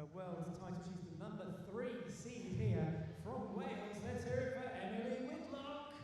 her world title. She's the number 3 seed here from Wales. Let's hear it for Emily Whitlock.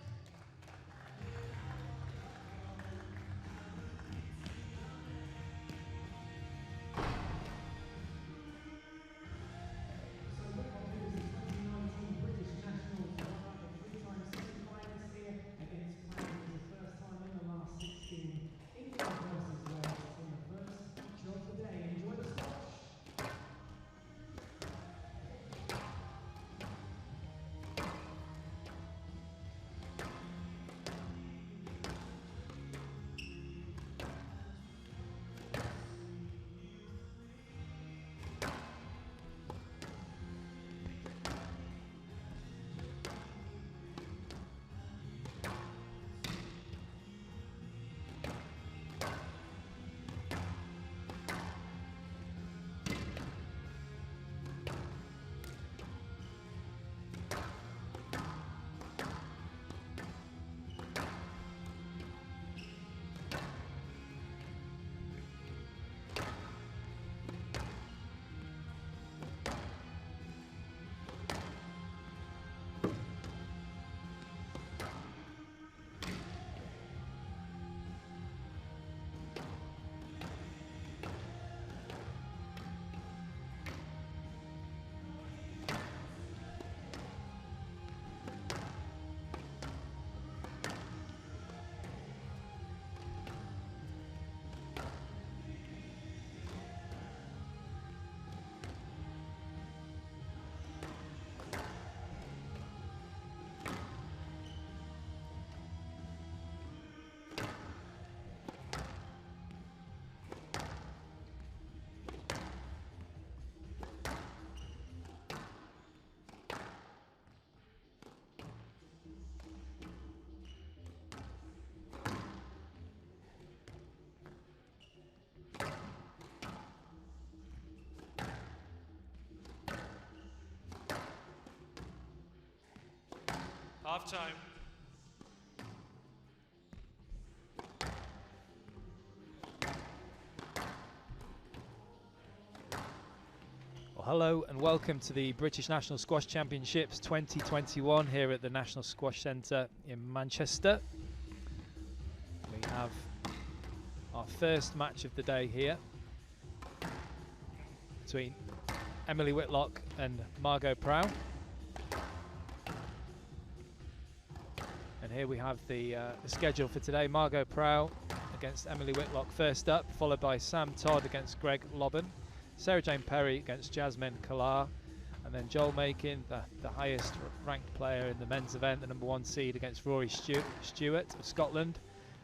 Half time. Well, hello and welcome to the British National Squash Championships 2021 here at the National Squash Centre in Manchester. We have our first match of the day here between Emily Whitlock and Margot Prow. And here we have the schedule for today. Margot Prow against Emily Whitlock first up, followed by Sam Todd against Greg Lobban, Sarah Jane Perry against Jasmine Kalar, and then Joel Makin, the highest ranked player in the men's event, the number 1 seed against Rory Stewart of Scotland,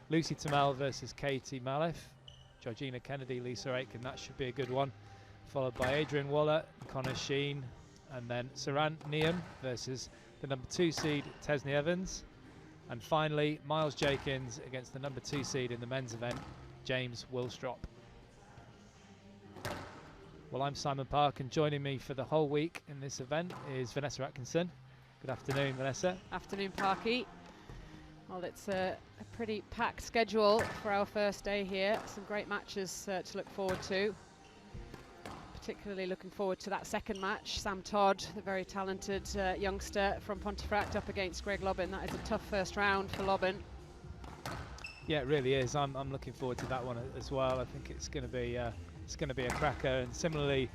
Lucy Tamel versus Katie Malif, Georgina Kennedy, Lisa Aitken, that should be a good one, followed by Adrian Waller, Connor Sheen, and then Saran Neon versus the number 2 seed Tesney Evans. And finally, Miles Jakins against the number 2 seed in the men's event, James Willstrop. Well, I'm Simon Park, and joining me for the whole week in this event is Vanessa Atkinson. Good afternoon, Vanessa. Afternoon, Parky. Well, it's a pretty packed schedule for our first day here. Some great matches to look forward to. Particularly looking forward to that second match. Sam Todd, the very talented youngster from Pontefract, up against Greg Lobban. That is a tough first round for Lobban. Yeah, it really is. I'm looking forward to that one as well. I think it's going to be a cracker. And similarly,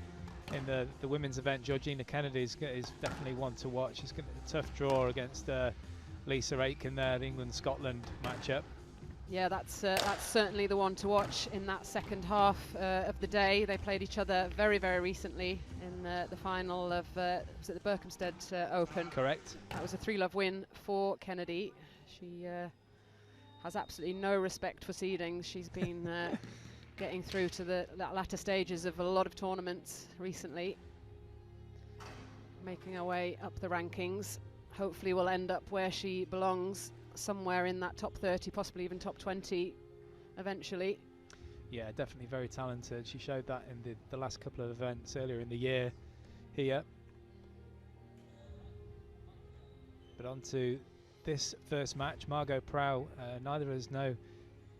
in the women's event, Georgina Kennedy is definitely one to watch. It's going to be a tough draw against Lisa Aitken there, the England-Scotland matchup. Yeah, that's certainly the one to watch in that second half of the day. They played each other very, very recently in the final of was it the Berkhamsted Open? Correct. That was a 3-love win for Kennedy. She has absolutely no respect for seedings. She's been getting through to the latter stages of a lot of tournaments recently, making her way up the rankings. Hopefully will end up where she belongs, somewhere in that top 30, possibly even top 20 eventually. Yeah, definitely very talented. She showed that in the last couple of events earlier in the year here. But on to this first match, Margot Prow. Neither of us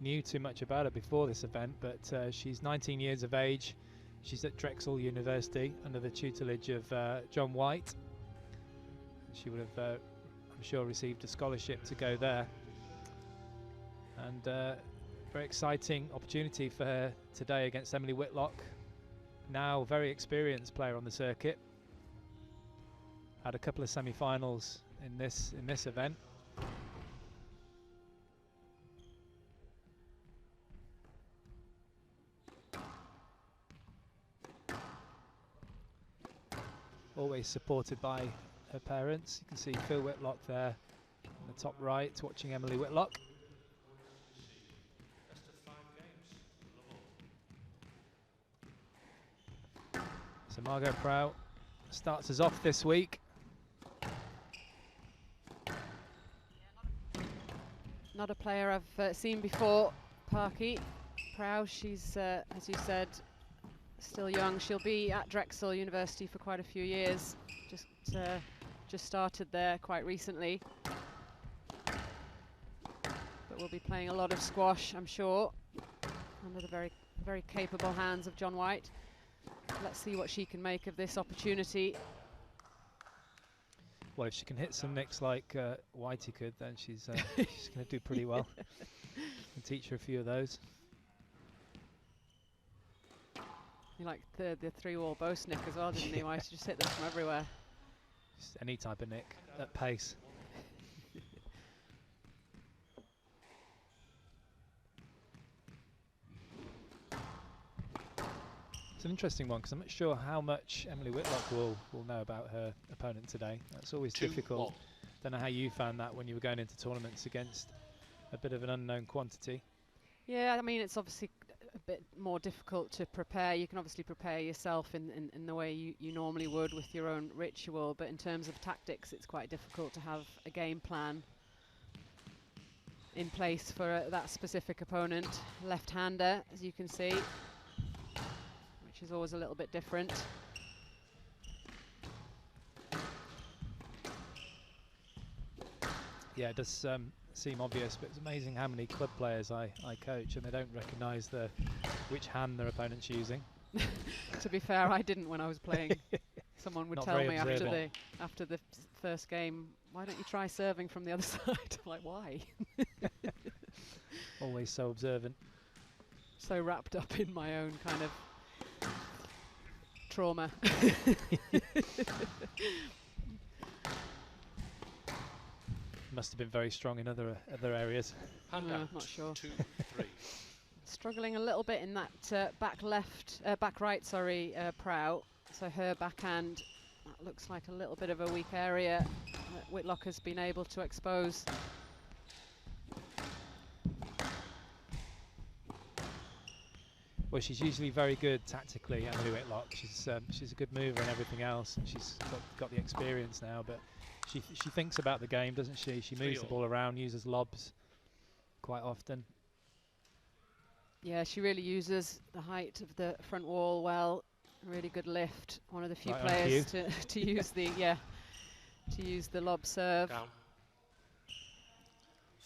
knew too much about her before this event, but she's 19 years of age, She's at Drexel University under the tutelage of John White. She would have, I'm sure, received a scholarship to go there. And very exciting opportunity for her today against Emily Whitlock. Now very experienced player on the circuit. Had a couple of semi-finals in this event. Always supported by her parents. You can see Phil Whitlock there in the top right, watching Emily Whitlock. So Margot Prow starts us off this week. Not a player I've seen before, Parky. Prow, she's, as you said, still young. She'll be at Drexel University for quite a few years. Just started there quite recently. But we'll be playing a lot of squash, I'm sure, under the very, very capable hands of John White. Let's see what she can make of this opportunity. Well, if she can hit some nicks like Whitey could, then she's she's going to do pretty well. Can teach her a few of those. You like the three-wall bow snick as well, didn't you? Whitey just hit them from everywhere. Just any type of nick at pace. It's an interesting one because I'm not sure how much Emily Whitlock will know about her opponent today. That's always difficult. Don't know how you found that when you were going into tournaments against a bit of an unknown quantity. Yeah, I mean, it's obviously a bit more difficult to prepare. You can obviously prepare yourself in the way you normally would with your own ritual, but in terms of tactics, it's quite difficult to have a game plan in place for that specific opponent. Left-hander, as you can see, which is always a little bit different. Yeah, it does seem obvious, but it's amazing how many club players I coach and they don't recognise which hand their opponent's using. To be fair, I didn't when I was playing. Someone would Not tell very me observant. after the first game, why don't you try serving from the other side? I'm like, why? Always so observant. So wrapped up in my own kind of trauma. Must have been very strong in other areas. Hand out. Not sure. 2, 3. Struggling a little bit in that back right, Prow. So her backhand, that looks like a little bit of a weak area that Whitlock has been able to expose. Well, she's usually very good tactically, Emily Whitlock. She's a good mover and everything else, and she's got the experience now. But she thinks about the game, doesn't she? She moves the ball around, uses lobs quite often. Yeah, she really uses the height of the front wall well. Really good lift. One of the few players to use the lob serve. Down.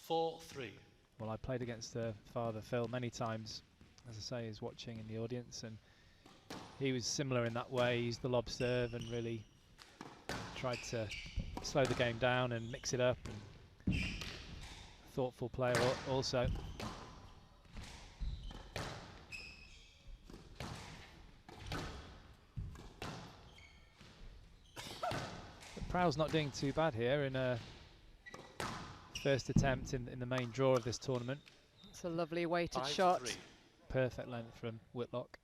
4, 3. Well, I played against her father, Phil, many times. As I say, he's watching in the audience, and he was similar in that way. He used the lob serve and really tried to slow the game down and mix it up. And thoughtful player also. Prow's not doing too bad here in a first attempt in the main draw of this tournament. It's a lovely weighted 5, shot. 3. Perfect length from Whitlock.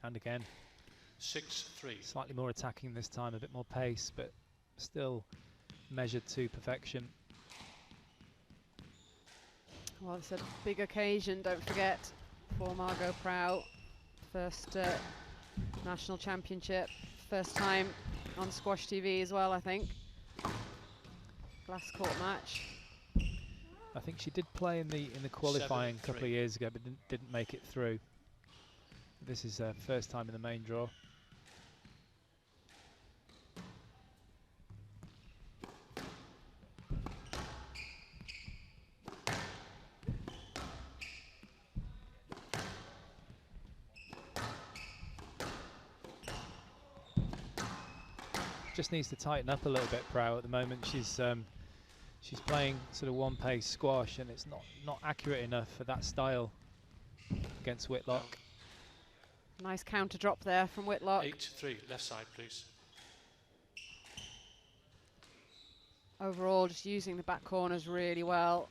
And again, 6, 3. slightly more attacking this time, a bit more pace, but still measured to perfection. Well, it's a big occasion, don't forget, for Margot Prow. First national championship, first time on Squash TV as well, I think. Glass court match. I think she did play in the qualifying a couple of years ago, but didn't make it through. This is her first time in the main draw. just needs to tighten up a little bit. Prow at the moment, she's playing sort of one-pace squash, and it's not accurate enough for that style against Whitlock. Nice counter drop there from Whitlock. 8-3. Left side, please. Overall, just using the back corners really well.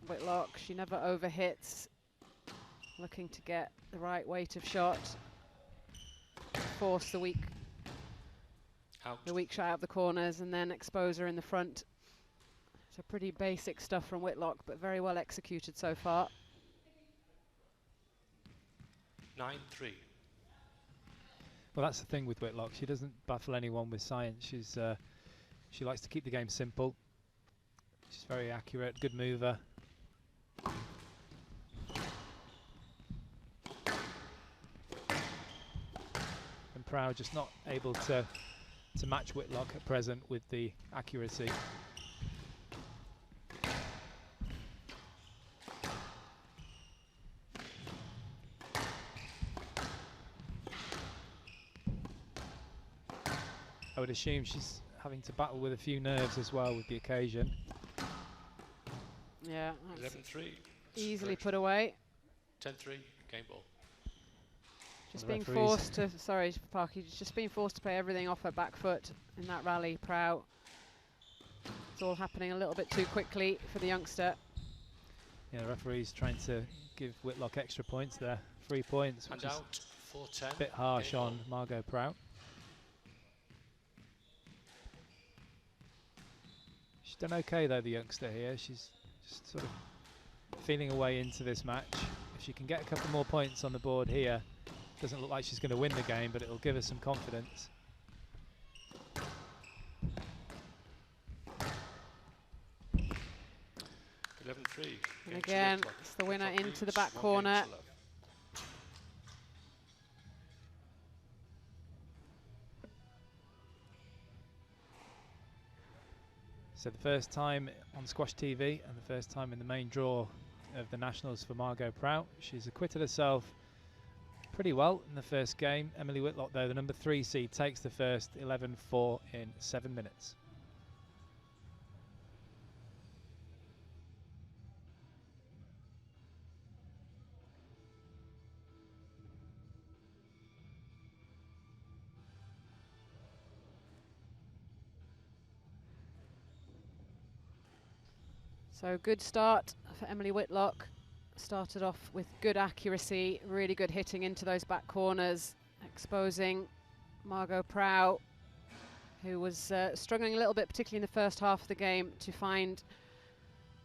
Whitlock, she never overhits. Looking to get the right weight of shot. Force the weak shot out of the corners and then expose her in the front. So pretty basic stuff from Whitlock, but very well executed so far. 9-3. Well, that's the thing with Whitlock. She doesn't baffle anyone with science. She likes to keep the game simple. She's very accurate, good mover. And Prow just not able to match Whitlock at present with the accuracy. I would assume she's having to battle with a few nerves as well with the occasion. Yeah, 11-3. easily put away. 10-3. Game ball. Just being forced to, sorry Parky, just being forced to play everything off her back foot in that rally. Prow. It's all happening a little bit too quickly for the youngster. Yeah, the referee's trying to give Whitlock extra points there. 3 points, which And is out. 4-10. a bit harsh on Margot Prow. She's done okay though, the youngster here. She's just sort of feeling her way into this match. If she can get a couple more points on the board here, doesn't look like she's going to win the game, but it'll give her some confidence. And again, it's the winner into the back corner. So the first time on Squash TV and the first time in the main draw of the Nationals for Margot Prow. She's acquitted herself pretty well in the first game. Emily Whitlock, though, the number 3 seed, takes the first 11-4 in 7 minutes. So good start for Emily Whitlock. Started off with good accuracy, really good hitting into those back corners, exposing Margot Prow, who was struggling a little bit, particularly in the first half of the game, to find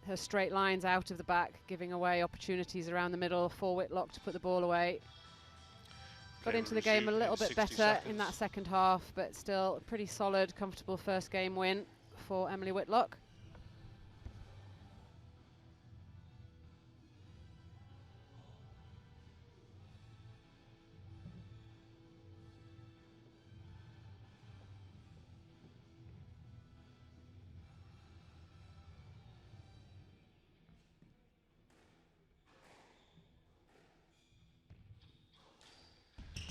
her straight lines out of the back, giving away opportunities around the middle for Whitlock to put the ball away. Got into the game a little bit better in that second half, but still a pretty solid, comfortable first game win for Emily Whitlock.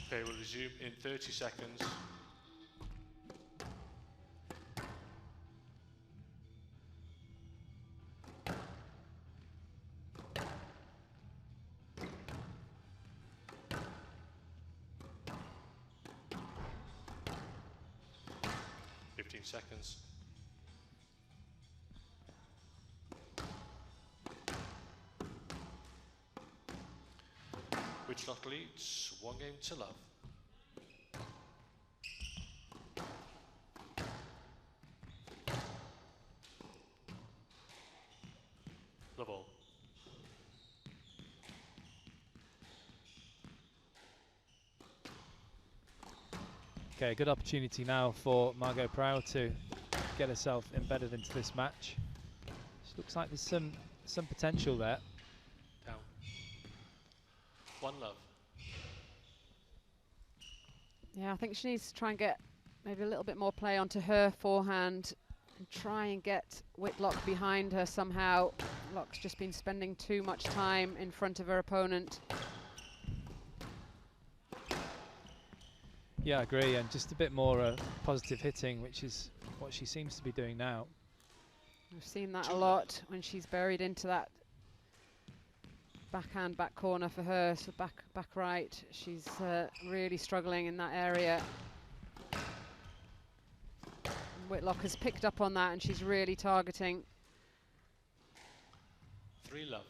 Okay, we'll resume in 30 seconds. Seconds. Whitlock leads 1 game to love. Love all. Okay, good opportunity now for Margot Prow to get herself embedded into this match. It looks like there's some potential there. Down. 1 love. Yeah, I think she needs to try and get maybe a little bit more play onto her forehand and try and get Whitlock behind her somehow. Whitlock's just been spending too much time in front of her opponent. Yeah, I agree, and just a bit more positive hitting, which is what she seems to be doing now. We've seen that a lot when she's buried into that backhand, back corner for her, so back right. She's really struggling in that area. And Whitlock has picked up on that, and she's really targeting. 3-love.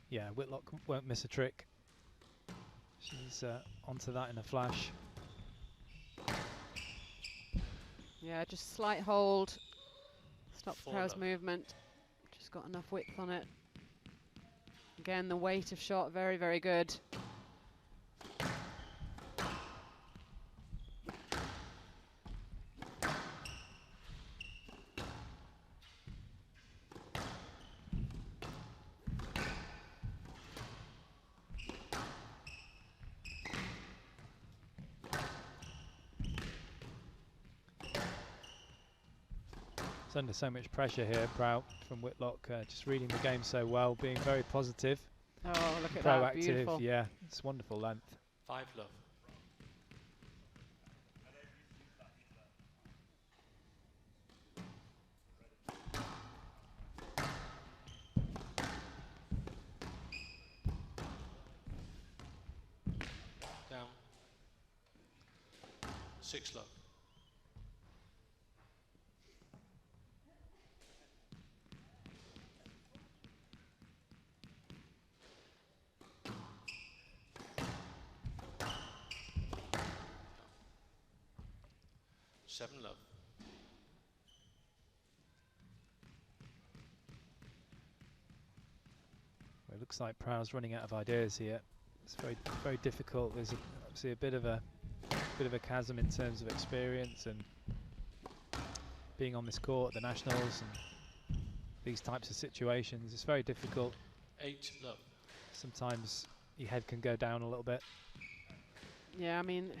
Yeah, Whitlock won't miss a trick. She's onto that in a flash. Yeah, just slight hold. Stops 4 Prow's love. movement. Just got enough width on it. Again, the weight of shot, very, very good. It's under so much pressure here, Prow from Whitlock, just reading the game so well, being very positive, Oh, look at that, beautiful. proactive. Yeah, it's wonderful length. 5-love. Down. 6-love. Seven love. It looks like Prow's running out of ideas here. It's very difficult. There's obviously a bit of a chasm in terms of experience and being on this court, the nationals, and these types of situations. It's very difficult. 8 love. Sometimes your head can go down a little bit. Yeah, I mean,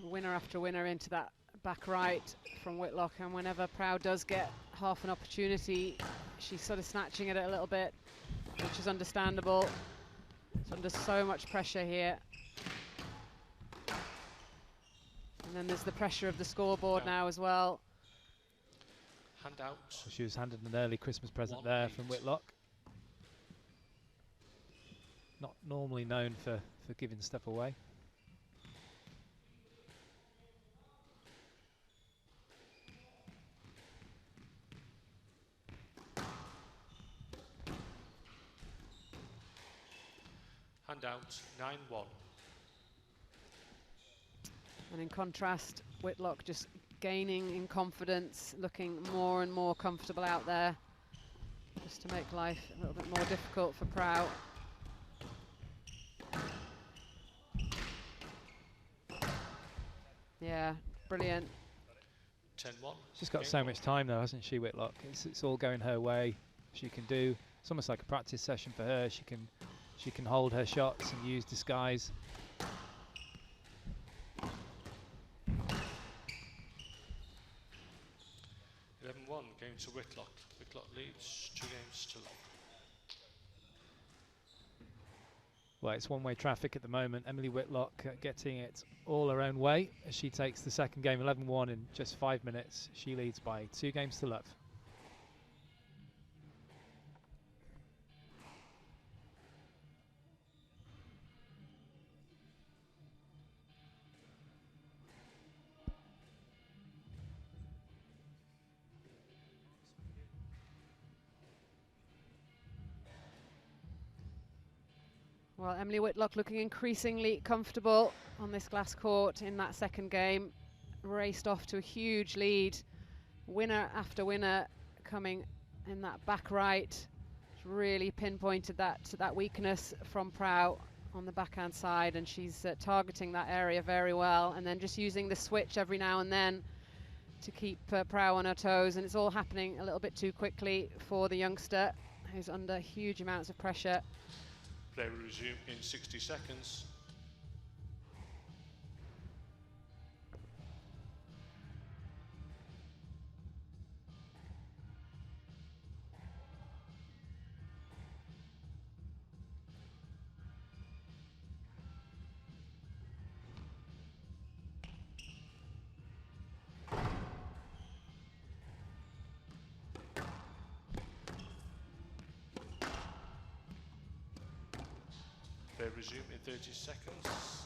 winner after winner into that back right from Whitlock, and whenever Prow does get half an opportunity, she's sort of snatching at it a little bit, which is understandable. It's under so much pressure here. And then there's the pressure of the scoreboard now as well. Hand out. So she was handed an early Christmas present 1-8. there from Whitlock. Not normally known for giving stuff away. Hand out. 9-1. And in contrast, Whitlock just gaining in confidence, looking more and more comfortable out there, just to make life a little bit more difficult for Prow. Yeah, brilliant. 10-1. She's got so much time though, hasn't she, Whitlock? It's all going her way. She can do, it's almost like a practice session for her. She can hold her shots and use disguise. 11-1 going to Whitlock. Whitlock leads 2 games to love. Well, it's one-way traffic at the moment. Emily Whitlock getting it all her own way as she takes the second game 11-1 in just 5 minutes. She leads by 2 games to love. Well, Emily Whitlock looking increasingly comfortable on this glass court in that second game. Raced off to a huge lead. Winner after winner coming in that back right. She's really pinpointed that weakness from Prow on the backhand side, and she's targeting that area very well, and then just using the switch every now and then to keep Prow on her toes. And it's all happening a little bit too quickly for the youngster, who's under huge amounts of pressure. Play will resume in 60 seconds. They resume in 30 seconds.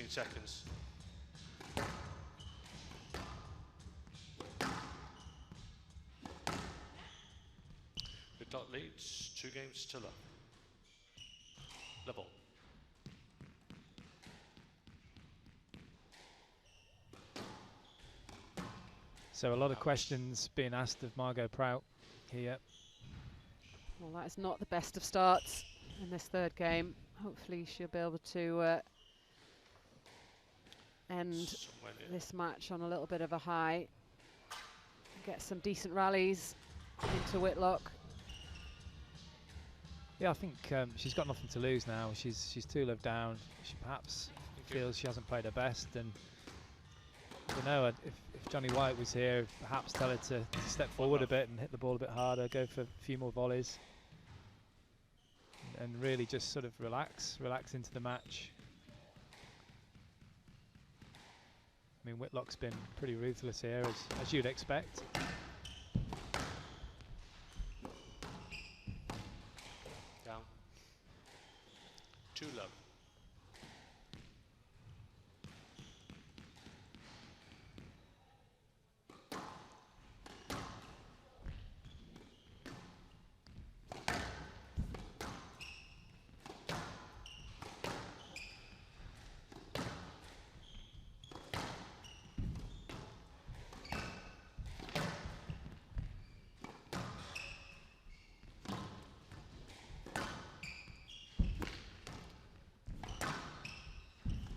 Seconds. Whitlock leads 2 games to level. So a lot of questions being asked of Margot Prout here. Well, that is not the best of starts in this third game. Hopefully she'll be able to end this match on a little bit of a high. Get some decent rallies into Whitlock. Yeah, I think she's got nothing to lose now. She's 2-love down. She perhaps feels she hasn't played her best, and you know, if Johnny White was here, perhaps tell her to step forward a bit and hit the ball a bit harder, go for a few more volleys, and really just sort of relax into the match. I mean, Whitlock's been pretty ruthless here, as you'd expect. Down. 2-love.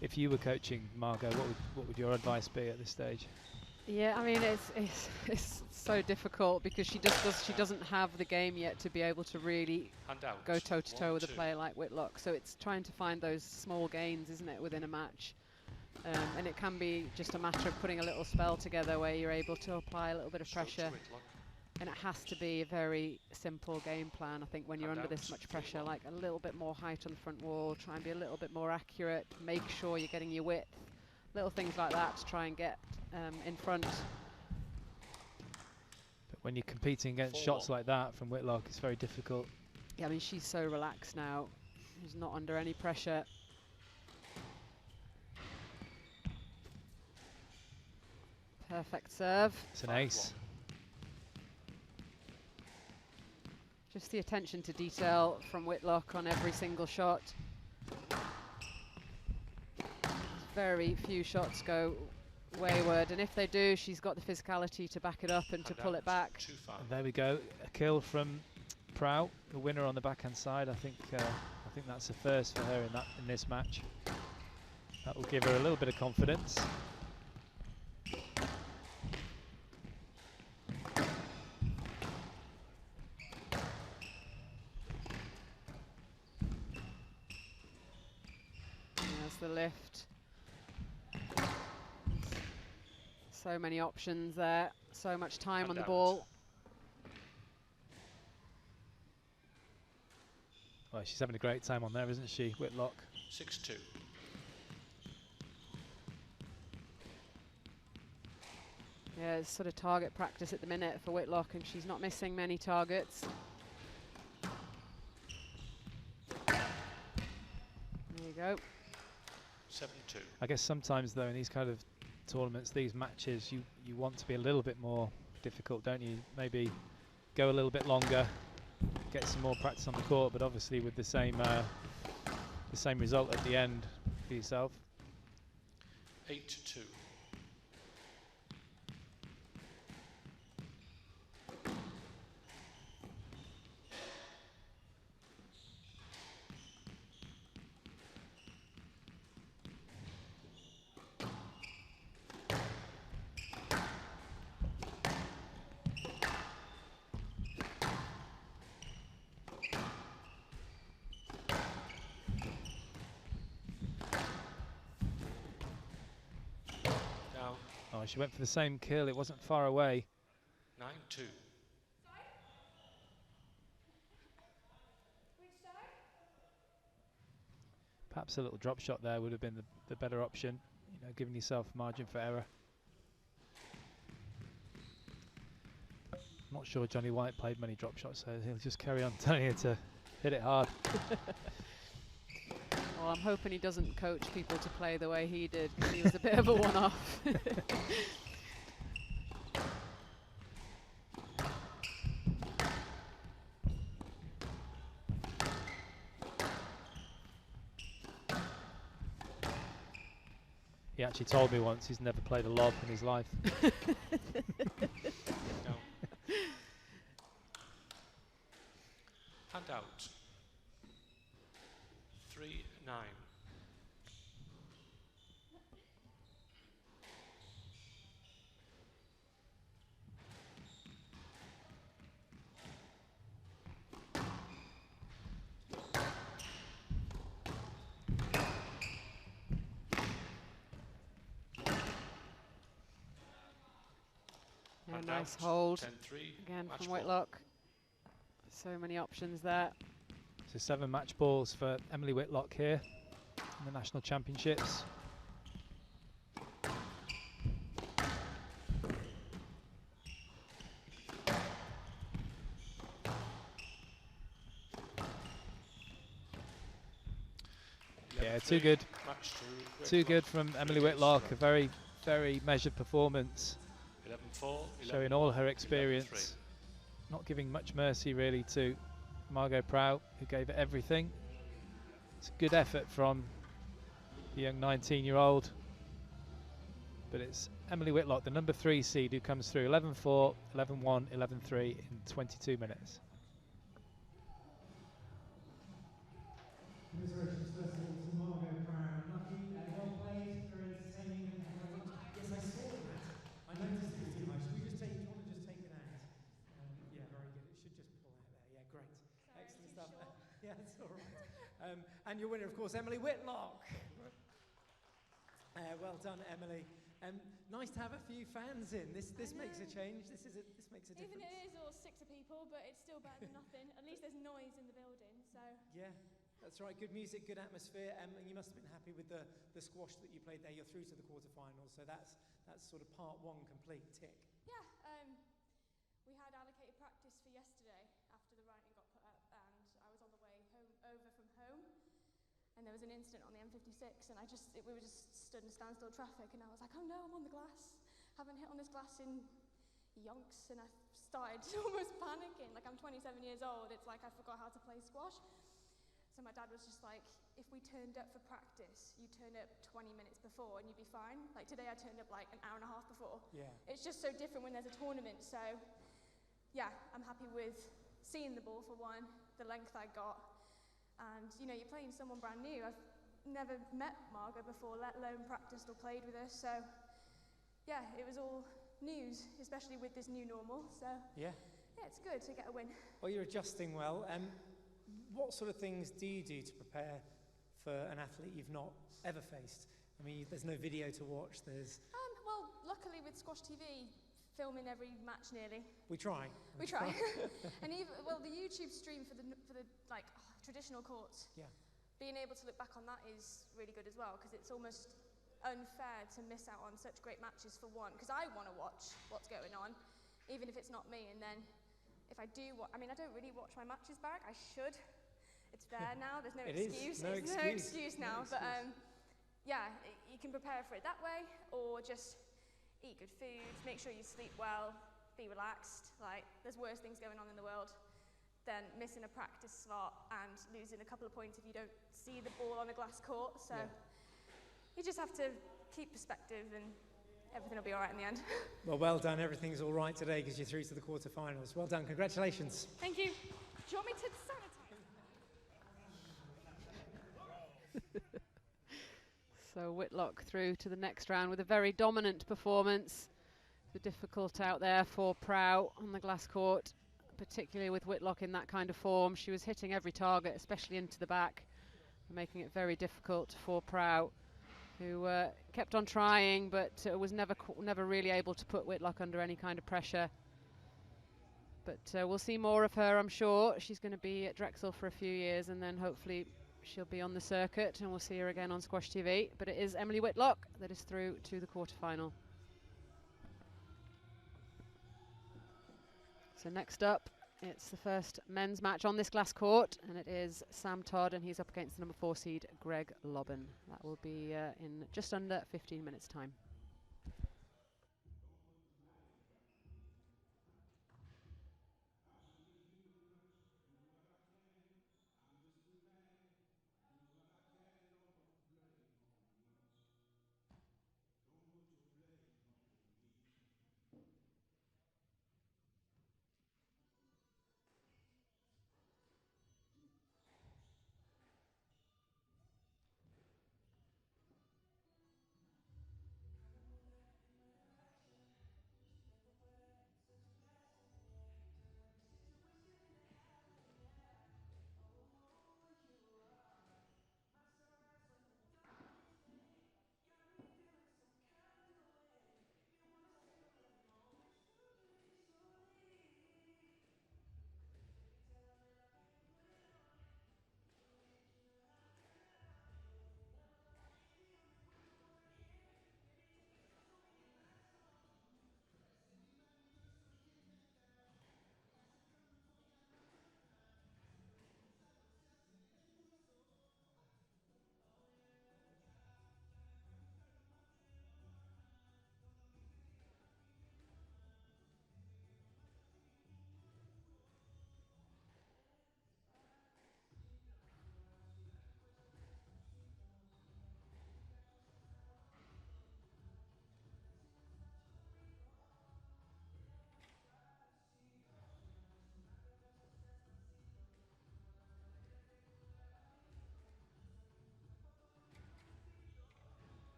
If you were coaching Margot, what would your advice be at this stage? Yeah, I mean it's so difficult because she doesn't have the game yet to be able to really go toe to toe with a player like Whitlock. So it's trying to find those small gains, isn't it, within a match? And it can be just a matter of putting a little spell together where you're able to apply a little bit of pressure. And it has to be a very simple game plan, I think, when you're under this much pressure, like a little bit more height on the front wall, try and be a little bit more accurate, make sure you're getting your width, little things like that to try and get in front. But when you're competing against shots like that from Whitlock, it's very difficult. Yeah, I mean, she's so relaxed now. She's not under any pressure. Perfect serve. It's an ace. Just the attention to detail from Whitlock on every single shot. Very few shots go wayward, and if they do, she's got the physicality to back it up and to pull it back. And there we go, a kill from Prout, the winner on the backhand side. I think that's a first for her in this match. That will give her a little bit of confidence. The lift. So many options there, so much time on the ball. Well, she's having a great time on there, isn't she, Whitlock? 6-2. Yeah, it's sort of target practice at the minute for Whitlock, and she's not missing many targets. There you go. 7-2. I guess sometimes though in these kind of tournaments, these matches, you want to be a little bit more difficult, don't you? Maybe go a little bit longer, get some more practice on the court, but obviously with the same result at the end for yourself. 8-2. Oh, she went for the same kill, it wasn't far away. 9-2. Perhaps a little drop shot there would have been the better option. You giving yourself margin for error. I'm not sure Johnny White played many drop shots, so he'll just carry on telling you to hit it hard. Well, I'm hoping he doesn't coach people to play the way he did. He was a bit of a one-off. He actually told me once he's never played a lob in his life. No. Hand out. 3-9. Yeah, Hand nice out. hold 10-3. again Match from ball. Whitlock. So many options there. So 7 match balls for Emily Whitlock here in the National Championships. Yeah, too good. Match to Too Whitlock. good from Emily Games Whitlock. A run. very, very measured performance, 11-4. showing all her 11-1, experience. Not giving much mercy really to Margot Prout, who gave it everything. It's a good effort from the young 19-year-old. But it's Emily Whitlock, the number 3 seed, who comes through 11-4, 11-1, 11-3 in 22 minutes. Commiserations first of all to Margot Prout. Lucky, well played, very entertaining. Yes, I saw that. I noticed it was too much. Do you want to just take it out? Yeah, very good. It should just pull out there. Yeah, great. Sorry, Excellent too stuff. short. Yeah, that's all right. And your winner, of course, Emily Whitlock. Well done, Emily. Nice to have a few fans in. This makes a change. This makes a Even difference. it is all 6 people, but it's still better than nothing. At least there's noise in the building, so. Yeah, that's right. Good music, good atmosphere, and you must have been happy with the squash that you played there. You're through to the quarterfinals, so that's sort of part 1 complete. Tick. Yeah, we had allocated practice for yesterday after the writing got put up, and I was on the way over from home, and there was an incident on the M56, and we were just stood in standstill traffic, and I was like, oh no, I'm on the glass. Haven't hit on this glass in yonks, and I started almost panicking. Like, I'm 27 years old. It's like I forgot how to play squash. So my dad was just like, if we turned up for practice, you turn up 20 minutes before and you'd be fine. Like today I turned up like an hour and a half before. Yeah. It's just so different when there's a tournament. So yeah, I'm happy with seeing the ball for one, the length I got. And you know, you're playing someone brand new. I've never met Margot before, let alone practiced or played with her. So yeah, it was all news, especially with this new normal. So Yeah. yeah, it's good to get a win. Well, you're adjusting well. What sort of things do you do to prepare for an athlete you've not ever faced? I mean, there's no video to watch. Well, luckily with Squash TV, filming every match nearly. We try. We try. And even the YouTube stream for the like traditional courts. Yeah. Being able to look back on that is really good as well, because it's almost unfair to miss out on such great matches for one. Because I want to watch what's going on, even if it's not me. And then if I do, I don't really watch my matches back. I should. It's there now. There's no excuse. There's no excuse now. But yeah, you can prepare for it that way, or just eat good food, make sure you sleep well, be relaxed. Like, there's worse things going on in the world than missing a practice slot and losing a couple of points if you don't see the ball on a glass court. So you just have to keep perspective, and everything will be all right in the end. Well done. Everything's all right today because you're through to the quarterfinals. Well done. Congratulations. Thank you. Do you want me to sanitize? So Whitlock through to the next round with a very dominant performance. The difficult out there for Prout on the glass court, particularly with Whitlock in that kind of form. She was hitting every target, especially into the back, making it very difficult for Prout, who kept on trying, but was never really able to put Whitlock under any kind of pressure. But we'll see more of her, I'm sure. She's going to be at Drexel for a few years and then hopefully she'll be on the circuit and we'll see her again on Squash TV. But it is Emily Whitlock that is through to the quarterfinal. So next up, it's the first men's match on this glass court, and it is Sam Todd, and he's up against the number 4 seed Greg Lobban. That will be in just under 15 minutes' time.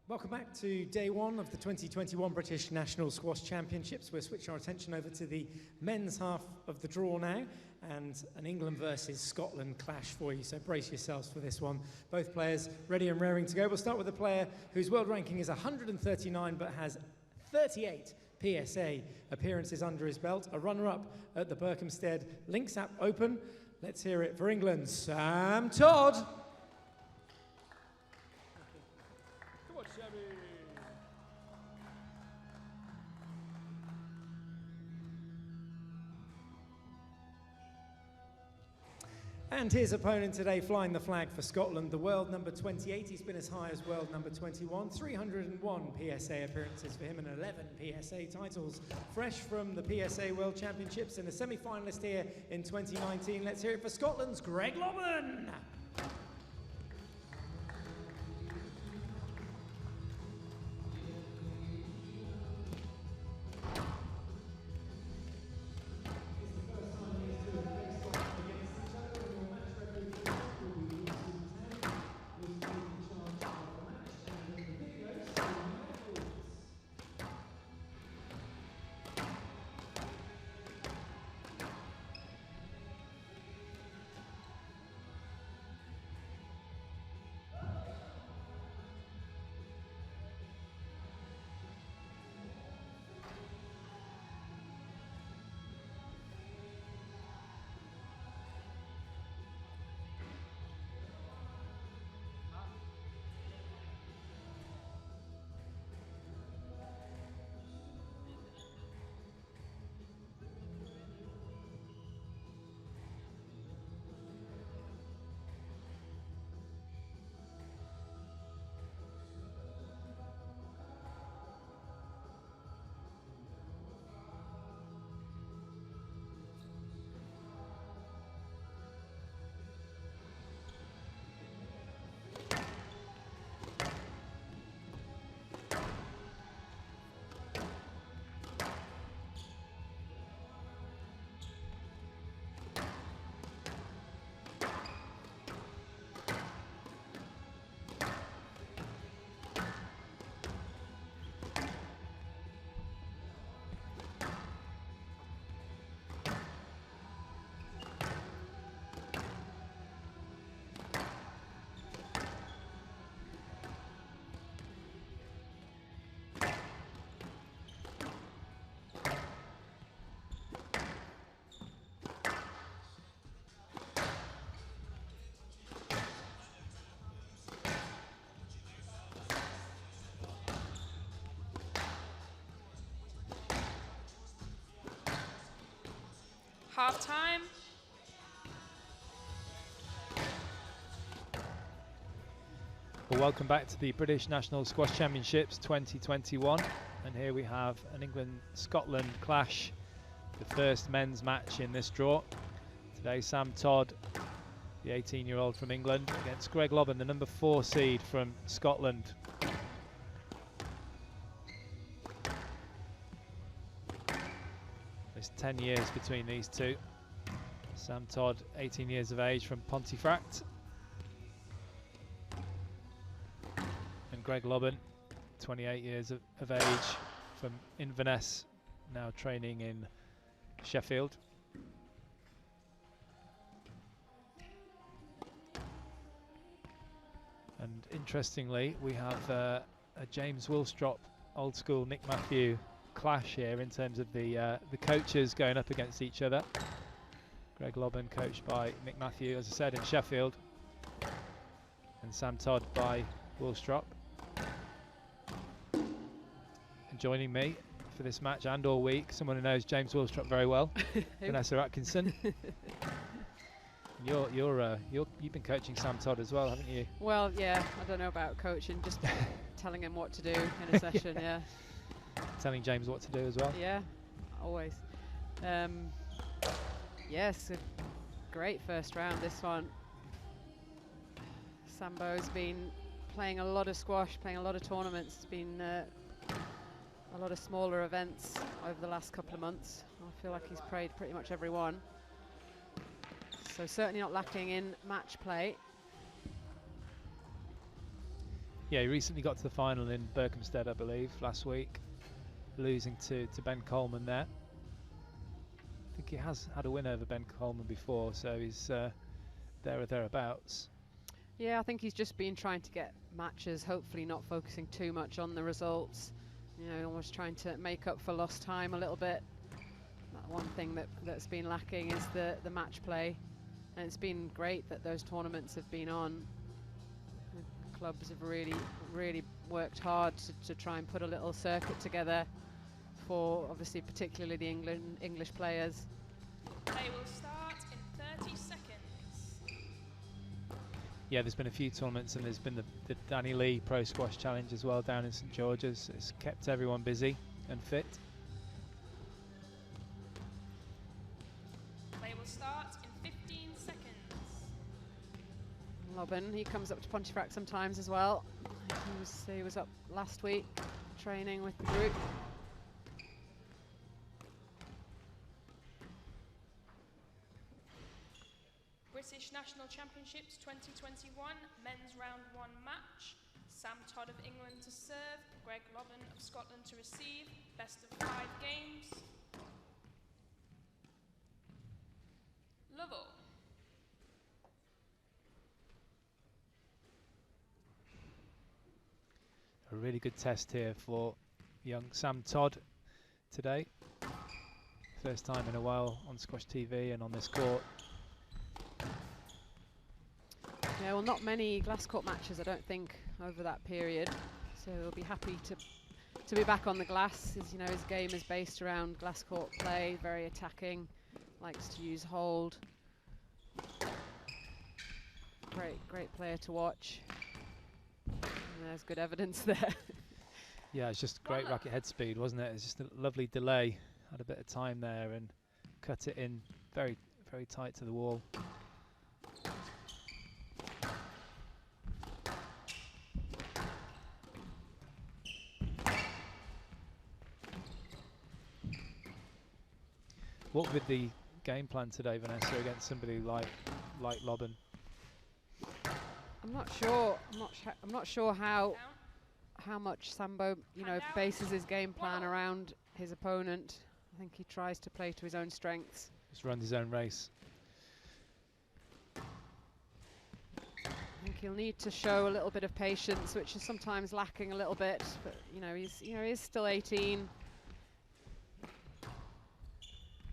Welcome back to day one of the 2021 British National Squash Championships. We're switching our attention over to the men's half of the draw now, and an England versus Scotland clash for you, so brace yourselves for this one. Both players ready and raring to go. We'll start with a player whose world ranking is 139 but has 38 PSA appearances under his belt, a runner-up at the Berkhamsted Linksap Open. Let's hear it for England, Sam Todd. And his opponent today, flying the flag for Scotland, the world number 28. He's been as high as world number 21. 301 PSA appearances for him and 11 PSA titles. Fresh from the PSA World Championships and a semi-finalist here in 2019. Let's hear it for Scotland's Greg Lobban. Half time. Well, welcome back to the British National Squash Championships 2021, and here we have an England-Scotland clash, the first men's match in this draw. Today, Sam Todd, the 18-year-old from England, against Greg Lobban, the number 4 seed from Scotland. There's 10 years between these two. Sam Todd, 18 years of age from Pontefract. And Greg Lobban, 28 years of age from Inverness, now training in Sheffield. And interestingly, we have a James Willstrop, old school Nick Matthew clash here in terms of the coaches going up against each other. Greg Lobban coached by Nick Matthew, as I said, in Sheffield, and Sam Todd by Willstrop. And joining me for this match and all week, someone who knows James Willstrop very well, Vanessa Atkinson. You've been coaching Sam Todd as well, haven't you? Well, yeah, I don't know about coaching, just telling him what to do in a session, yeah. Telling James what to do as well? Yeah, always. Yes, a great first round, this one. Sambo's been playing a lot of squash, playing a lot of tournaments. It's been a lot of smaller events over the last couple of months. I feel like he's played pretty much every one. So certainly not lacking in match play. Yeah, he recently got to the final in Berkhamsted, I believe, last week, losing to Ben Coleman there. I think he has had a win over Ben Coleman before, so he's there or thereabouts. Yeah, I think he's just been trying to get matches, hopefully not focusing too much on the results. You know, almost trying to make up for lost time a little bit. That one thing that's been lacking is the match play. And it's been great that those tournaments have been on. The clubs have really worked hard to try and put a little circuit together for, obviously, particularly the English players. Play will start in 30 seconds. Yeah, there's been a few tournaments, and there's been the Danny Lee Pro Squash Challenge as well down in St George's. It's kept everyone busy and fit. Play will start in 15 seconds. Lobban, he comes up to Pontefract sometimes as well. He was up last week training with the group. British National Championships 2021 men's round 1 match. Sam Todd of England to serve, Greg Lobban of Scotland to receive. Best of 5 games. Lovell. A really good test here for young Sam Todd today. First time in a while on Squash TV and on this court. Yeah, well, not many glass court matches, I don't think, over that period. So he'll be happy to be back on the glass. As you know, his game is based around glass court play, very attacking, likes to use hold. Great player to watch. And there's good evidence there. Yeah, it's just great racket head speed, wasn't it? It's just a lovely delay. Had a bit of time there and cut it in very tight to the wall. What would the game plan today, Vanessa, against somebody like Lobban? I'm not sure. I'm not sure how much Sambo, bases his game plan around his opponent. I think he tries to play to his own strengths. Just runs his own race. I think he'll need to show a little bit of patience, which is sometimes lacking a little bit. But he's still 18.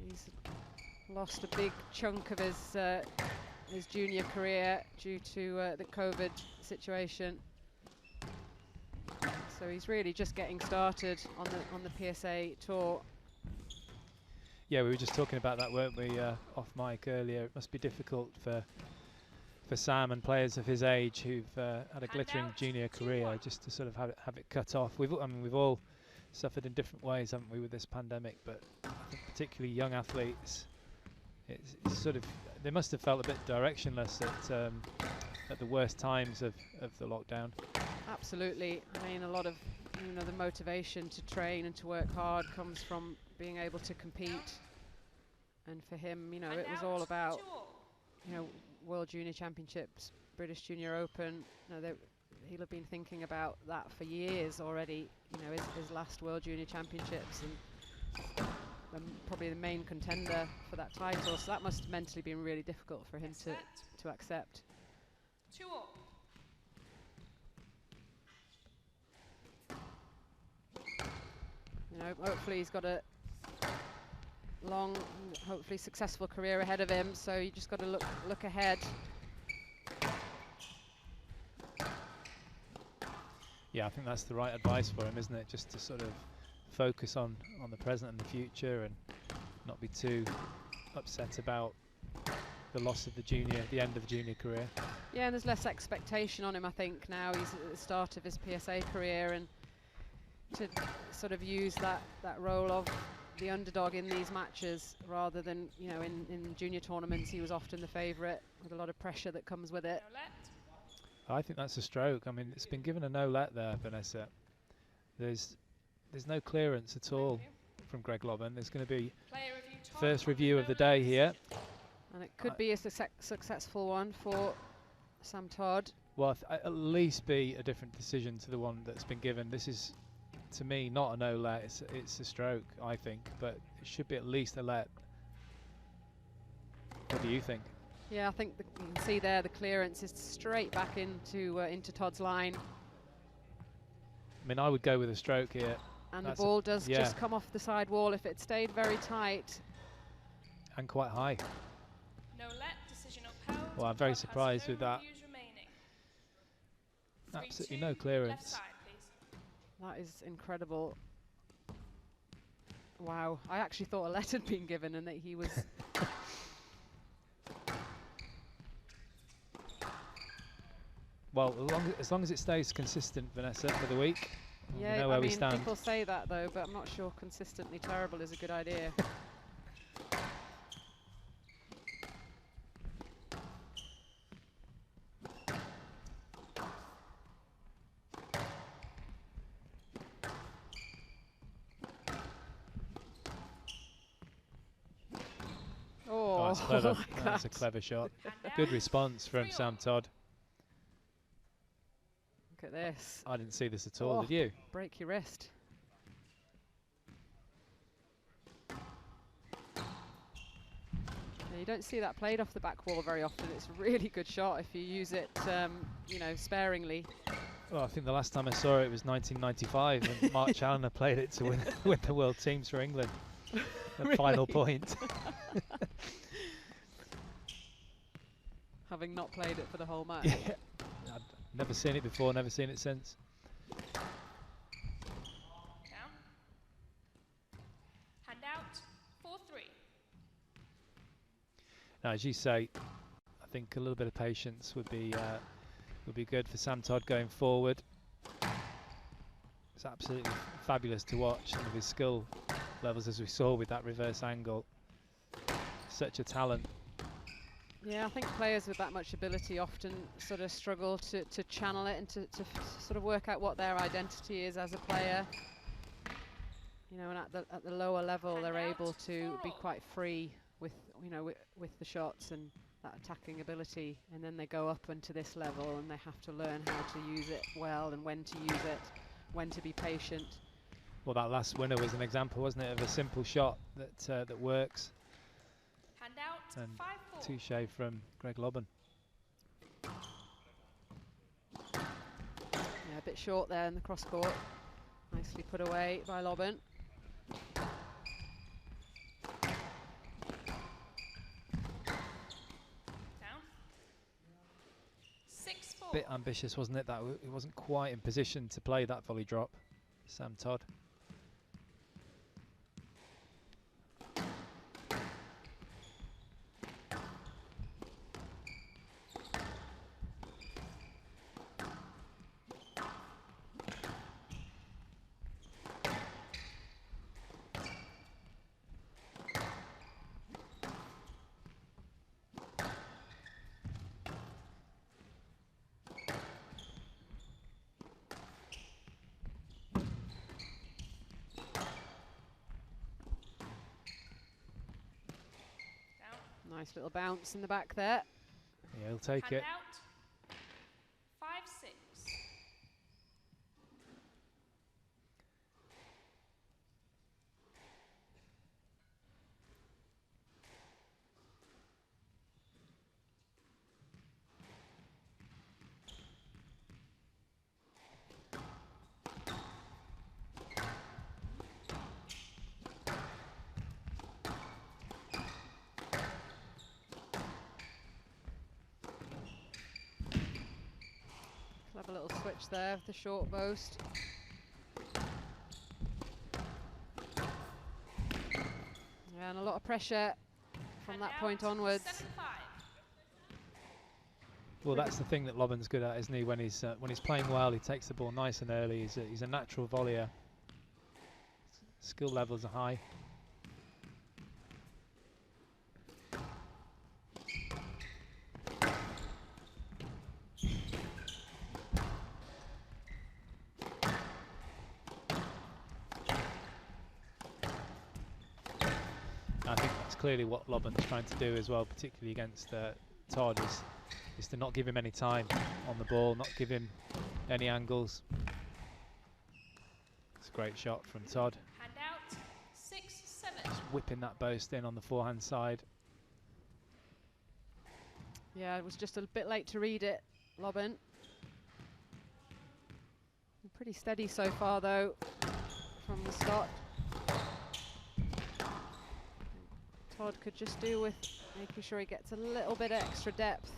He's lost a big chunk of his junior career due to the COVID situation. So he's really just getting started on the PSA tour. Yeah, we were just talking about that, weren't we, off mic earlier. It must be difficult for Sam and players of his age who've had a glittering junior career just to sort of have it cut off. We've all suffered in different ways, haven't we, with this pandemic? But I think particularly young athletes, it's sort of, they must have felt a bit directionless at the worst times of the lockdown. Absolutely. I mean, a lot of the motivation to train and to work hard comes from being able to compete. And for him, it was all about World Junior Championships, British Junior Open. He'll have been thinking about that for years already. His last World Junior Championships, and probably the main contender for that title. So that must have mentally been really difficult for him to accept. 2-all. Hopefully he's got a long, hopefully successful career ahead of him. So you just got to look ahead. Yeah, I think that's the right advice for him, isn't it? Just to sort of focus on the present and the future, and not be too upset about the loss of the end of the junior career. Yeah, and there's less expectation on him, I think, now. He's at the start of his PSA career, and to sort of use that role of the underdog in these matches rather than, in junior tournaments he was often the favourite with a lot of pressure that comes with it. I think that's a stroke. I mean, it's been given a no-let there, Vanessa. There's no clearance at all from Greg Lobban. There's going to be first review of the day here. And it could be a successful one for Sam Todd. Well, at least be a different decision to the one that's been given. This is, to me, not a no-let. It's a stroke, I think, but it should be at least a let. What do you think? Yeah, I think you can see there the clearance is straight back into Todd's line. I mean, I would go with a stroke here. And That's the ball does just come off the side wall. If it stayed very tight. And quite high. No let, decision upheld. Well, I'm very Todd has surprised no with that. reviews remaining. Absolutely 3-2, no clearance. Left side, please. That is incredible. Wow, I actually thought a let had been given and that he was... Well, as long as it stays consistent, Vanessa, for the week, Yeah, we know where I we mean, stand. people say that though, but I'm not sure consistently terrible is a good idea. Oh, that's clever. like That's a that. clever shot. Hand Good down. response from 3-all. Sam Todd. Look at this. I didn't see this at all, Oh. did you? Break your wrist. Yeah, you don't see that played off the back wall very often. It's a really good shot if you use it, you know, sparingly. Well, I think the last time I saw it was 1995 when Mark Challoner played it to win the World Teams for England. The final point. Having not played it for the whole match. Yeah. I'd never seen it before, never seen it since. Down. Hand out. 4-3. Now, as you say, I think a little bit of patience would be good for Sam Todd going forward. It's absolutely fabulous to watch some of his skill levels, as we saw with that reverse angle. Such a talent. Yeah, I think players with that much ability often sort of struggle to channel it and to sort of work out what their identity is as a player. You know, and at the lower level, they're able to be quite free with, you know, with the shots and that attacking ability, and then they go up into this level and they have to learn how to use it well and when to use it, when to be patient. Well, that last winner was an example, wasn't it, of a simple shot that works. Hand out. And 5-4. touche from Greg Lobban. Yeah, a bit short there in the cross court. Nicely put away by Lobban. Down. 6-4. Bit ambitious, wasn't it? That he wasn't quite in position to play that volley drop, Sam Todd. Nice little bounce in the back there. Yeah, he'll take Hand it. out. 5-6. Clever little switch there with the short boast. Yeah, and a lot of pressure from Hand that out. point onwards. 7-5. Well, that's the thing that Lobban's good at, isn't he? When he's playing well, he takes the ball nice and early. He's a natural volleyer. Skill levels are high. I think that's clearly what Lobban's trying to do as well, particularly against Todd, is is to not give him any time on the ball, not give him any angles. It's a great shot from Todd. Hand out, 6-7. Just whipping that boast in on the forehand side. Yeah, it was just a bit late to read it, Lobban. Pretty steady so far, though, from the Scot. Todd could just do with making sure he gets a little bit extra depth.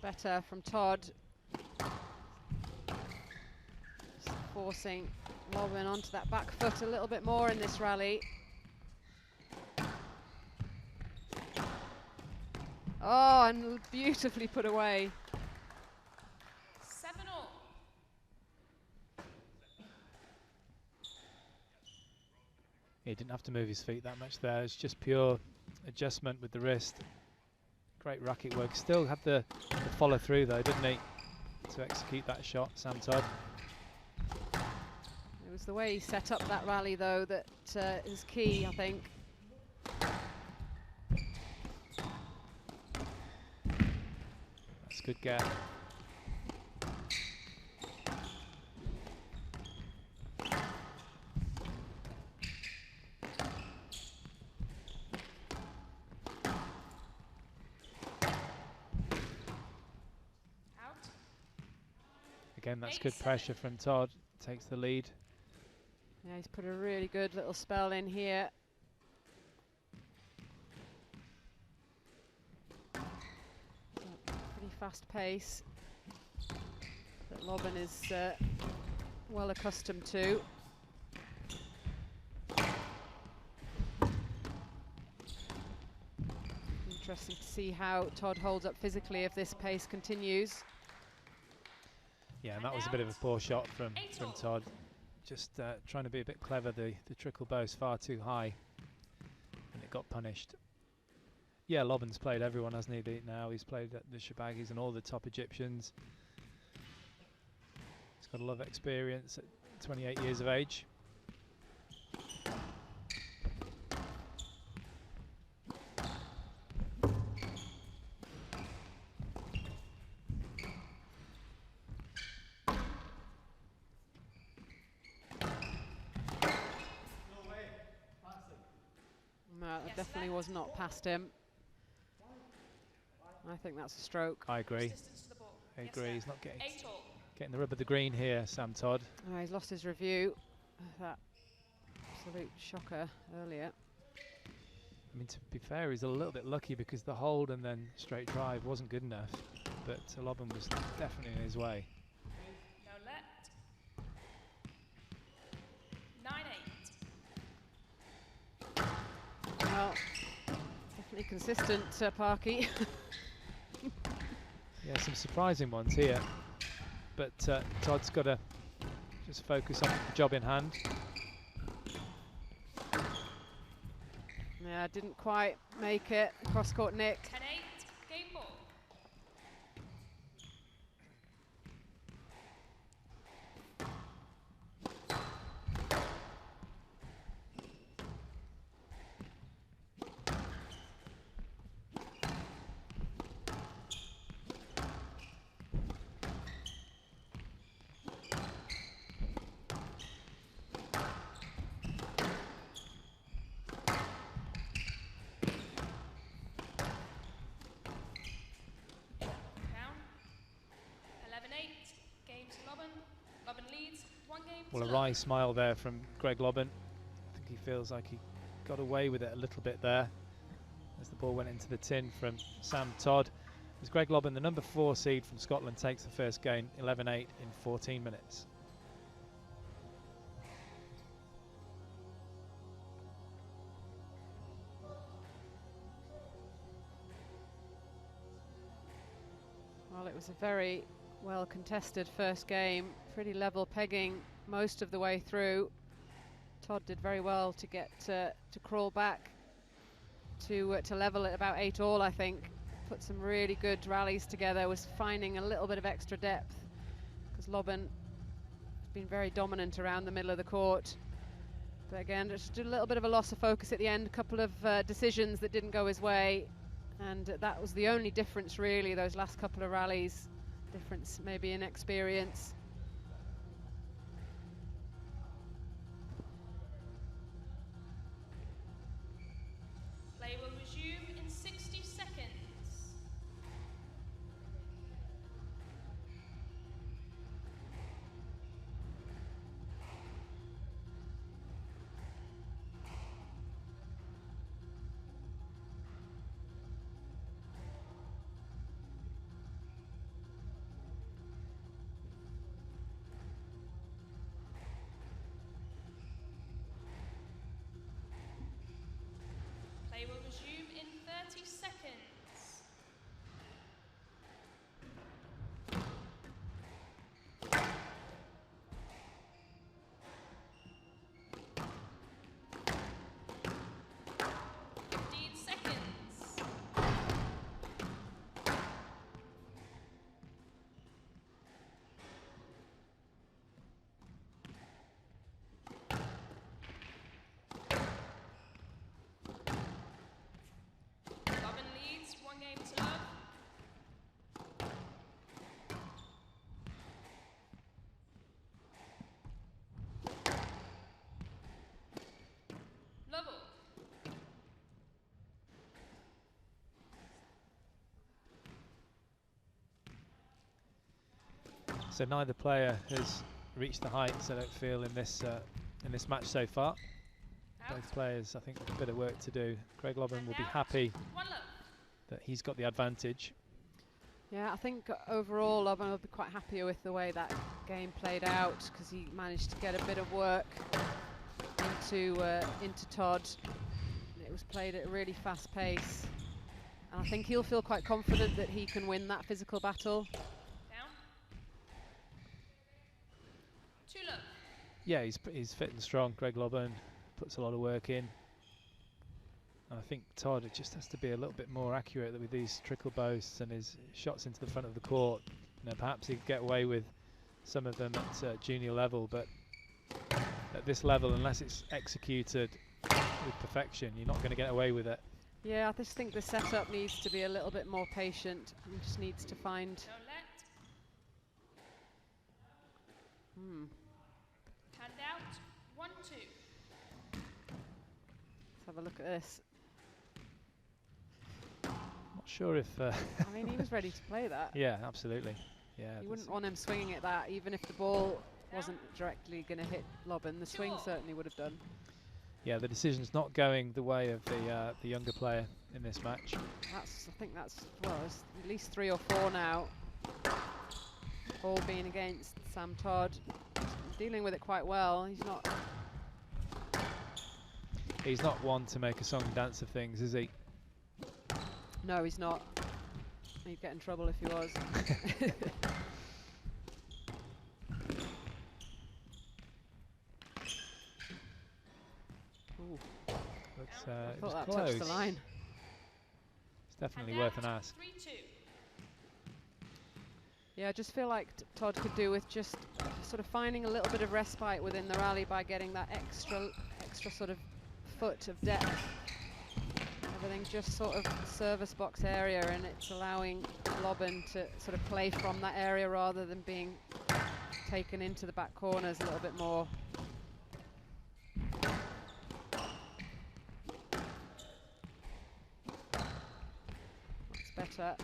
Better from Todd. Just forcing Lobban onto that back foot a little bit more in this rally. Oh, and beautifully put away. 7-all. He didn't have to move his feet that much there. It's just pure adjustment with the wrist. Great racket work. Still had the follow through though, didn't he, to execute that shot, Sam Todd. It was the way he set up that rally though that is key, I think. That's a good get. Again, that's good pressure from Todd. Takes the lead. Yeah, he's put a really good little spell in here. Pretty fast pace that Lobban is well accustomed to. Interesting to see how Todd holds up physically if this pace continues. Yeah, and that was a bit of a poor shot from Todd. Just trying to be a bit clever. The trickle bow's far too high, and it got punished. Yeah, Lobban's played everyone, hasn't he? Now he's played at the Shorbagy's and all the top Egyptians. He's got a lot of experience at 28 years of age. Definitely was not past him. I think that's a stroke. I agree. I agree. He's not getting the rub of the green here, Sam Todd. Oh, he's lost his review. That absolute shocker earlier. I mean, to be fair, he's a little bit lucky because the hold and then straight drive wasn't good enough. But Lobban was definitely in his way. No let. 9-8. Well, definitely consistent, Parky. Yeah, some surprising ones here. But Todd's got to just focus on the job in hand. Yeah, didn't quite make it. Cross-court nick. 10-8, game ball. Well, a wry smile there from Greg Lobban. I think he feels like he got away with it a little bit there as the ball went into the tin from Sam Todd. As Greg Lobban, the number 4 seed from Scotland, takes the first game, 11-8 in 14 minutes. Well, it was a very well contested first game, pretty level pegging most of the way through. Todd did very well to get to crawl back to level at about 8-all, I think. Put some really good rallies together, was finding a little bit of extra depth because Lobban has been very dominant around the middle of the court. But again, just a little bit of a loss of focus at the end, a couple of decisions that didn't go his way, and that was the only difference really, those last couple of rallies. Difference maybe in experience. Play will resume in 60 seconds. Play will resume in 30 seconds. Lobban leads 1 game to love. Level. So neither player has reached the heights, I don't feel, in this match so far. Out. Both players, I think, have a bit of work to do. Greg Lobban And will be out. happy 1 love. that he's got the advantage. Yeah, I think overall Lobban will be quite happy with the way that game played out because he managed to get a bit of work into Todd. It was played at a really fast pace, and I think he'll feel quite confident that he can win that physical battle. Down. 2 love. Yeah, he's fit and strong. Greg Lobban puts a lot of work in. And I think Todd just has to be a little bit more accurate with these trickle boasts and his shots into the front of the court. You know, perhaps he could get away with some of them at junior level, but at this level, unless it's executed with perfection, you're not going to get away with it. Yeah, I just think the setup needs to be a little bit more patient. He just needs to find. No let. Hand out. 1-2. Let's have a look at this. Not sure if. I mean, he was ready to play that. Yeah, absolutely. Yeah. You wouldn't want him swinging at that, even if the ball wasn't directly going to hit Lobban. The swing certainly would have done. Yeah, the decision's not going the way of the younger player in this match. I think that's, well, it's at least 3 or 4 now. All being against Sam Todd. Dealing with it quite well. He's not one to make a song and dance of things, is he? No, he's not. He'd get in trouble if he was. Ooh, But, I it was thought that close. touched the line. It's definitely Hand worth out. an ask. 3-2. Yeah, I just feel like Todd could do with just sort of finding a little bit of respite within the rally by getting that extra sort of foot of depth. Everything just sort of service box area, and it's allowing Lobban to sort of play from that area rather than being taken into the back corners a little bit more. That's better.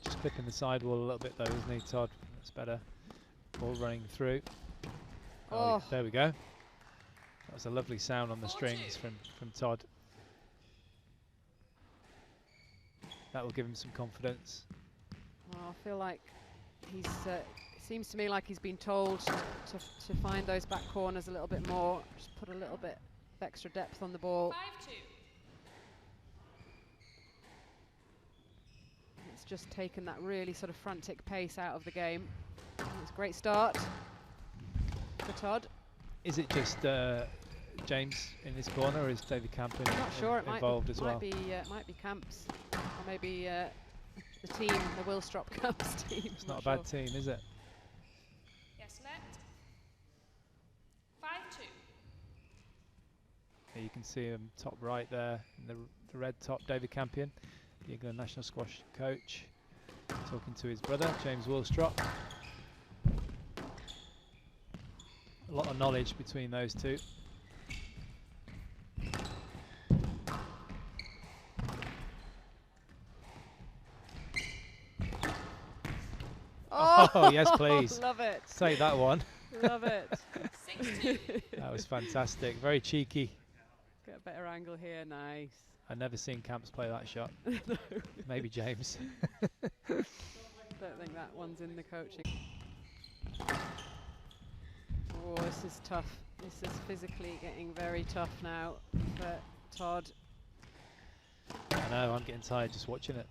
Just clipping the sidewall a little bit though, isn't he, Todd? That's better. Ball running through. Oh. There we go. That was a lovely sound on the strings from Todd. That will give him some confidence. Well, I feel like he's. It seems to me like he's been told to find those back corners a little bit more. Just put a little bit of extra depth on the ball. 5-2. It's just taken that really sort of frantic pace out of the game. It's a great start for Todd. Is it just James in his corner, or is David Campion I'm not sure. It involved as well? Might be Camps, or maybe the team, the Willstrop Camps team. It's not a bad team, is it? Yes, let. 5-2. Here you can see him top right there in the red top, David Campion, the England national squash coach, talking to his brother, James Willstrop. A lot of knowledge between those two. Oh, yes, please. Love it. Take that one. Love it. 6-2. That was fantastic. Very cheeky. Get a better angle here. Nice. I've never seen Camps play that shot. No. Maybe James. Don't think that one's in the coaching. Oh, this is tough. This is physically getting very tough now for Todd. I know, I'm getting tired just watching it.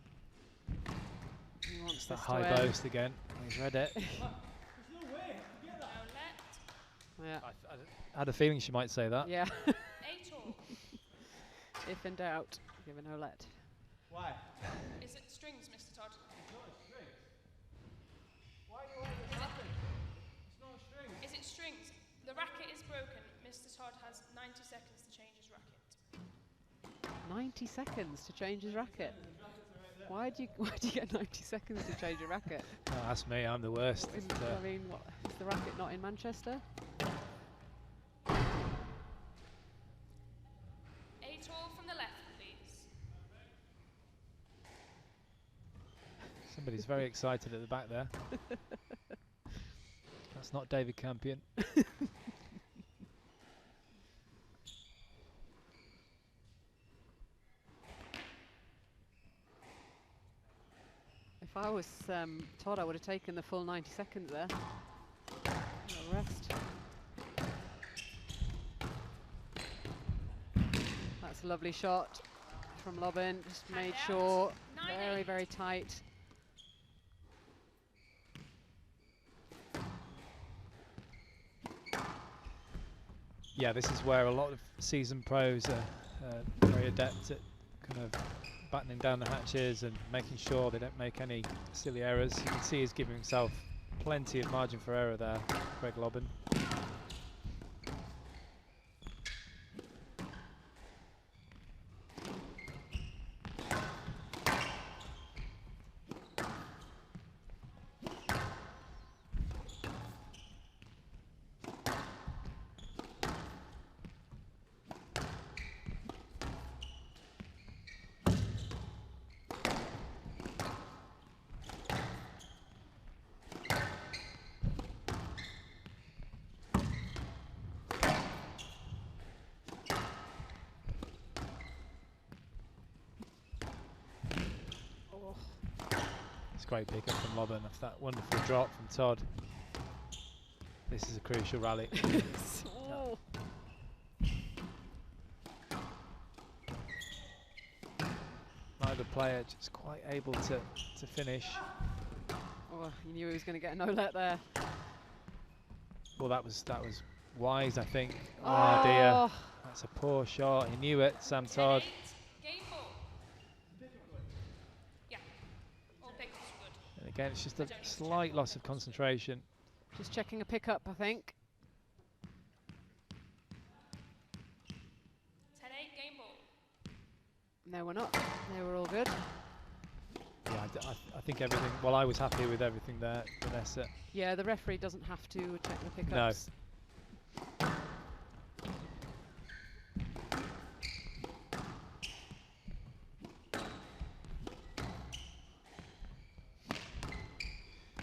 He wants It's that this high to end. boast again. He's read it. No let. Yeah. I had a feeling she might say that. Yeah. 8-all. If in doubt, give a no let. Why? Is it strings, Mr. Todd? It's not a string. Why are you letting this happen? It's not a string. Is it strings? The racket is broken. Mr. Todd has 90 seconds to change his racket. 90 seconds to change his racket. Why do you get 90 seconds to change your racket? Oh, that's me, I'm the worst. I mean, what, is the racket not in Manchester? 8-all from the left, please. Somebody's very excited at the back there. That's not David Campion. If I was Todd, I would have taken the full 90 seconds there. No rest. That's a lovely shot from Lobban. Just Hand made out. sure, 9-8. very, very tight. Yeah, this is where a lot of seasoned pros are very adept at kind of battening down the hatches and making sure they don't make any silly errors. You can see he's giving himself plenty of margin for error there, Greg Lobban. Great pick up from Lobban after that wonderful drop from Todd. This is a crucial rally. Oh. Neither player just quite able to finish. Oh, you knew he was going to get a no let there. Well, that was wise, I think. Oh dear, Oh. that's a poor shot. He knew it, Sam Todd. 10-8. Game ball. Yeah. All picks was good. And again, it's just a slight loss of concentration. Just checking a pickup, I think. 10-8 game ball. No, we're not. They were all good. Yeah, I think everything. Well, I was happy with everything there, Vanessa. Yeah, the referee doesn't have to check the pickups.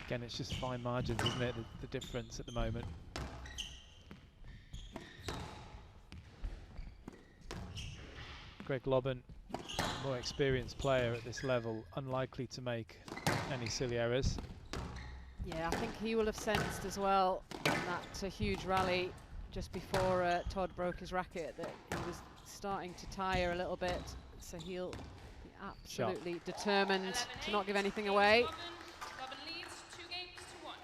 Again, it's just fine margins, isn't it? The difference at the moment. Greg Lobban, more experienced player at this level, unlikely to make any silly errors. Yeah, I think he will have sensed as well in that huge rally just before Todd broke his racket that he was starting to tire a little bit, so he'll be absolutely determined to not give anything away. Robin leads 2 games to 1.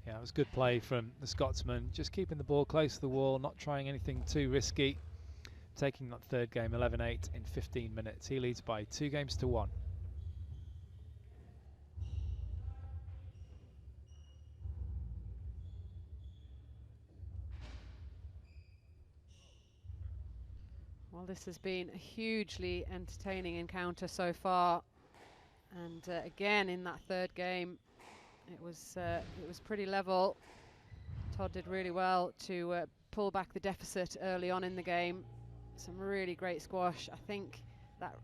Yeah, it was good play from the Scotsman, just keeping the ball close to the wall, not trying anything too risky. Taking that third game 11-8 in 15 minutes. He leads by 2 games to 1. Well, this has been a hugely entertaining encounter so far, and again in that third game, it was pretty level. Todd did really well to pull back the deficit early on in the game. Some really great squash. I think that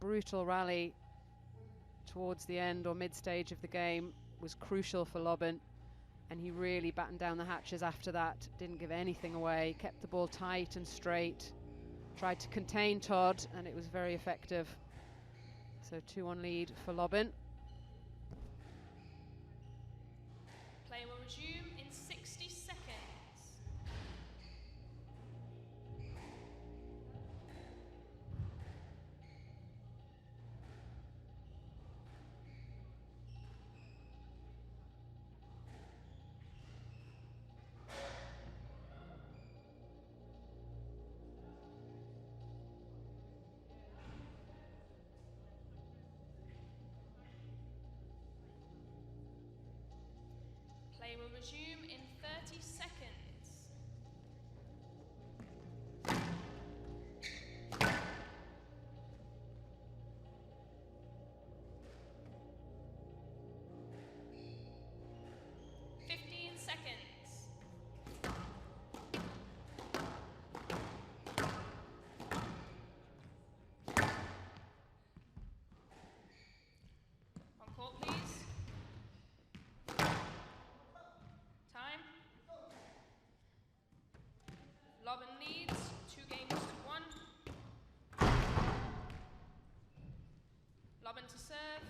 brutal rally towards the end or mid-stage of the game was crucial for Lobban, and he really battened down the hatches after that. Didn't give anything away, kept the ball tight and straight, tried to contain Todd, and it was very effective. So 2-1 lead for Lobban. Play will resume in 60 seconds. Play will resume in 30 seconds. On court, please. Time. Lobban leads 2 games to 1. Lobban to serve.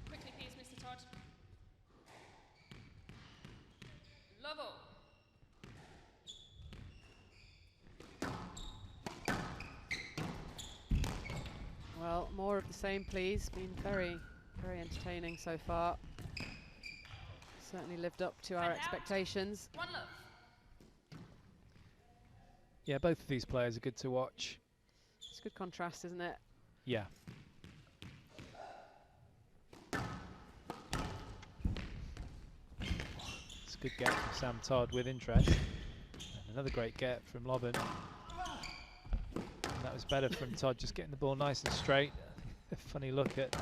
Quickly, please, Mr. Todd. Lovell. Well, more of the same, please. Been very, very entertaining so far. Certainly lived up to our expectations. 1 love. Yeah, both of these players are good to watch. It's a good contrast, isn't it? Yeah. It's a good get from Sam Todd with interest. And another great get from Lobban. And that was better from Todd, just getting the ball nice and straight. A funny look at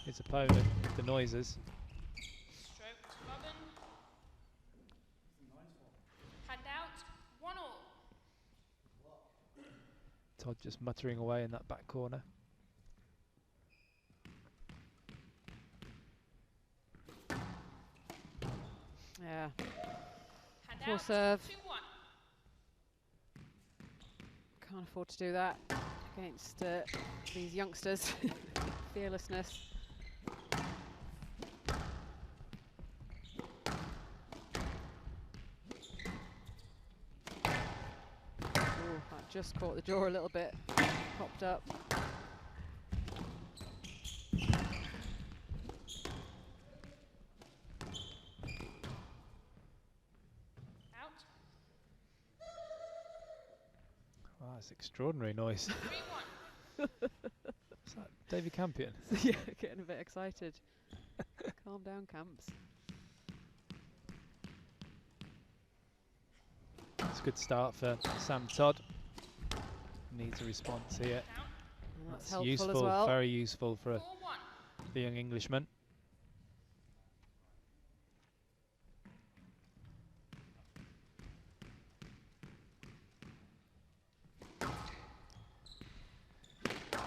his opponent with the noises. Stroke to Lobban. Hand out. 1-all. Todd just muttering away in that back corner. Yeah. Hand Full out. serve. 2-1. Can't afford to do that against these youngsters. Fearlessness. Ooh, that just caught the jaw a little bit. Popped up. Out. Wow, that's extraordinary noise. 3-1. Is that David Campion? Yeah, getting a bit excited. Calm down, Camps. It's a good start for Sam Todd. Needs a response here. Down. And that's That's helpful useful, as well. very useful for 4-1. the young Englishman.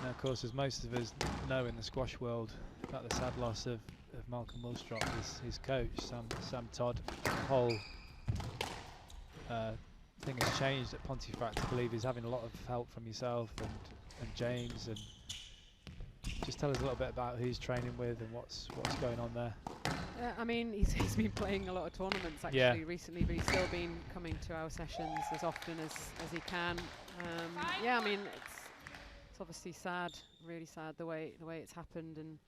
Now, of course, as most of us know in the squash world, about the sad loss of Malcolm Wilstrop, his coach, Sam Todd. The whole thing has changed at Pontefract. I believe he's having a lot of help from yourself and James. And just tell us a little bit about who he's training with and what's going on there. I mean, he's been playing a lot of tournaments actually recently, but he's still been coming to our sessions as often as he can. Yeah, I mean, it's obviously sad, really sad the way it's happened, and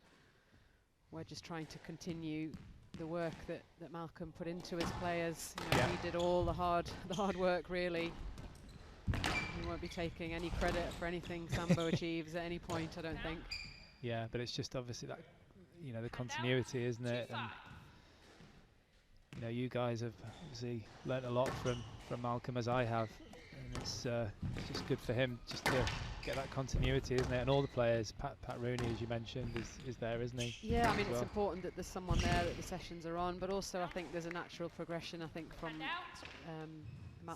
we're just trying to continue the work that Malcolm put into his players. You know, he did all the hard work really. He won't be taking any credit for anything Sambo achieves at any point, I don't think. Yeah, but it's just obviously that, you know, the continuity, isn't it? And you know, you guys have obviously learnt a lot from Malcolm, as I have, and it's just good for him just to get that continuity, isn't it? And all the players, Pat Rooney, as you mentioned, is there, isn't he? Yeah, I mean, it's important that there's someone there that the sessions are on, but also I think there's a natural progression, I think, from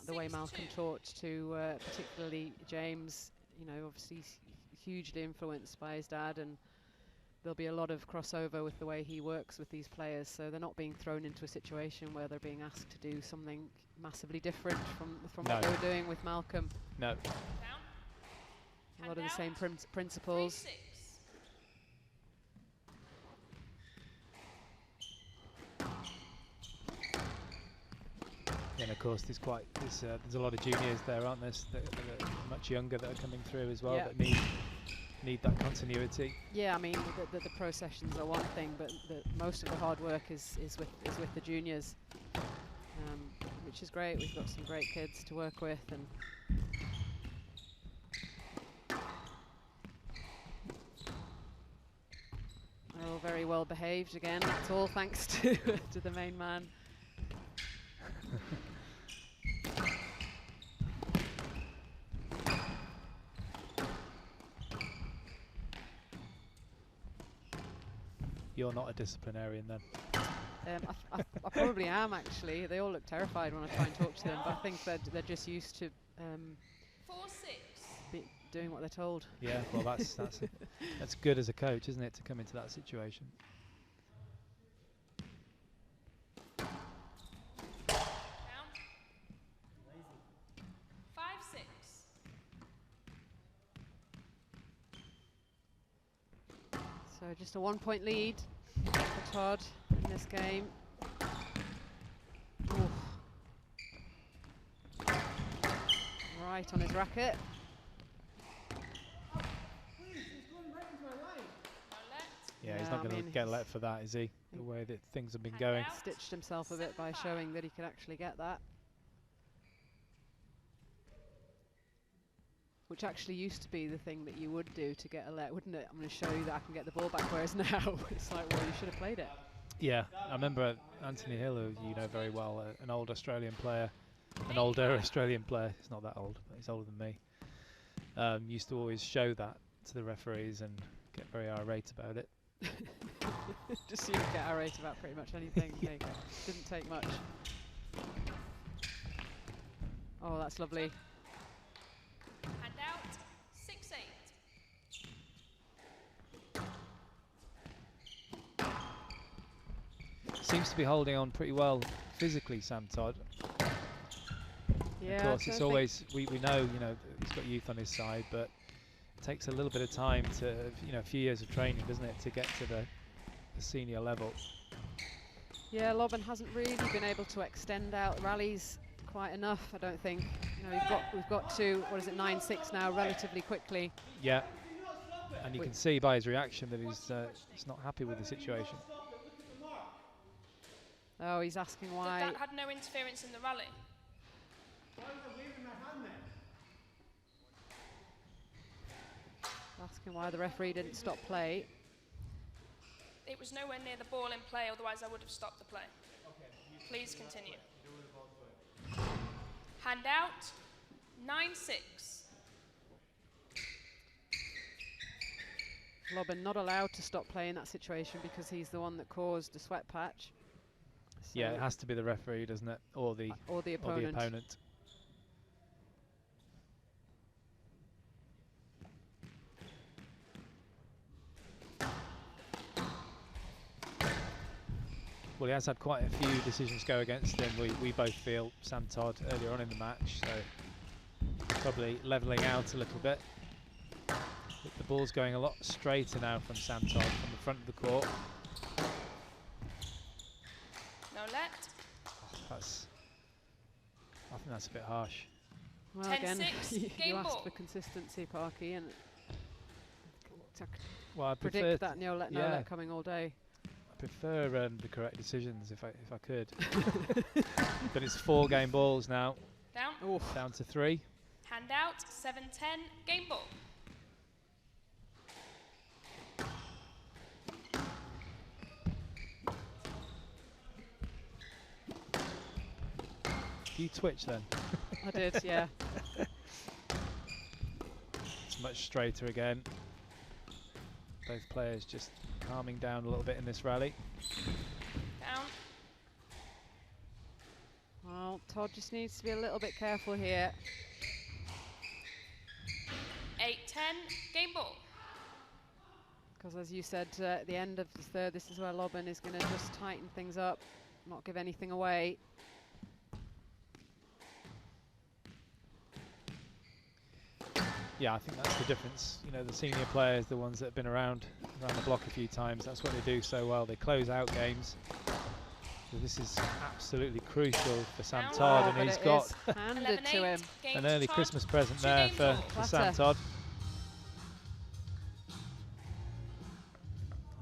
the way Malcolm taught to particularly James. You know, obviously he's hugely influenced by his dad, and there'll be a lot of crossover with the way he works with these players, so they're not being thrown into a situation where they're being asked to do something massively different from what they were doing with Malcolm. No. A lot of the same principles. And of course, there's a lot of juniors there, aren't there, that are much younger that are coming through as well, that need that continuity. Yeah, I mean, the pro sessions are one thing, but most of the hard work is with the juniors, which is great. We've got some great kids to work with, and they're all very well behaved again. That's all thanks to the main man. You're not a disciplinarian then? I probably am, actually. They all look terrified when I try and talk to them, but I think they're just used to 4-6. Doing what they're told. Yeah, well, that's good as a coach, isn't it, to come into that situation? Down. 5-6. So just a 1-point lead for Todd in this game. Oof. Right on his racket. Yeah, he's not going to get let for that, is he? The way that things have been going. Stitched himself a bit by showing that he could actually get that. Which actually used to be the thing that you would do to get a let, wouldn't it? I'm going to show you that I can get the ball back, whereas now it's like, well, you should have played it. Yeah, I remember Anthony Hill, who you know very well, an old Australian player, an older Australian player, he's not that old, but he's older than me, used to always show that to the referees and get very irate about it. Just so you can get irate about pretty much anything. Hey, didn't take much. Oh, that's lovely. And out. 6-8. Seems to be holding on pretty well physically, Sam Todd. Yeah, of course, it's always, we know, you know, he's got youth on his side, but it takes a little bit of time to, you know, a few years of training, doesn't it, to get to the senior level. Yeah, Lobban hasn't really been able to extend out rallies quite enough, I don't think. You know, we've got to, what is it, 9-6 now, relatively quickly. Yeah, and you can see by his reaction that he's not happy with the situation. Oh, he's asking why. That had no interference in the rally. Asking why the referee didn't stop play. It was nowhere near the ball in play, otherwise I would have stopped the play. Please continue. Hand out. 9-6. Lobban not allowed to stop play in that situation because he's the one that caused the sweat patch. So Yeah, it has to be the referee, doesn't it, or the opponent. Well, he has had quite a few decisions go against him. We both feel, Sam Todd earlier on in the match, so probably levelling out a little bit. But the ball's going a lot straighter now from Sam Todd from the front of the court. set. I think that's a bit harsh. Well, 10-6, again, you game asked ball. for consistency, Parky, and to Well, I prefer predict that no-let yeah. coming all day. I prefer the correct decisions if I could. But it's 4 game balls now, Down. Oh, down to 3. Hand out. 7-10, game ball. You twitch then. I did, yeah. It's much straighter again. Both players just calming down a little bit in this rally. Down. Well, Todd just needs to be a little bit careful here. 8-10, game ball. Because as you said at the end of the third, this is where Lobban is going to just tighten things up, not give anything away. Yeah, I think that's the difference. You know, the senior players, the ones that have been around the block a few times, that's what they do so well. They close out games. So this is absolutely crucial for Sam Down. Todd, Oh, and but he's it got is handed to 11-8, him. game an to early Todd. Christmas present 2 there game for ball. Sam Platter. Todd.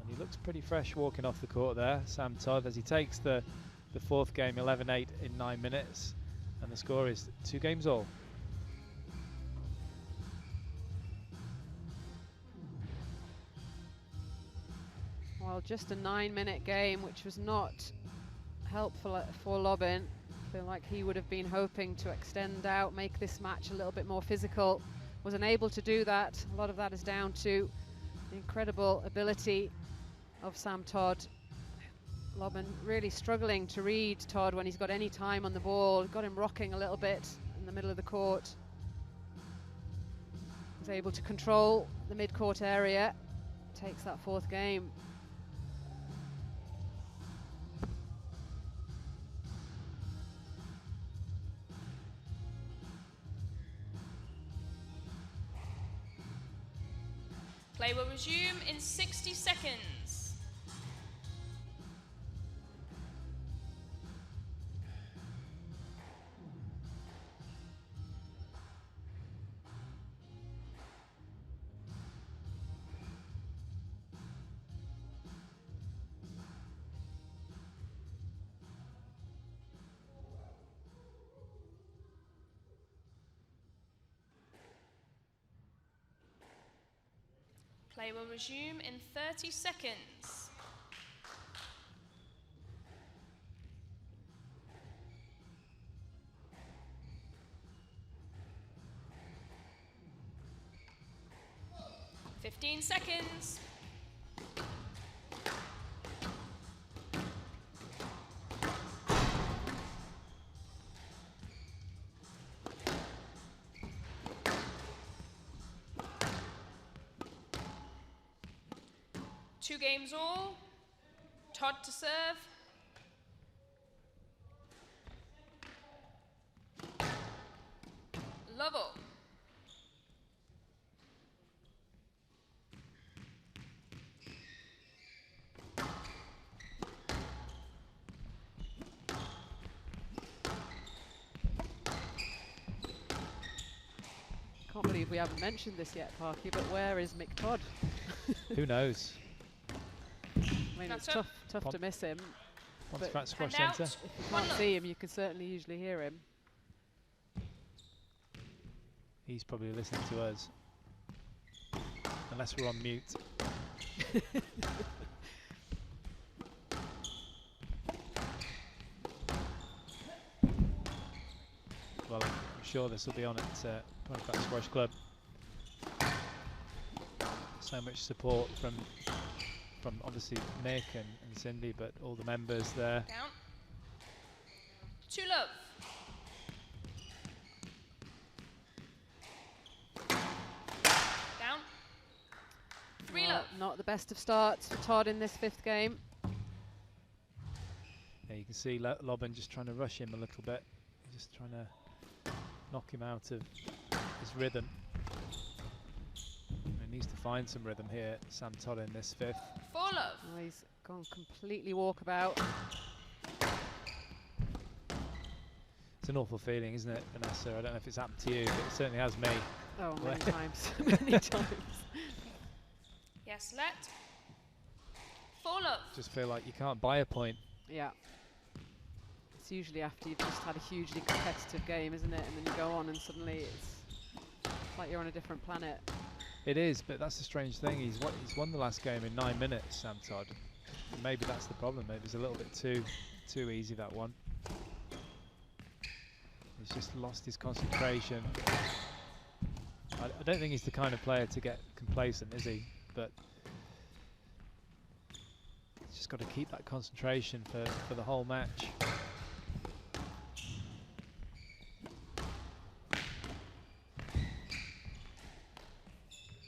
And he looks pretty fresh walking off the court there, Sam Todd, as he takes the 4th game 11-8 in 9 minutes. And the score is 2 games all. Well, just a 9-minute game, which was not helpful for Lobban. I feel like he would have been hoping to extend out, make this match a little bit more physical. Was unable to do that. A lot of that is down to the incredible ability of Sam Todd. Lobban really struggling to read Todd when he's got any time on the ball. Got him rocking a little bit in the middle of the court. Was able to control the mid-court area. Takes that 4th game. Play will resume in 60 seconds. Play will resume in 30 seconds. Fifteen seconds. Two games all. Todd to serve. Lovell. Can't believe we haven't mentioned this yet, Parky, but where is Mick Todd? Who knows? I mean, That's it's up. tough to miss him. Pontefract Squash Hand out. Centre. If you One can't look. see him, you can certainly usually hear him. He's probably listening to us. Unless we're on mute. Well, I'm sure this will be on at Pontefract Squash Club. So much support from obviously Nick and Cindy, but all the members there. Down. 2 love. Down. 3 Well, love. not the best of starts for Todd in this 5th game. Yeah, you can see Lobban just trying to rush him a little bit, just trying to knock him out of his rhythm. He needs to find some rhythm here, Sam Todd, in this 5th. 4 love. Oh, he's gone completely walkabout. It's an awful feeling, isn't it, Vanessa? I don't know if it's happened to you, but it certainly has me. Oh, many times. Many times. Yes, let. Full love. Just feel like you can't buy a point. Yeah. It's usually after you've just had a hugely competitive game, isn't it? And then you go on and suddenly it's like you're on a different planet. It is, but that's the strange thing. He's won the last game in 9 minutes, Sam Todd. Maybe that's the problem. Maybe it's a little bit too easy, that one. He's just lost his concentration. I don't think he's the kind of player to get complacent, is he? But he's just got to keep that concentration for the whole match.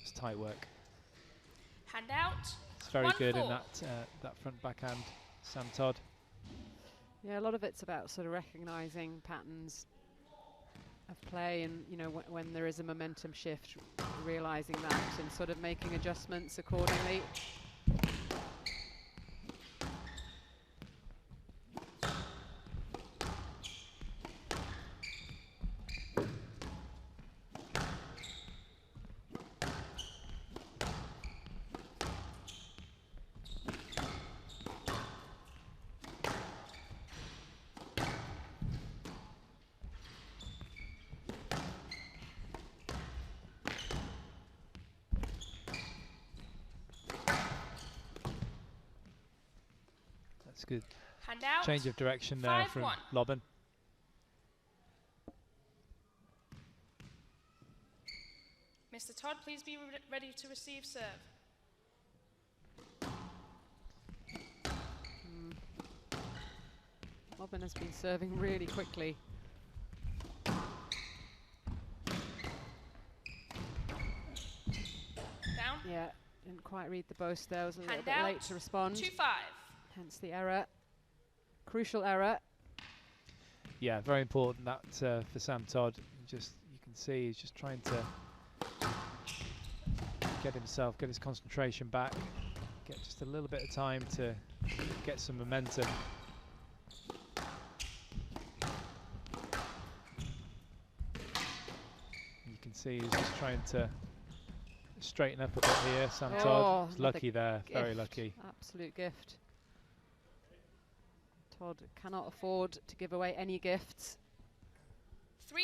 It's tight work. Hand out. It's very good in 1-4. that front backhand, Sam Todd. Yeah, a lot of it's about sort of recognising patterns of play, and you know when there is a momentum shift, realising that and sort of making adjustments accordingly. That's good. Hand out. Change of direction there from 5-1. Lobban. Mr. Todd, please be ready to receive serve. Lobban has been serving really quickly. Down. Yeah, didn't quite read the boast there. Was a little Hand bit out. late to respond. 2-5. Hence the error. Crucial error. Yeah, very important that for Sam Todd. You can see he's just trying to get his concentration back, get just a little bit of time to get some momentum. You can see he's just trying to straighten up a bit here, Sam Oh, Todd. He's another lucky there, very gift. lucky. Absolute gift. Todd cannot afford to give away any gifts. 3-5.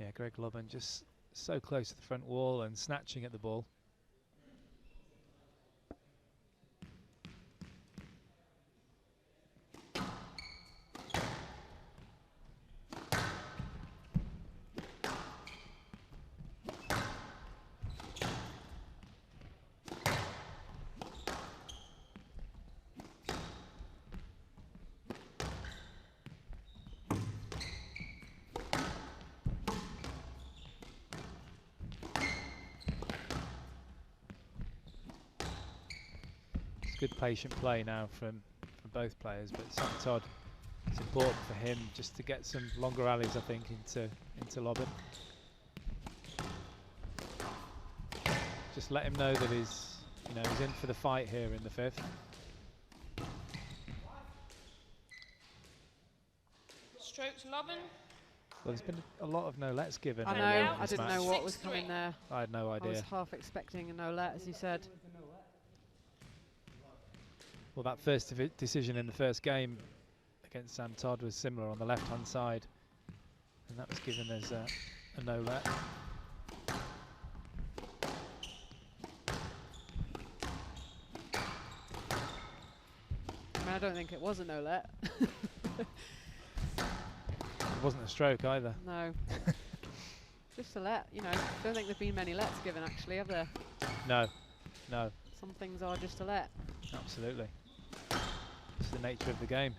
Yeah, Greg Lobban just so close to the front wall and snatching at the ball. Good patient play now from both players, but Sam Todd, it's important for him just to get some longer rallies, I think, into Lobban. Just let him know that he's in for the fight here in the fifth. Stroke to Lobban. Well, there's been a lot of no-lets given. I earlier know, in I this didn't match. know what was 6-3. coming there. I had no I was idea. half expecting a no-let, as you said. Well, that first decision in the first game against Sam Todd was similar on the left-hand side, and that was given as a no-let. I mean, I don't think it was a no-let. It wasn't a stroke either. No. Just a let, you know. Don't think there've been many lets given, actually, have there? No, no, Some things are just a let. absolutely. It's the nature of the game.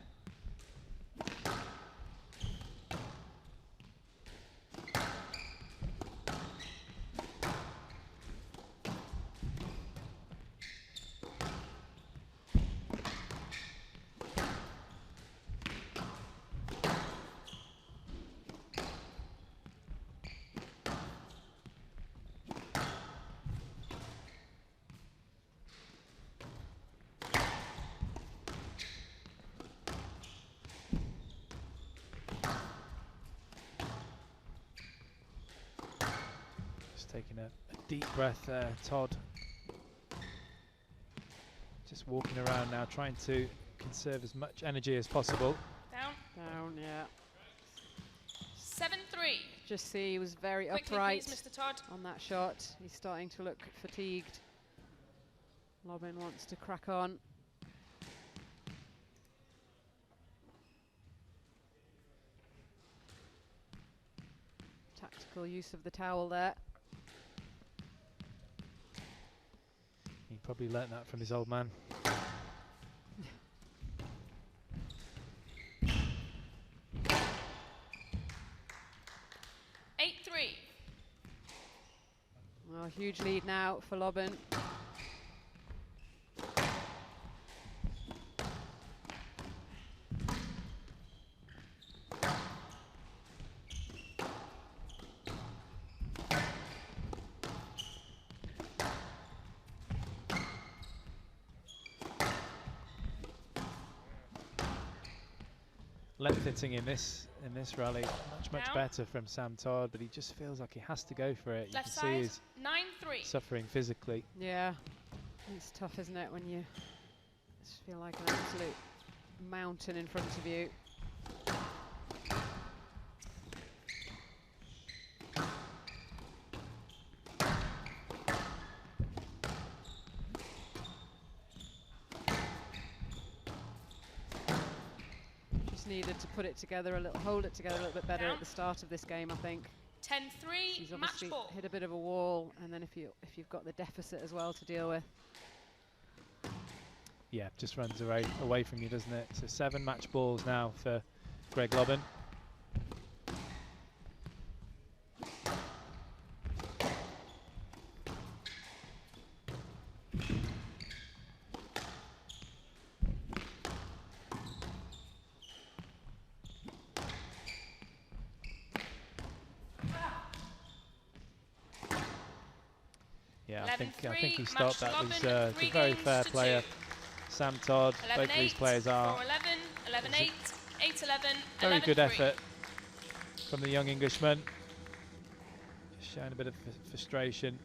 taking a deep breath there, Todd. Just walking around now, trying to conserve as much energy as possible. Down. Down, yeah. 7-3. Just see he was very Quickly, upright please, Mr. Todd. on that shot. He's starting to look fatigued. Lobin wants to crack on. Tactical use of the towel there. He probably learnt that from his old man. 8-3. Well, huge lead now for Lobin. Length hitting in this rally, much Now. better from Sam Todd, but he just feels like he has to go for it. You Left can see side. he's 9-3. suffering physically. Yeah, it's tough, isn't it, when you just feel like an absolute mountain in front of you. Just needed to put it together a little, hold it together a little bit better Down. at the start of this game, I think. 10-3. He's Match obviously ball. hit a bit of a wall, and then if you've got the deficit as well to deal with. Yeah, just runs away from you, doesn't it? So 7 match balls now for Greg Lobin. Yeah, I think he stopped. That was a very fair player. Sam Todd, both of these players are 4-11, 11-8, 8-11, very good 11-3. effort from the young Englishman. Showing a bit of frustration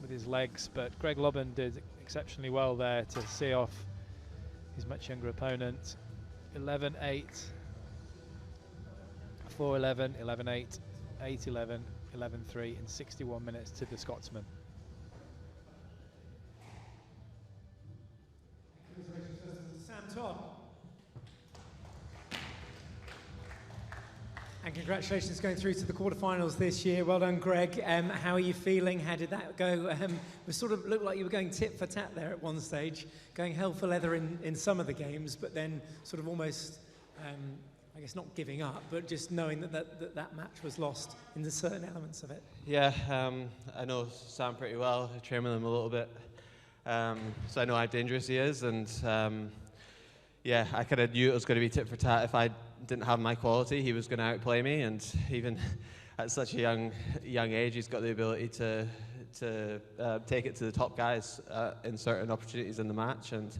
with his legs, but Greg Lobin did exceptionally well there to see off his much younger opponent. 11-8, 4-11, 11-8, 8-11, 11-3 in 61 minutes to the Scotsman. Sam Todd. And congratulations going through to the quarterfinals this year. Well done, Greg. How are you feeling? How did that go? It sort of looked like you were going tit for tat there at one stage, going hell for leather in some of the games, but then sort of almost, I guess not giving up, but just knowing that match was lost in the certain elements of it. Yeah, I know Sam pretty well. I train with him a little bit. So I know how dangerous he is, and yeah, I kind of knew it was going to be tit for tat. If I didn't have my quality, he was going to outplay me, and even at such a young age, he's got the ability to take it to the top guys in certain opportunities in the match. And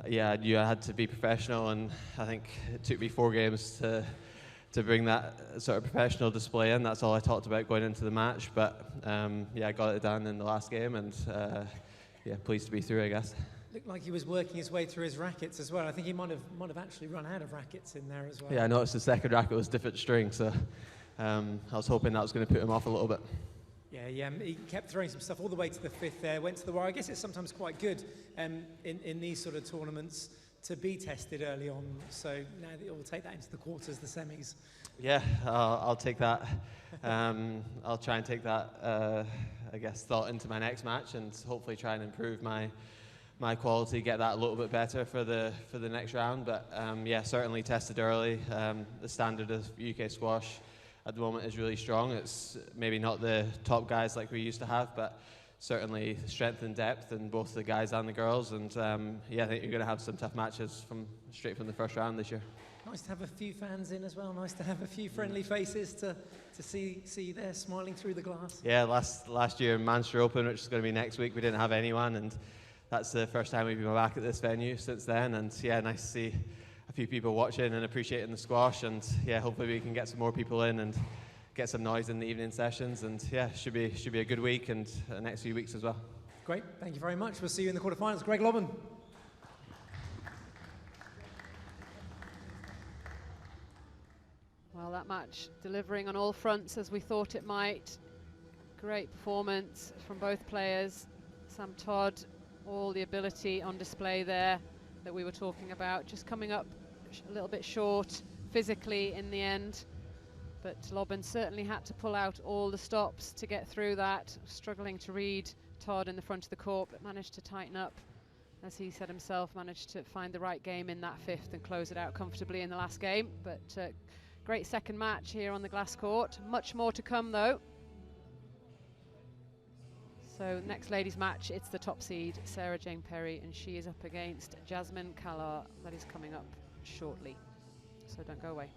yeah, I knew I had to be professional, and I think it took me 4 games to bring that sort of professional display in. That's all I talked about going into the match, but yeah, I got it done in the last game, and yeah, pleased to be through, I guess. Looked like he was working his way through his rackets as well. I think he might have actually run out of rackets in there as well. Yeah, I noticed the second racket was different string, so I was hoping that was going to put him off a little bit. Yeah, he kept throwing some stuff all the way to the 5th there, went to the wire. I guess it's sometimes quite good in these sort of tournaments to be tested early on. So now that you'll take that into the quarters, the semis. Yeah, I'll take that. I'll try and take that, I guess, thought into my next match, and hopefully try and improve my quality, get that a little bit better for the next round. But yeah, certainly tested early. The standard of UK squash at the moment is really strong. It's maybe not the top guys like we used to have, but certainly strength and depth in both the guys and the girls. And yeah, I think you're going to have some tough matches straight from the first round this year. Nice to have a few fans in as well. Nice to have a few friendly faces to see you there smiling through the glass. Yeah, last year in Manchester Open, which is going to be next week, we didn't have anyone, and that's the first time we've been back at this venue since then. And yeah, nice to see a few people watching and appreciating the squash, and yeah, hopefully we can get some more people in and get some noise in the evening sessions, and yeah, should be a good week and the next few weeks as well. Great, thank you very much. We'll see you in the quarterfinals. Greg Lobban. Well, that match delivering on all fronts as we thought it might. Great performance from both players. Sam Todd, all the ability on display there that we were talking about, just coming up a little bit short physically in the end. But Lobban certainly had to pull out all the stops to get through that, struggling to read Todd in the front of the court, but managed to tighten up. As he said himself, managed to find the right game in that fifth and close it out comfortably in the last game. But great second match here on the glass court. Much more to come though. So next ladies match, it's the top seed, Sarah Jane Perry, and she is up against Jasmine Kallar. That is coming up shortly, so don't go away.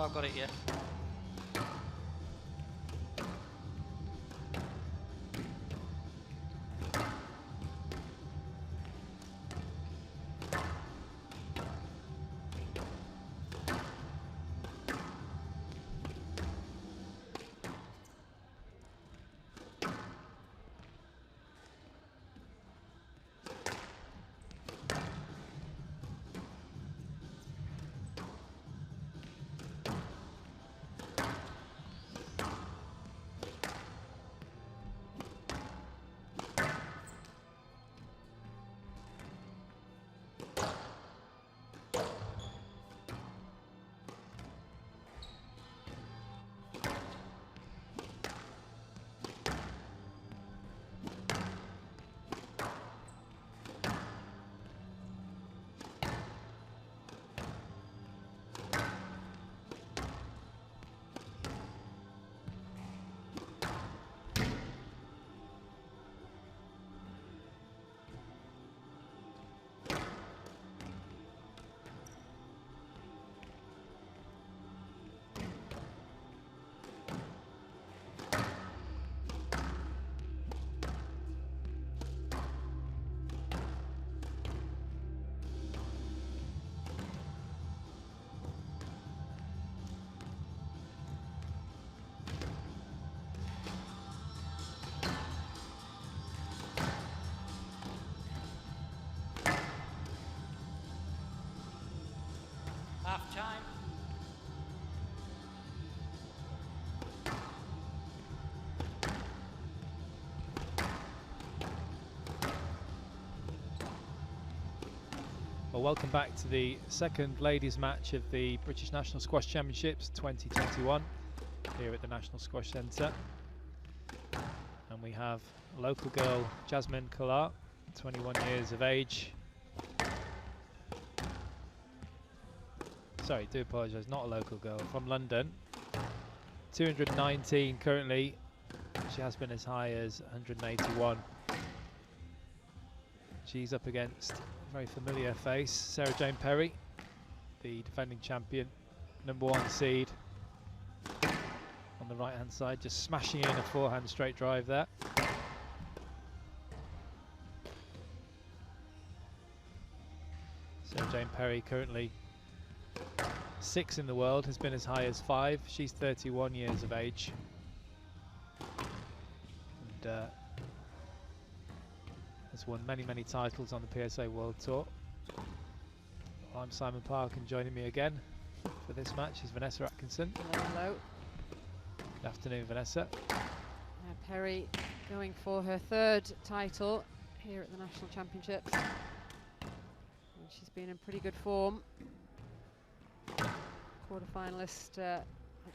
Oh, I've got it, yeah. Half time. Well, welcome back to the second ladies match of the British National Squash Championships 2021 here at the National Squash Centre. And we have local girl Jasmine Kolar, 21 years of age. Sorry, do apologise, not a local girl, from London. 219 currently. She has been as high as 181. She's up against a very familiar face, Sarah Jane Perry, the defending champion, #1 seed. On the right hand side, just smashing in a forehand straight drive there. Sarah Jane Perry currently 6 in the world, has been as high as 5. She's 31 years of age. And has won many, many titles on the PSA World Tour. Well, I'm Simon Park, and joining me again for this match is Vanessa Atkinson. Hello, hello. Good afternoon, Vanessa. Perry going for her 3rd title here at the National Championships. And she's been in pretty good form. Quarter-finalist at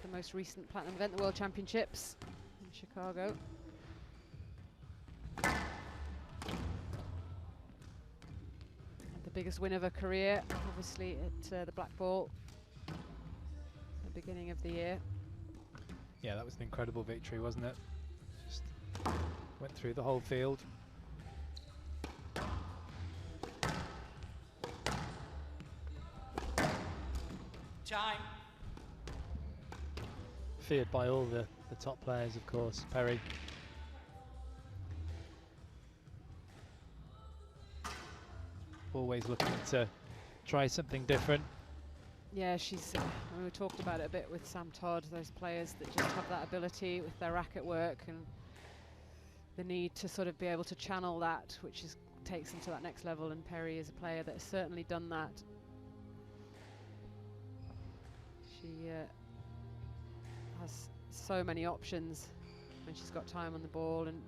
the most recent Platinum event, the World Championships in Chicago. And the biggest win of her career, obviously at the Black Ball at the beginning of the year. Yeah, that was an incredible victory, wasn't it? Just went through the whole field. Time. Feared by all the top players, of course, Perry. Always looking to try something different. Yeah, she's, we talked about it a bit with Sam Todd, those players that just have that ability with their racket work and the need to sort of be able to channel that, which takes them to that next level, and Perry is a player that has certainly done that. She has so many options when she's got time on the ball, and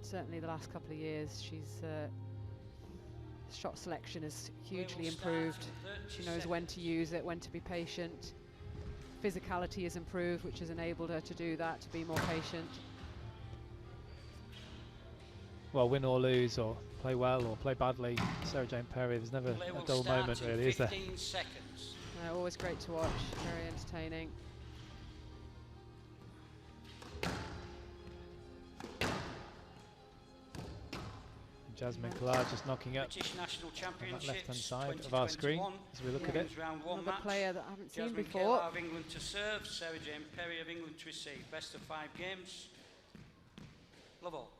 certainly the last couple of years she's shot selection has hugely improved. She knows when to use it, when to be patient. Physicality has improved, which has enabled her to do that, to be more patient. Well, win or lose, or play well or play badly, Sarah Jane Perry, there's never a dull moment, really, is there? 15 seconds. Always great to watch, very entertaining. Jasmine Collard just knocking up British National on that Championships left-hand side of our screen 2021. as we look at it. Women's round one Another match. player that I haven't seen Jasmine before. Kellogg of England to serve, Sarah Jane Perry of England to receive. Best of 5 games. Love all.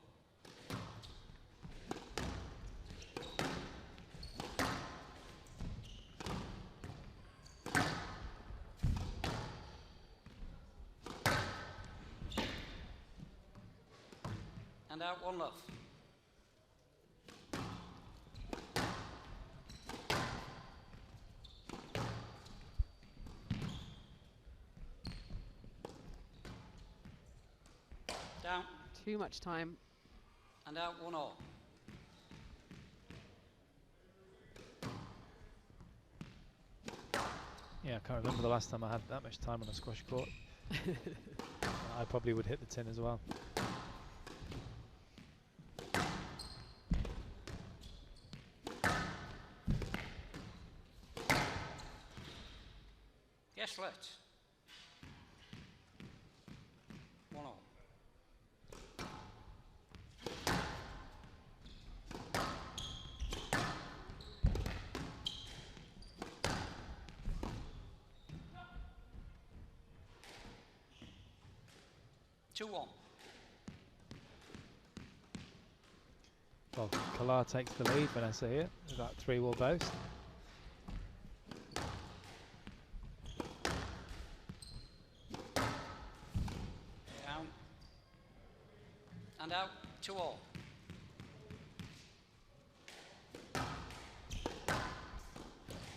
And out, one love. Down Too much time. and out, 1-all. Yeah, I can't remember the last time I had that much time on a squash court. I probably would hit the tin as well. Yes, let's. 1-all. Two-one. Well, Collard takes the lead, Vanessa here, with that 3-wall boast. Down and out, 2-all.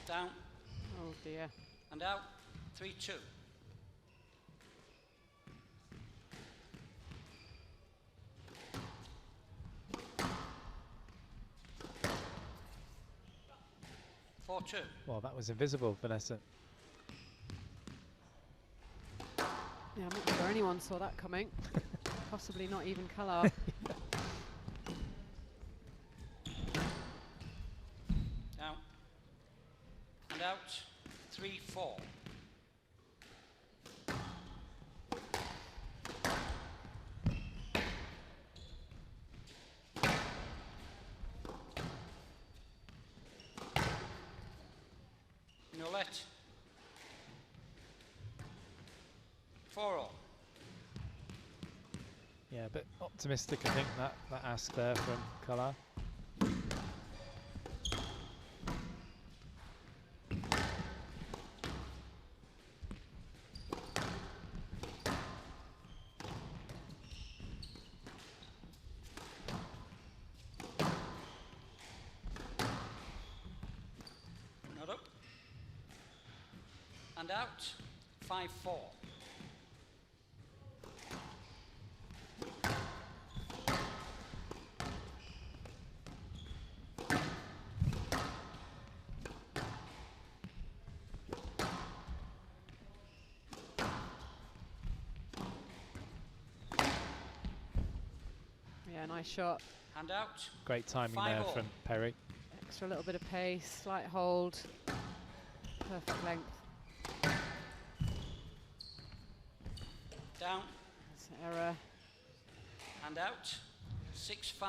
Down Oh dear. and out, 3-2. Four-two. Well, that was invisible, Vanessa. Yeah, I'm not sure anyone saw that coming. Possibly not even Collard. Down and out, 3-4. Nolette. 4-all. Yeah, a bit optimistic, I think, that ask there from Collard. Not up. And out, 5-4. Yeah, nice shot. And out, Great timing there 5-all. from Perry. Extra little bit of pace, slight hold. Perfect length. down That's an error. and out, 6-5.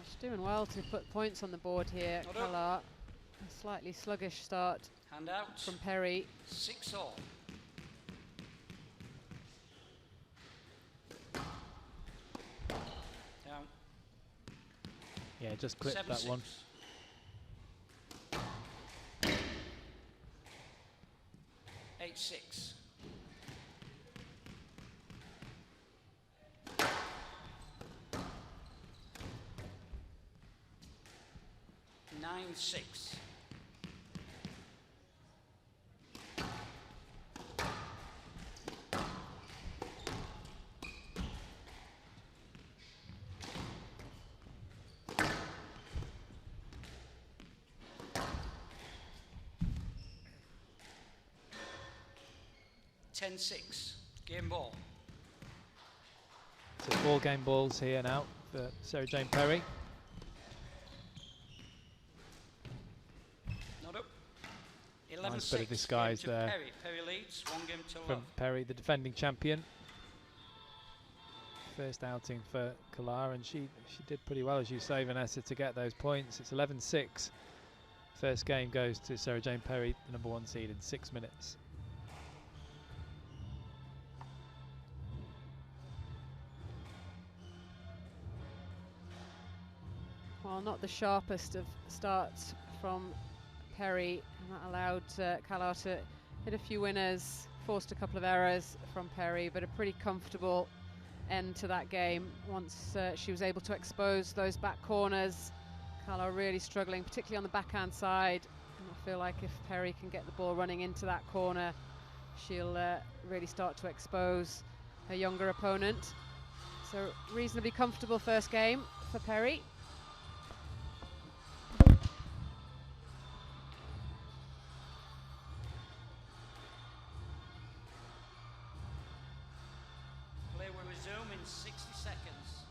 She's doing well to put points on the board here, Not up. Collard. A slightly sluggish start And out, from Perry. 6-all. Down, Yeah, just clipped 7-6. that one. 8-6. 9-6. Ten-six. Game ball. So 4 game balls here now for Sarah Jane Perry. Not up. 11-6. Nice bit of disguise game to there. Perry leads, 1 game to From love. Perry, the defending champion. First outing for Kalar, and she did pretty well, as you say, Vanessa, to get those points. It's 11-6. First game goes to Sarah Jane Perry, the number 1 seed, in 6 minutes. Well, not the sharpest of starts from Perry, and that allowed Kalar to hit a few winners, forced a couple of errors from Perry, but a pretty comfortable end to that game once she was able to expose those back corners. Kalar really struggling, particularly on the backhand side, and I feel like if Perry can get the ball running into that corner, she'll really start to expose her younger opponent. So reasonably comfortable first game for Perry. Play will resume in 60 seconds.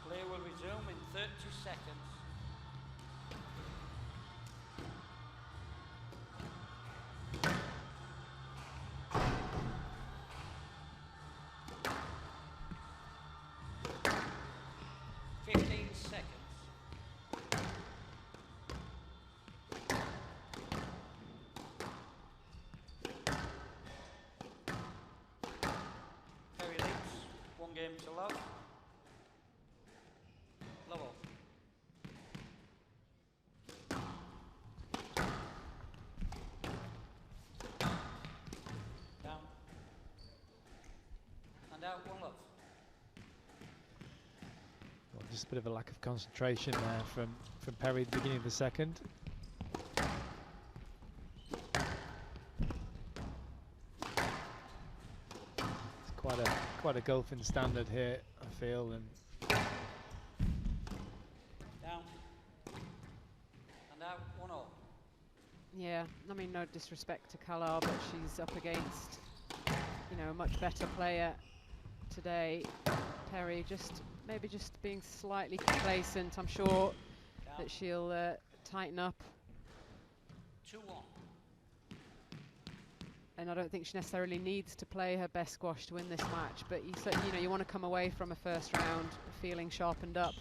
Play will resume in 30 seconds. Perry leads, 1 game to love. Level. Down. And out, 1 love. Well, just a bit of a lack of concentration there from Perry at the beginning of the second. It's quite a gulf in standard here, I feel, and Down. And out, 1-all. Yeah, I mean, no disrespect to Kalar, but she's up against, you know, a much better player today. Perry maybe just being slightly complacent. I'm sure Down. that she'll tighten up, 2-1. and I don't think she necessarily needs to play her best squash to win this match. But you know, you want to come away from a first round feeling sharpened up.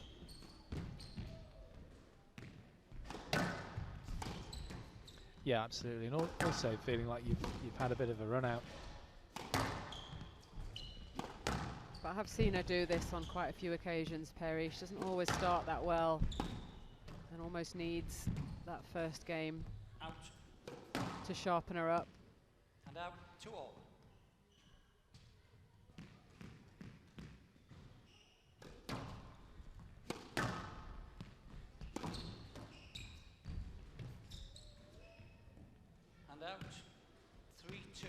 yeah, absolutely, and also feeling like you've had a bit of a run out. But I have seen her do this on quite a few occasions, Perry. She doesn't always start that well and almost needs that first game Out. to sharpen her up. And out, 2-all. And out, 3-2.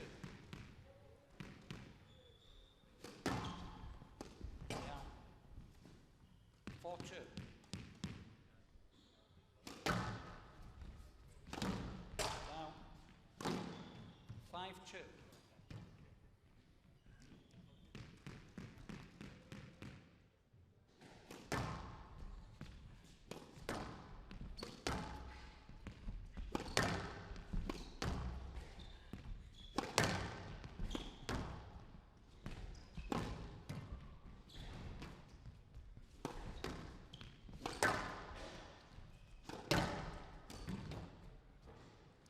Down. 4-2. Down. 5-2.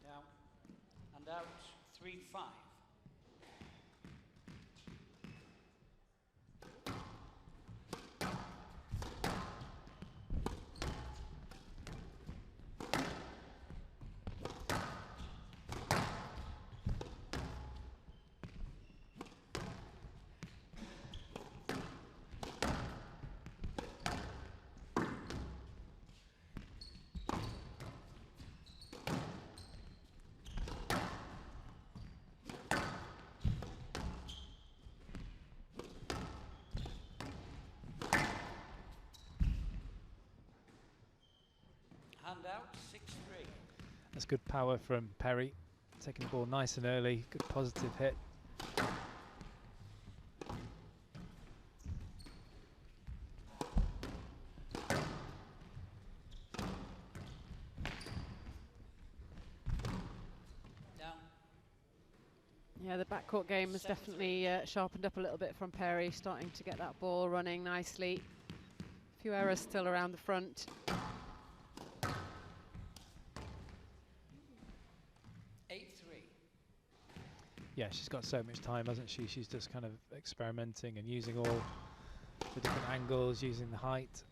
Down. And out, 3-5. And out, 6-3. That's good power from Perry, taking the ball nice and early, good positive hit. Down. Yeah, the backcourt game has definitely sharpened up a little bit from Perry, starting to get that ball running nicely. A few errors still around the front. 8-3. Yeah, she's got so much time, hasn't she? She's just kind of experimenting and using all the different angles, using the height.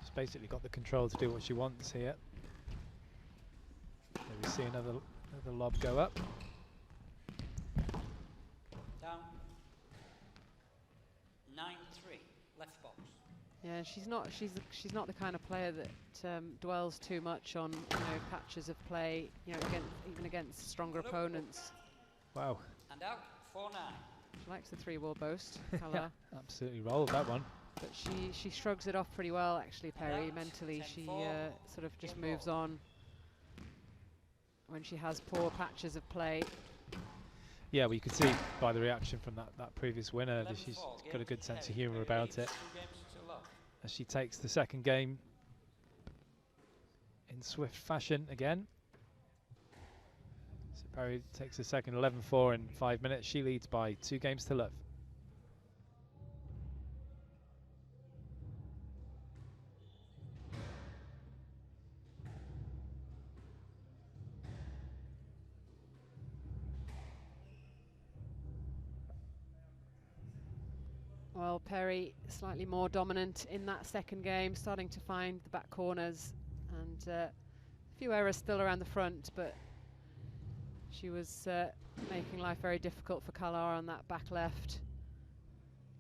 She's basically got the control to do what she wants here. There we see another lob go up. Down. 9-3. Left box. Yeah, she's not the kind of player that dwells too much on patches of play, even against stronger opponents. Wow. And out, 4-9. She likes the 3-wall boast, Yeah, Kala. absolutely rolled that one. But she shrugs it off pretty well, actually, Perry. out, Mentally, she 10-4. sort of just Game moves ball. on when she has poor patches of play. Yeah, well, you could see by the reaction from that previous winner that she's 11-4. got a Game good to sense of Perry. humour Perry about leads it. 2 games to love. As she takes the second game in swift fashion again. So Perry takes the second 11-4 in 5 minutes. She leads by 2 games to love. Well, Perry slightly more dominant in that second game, starting to find the back corners, and a few errors still around the front, but she was making life very difficult for Kalar on that back left,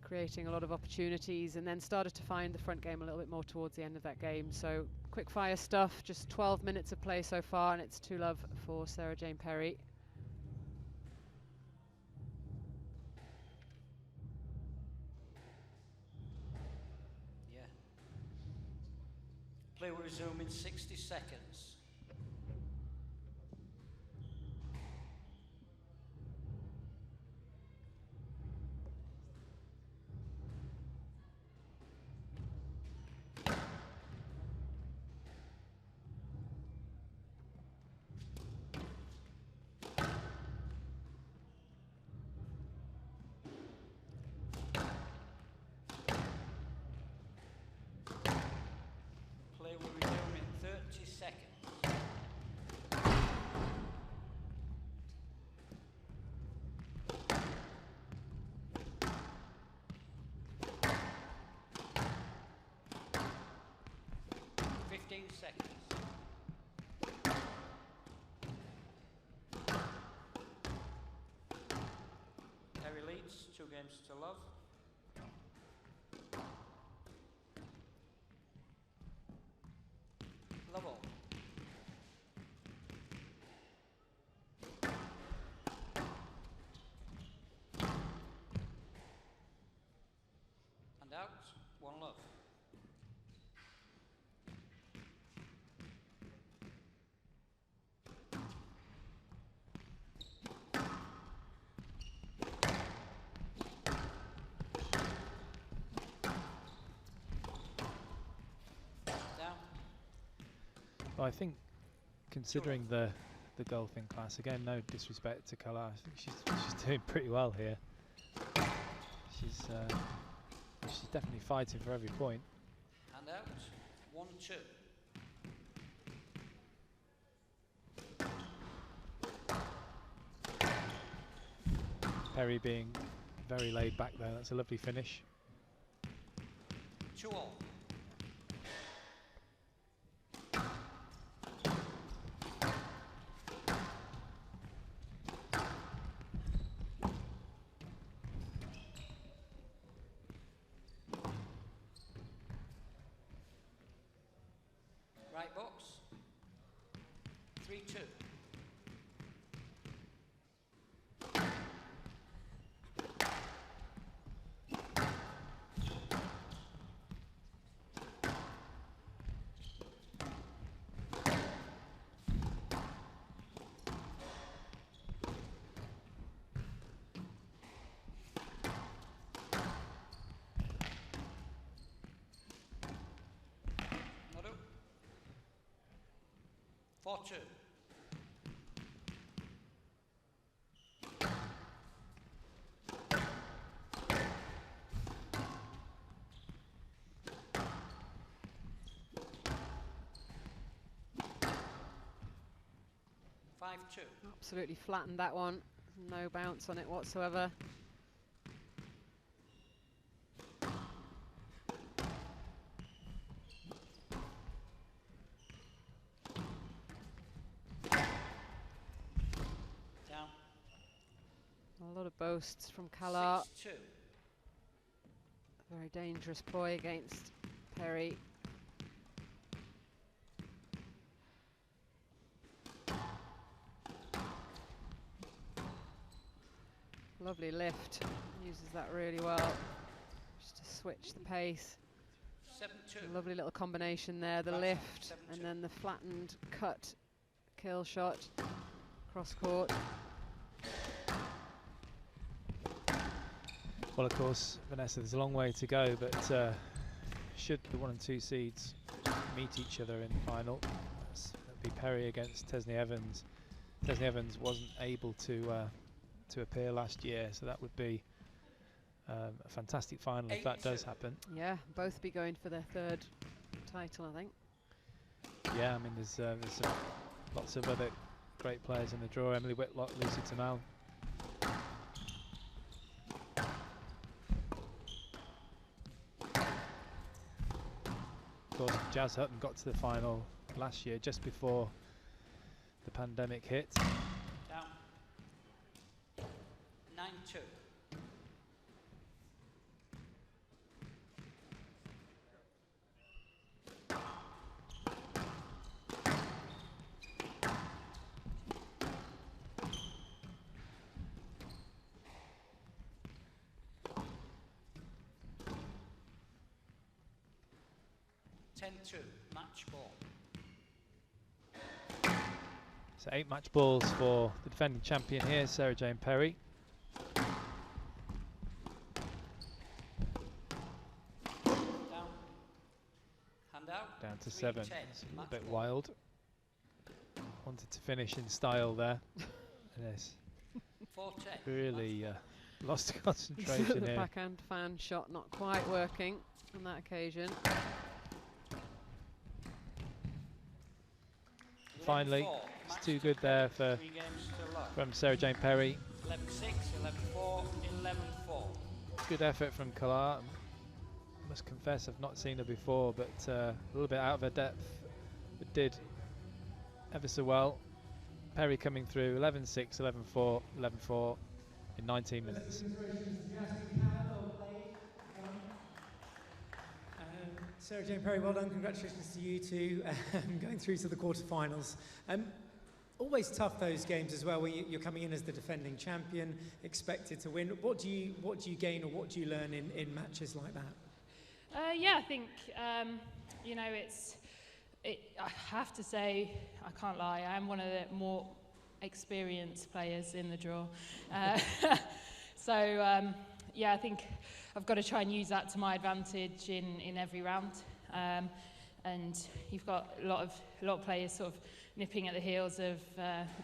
creating a lot of opportunities, and then started to find the front game a little bit more towards the end of that game. So quick fire stuff, just 12 minutes of play so far, and it's 2-love for Sarah-Jane Perry. Play will resume in 60 seconds. Play will resume in 30 seconds. Perry leads 2 games to love. Level. And out, 1-love. Down. Well, I think, considering the golfing class, again, no disrespect to Kala, I think she's doing pretty well here. She's definitely fighting for every point. And out, 1-2. Perry being very laid back there. That's a lovely finish. 2-all. Right box. 3-2. 4-2. 5-2. Absolutely flattened that one. No bounce on it whatsoever. Down. A lot of boasts from Kalar. 6-2. Very dangerous boy against Perry. Lovely lift, uses that really well, just to switch the pace. 7-2. Lovely little combination there, the Right, lift 7-2. and then the flattened cut kill shot, cross court. Well, of course, Vanessa, there's a long way to go, but should the 1 and 2 seeds meet each other in the final, that'd be Perry against Tesney Evans. Tesney Evans wasn't able to appear last year, so that would be a fantastic final if that does happen. Yeah, both be going for their 3rd title, I think. Yeah, I mean, there's lots of other great players in the draw. Emily Whitlock, Lucy Tamal. Of course, Jazz Hutton got to the final last year, just before the pandemic hit. Down. 9-2. 10-2, match ball. So 8 match balls for the defending champion here, Sarah Jane Perry. Down. Hand out. Down to 3-10, 7. It's a little match bit ball. wild. Wanted to finish in style there. Yes. 4-10. Really lost the concentration here. backhand fan shot not quite working on that occasion. Finally, it's too good there for 3 games to love. from Sarah Jane Perry. 11-6, 11-4, 11-4. Good effort from Kalar. I must confess I've not seen her before, but a little bit out of her depth, but did ever so well. Perry coming through 11-6, 11-4, 11-4 in 19 minutes. Sarah Jane Perry, well done. Congratulations to you two going through to the quarterfinals. Always tough, those games as well, when you're coming in as the defending champion, expected to win. What do you gain or what do you learn in matches like that? Yeah, I think you know I have to say, I can't lie, I'm one of the more experienced players in the draw. So yeah, I think I've got to try and use that to my advantage in every round. And you've got a lot of players sort of nipping at the heels of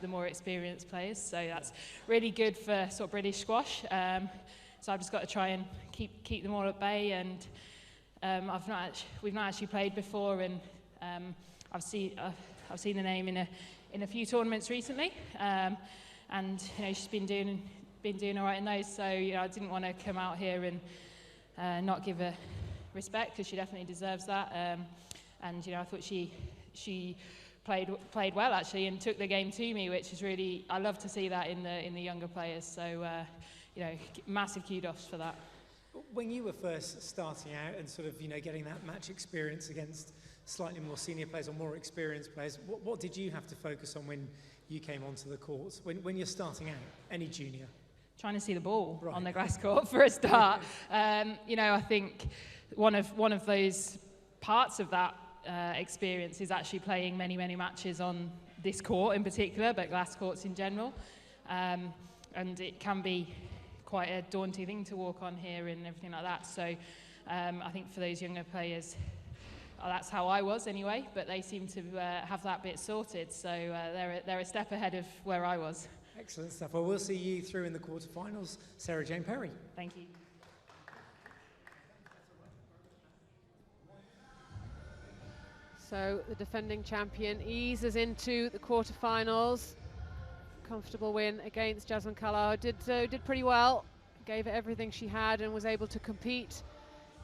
the more experienced players. So that's really good for sort of British squash. So I've just got to try and keep them all at bay. And we've not actually played before, and I've seen the name in a few tournaments recently. And you know, she's been doing all right in those. So you know, I didn't want to come out here and not give her respect, because she definitely deserves that. And you know, I thought she played well actually, and took the game to me, which is really, I love to see that in the younger players. So you know, massive kudos for that. When you were first starting out and sort of, you know, getting that match experience against slightly more senior players or more experienced players, what did you have to focus on when you came onto the courts? When you're starting out, any junior? Trying to see the ball right on the grass court for a start. You know, I think one of those parts of that experience is actually playing many matches on this court in particular, but glass courts in general. And it can be quite a daunting thing to walk on here and everything like that. So I think for those younger players, that's how I was anyway, but they seem to have that bit sorted, so they're a step ahead of where I was. Excellent stuff. Well, we'll see you through in the quarterfinals. Sarah Jane Perry. Thank you. So the defending champion eases into the quarterfinals. Comfortable win against Jasmine Carlisle. Did pretty well, gave it everything she had and was able to compete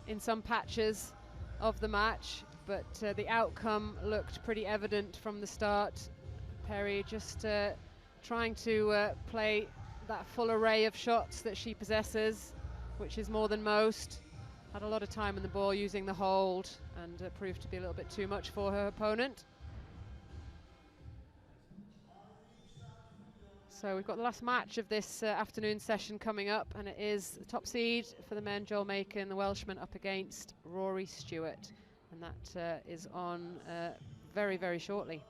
in some patches of the match, but the outcome looked pretty evident from the start. Perry just trying to play that full array of shots that she possesses, which is more than most. Had a lot of time in the ball using the hold, and proved to be a little bit too much for her opponent. So we've got the last match of this afternoon session coming up, and it is the top seed for the men, Joel Macon, the Welshman, up against Rory Stewart, and that is on very, very shortly.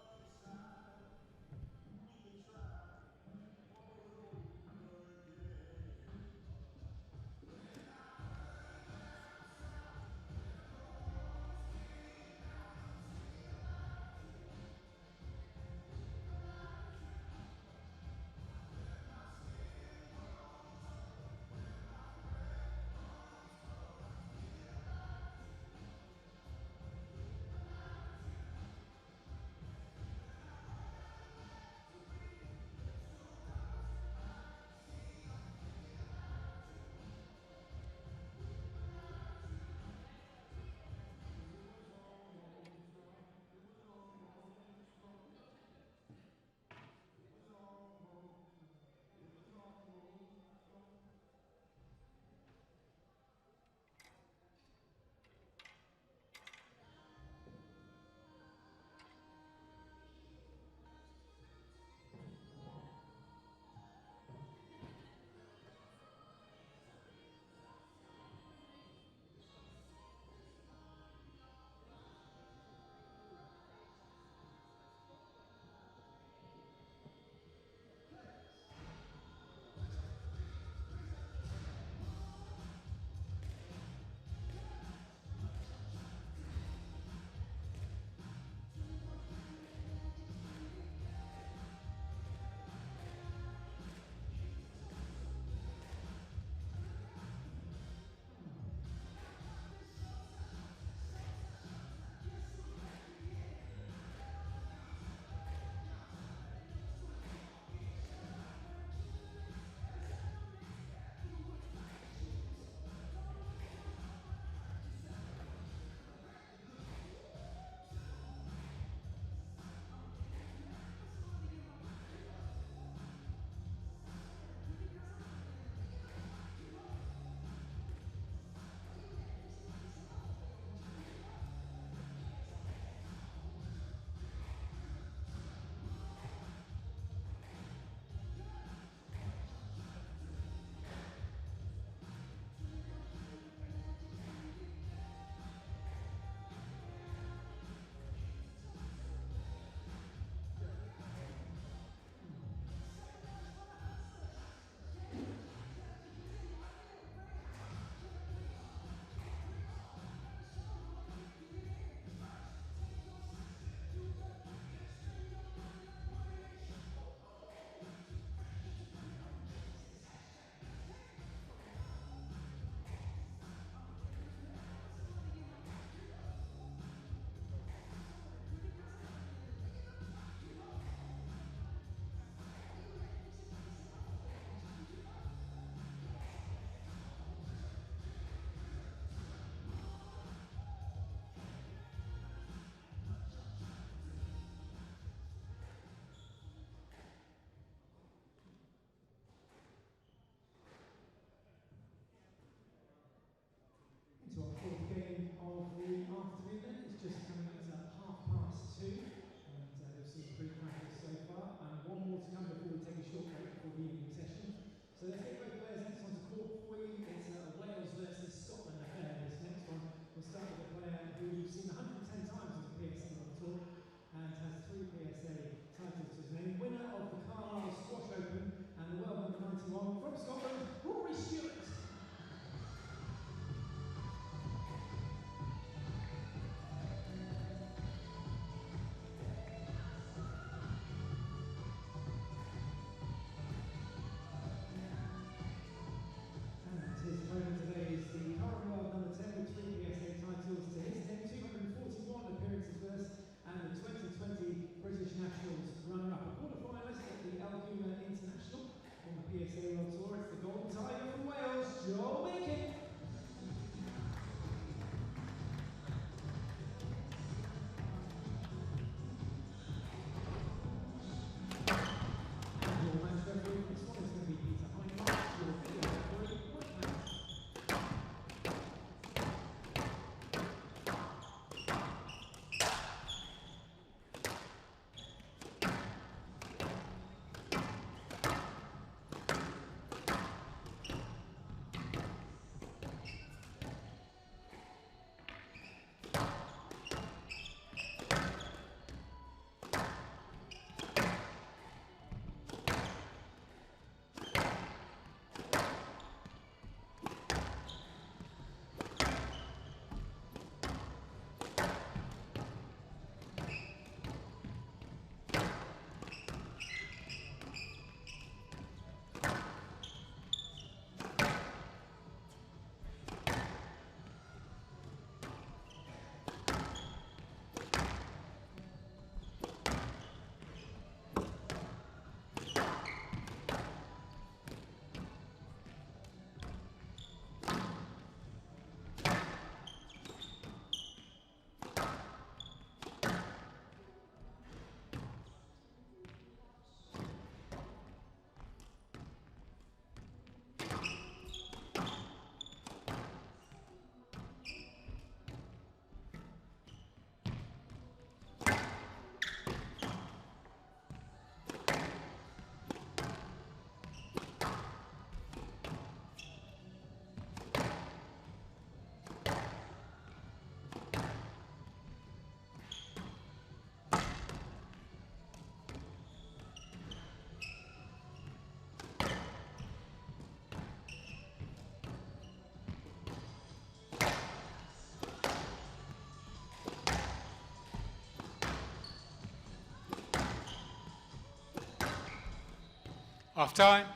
Half time.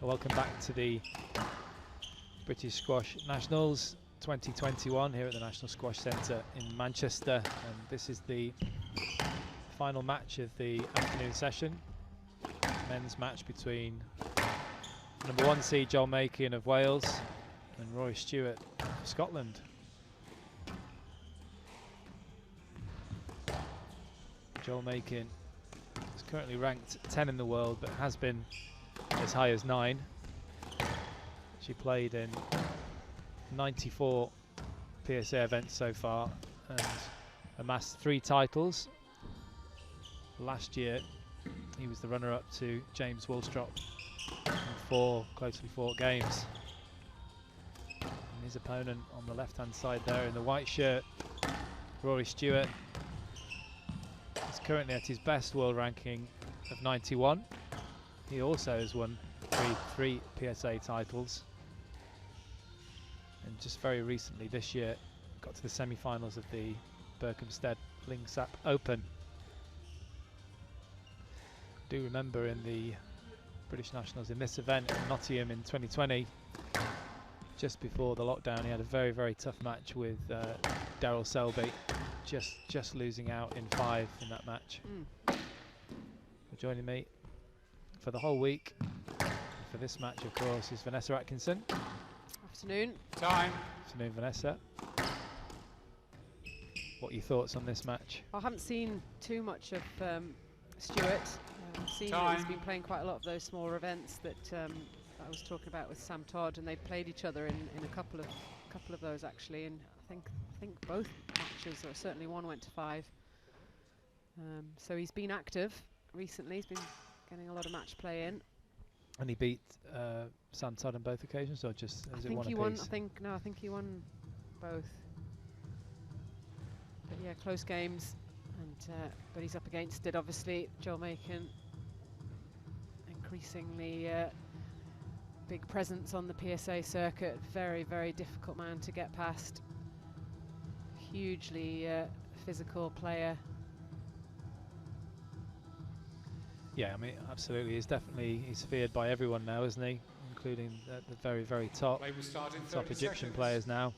Welcome back to the British Squash Nationals 2021 here at the National Squash Centre in Manchester, and this is the final match of the afternoon session. Men's match between number 1 seed Joel Makin of Wales and Rory Stewart of Scotland. Joel Makin is currently ranked 10 in the world, but has been as high as 9. She played in 94 PSA events so far and amassed 3 titles. Last year he was the runner-up to James Willstrop in 4 closely fought games. And his opponent on the left-hand side there in the white shirt, Rory Stewart, is currently at his best world ranking of 91. He also has won three PSA titles, and just very recently this year got to the semi-finals of the Berkhamsted Lingsap Open. I do remember in the British Nationals in this event in Nottingham in 2020, just before the lockdown, he had a very, very tough match with Daryl Selby, just losing out in 5 in that match. Joining me for the whole week for this match, of course, is Vanessa Atkinson. Afternoon. Time. Afternoon, Vanessa. What are your thoughts on this match? I haven't seen too much of Stewart. I've seen that he's been playing quite a lot of those smaller events that I was talking about with Sam Todd, and they've played each other in a couple of those actually, and I think both matches, or certainly one, went to 5. So he's been active recently. He's been getting a lot of match play in. And he beat Sam Todd on both occasions, or just I is it think one he apiece? won. I think he won both. But yeah, close games, and but he's up against it. Obviously, Joel Makin, increasingly big presence on the PSA circuit. Very, very difficult man to get past. Hugely physical player. Yeah, I mean, absolutely. He's feared by everyone now, isn't he? Including the very, very top Egyptian players now.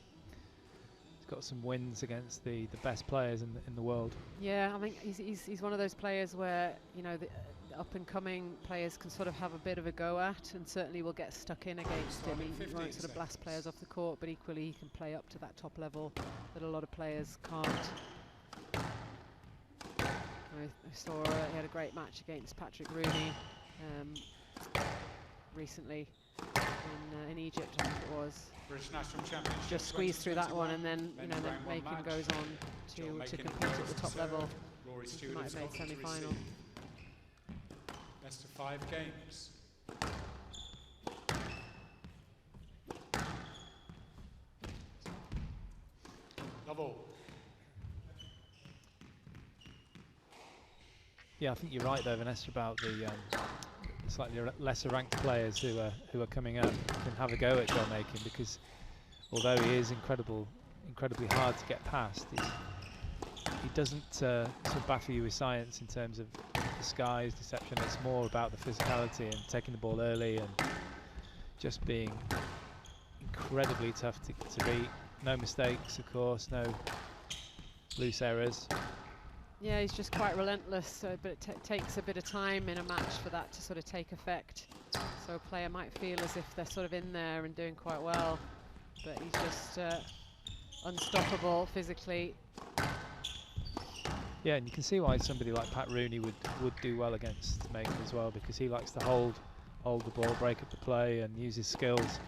He's got some wins against the best players in the world. Yeah, I think he's one of those players where, you know, the up and coming players can sort of have a bit of a go at, and certainly will get stuck in against him. He won't sort of blast players off the court, but equally he can play up to that top level that a lot of players can't. I saw he had a great match against Patrick Rooney recently in Egypt, I think it was. British National Championship. Just squeezed through that one, and then then Makin goes on to compete at the top level. Rory He Stewart might have made semi-final. Best of 5 games. Lovell. Yeah, I think you're right though, Vanessa, about the slightly lesser ranked players who are coming up can have a go at Joel Makin, because although he is incredibly hard to get past, he doesn't sort of baffle you with science in terms of disguise, deception. It's more about the physicality and taking the ball early and just being incredibly tough to beat. No mistakes, of course, no loose errors. Yeah, he's just quite relentless, but it takes a bit of time in a match for that to sort of take effect. So a player might feel as if they're sort of in there and doing quite well, but he's just unstoppable physically. Yeah, and you can see why somebody like Pat Rooney would do well against Makin as well, because he likes to hold the ball, break up the play, and use his skills.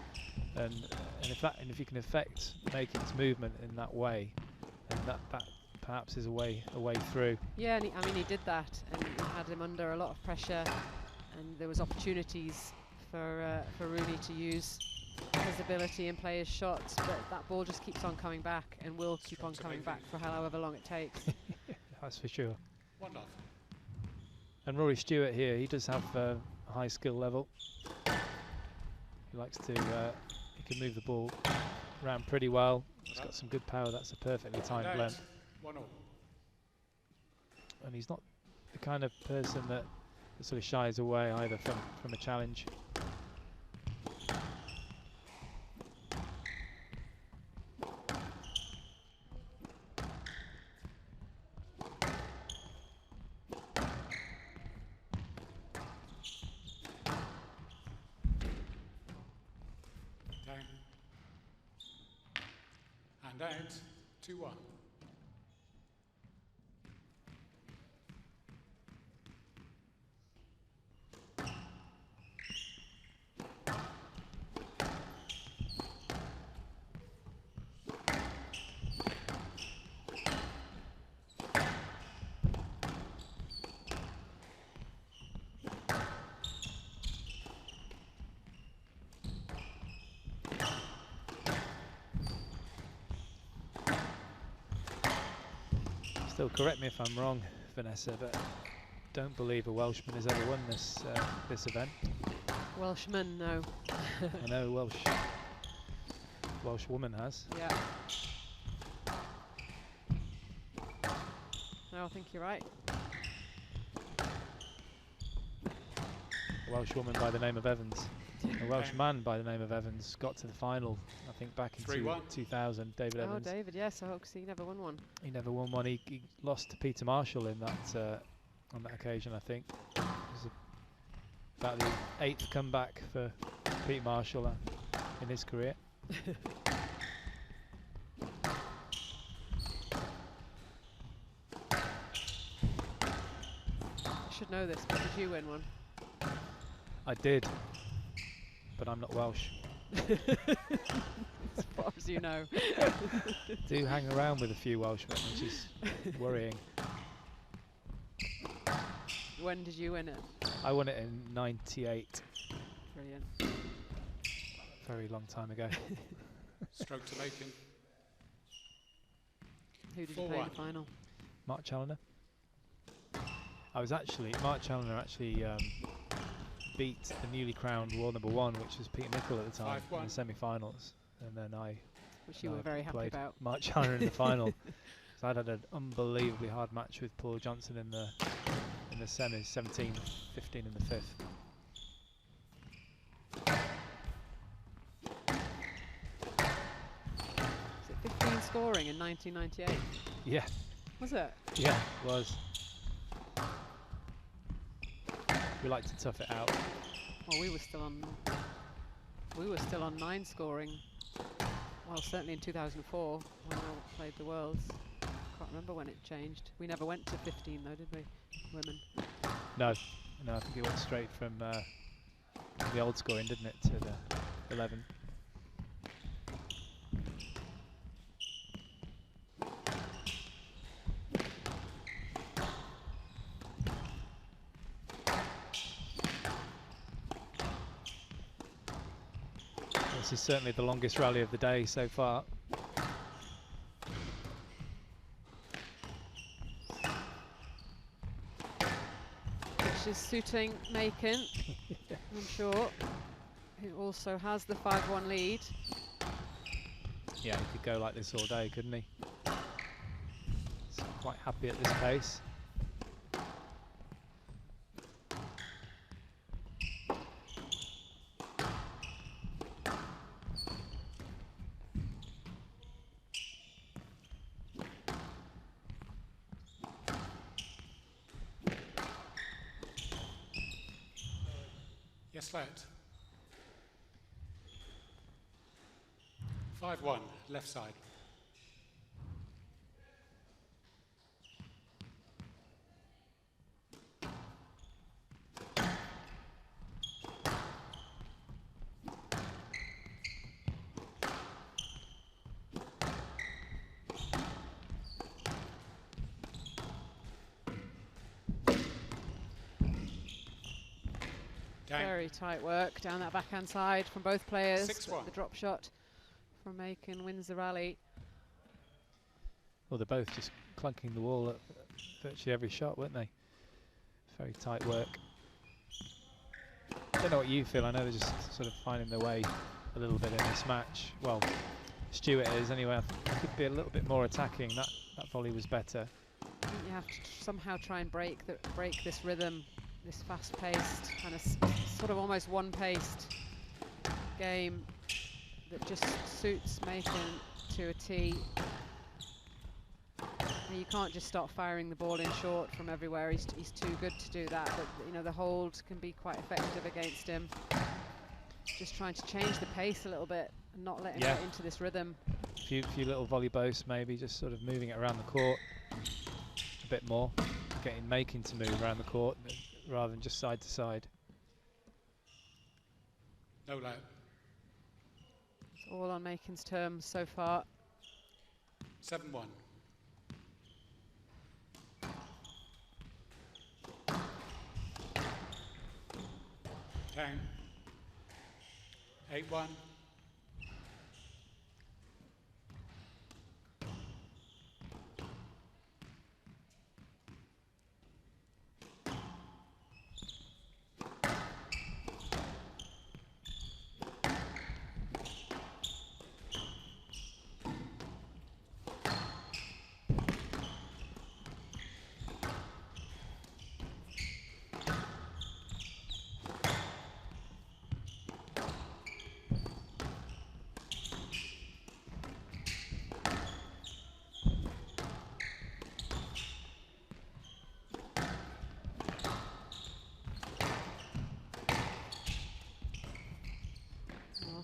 And if you can affect Makin's movement in that way, and that perhaps is a way through. Yeah, and he did that, and he had him under a lot of pressure, and there was opportunities for Rooney to use visibility in players' shots, but that ball just keeps on coming back and will keep on coming back for however long it takes. That's for sure. 1-0. And Rory Stewart here, he does have a high skill level. He likes to, he can move the ball around pretty well. He's got some good power. That's a perfectly timed And length. 1-0. And he's not the kind of person that sort of shies away either from a challenge. Down. And out. 2-1. Still correct me if I'm wrong, Vanessa, but don't believe a Welshman has ever won this this event. Welshman, no. I know Welsh woman has. Yeah. No, I think you're right. A Welsh woman by the name of Evans. A Welsh man by the name of Evans got to the final, I think, back in 2000. David Evans. Oh, David, yes, I hope he never won one. He never won one. He lost to Peter Marshall in that on that occasion, I think. It was about the 8th comeback for Pete Marshall in his career. I should know this, but did you win one? I did, but I'm not Welsh. As far as you know. Do hang around with a few Welshmen, which is worrying. When did you win it? I won it in '98. Brilliant. Very long time ago. Stroke to Macon. Who did you play in the 4-1. final? Mark Challoner. Mark Challoner actually beat the newly crowned world #1, which was Peter Nicol at the time, in 5-1. the semi-finals, and then Which you were very happy played about. Mark Challoner in the final. So I'd had an unbelievably hard match with Paul Johnson in the semis, 17-15 in the 5th. Was it 15 scoring in 1998? Yeah, Was it? yeah, it was. We like to tough it out. Well, we were still on 9 scoring. Well, certainly in 2004 when I played the Worlds. Can't remember when it changed. We never went to 15 though, did we? Women. No, I think it went straight from the old scoring, didn't it, to the 11. This is certainly the longest rally of the day so far. Which is suiting Macon, I'm sure, who also has the 5-1 lead. Yeah, he could go like this all day, couldn't he? He's quite happy at this pace. Yes, let. 5-1, left side. Down. Very tight work down that backhand side from both players. 6-1. The drop shot from Macon wins the rally. Well, they're both just clunking the wall at virtually every shot, weren't they? Very tight work. I don't know what you feel. I know they're just sort of finding their way a little bit in this match. Well, Stuart is anyway. I think he could be a little bit more attacking. That volley was better. I think you have to somehow try and break this rhythm, this fast-paced kind of sort of almost one-paced game that just suits Macon to a T. And you can't just start firing the ball in short from everywhere. He's too good to do that. But you know, the hold can be quite effective against him. Just trying to change the pace a little bit and not let him get into this rhythm. Few little volley boasts, maybe just sort of moving it around the court a bit more, getting Macon to move around the court rather than just side to side. No let. It's all on Macon's terms so far. 7-1. Down. 8-1.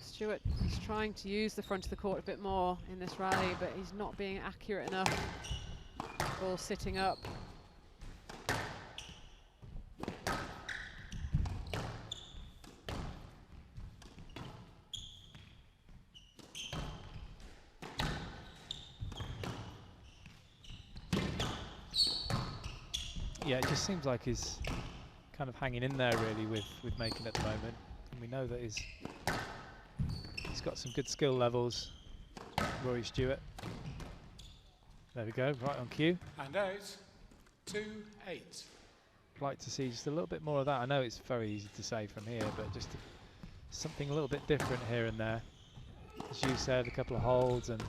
Stuart is trying to use the front of the court a bit more in this rally, but he's not being accurate enough. Ball sitting up. Yeah, it just seems like he's kind of hanging in there really with Macon at the moment, and we know that he's got some good skill levels. Rory Stewart. There we go, right on cue. And out. 2-8. Like to see just a little bit more of that. I know it's very easy to say from here, but just something a little bit different here and there. As you said, a couple of holds and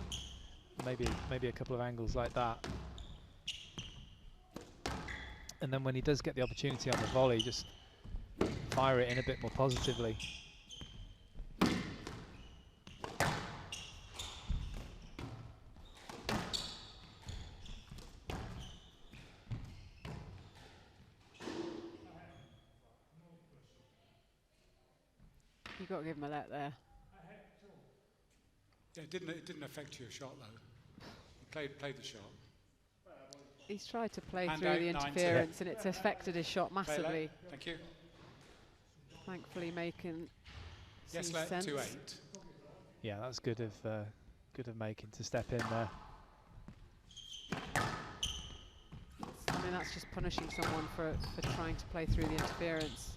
maybe a couple of angles like that. And then when he does get the opportunity on the volley, just fire it in a bit more positively. You've got to give him a let there. Yeah, it didn't affect your shot though. You played the shot. He's tried to play And through out, the 9-2. interference and it's affected his shot massively. Thank you. Thankfully Macon Yes, sees let sense. 2-8. Yeah, that's good of Macon to step in there. I mean, that's just punishing someone for trying to play through the interference.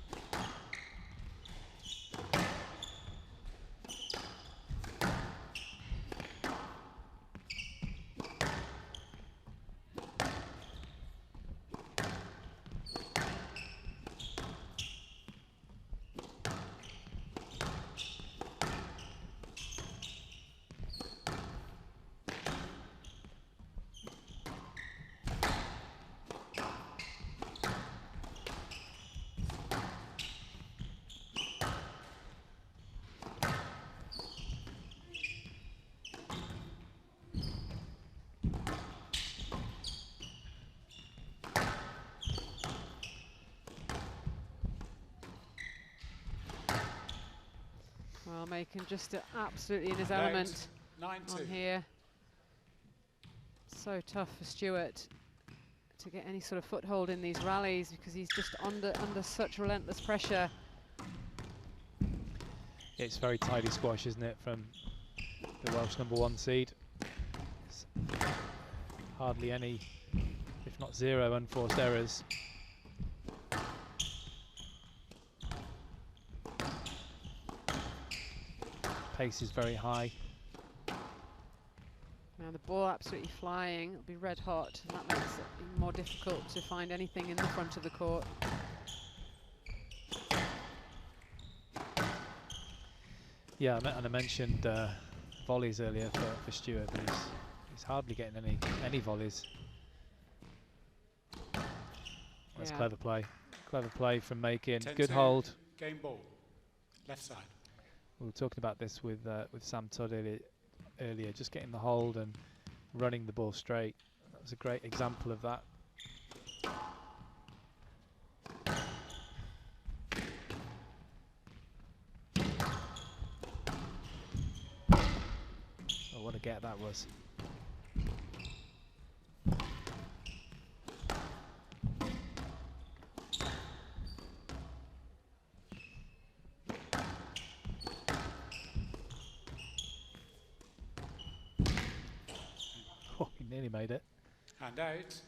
Well, Macon just absolutely in his element 9-2. on here. So tough for Stuart to get any sort of foothold in these rallies because he's just under such relentless pressure. It's very tidy squash, isn't it, from the Welsh #1 seed. It's hardly any, if not zero, unforced errors. pace is very high. Now the ball absolutely flying. It'll be red hot, and that makes it even more difficult to find anything in the front of the court. Yeah, and I mentioned volleys earlier for Stuart, but he's hardly getting any volleys. That's Yeah. clever play from Macon. 10-2, Good hold. Game ball. Left side. We were talking about this with Sam Todd earlier, just getting the hold and running the ball straight. That was a great example of that. Oh, what a get that was. Oh, he nearly made it. Hand out.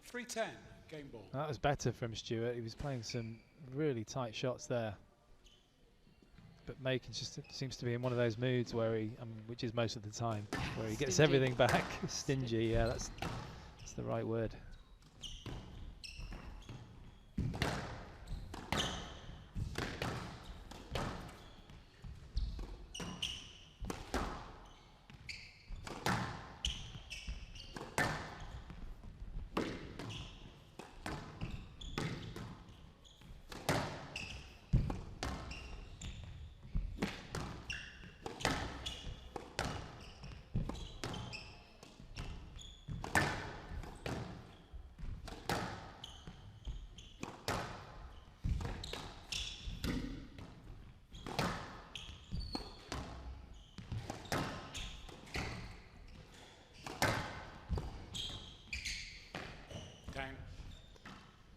3-10. Game ball. That was better from Stuart. He was playing some really tight shots there. But Macon just seems to be in one of those moods where which is most of the time, where he gets everything back. Stingy, yeah, that's the right word.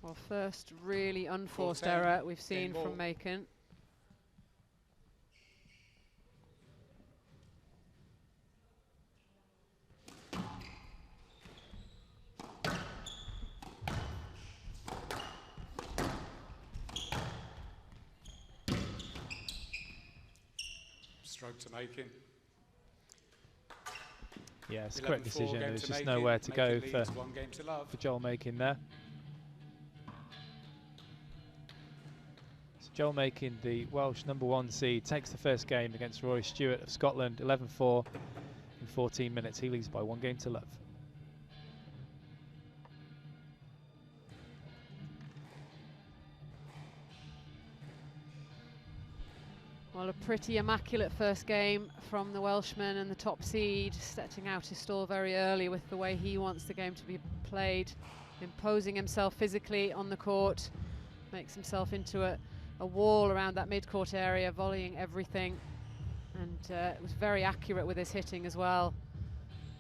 Well, first really unforced error we've seen from Macon. Stroke to Macon. Yeah, it's a correct 11-4 decision. game There's to just Macon. nowhere to go Macon leads 1 game to love. for Joel Macon there. So Joel Macon, the Welsh #1 seed, takes the first game against Rory Stewart of Scotland, 11-4 in 14 minutes. He leads by 1 game to love. Well, a pretty immaculate first game from the Welshman and the top seed, setting out his stall very early with the way he wants the game to be played, imposing himself physically on the court, makes himself into a wall around that mid-court area, volleying everything, and was very accurate with his hitting as well,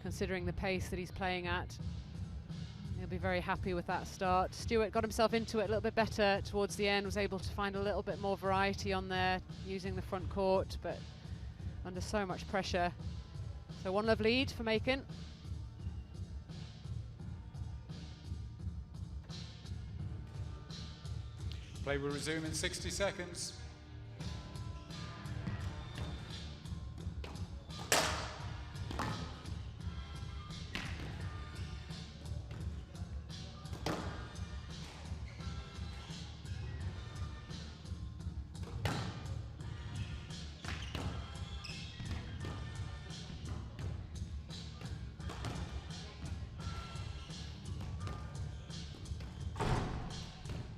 considering the pace that he's playing at. He'll be very happy with that start. Stewart got himself into it a little bit better towards the end, was able to find a little bit more variety on there, using the front court, but under so much pressure. So 1-love lead for Macon. Play will resume in 60 seconds.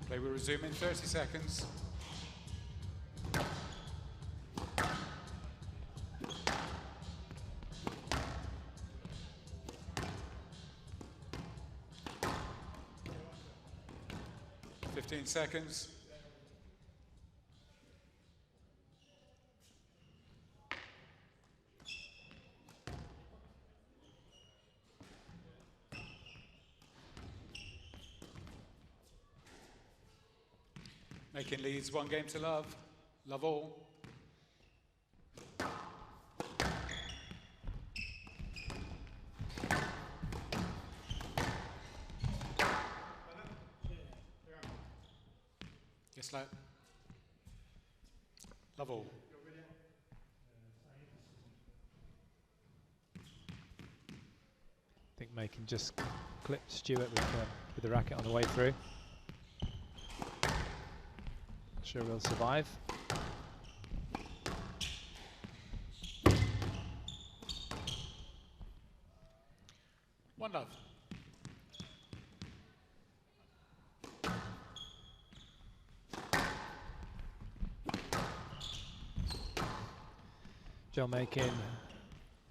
Play will resume in 30 seconds. Fifteen seconds. Macon leads 1 game to love. Love all. Yes, love all. Macon just clipped Stewart with the racket on the way through. Not sure he'll survive. One love. John Macon,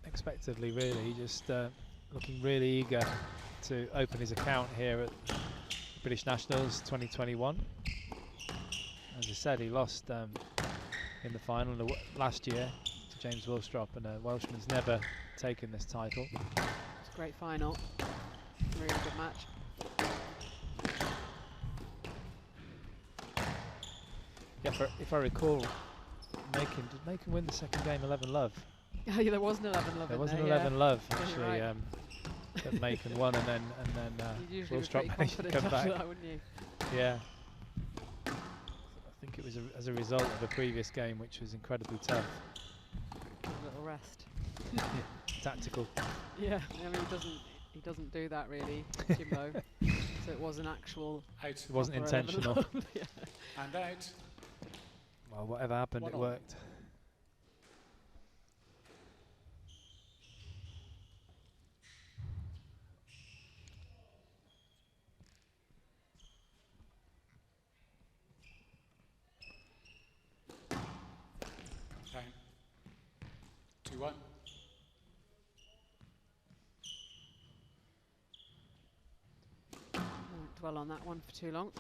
expectedly really, just looking really eager to open his account here at British Nationals 2021. As I said, he lost in the final last year to James Willstrop, and a Welshman's never taken this title. It's a great final. Really good match. Yeah, if I recall, did Macon win the second game 11-love? Yeah, there was an 11-love. There was an yeah. 11-love Yeah, actually. right. That Macon won, and then You'd usually be Willstrop pretty managed to confident come after back. that, wouldn't you? Yeah. I think it was as a result of the previous game, which was incredibly tough. A little rest. Yeah, tactical. Yeah, I mean he doesn't do that really, Jimbo. So it was an actual. Out. It wasn't proper 11 intentional. love. Yeah. And out. Well, whatever happened, One it all. worked. Down. 2-1. Won't dwell on that one for too long.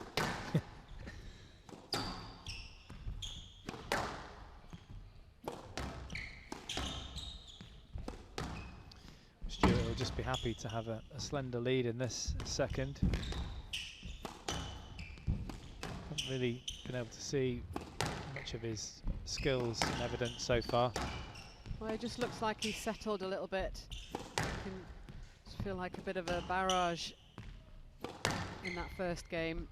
Stewart will just be happy to have a slender lead in this second. Haven't really been able to see much of his skills in evidence so far. Well, it just looks like he's settled a little bit. You can just feel like a bit of a barrage in that first game.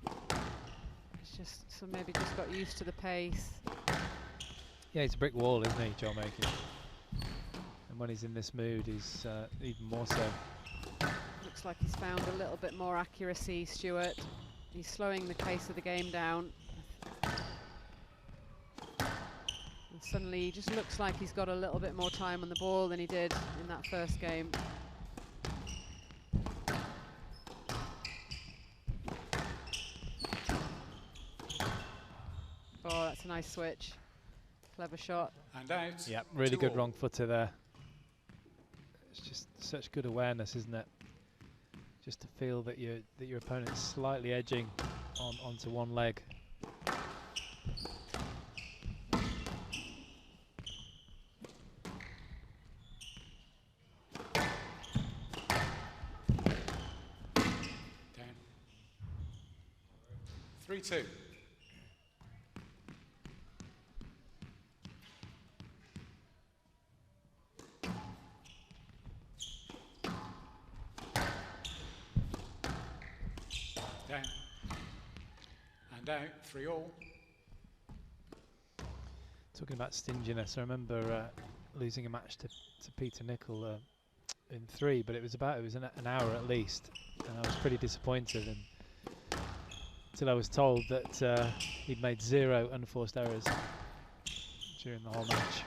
It's just so maybe just got used to the pace. Yeah, he's a brick wall, isn't he, John Macon? And when he's in this mood, he's even more so. Looks like he's found a little bit more accuracy, Stewart. He's slowing the pace of the game down. And suddenly he just looks like he's got a little bit more time on the ball than he did in that first game. Oh, that's a nice switch. Clever shot. And out. Yeah, really good 2-all. wrong footer there. It's just such good awareness, isn't it? Just to feel that your opponent's slightly edging onto one leg. Down. 3-2. Down. And out. 3-all. Talking about stinginess, I remember losing a match to Peter Nicol in 3, but it was an hour at least, and I was pretty disappointed until I was told that he'd made 0 unforced errors during the whole match.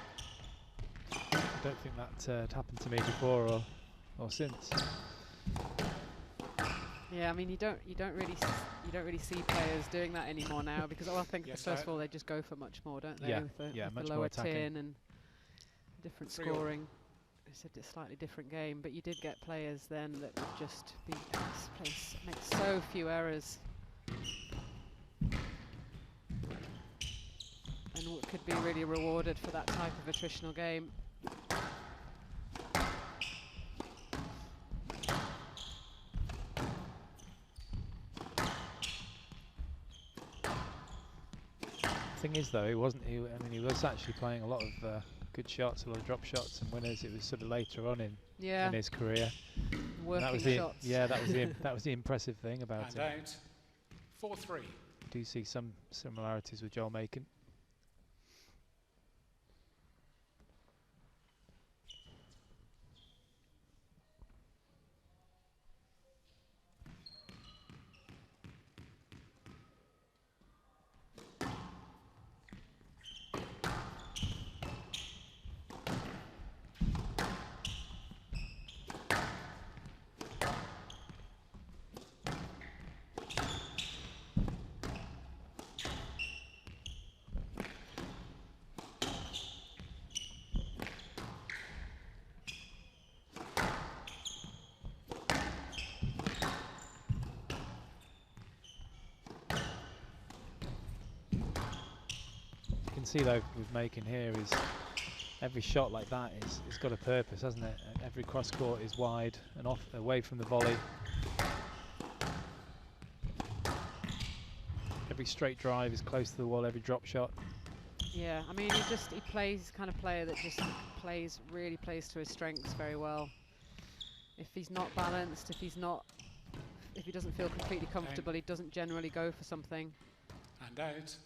I don't think that had happened to me before or since. Yeah, I mean you don't really see players doing that anymore now because I think Yes, first of all they just go for much more, don't they? Yeah, with yeah, with much the more lower attacking. tin and different 3-all. scoring. It's a slightly different game, but you did get players then that would just make so few errors, and could be really rewarded for that type of attritional game. Thing is, though, he was actually playing a lot of good shots, a lot of drop shots and winners. It was sort of later on in his career. Working That was the shots. that was the impressive thing about And it. out. 4-3. Do see some similarities with Joel Macon. see though with making here is every shot like that is got a purpose, hasn't it? And every cross court is wide and off away from the volley. Every straight drive is close to the wall, every drop shot. Yeah, I mean, he plays kind of player that just really plays to his strengths very well. If he's not balanced, if he doesn't feel completely comfortable, he doesn't generally go for something. And out,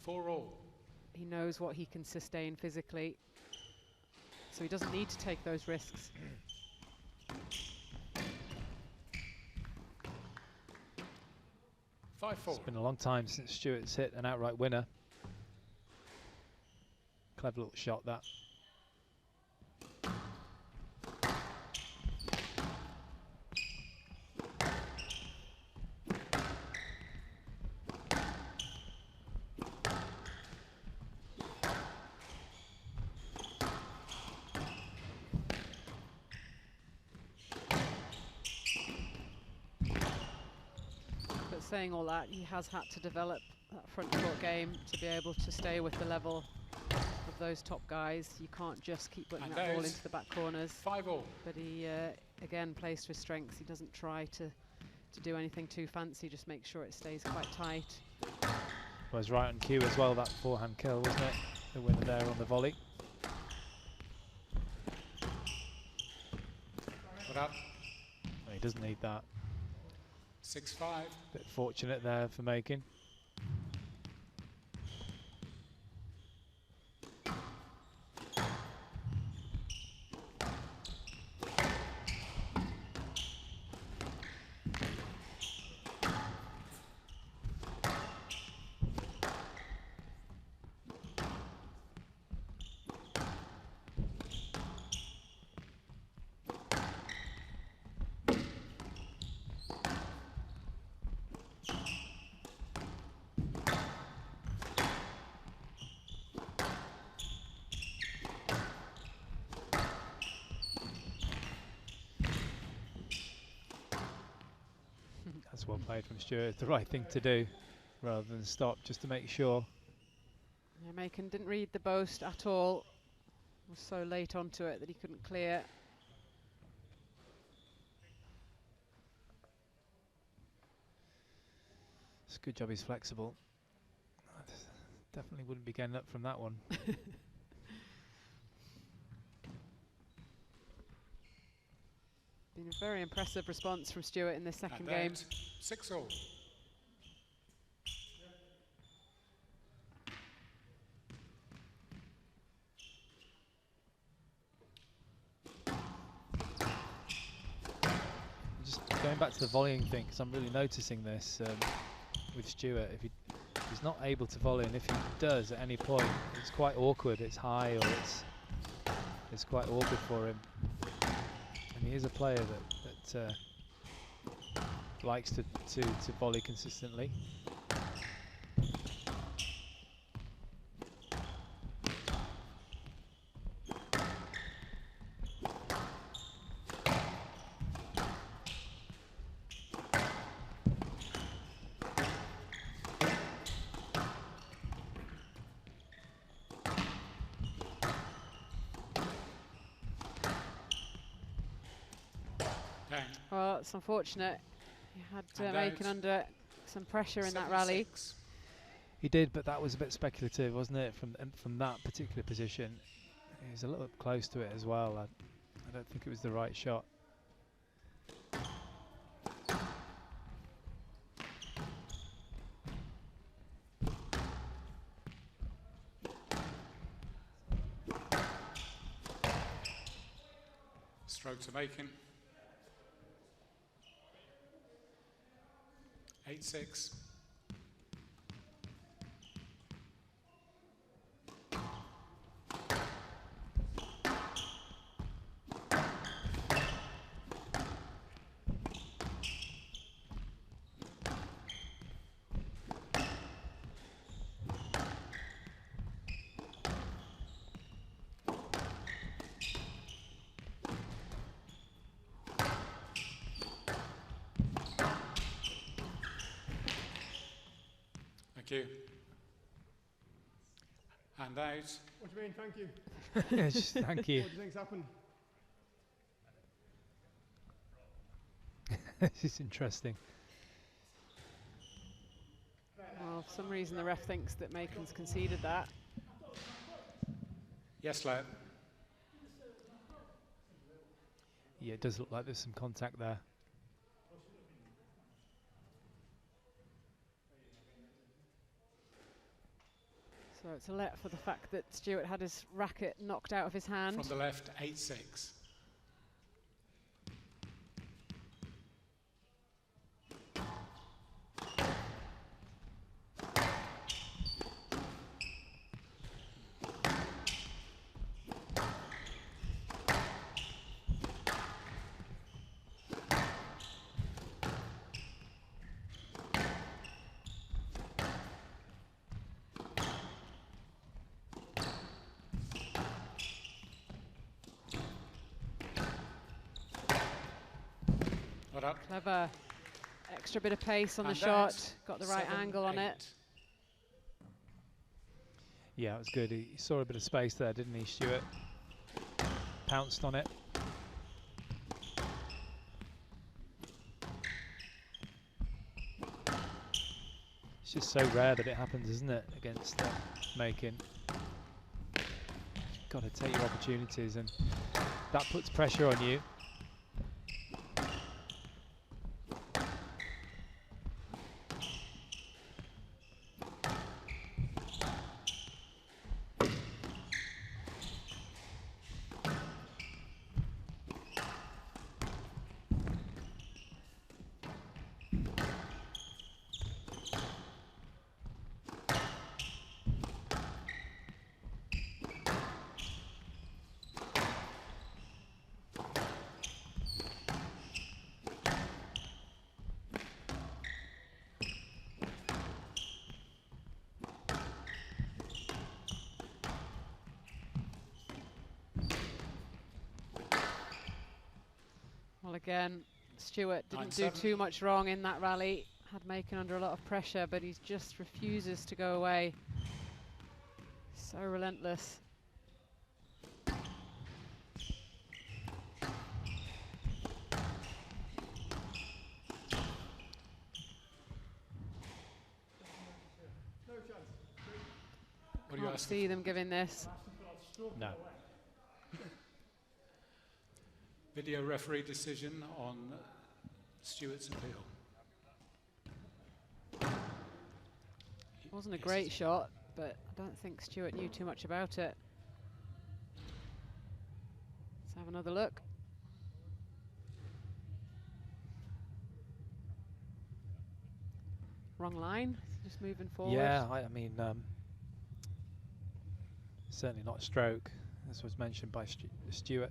4-all. He knows what he can sustain physically, so he doesn't need to take those risks. 5-4. It's been a long time since Stewart's hit an outright winner. Clever little shot that. Saying all that, he has had to develop that front court game to be able to stay with the level of those top guys. You can't just keep putting that ball into the back corners. 5-all. But he, again, plays to his strengths. He doesn't try to do anything too fancy, just make sure it stays quite tight. Was right on cue as well, that forehand kill, wasn't it? The winner there on the volley. Put up. No, he doesn't need that. 6-5. Bit fortunate there for making. That's well played from Stewart. It's the right thing to do, rather than stop, just to make sure. Yeah, Macon didn't read the boast at all. Was so late onto it that he couldn't clear. It's a good job he's flexible. Definitely wouldn't be getting up from that one. Been a very impressive response from Stewart in this second and game. 6-all. Just going back to the volleying thing, because I'm really noticing this with Stewart. If he's not able to volley, and if he does at any point, it's quite awkward. It's high, or it's quite awkward for him. And he is a player that likes to volley consistently. Well, it's unfortunate. He had And Macon out. under some pressure in that rally. 7-6. He did, but that was a bit speculative, wasn't it? From that particular position, he was a little close to it as well. I don't think it was the right shot. Stroke to Macon. 8-6. Thank you. Hand out. What do you mean, thank you? Yes, thank you. What do you think's happened? This is interesting. Well, for some reason the ref thinks that Macon's conceded that. Yes, Leo. Yeah, it does look like there's some contact there. So it's a let for the fact that Stewart had his racket knocked out of his hand. From the left, 8-6. Clever. Extra bit of pace on the And shot. out. Got the right 7, angle on 8. it. Yeah, it was good. He saw a bit of space there, didn't he, Stewart? Pounced on it. It's just so rare that it happens, isn't it, against Macon. You've got to take your opportunities, and that puts pressure on you. Well, again, Stewart didn't do 9-7. too much wrong in that rally. Had Macon under a lot of pressure, but he just refuses to go away. So relentless. What do you Can't ask? see them giving this. No. Video referee decision on Stewart's appeal. Wasn't a Yes. great shot, but I don't think Stewart knew too much about it. Let's have another look. Wrong line, just moving forward. Yeah, I mean, certainly not stroke, as was mentioned by Stewart.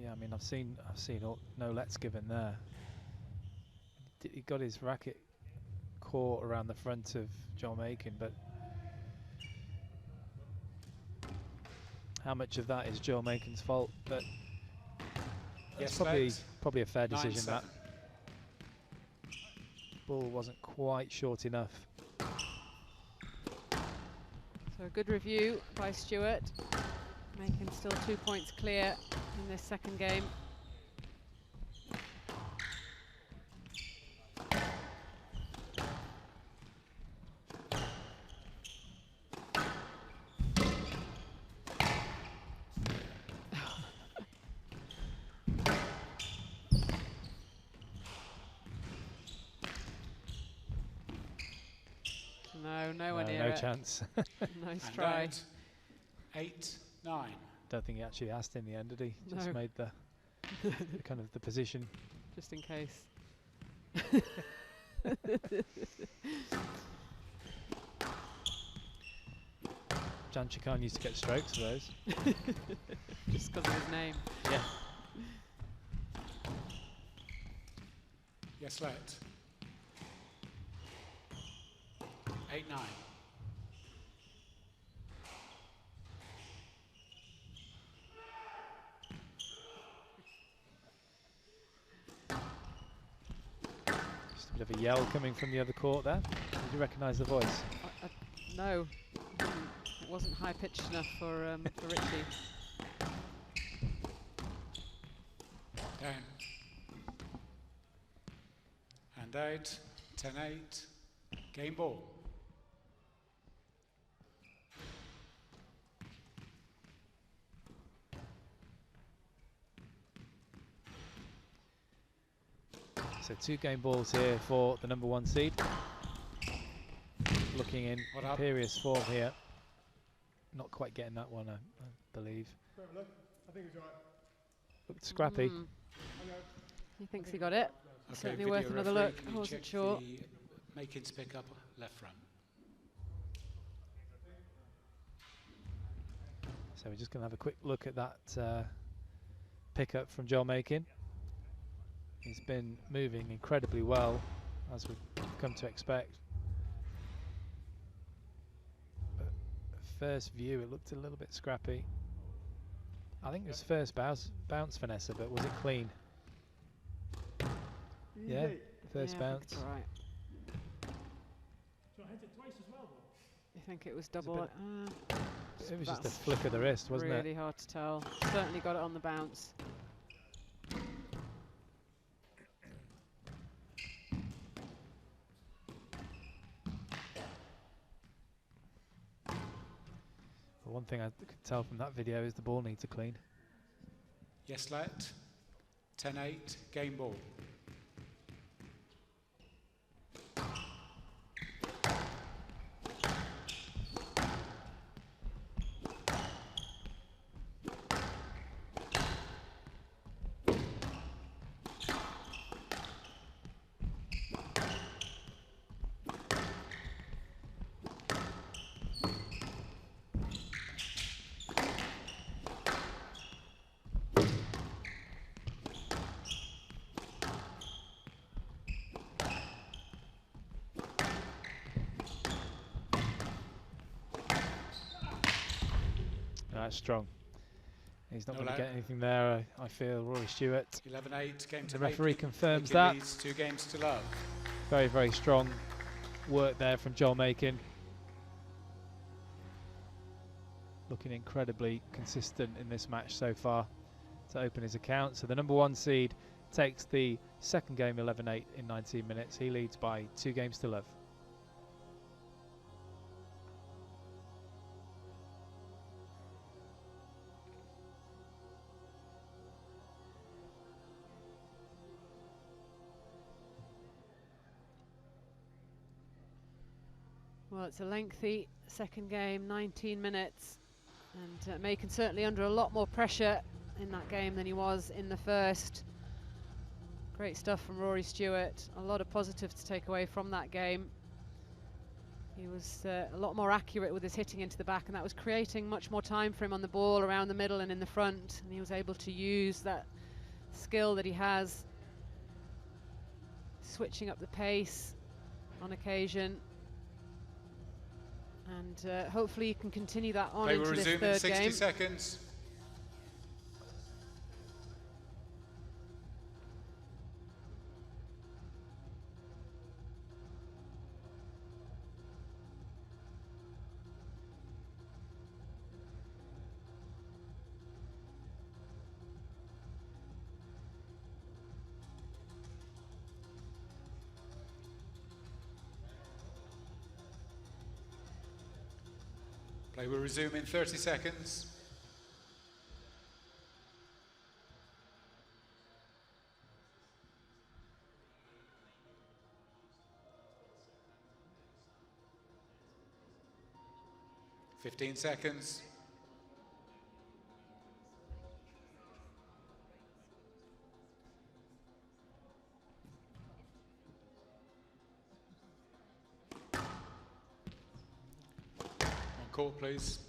Yeah, I mean, I've seen no lets given there. He got his racket caught around the front of John Macon, but how much of that is Joe Macon's fault? But that's Yes, probably a fair decision. 9-7. That ball wasn't quite short enough. So a good review by Stewart. Macon still 2 points clear in this second game. No one near No it. chance. Nice And try. out. 8-9. Don't think he actually asked in the end, did he? Just No. made the kind of the position. Just in case. Jan Chicane used to get strokes for those. Just because of his name. Yeah. Yes, let. 8-9. Used to Bit of a yell coming from the other court there. Did you recognise the voice? No, it wasn't high pitched enough for Richie. Down. Hand out. 10-8. Game ball. So 2 game balls here for the number 1 seed. Looking in imperious form here. Not quite getting that one, I believe. I think it's right. Looked scrappy. He thinks he got it. Okay, Certainly video worth another referee, look. can I you wasn't check sure. the Makins pick up left front. So we're just going to have a quick look at that pickup from Joel Makin. He's been moving incredibly well, as we've come to expect. But at first view, it looked a little bit scrappy. I think it was first bounce Vanessa, but was it clean? Yeah, first bounce. All right. So I hit it twice as well, though. You think it was double? It was just a flick of the wrist, wasn't really hard to tell. Certainly got it on the bounce. But one thing I could tell from that video is the ball needs a clean. Yes, let. 10-8. Game ball. That's strong. He's not No going to doubt. get anything there, I feel. Rory Stewart. 11-8. Game to The referee Makin. confirms Makin that. leads 2 games to love. Very, very strong work there from Joel Makin. Looking incredibly consistent in this match so far to open his account. So the number 1 seed takes the second game 11-8 in 19 minutes. He leads by 2 games to love. Well, it's a lengthy second game, 19 minutes. And Makin certainly under a lot more pressure in that game than he was in the first. Great stuff from Rory Stewart. A lot of positives to take away from that game. He was a lot more accurate with his hitting into the back, and that was creating much more time for him on the ball around the middle and in the front. And he was able to use that skill that he has, switching up the pace on occasion. And hopefully you can continue that on They into will this resume in third 60 game. seconds. Play will resume in 30 seconds. Fifteen seconds. On court, please.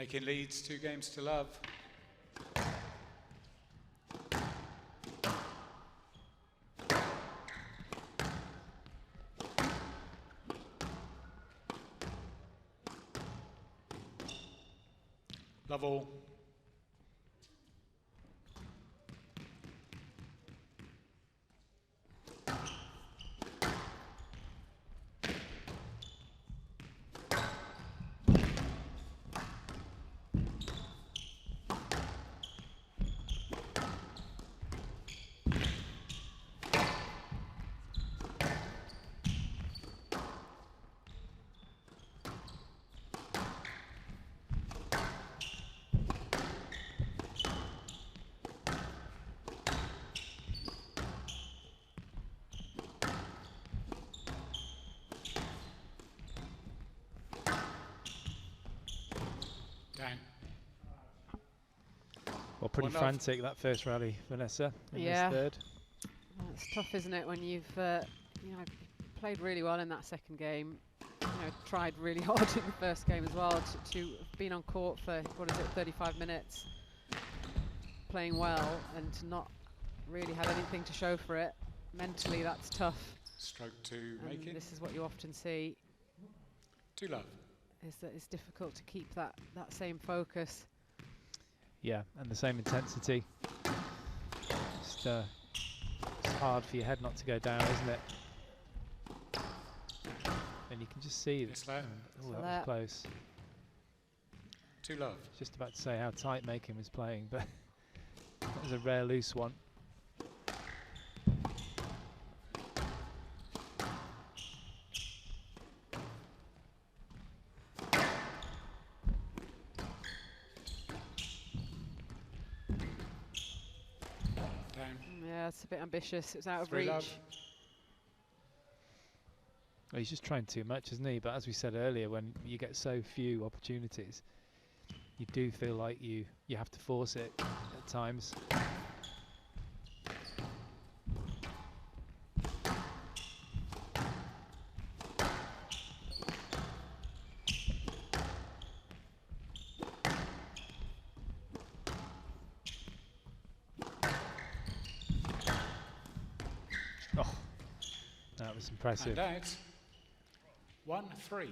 Making leads 2 games to love. Love all. Down. Well, pretty 1-0. frantic that first rally, Vanessa, in Yeah. this third. Well, it's tough, isn't it, when you've played really well in that second game. Tried really hard in the first game as well to have been on court for 35 minutes, playing well, and to not really have anything to show for it. Mentally, that's tough. Stroke 2 And making. this is what you often see. 2 love. Is that it's difficult to keep that same focus. Yeah, and the same intensity. Just, it's hard for your head not to go down, isn't it? And you can just see Yes, that. low. That was close. 2 love. Just about to say how tight Makin was playing, but that was a rare loose one. Down. Yeah, it's a bit ambitious. It was out of 3 reach. love. Well, he's just trying too much, isn't he? But as we said earlier, when you get so few opportunities, you do feel like you have to force it at times. Oh, that was impressive. And out. 1-3.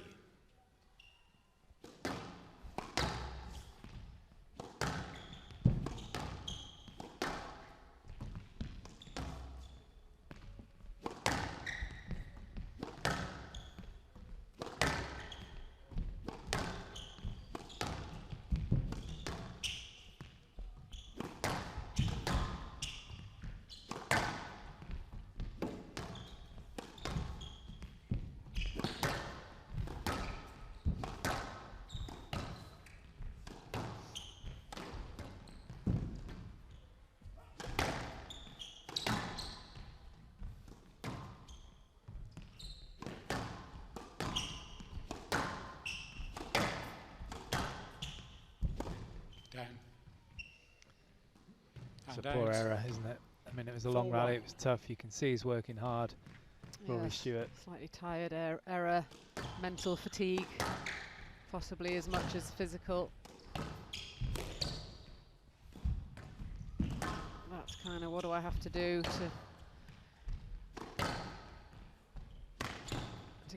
Down. It's a And poor out. error, isn't it? I mean, it was a long rally, 4-1. it was tough. You can see he's working hard, Rory Yes, Stewart. Slightly tired, error, mental fatigue, possibly as much as physical. That's kind of what do I have to do to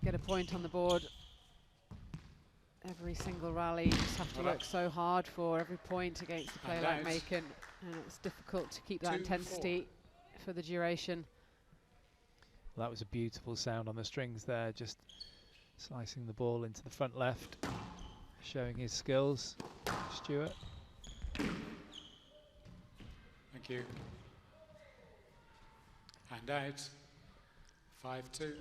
get a point on the board. Every single rally you just have to Well, work so hard for every point against a player And like out. Makin, and it's difficult to keep that 2-4. intensity for the duration. Well, that was a beautiful sound on the strings there, just slicing the ball into the front left, showing his skills, Stewart. Thank you. And out. 5-2.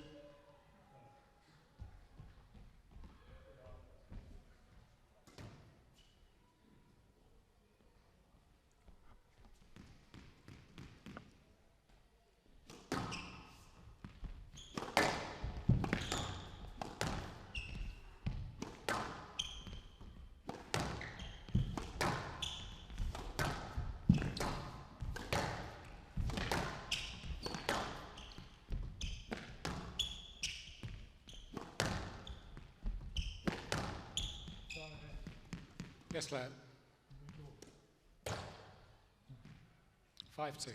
Yes, lad. 5-2.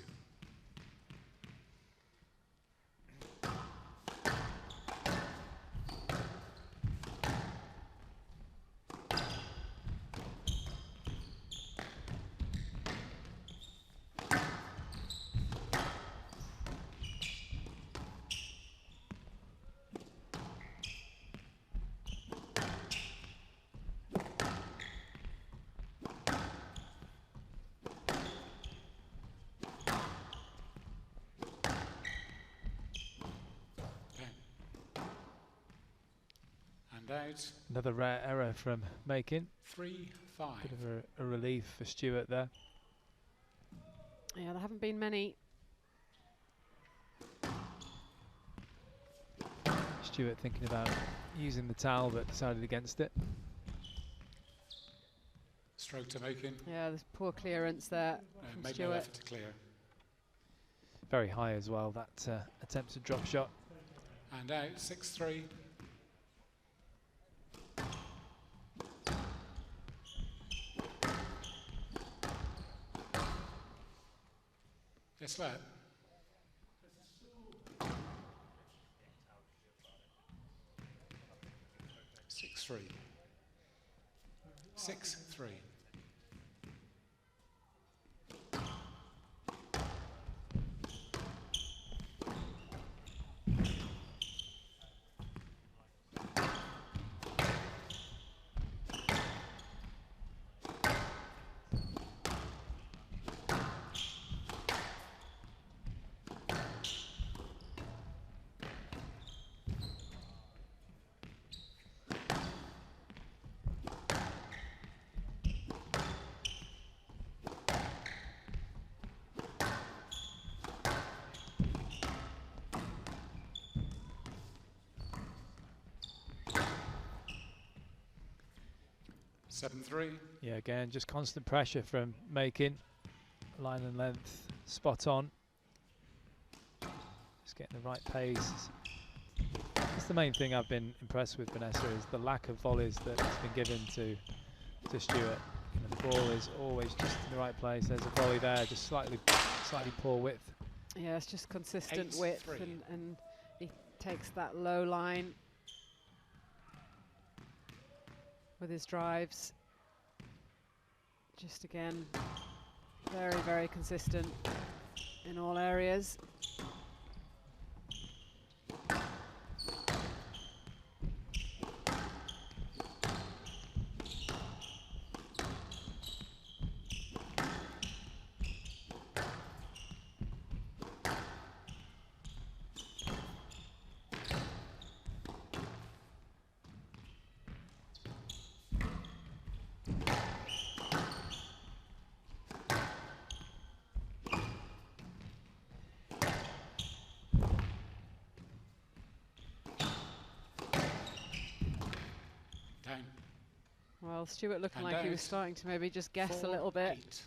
Out. Another rare error from Makin. 3-5. Bit of a relief for Stewart there. Yeah, there haven't been many. Stewart thinking about using the towel, but decided against it. Stroke to Makin. Yeah, there's poor clearance there from made Stewart. no effort to clear. Very high as well, that attempted drop shot. And out, 6-3. Yes, lad. 6-3. 6-3. Yeah, again, just constant pressure from Makin. Line and length, spot on. Just getting the right pace. That's the main thing I've been impressed with Vanessa, is the lack of volleys that has been given to Stewart. You know, the ball is always just in the right place. There's a volley there, just slightly poor width. Yeah, it's just consistent width, and he takes that low line with his drives. Just again, very, very consistent in all areas. Well, Stewart looking like he was starting to maybe just guess a little bit,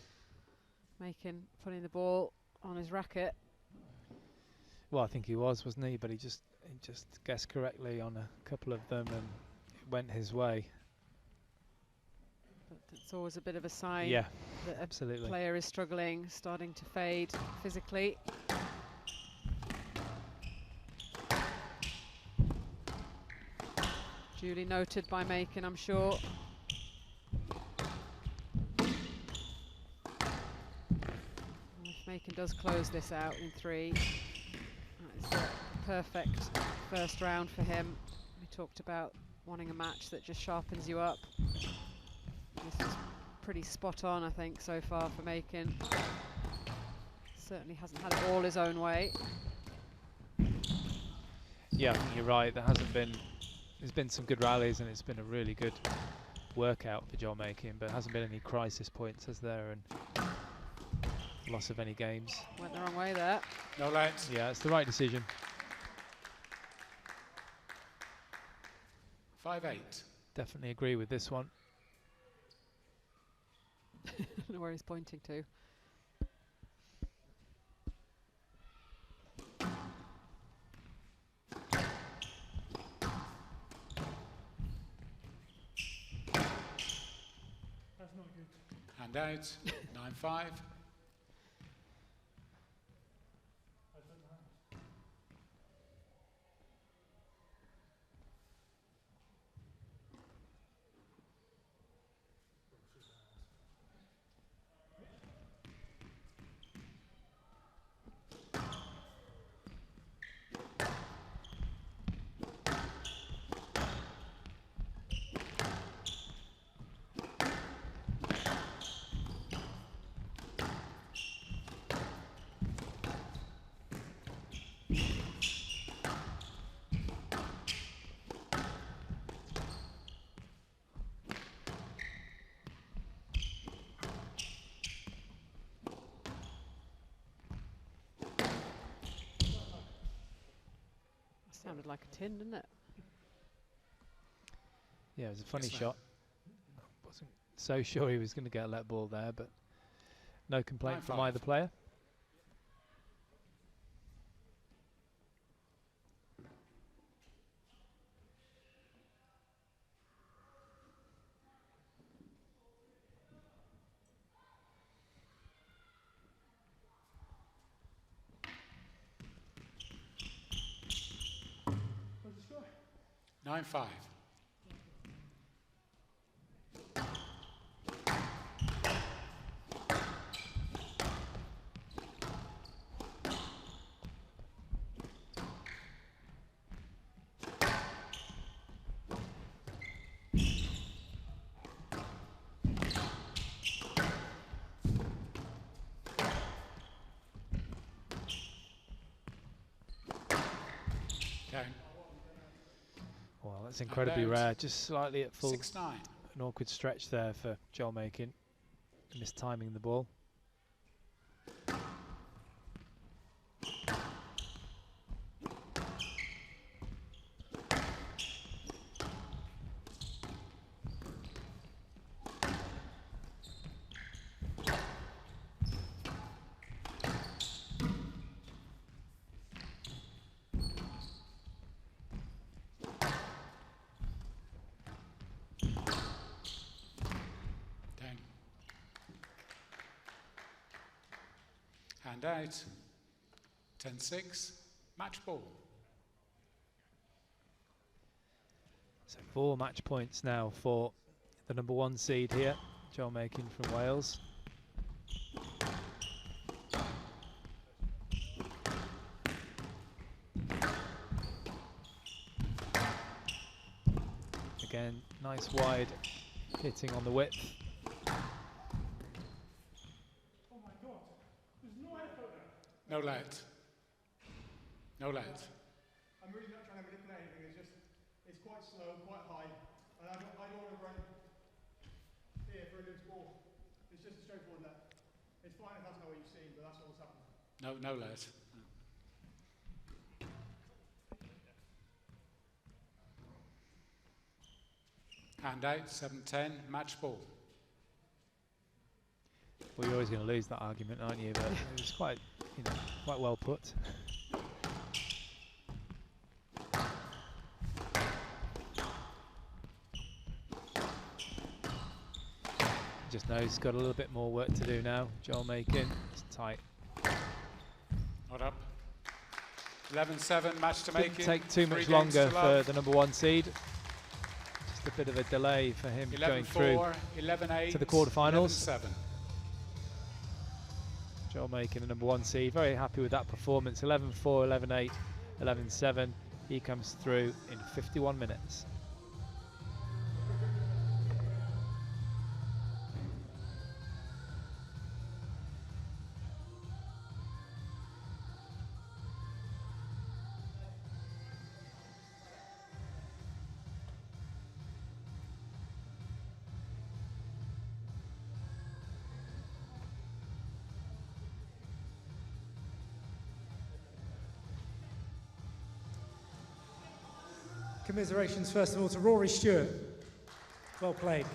putting the ball on his racket. Well, I think he wasn't he? But he just guessed correctly on a couple of them, and it went his way. But it's always a bit of a sign that a player is struggling, starting to fade physically. Duly noted by Makin, I'm sure. If Makin does close this out in 3, that is a perfect first round for him. We talked about wanting a match that just sharpens you up. This is pretty spot on, I think, so far for Makin. Certainly hasn't had it all his own way. Yeah, I think you're right. There's been some good rallies, and it's been a really good workout for John Makin, but there hasn't been any crisis points, has there? And loss of any games. Went the wrong way there. No lights. Yeah, it's the right decision. 5-8. Definitely agree with this one. I don't know where he's pointing to. Hand out, 9-5. Sounded like a tin, didn't it? Yeah, it was a funny Yes, ma'am. shot. Wasn't so sure he was going to get a let ball there, but no complaint from 9-5. either player. What's the score? 9-5. Down. Well, that's incredibly out. rare. Just slightly at full. 6-9. An awkward stretch there for Joel Makin. Mistiming the ball. Down. Hand out, 10-6. Match ball. So 4 match points now for the number 1 seed here, Joel Makin from Wales. Again, nice wide hitting on the width. Oh my God. There's no effort there. No let. No let. I'm really not trying to manipulate anything. It's just, it's quite slow, quite high. And I don't want to run here for a loose ball. It's just a straightforward let. It's fine if that's not what you've seen, but that's what's happening. No let. Hand out, 7-10. Match ball. Well, you're always going to lose that argument, aren't you? But it was quite, quite well put. Just knows he's got a little bit more work to do now. Joel Makin, it's tight. Not up. 11-7. Match to Didn't make it. take too 3 much games longer to for love. the number 1 seed. Just a bit of a delay for him going through 11-4. 11-8. to the quarterfinals. 11-7. Joel Makin, the number 1 seed, very happy with that performance. 11-4, 11-8, 11-7. He comes through in 51 minutes. Commiserations, first of all, to Rory Stewart. Well played.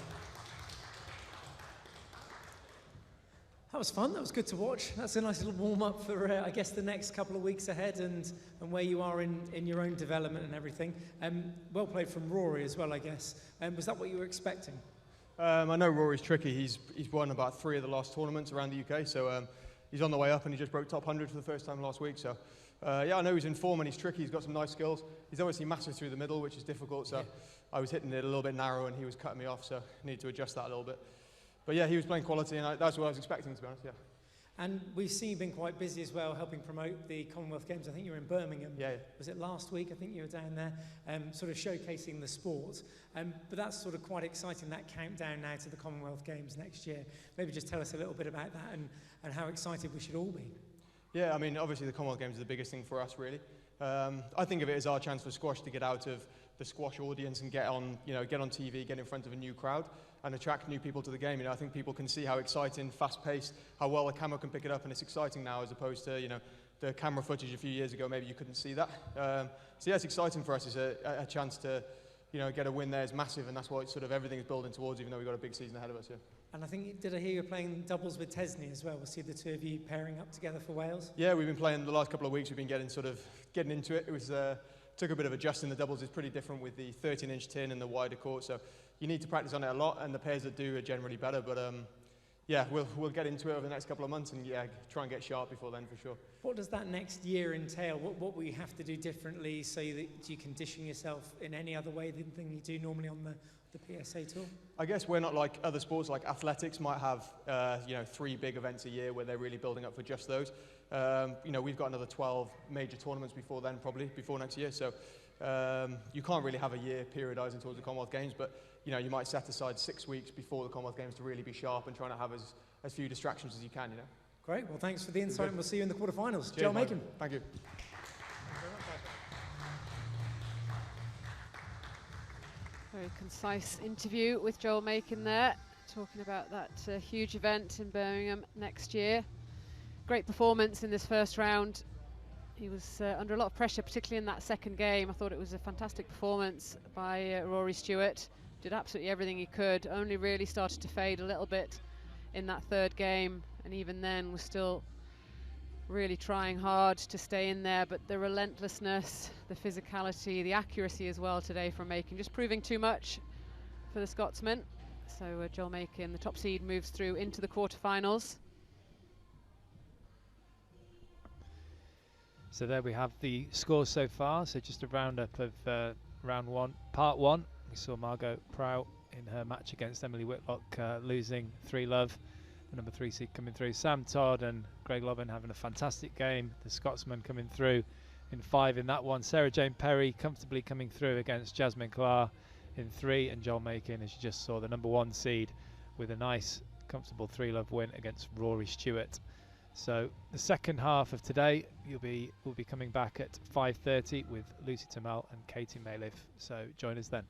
That was fun. That was good to watch. That's a nice little warm-up for, I guess, the next couple of weeks ahead and where you are in your own development and everything. Well played from Rory as well, I guess. Was that what you were expecting? I know Rory's tricky. He's won about 3 of the last tournaments around the UK, so he's on the way up, and he just broke top 100 for the first time last week. So yeah, I know he's in form and he's tricky. He's got some nice skills. He's obviously massive through the middle, which is difficult. So I was hitting it a little bit narrow, and he was cutting me off. So I need to adjust that a little bit. But yeah, he was playing quality, and that's what I was expecting, to be honest. Yeah. And we've seen you've been quite busy as well, helping promote the Commonwealth Games. I think you were in Birmingham. Yeah. Was it last week? I think you were down there, sort of showcasing the sport. But that's sort of quite exciting, that countdown now to the Commonwealth Games next year. Maybe just tell us a little bit about that and how excited we should all be. Yeah, I mean, obviously the Commonwealth Games is the biggest thing for us, really. I think of it as our chance for squash to get out of the squash audience and get on TV, get in front of a new crowd, and attract new people to the game. I think people can see how exciting, fast-paced, how well the camera can pick it up, and it's exciting now as opposed to the camera footage a few years ago. Maybe you couldn't see that. So yeah, it's exciting for us. It's a chance to get a win there is massive, and that's what sort of everything is building towards, even though we've got a big season ahead of us. Yeah. And I think, did I hear you were playing doubles with Tesney as well? We'll see the two of you pairing up together for Wales. Yeah, we've been playing the last couple of weeks. We've been getting into it. It was took a bit of adjusting. The doubles is pretty different with the 13-inch tin and the wider court, so you need to practice on it a lot, and the pairs that do are generally better. But yeah, we'll get into it over the next couple of months, and yeah, try and get sharp before then for sure. What does that next year entail? What will you have to do differently so that you condition yourself in any other way than you do normally on the PSA Tour? I guess we're not like other sports, like athletics might have 3 big events a year where they're really building up for just those. We've got another 12 major tournaments before then, probably before next year. So you can't really have a year periodizing towards the Commonwealth Games, but you might set aside 6 weeks before the Commonwealth Games to really be sharp and trying to have as few distractions as you can. Great. Well, thanks for the insight, and we'll see you in the quarterfinals. Cheers, Joel Makin. Thank you. Very concise interview with Joel Makin there, talking about that huge event in Birmingham next year. Great performance in this first round. He was under a lot of pressure, particularly in that second game. I thought it was a fantastic performance by Rory Stewart. Did absolutely everything he could, only really started to fade a little bit in that third game, and even then was still really trying hard to stay in there. But the relentlessness, the physicality, the accuracy as well today from Makin, just proving too much for the Scotsman. So Joel Makin, the top seed, moves through into the quarterfinals. So there we have the scores so far. So just a roundup of round one, part one. We saw Margot Prout in her match against Emily Whitlock losing 3-love. The number 3 seed coming through. Sam Todd and Greg Lobban having a fantastic game. The Scotsman coming through in 5 in that one. Sarah Jane Perry comfortably coming through against Jasmine Clark in 3. And Joel Makin, as you just saw, the number 1 seed with a nice, comfortable 3-love win against Rory Stewart. So the second half of today, we'll be coming back at 5:30 with Lucy Tamel and Katie Mayliff. So join us then.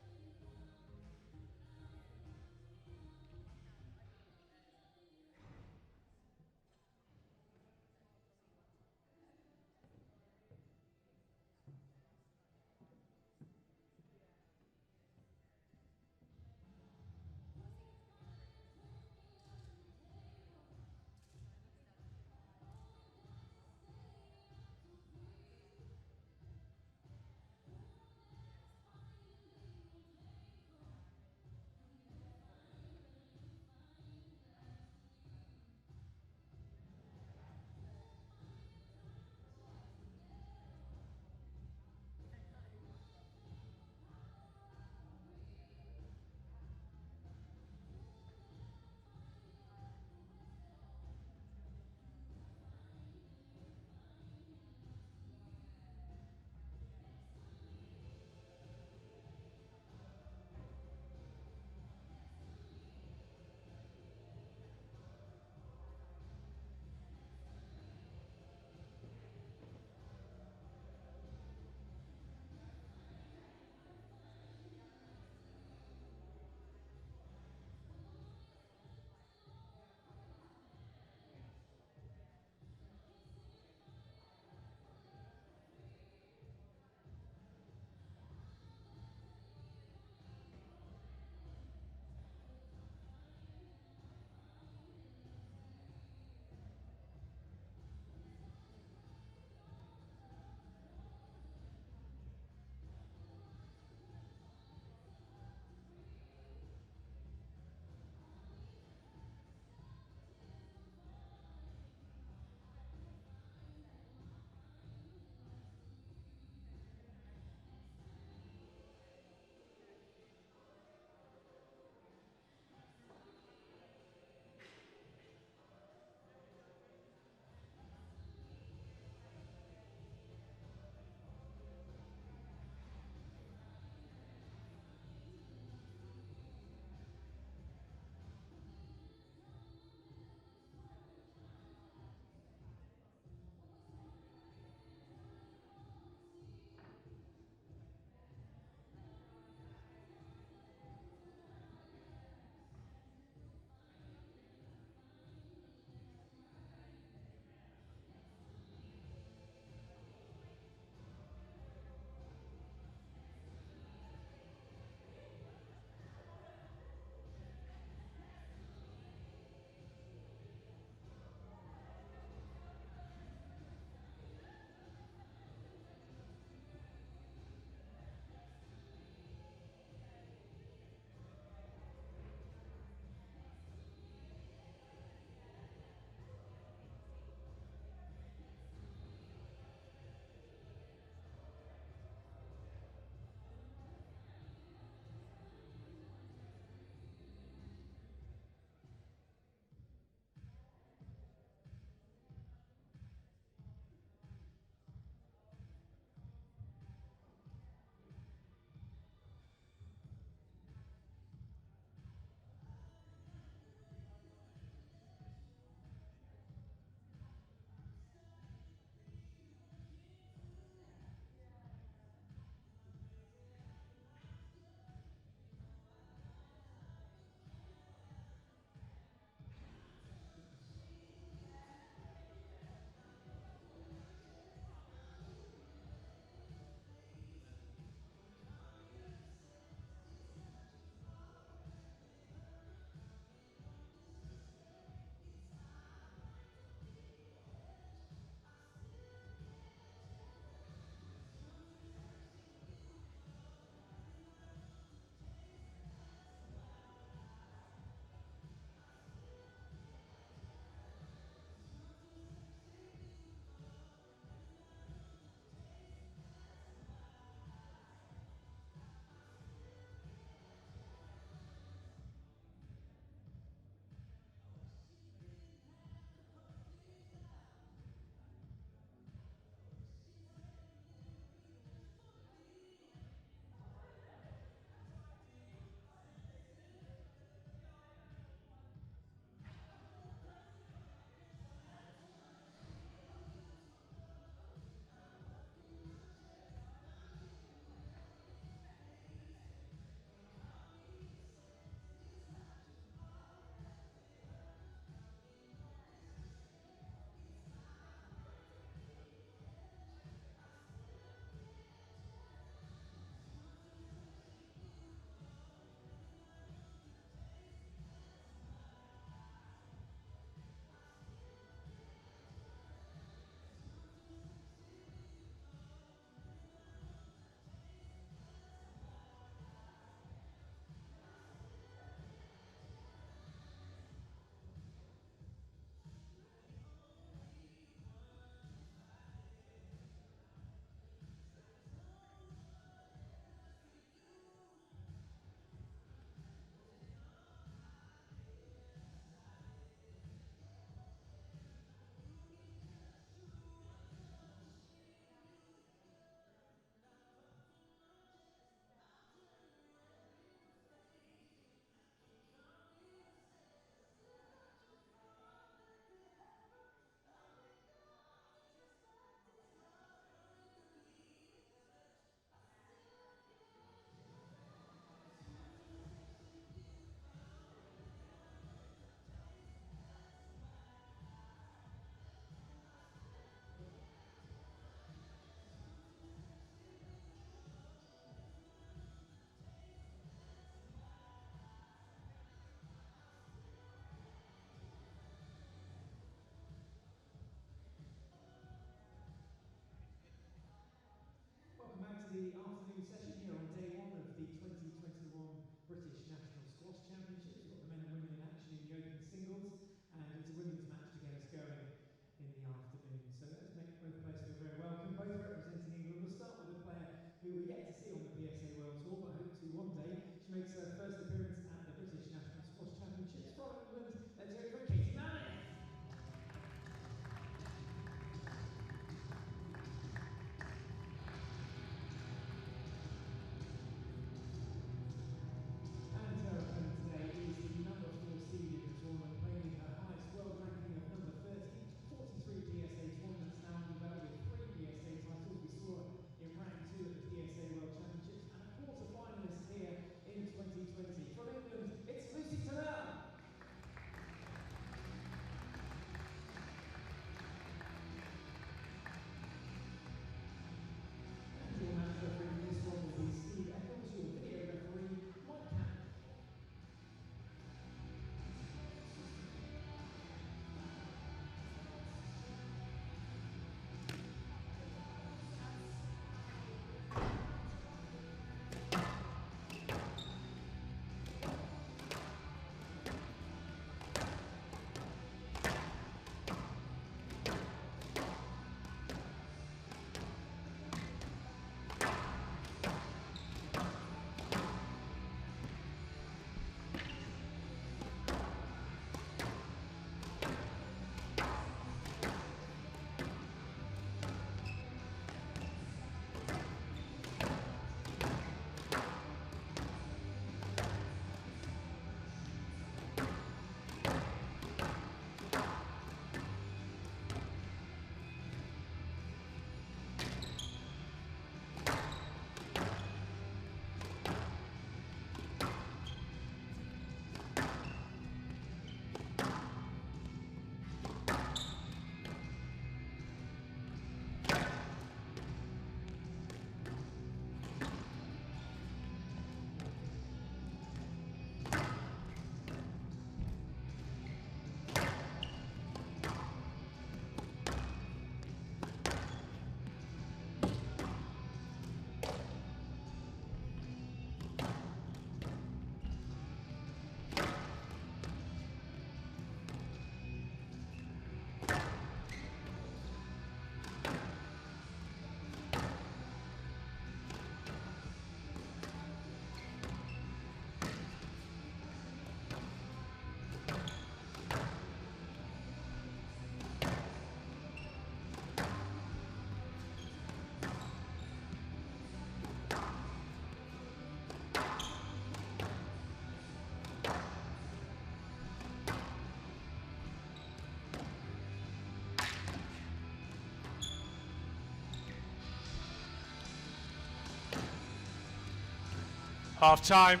Half time.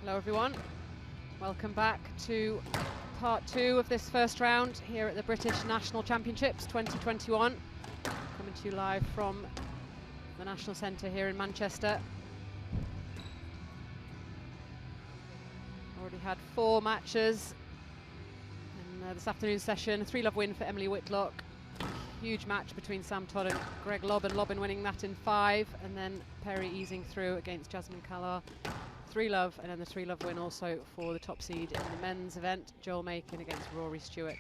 Hello everyone, welcome back to part 2 of this first round here at the British National Championships 2021. Coming to you live from the National Centre here in Manchester. Already had 4 matches in this afternoon's session. A 3-love win for Emily Whitlock. Huge match between Sam Todd and Greg Lobban. Lobban winning that in 5, and then Perry easing through against Jasmine Callar. 3-love, and then the 3-love win also for the top seed in the men's event, Joel Makin against Rory Stewart.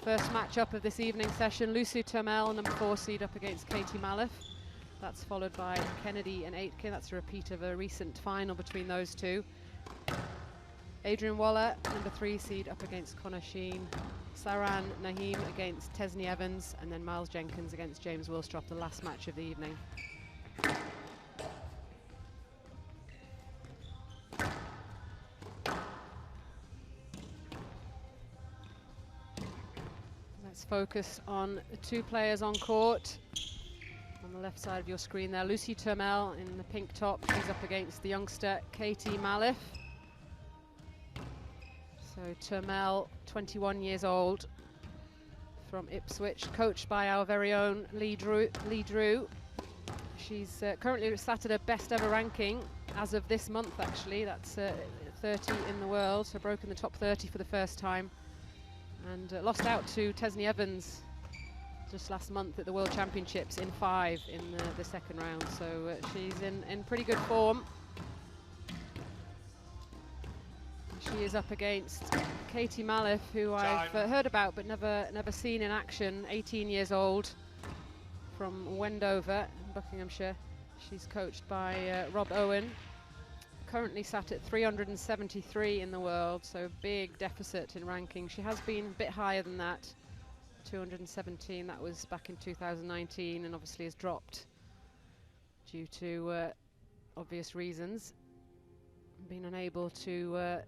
First match-up of this evening session, Lucy Turmel, number 4 seed, up against Katie Maliff. That's followed by Kennedy and Aitken. That's a repeat of a recent final between those two. Adrian Waller, number 3 seed, up against Connor Sheen. Saran Naheem against Tesney Evans, and then Miles Jenkins against James Wilstroff, the last match of the evening. Let's focus on the 2 players on court. On the left side of your screen there, Lucy Turmel in the pink top. She's up against the youngster Katie Maliff. So Turmel, 21 years old, from Ipswich, coached by our very own Lee Drew. She's currently sat at her best ever ranking as of this month, actually. That's 30 in the world, so broken the top 30 for the first time. And lost out to Tesney Evans just last month at the World Championships in 5 in the second round. So she's in pretty good form. She is up against Katie Maliff, who I've heard about but never seen in action. 18 years old, from Wendover in Buckinghamshire. She's coached by Rob Owen. Currently sat at 373 in the world, so big deficit in ranking. She has been a bit higher than that, 217. That was back in 2019, and obviously has dropped due to obvious reasons. Been unable to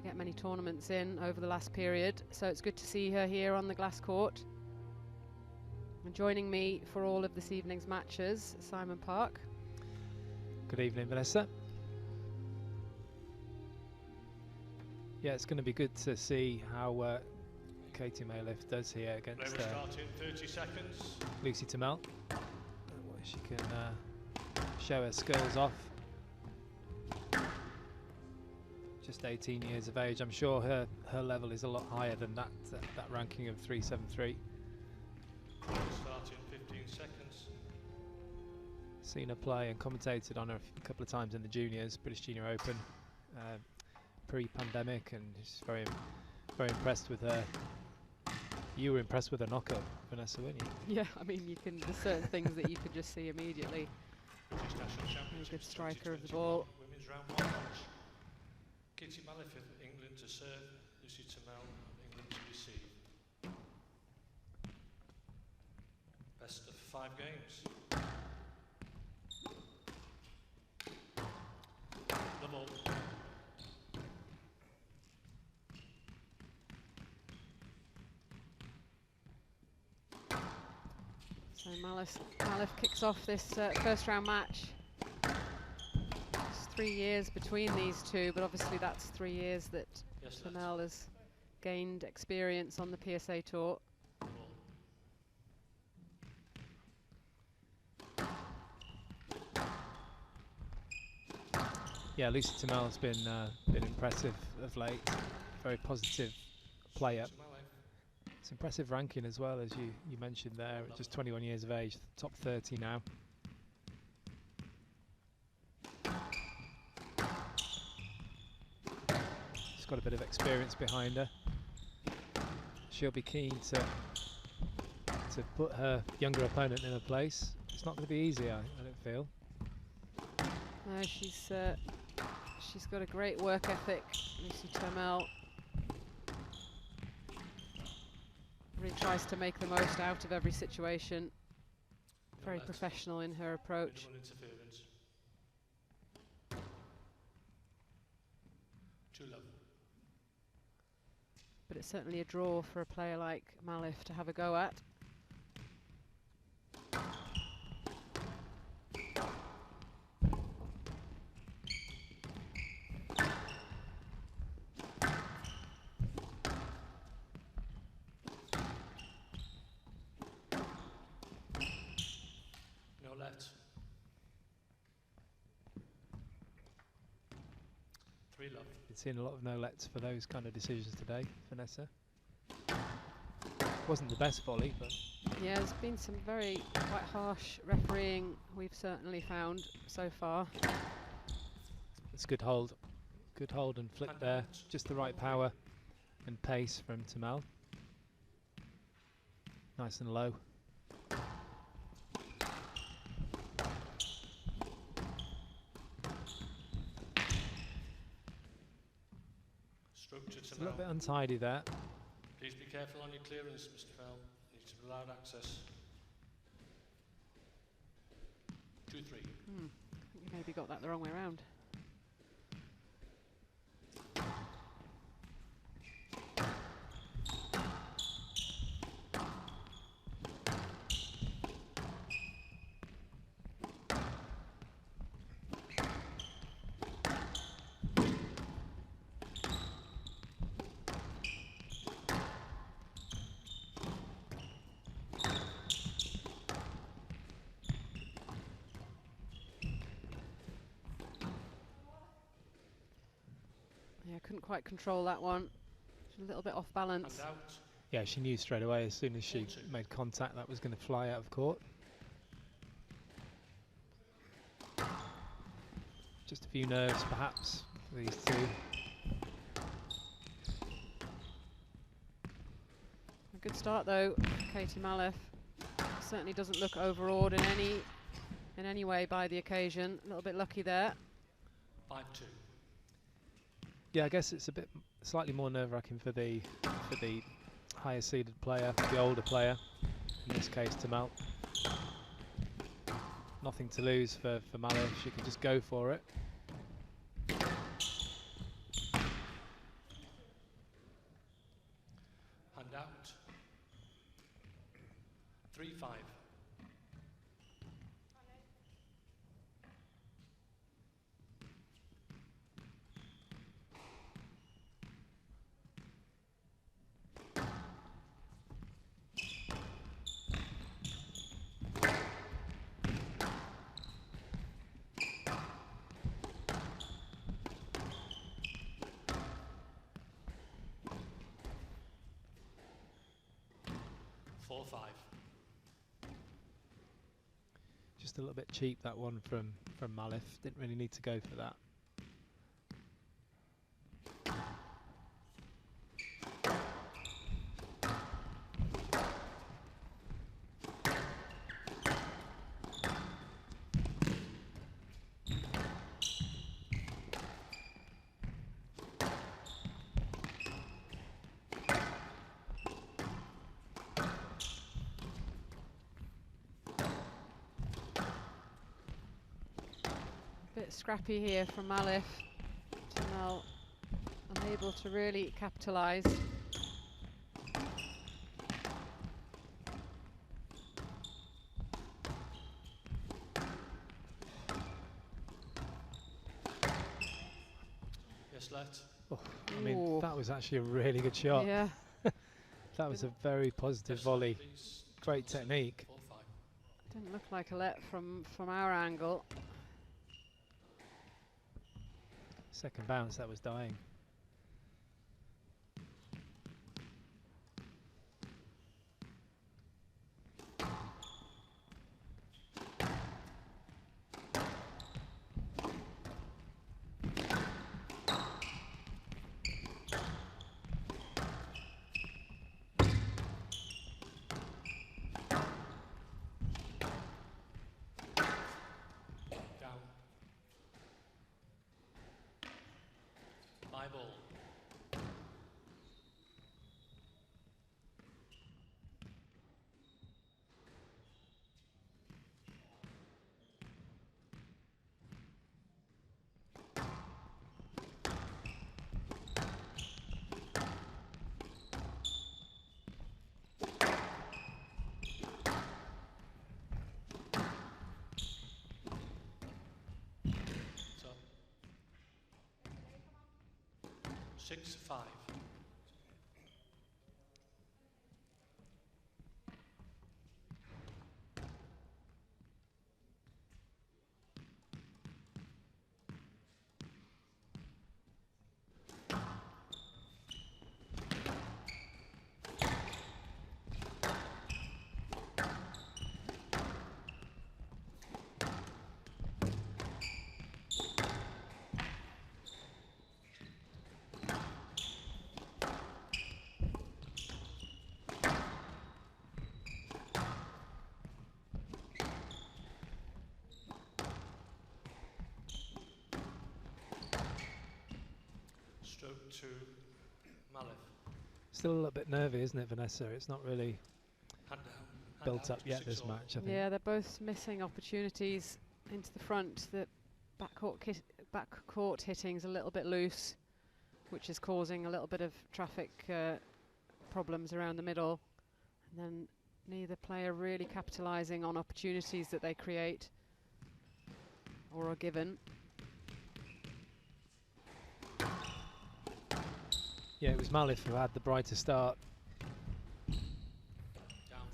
get many tournaments in over the last period, so it's good to see her here on the glass court. And joining me for all of this evening's matches, Simon Park. Good evening, Vanessa. Yeah, it's going to be good to see how Katie Maliff does here against 30 seconds. Lucy Turmel. She can show her skills off. Just 18 years of age. I'm sure her level is a lot higher than that ranking of 373. Start in 15 seconds. Seen her play and commentated on her a couple of times in the juniors, British Junior Open, pre-pandemic, and just very impressed with her. You were impressed with her knockup, Vanessa, weren't you? Yeah, I mean, there's certain things that you can just see immediately. Very good striker of the ball. Women's round 1 match. Katie Maliff of England to serve, Lucy Turmel of England to receive. Best of 5 games. Level. So Maliff kicks off this first round match. It's 3 years between these two, but obviously that's 3 years that Turmel has gained experience on the PSA Tour. Yeah, Lucy Turmel has been impressive of late. Very positive player. It's impressive ranking as well, as you mentioned there. Just 21 years of age, top 30 now. She's got a bit of experience behind her. She'll be keen to put her younger opponent in her place. It's not going to be easy, I don't feel. No, she's got a great work ethic, Lucy Turmel. Really tries to make the most out of every situation. Very professional in her approach. Interference. 2-love. but it's certainly a draw for a player like Malif to have a go at. No let. 3 love. Been seeing a lot of no-lets for those kind of decisions today, Vanessa. Wasn't the best volley, but Yeah, there's been some very quite harsh refereeing we've certainly found so far. it's good hold. Good hold and flick there. Just the right power and pace from Tamal. Nice and low. Stroke to It's a little bit Tamal. untidy there. Please be careful on your clearance, Mr. Fell. Need to be allowed access. 2-3. I think you maybe got that the wrong way around. Yeah, couldn't quite control that one. A little bit off balance. And out. Yeah, she knew straight away as soon as she 4-2. made contact that was going to fly out of court. Just a few nerves, perhaps, for these two. A good start though, Katie Malif. Certainly doesn't look overawed in any way by the occasion. A little bit lucky there. 5-2. Yeah, I guess it's a bit slightly more nerve-wracking for the higher seeded player, the older player. In this case, Tamal. Nothing to lose for Malif. She can just go for it. And out. 3-5. Just a little bit cheap, that one from Malif. Didn't really need to go for that. Bit scrappy here from Malif. Tamal unable to really capitalise. Yes, let. Oh, I mean, Ooh. that was actually a really good shot. Yeah, That was a very positive Yes, volley. please. Great technique. 4-5. didn't look like a let from our angle. Second bounce, that was dying. Down. My ball. 6-5. Stroke to Malif. Still a little bit nervy, isn't it, Vanessa? It's not really Hand down. built up yet, this match, I think. Yeah, they're both missing opportunities into the front. The backcourt hitting's a little bit loose, which is causing a little bit of traffic problems around the middle. And then neither player really capitalising on opportunities that they create or are given. Yeah, it was Malif who had the brighter start.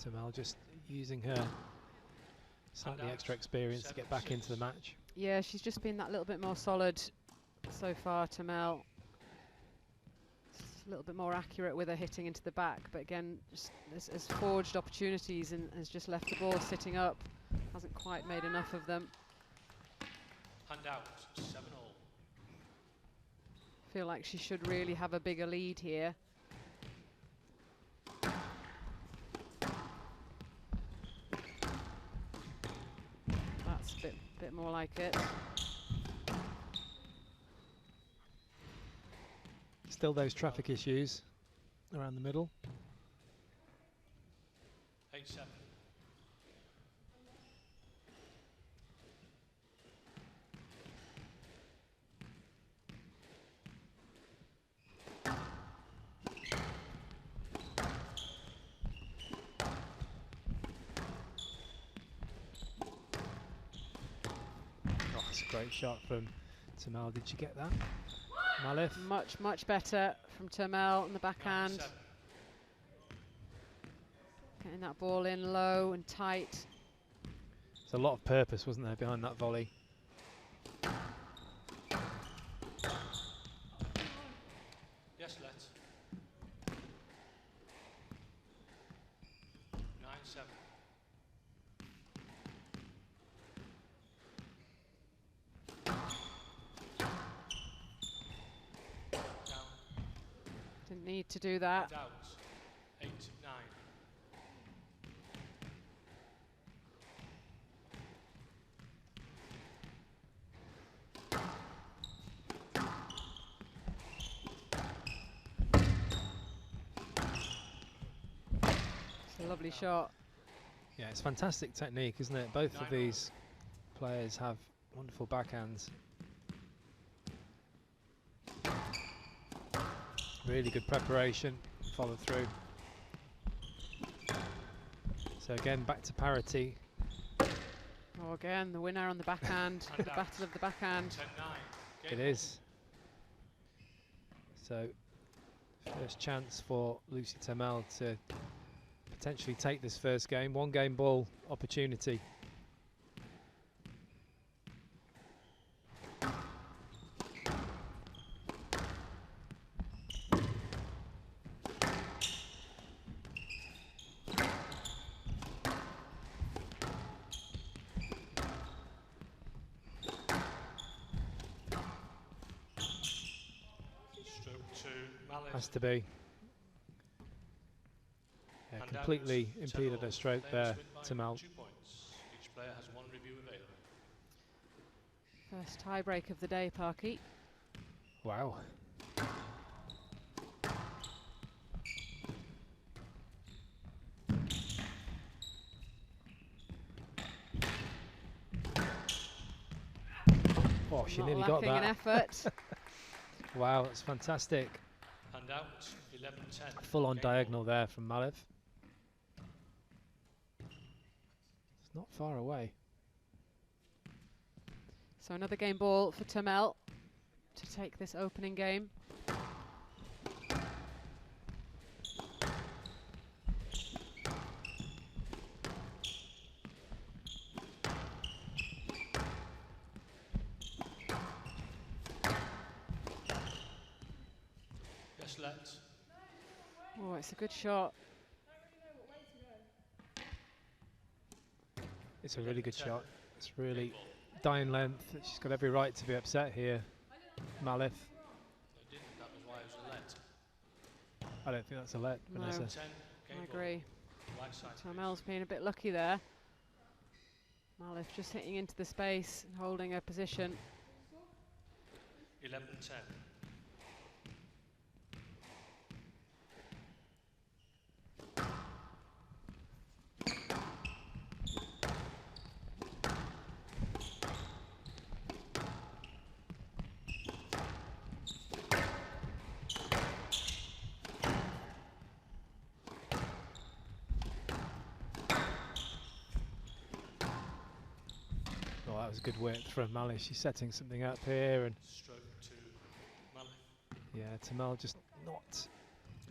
Tamal just using her slightly extra experience to get back into the match. Yeah, she's just been that little bit more solid so far, Tamel. A little bit more accurate with her hitting into the back, but again, just has forged opportunities and has just left the ball sitting up. Hasn't quite made enough of them. Hand out, 7-all. Feel like she should really have a bigger lead here. That's a bit more like it. Still those traffic issues around the middle. 8-7. Oh, that's a great shot from Tamal. Did you get that? Malif? Much better from Tamel on the backhand. Getting that ball in low and tight. There's a lot of purpose, wasn't there, behind that volley? Yes, let's. 9-7. Didn't need to do that. Out. 8-9. It's a lovely shot. Yeah, it's fantastic technique, isn't it? Both of these players have wonderful backhands. Really good preparation, follow through. So again, back to parity. Oh, again, the winner on the backhand, the battle of the backhand. It is. So, first chance for Lucy Tamel to potentially take this first game. One game ball opportunity. Has to be. Yeah, completely impeded her stroke there, Tamal. 2 points. Each player has 1 review available. First tiebreak of the day, Parky. Wow. Oh, she nearly got that. An effort. Wow, that's fantastic. Hand out, 11-10. Full on diagonal there from Malif. It's not far away. So another game ball for Tamel to take this opening game. Yes, let. Oh, it's a good shot. It's a really good shot. It's really dying length. She's got every right to be upset here, Malif. They didn't, that was why it was a let. I don't think that's a let, No. Vanessa. 10, game I ball. agree. Right side. Turmel's been a bit lucky there. Malif just hitting into the space and holding her position. 11-10. Oh, that was a good width from Malif. She's setting something up here, and Stroke to Malif. yeah, Tamel just not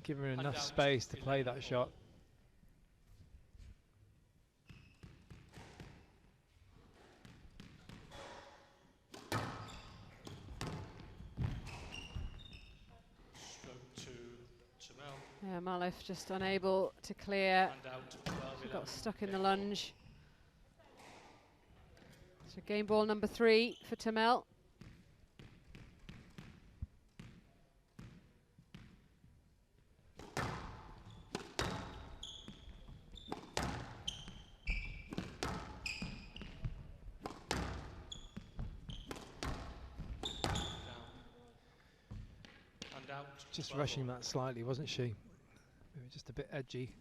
giving her And enough out, space to play 11 that shot. Stroke to Tamel. Yeah, Malif just unable to clear. And out 12, She 11. got stuck in game the ball. lunge. So game ball number 3 for Tamel. Down. And out. Just 12 rushing all. that slightly, wasn't she? Maybe just a bit edgy.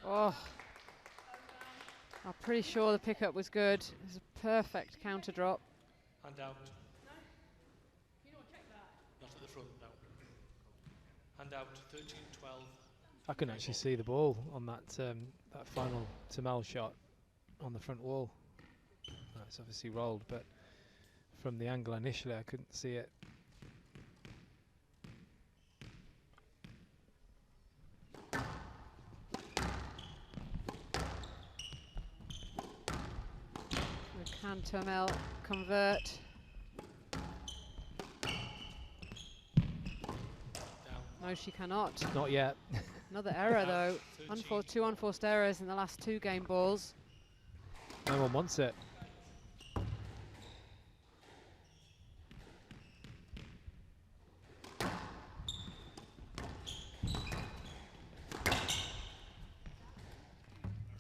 Oh, I'm pretty sure the pickup was good. It was a perfect counter drop. And out. Not at the front, no. And out 13-12. I can actually see the ball on that that final Tamel shot on the front wall. It's obviously rolled, but from the angle initially, I couldn't see it. Can Turmel convert? No, she cannot. Not yet. Another error though. Two unforced errors in the last 2 game balls. No one wants it.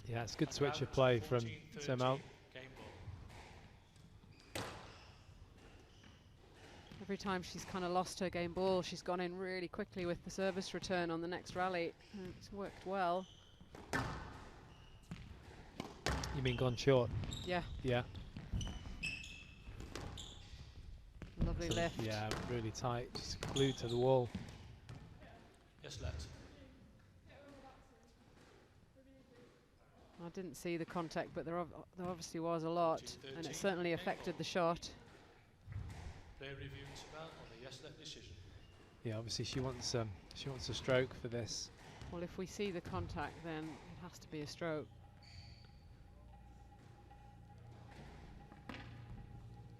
Yeah, it's a good switch of play from Tamel. Every time she's kind of lost her game ball, she's gone in really quickly with the service return on the next rally. And it's worked well. You mean gone short? Yeah. Yeah. Lovely So, lift. yeah, really tight, just glued to the wall. Yes, let. I didn't see the contact, but there obviously was a lot, and it certainly affected the shot. Play review Tamel on the yes, let decision. Yeah, obviously she wants a stroke for this. Well, if we see the contact, then it has to be a stroke.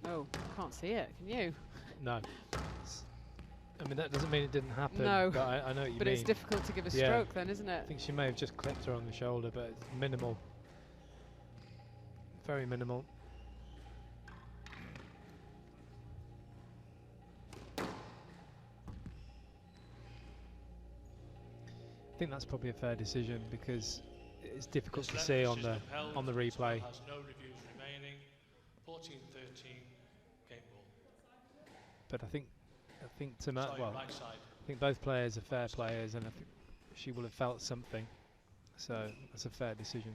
Oh, can't see it, can you? No. I mean, that doesn't mean it didn't happen. No, but I know what you mean. but it's difficult to give a Yeah. stroke then, isn't I it? think she may have just clipped her on the shoulder, but it's minimal. Very minimal. I think that's probably a fair decision because it's difficult to Yes, let see on decision the upheld. on the replay. Tamel has no reviews remaining. 14-13 game ball. But I think Tamel. Sorry, Well, right side. I think both players are fair players, and I think she will have felt something. So that's a fair decision.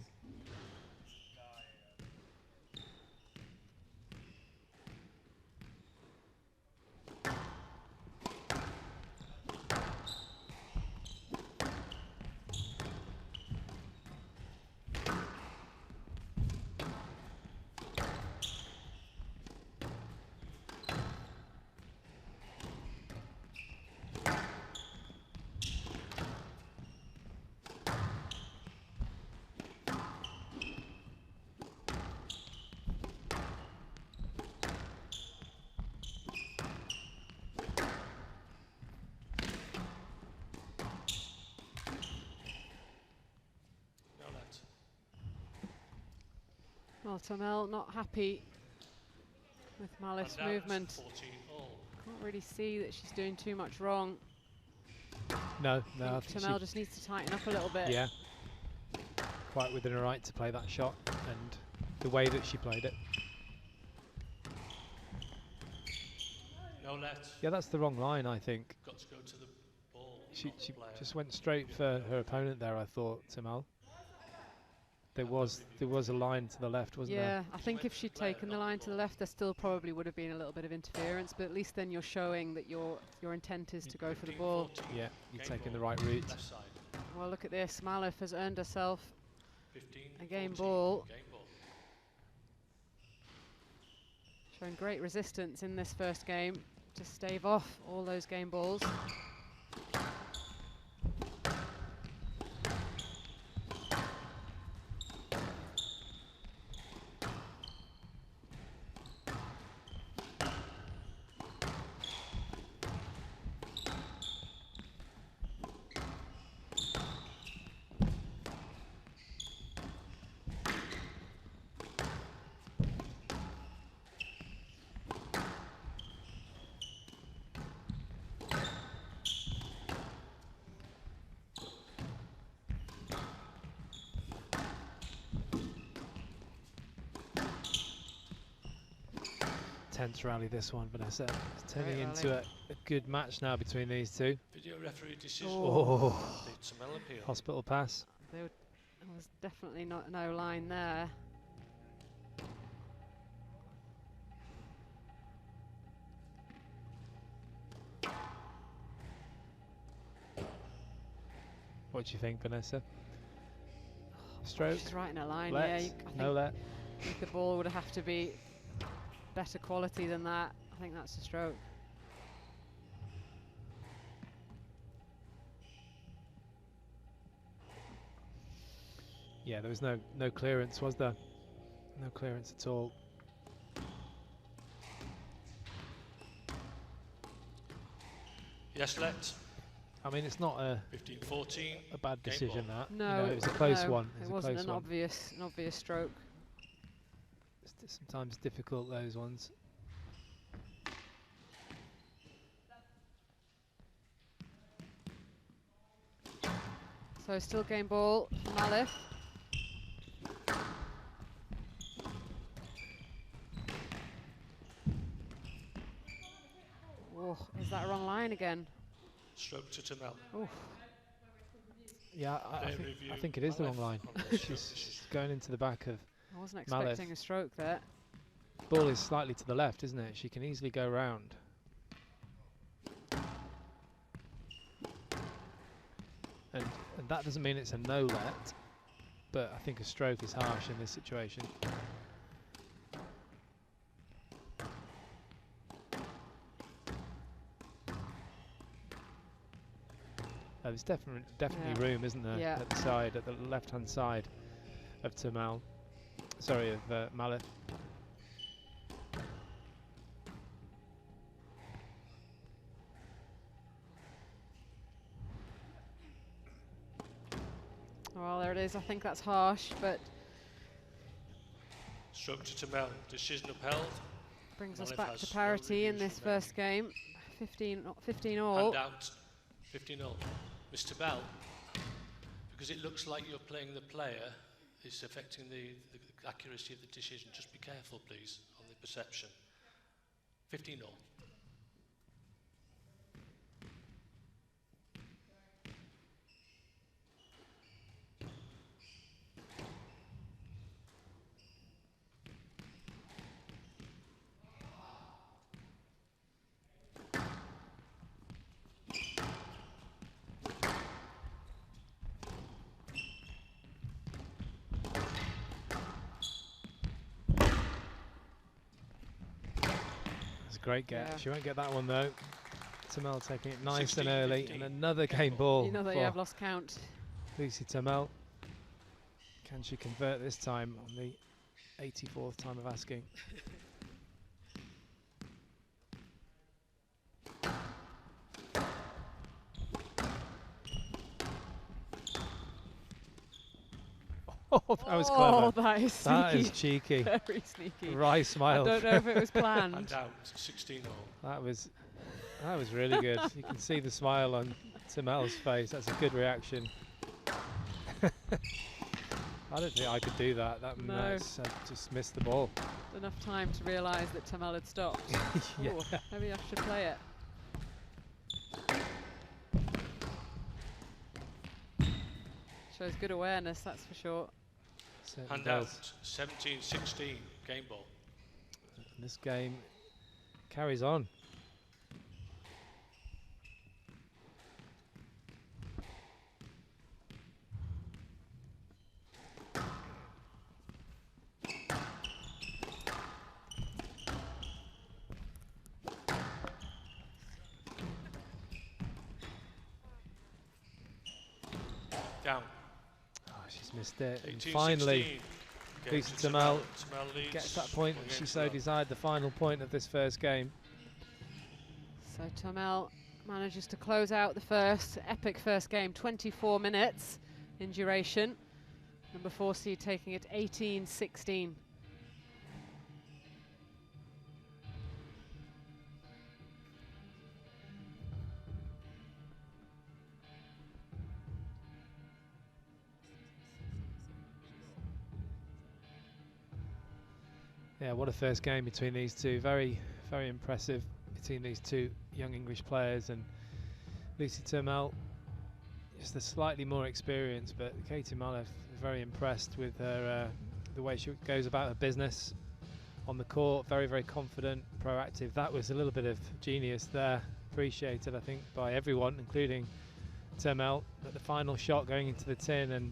Well, Tamel not happy with Malif's And now it's movement. 14 all. Can't really see that she's doing too much wrong. No, I I think think Tamel she, just needs to tighten up a little bit. yeah, quite within her right to play that shot, and the way that she played it. No let. Yeah, that's the wrong line, I think. Got to go to the ball. She not the player. just went straight for her opponent there, I thought, Tamel. There was a line to the left, wasn't there? Yeah, I think if she'd taken the line to the left, there still probably would have been a little bit of interference, but at least then you're showing that your intent is to go for the ball. Yeah, you're Game taking the ball, right route. Left side. Well, look at this. Malif has earned herself 15, a game 14, ball. Game ball. Showing great resistance in this first game to stave off all those game balls. Tense rally this one, Vanessa. It's turning Great into rally. a good match now between these two. Video referee decision. Oh. The Tamel appeal. Hospital pass. There was definitely no line there. What do you think, Vanessa? Stroke? She's right in a line, Let? yeah. No let? I think the ball would have to be better quality than that. I think that's a stroke. Yeah, there was no clearance, was there? No clearance at all. Yes, let. I mean, it's not a 15-14. bad Game decision ball. that. No, You know, it was a close no, one. It was a wasn't close an one. obvious stroke. It's sometimes difficult, those ones. So still game ball for Malif. Oh, is that wrong line again? Stroke to Tamel. Oh, Yeah, I Player think, review. I think it is the wrong Malif line. on the stroke she's decision. going into the back of I wasn't Malif. expecting a stroke there. Ball is slightly to the left, isn't it? She can easily go round. And that doesn't mean it's a no let, but I think a stroke is harsh in this situation. There's definitely Yeah. room, isn't there, Yeah. at the side, at the left-hand side of Tamel. Sorry, of Malif. Well, there it is. I think that's harsh, but Stroke to Tamel. Decision upheld. brings us Malif back has to no parity in reviews this remaining. first game. 15 all. Hand out. 15-0. Mr. Bell, because it looks like you're playing the player, it's affecting the accuracy of the decision. Just be careful, please, on the perception. 15-0. That's a great get. Yeah. She won't get that one though. Tamel taking it nice 16, and early, 15. and another game ball You know that for you have lost count. Lucy Tamel. Can she convert this time on the 84th time of asking? That was clever. That is sneaky. That is cheeky. Very sneaky. Wry smile. I don't know if it was planned. And out, 16 all. That was really good. You can see the smile on Tamel's face. That's a good reaction. I don't think I could do that. That No. I just missed the ball. Enough time to realise that Tamel had stopped. Yeah. Ooh, maybe I should play it. Shows good awareness, that's for sure. Certainly Hand does. out, 17-16, game ball. And this game carries on. Down. Oh, she's missed it. And 18-16. finally, Gets Lisa to Tamel Tamel leads gets that point 1 that she game to so love. desired, the final point of this first game. So Tamel manages to close out the first epic first game, 24 minutes in duration. Number 4 seed taking it 18-16. Yeah, what a first game between these two. Very, very impressive between these two young English players. And Lucy Tamel, just a slightly more experienced, but Katie Malev, very impressed with her the way she goes about her business on the court. Very, very confident, proactive. That was a little bit of genius there. Appreciated, I think, by everyone, including Tamel. At the final shot going into the tin, and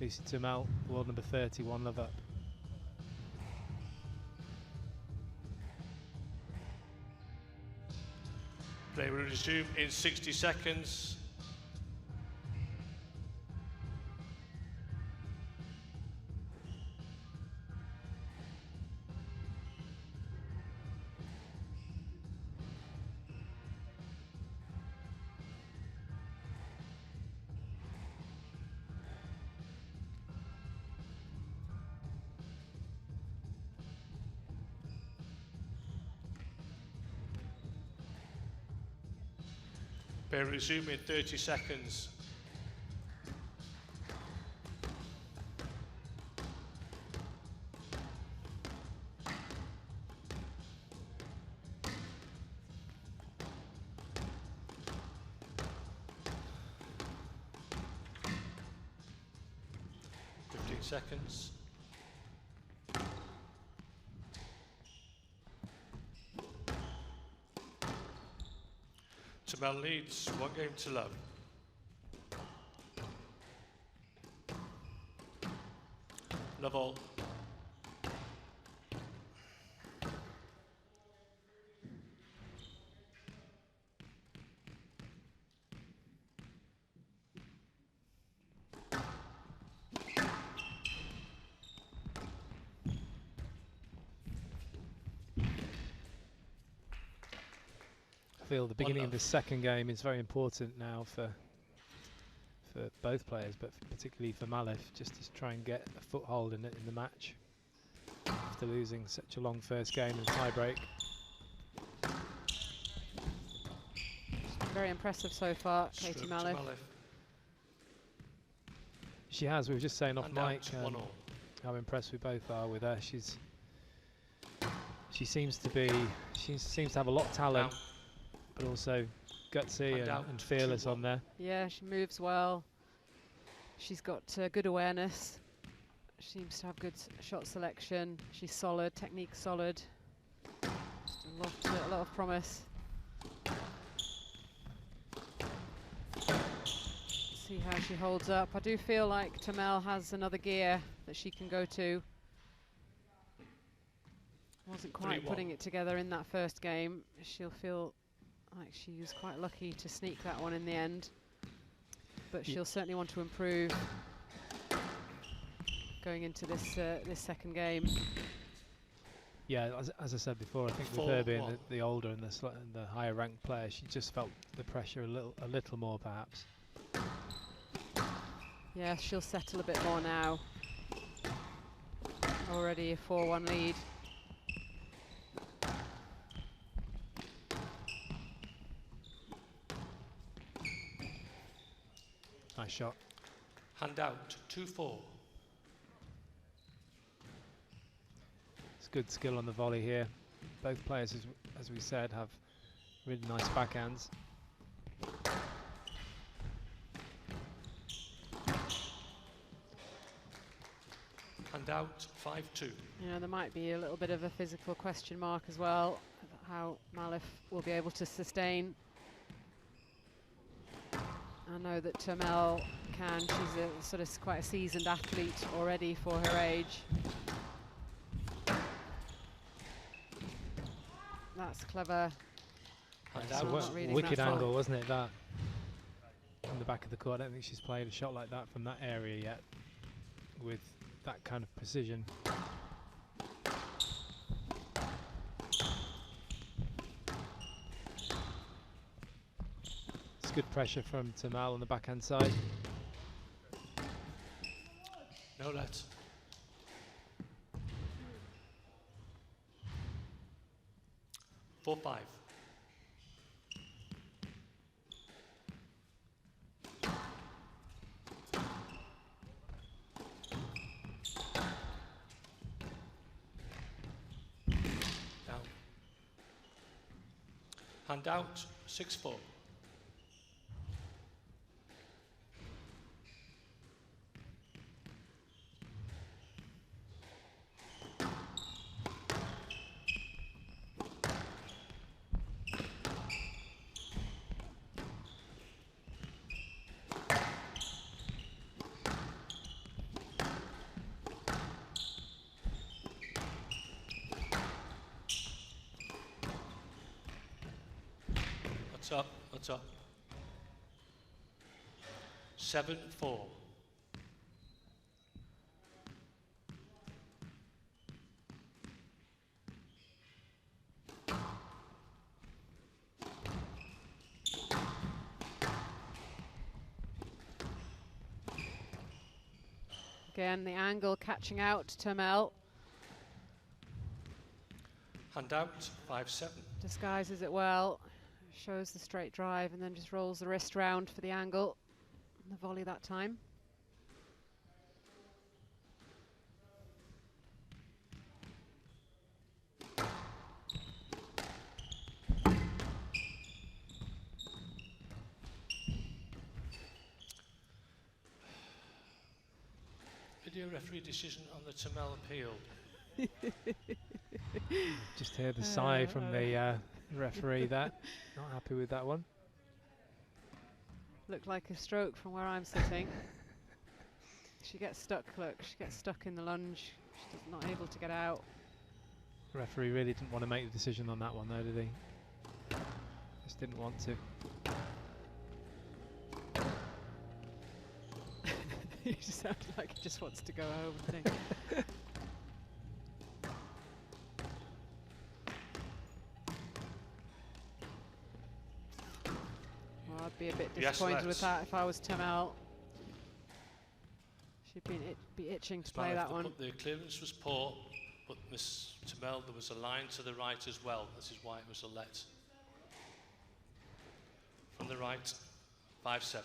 Lucy Tamel, world number 30, 1 love up. Play will resume in 60 seconds. Play will resume in 30 seconds. Seconds. Tamel leads 1 game to love. Love all. I feel the beginning of the second game is very important now for both players, but particularly for Malev, just to try and get a foothold in the match after losing such a long first game and tie break. Very impressive so far, Katie Malev. She has. We were just saying off And mic out, 1-1. how impressed we both are with her. She seems to have a lot of talent, but also gutsy and fearless on there. Yeah, she moves well. She's got good awareness. She seems to have good shot selection. She's solid, technique solid. Just a lot of promise. See how she holds up. I do feel like Tamel has another gear that she can go to. Wasn't quite 3-1. putting it together in that first game. She'll feel like she was quite lucky to sneak that one in the end. But she'll certainly want to improve going into this second game. Yeah, as I said before, I think with her being the older and the higher ranked player, she just felt the pressure a little more perhaps. Yeah, she'll settle a bit more now. Already a 4-1 lead. Nice shot. Hand out, 2-4. It's good skill on the volley here. Both players, as we said, have really nice backhands. Hand out, 5-2. Yeah, there might be a little bit of a physical question mark as well, how Malif will be able to sustain. I know that Turmel can. She's a sort of quite a seasoned athlete already for her age. That's clever. Hand It's out. a wicked angle, wasn't it, that? From the back of the court. I don't think she's played a shot like that from that area yet, with that kind of precision. It's good pressure from Turmel on the backhand side. No let. Four, 5. Down. Hand out, 6-4. What's up? 7-4. Again, the angle catching out Turmel. Hand out, 5-7. Disguises it well. Shows the straight drive and then just rolls the wrist round for the angle. The volley that time. Video referee decision on the Turmel appeal. Just hear the sigh from the referee there. Not happy with that one. Looked like a stroke from where I'm sitting. She gets stuck, look, she gets stuck in the lunge. She's not able to get out. The referee really didn't want to make the decision on that one though, did he? Just didn't want to. He sounds like he just wants to go home, doesn't he? Well, I'd be a bit disappointed with that if I was Turmel. She'd be itching to play that one. The clearance was poor, but Miss Turmel, there was a line to the right as well. This is why it was a let. From the right, 5-7.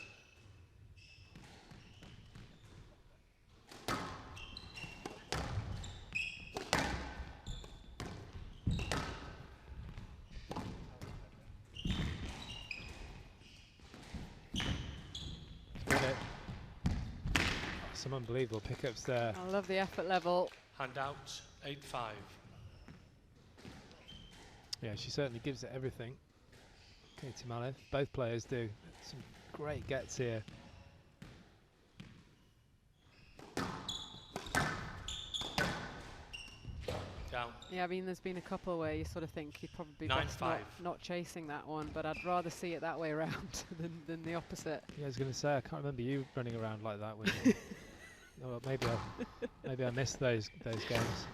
Some unbelievable pickups there. I love the effort level. Hand out, 8-5. Yeah, she certainly gives it everything. Katie Malif, both players do. Some great gets here. Down. Yeah, I mean, there's been a couple where you sort of think you'd probably 9-5. best not chasing that one, but I'd rather see it that way around than the opposite. Yeah, I was going to say, I can't remember you running around like that with oh, well, maybe I missed those games.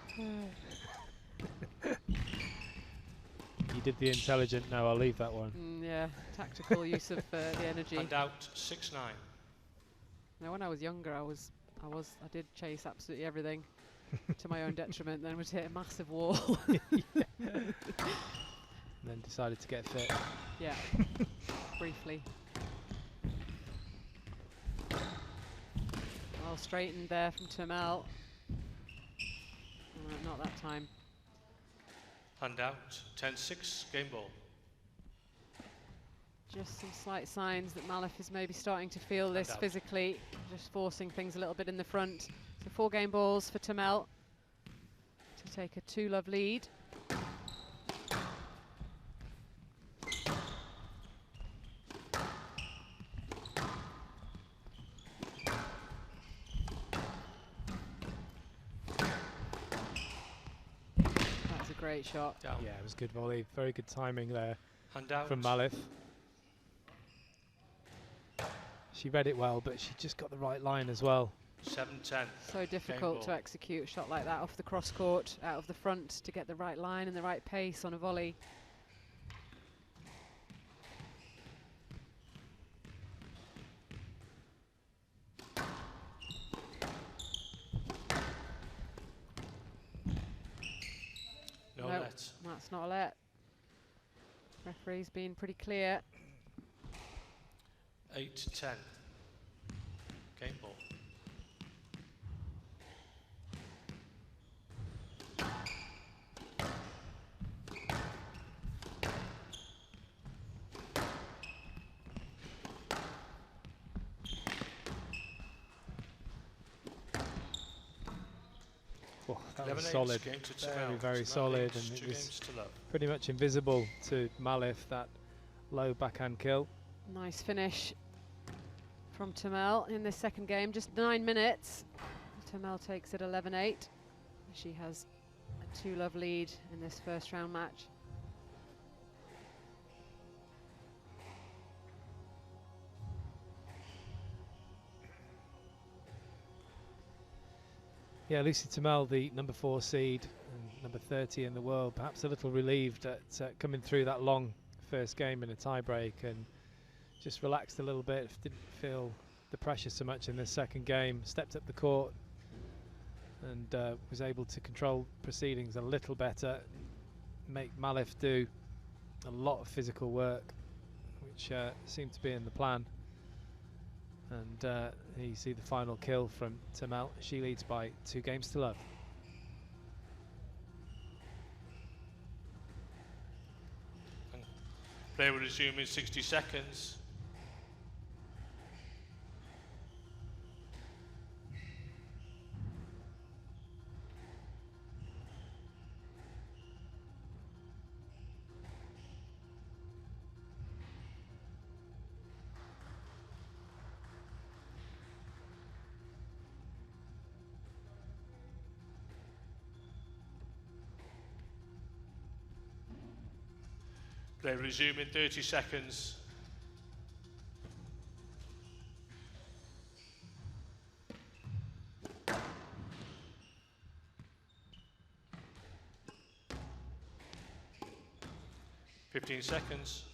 You did the intelligent, no, I'll leave that one. Yeah, tactical use of the energy. Hand out, 6-9. Now, when I was younger, I did chase absolutely everything. to my own detriment, then would hit a massive wall. And then decided to get fit. Yeah, briefly. Well straightened there from Turmel. Not that time. Hand out, 10-6, game ball. Just some slight signs that Malif is maybe starting to feel this physically, just forcing things a little bit in the front. So 4 game balls for Turmel to take a 2-love lead. That's a great shot. Down. Yeah, it was good volley. Very good timing there Hand out. from Malif. She read it well, but she just got the right line as well. 7-10. So difficult to execute a shot like that off the cross court, out of the front, to get the right line and the right pace on a volley. No Nope, net. that's not a let. Referee's been pretty clear. 8-10. Game ball. Oh, that 11-8, was solid. game to Very, Turmel. very Turmel solid, leads, and 2 it was games to love. pretty much invisible to Malif, that low backhand kill. Nice finish from Turmel in this second game, just 9 minutes. Turmel takes it 11-8. She has a 2-love lead in this first round match. Yeah, Lucy Turmel, the number 4 seed and number 30 in the world, perhaps a little relieved at coming through that long first game in a tie-break, and just relaxed a little bit, didn't feel the pressure so much in this second game, stepped up the court and was able to control proceedings a little better, make Malif do a lot of physical work, which seemed to be in the plan. And you see the final kill from Turmel. She leads by 2 games to love. Play will resume in 60 seconds. Play will resume in 30 seconds. Fifteen seconds.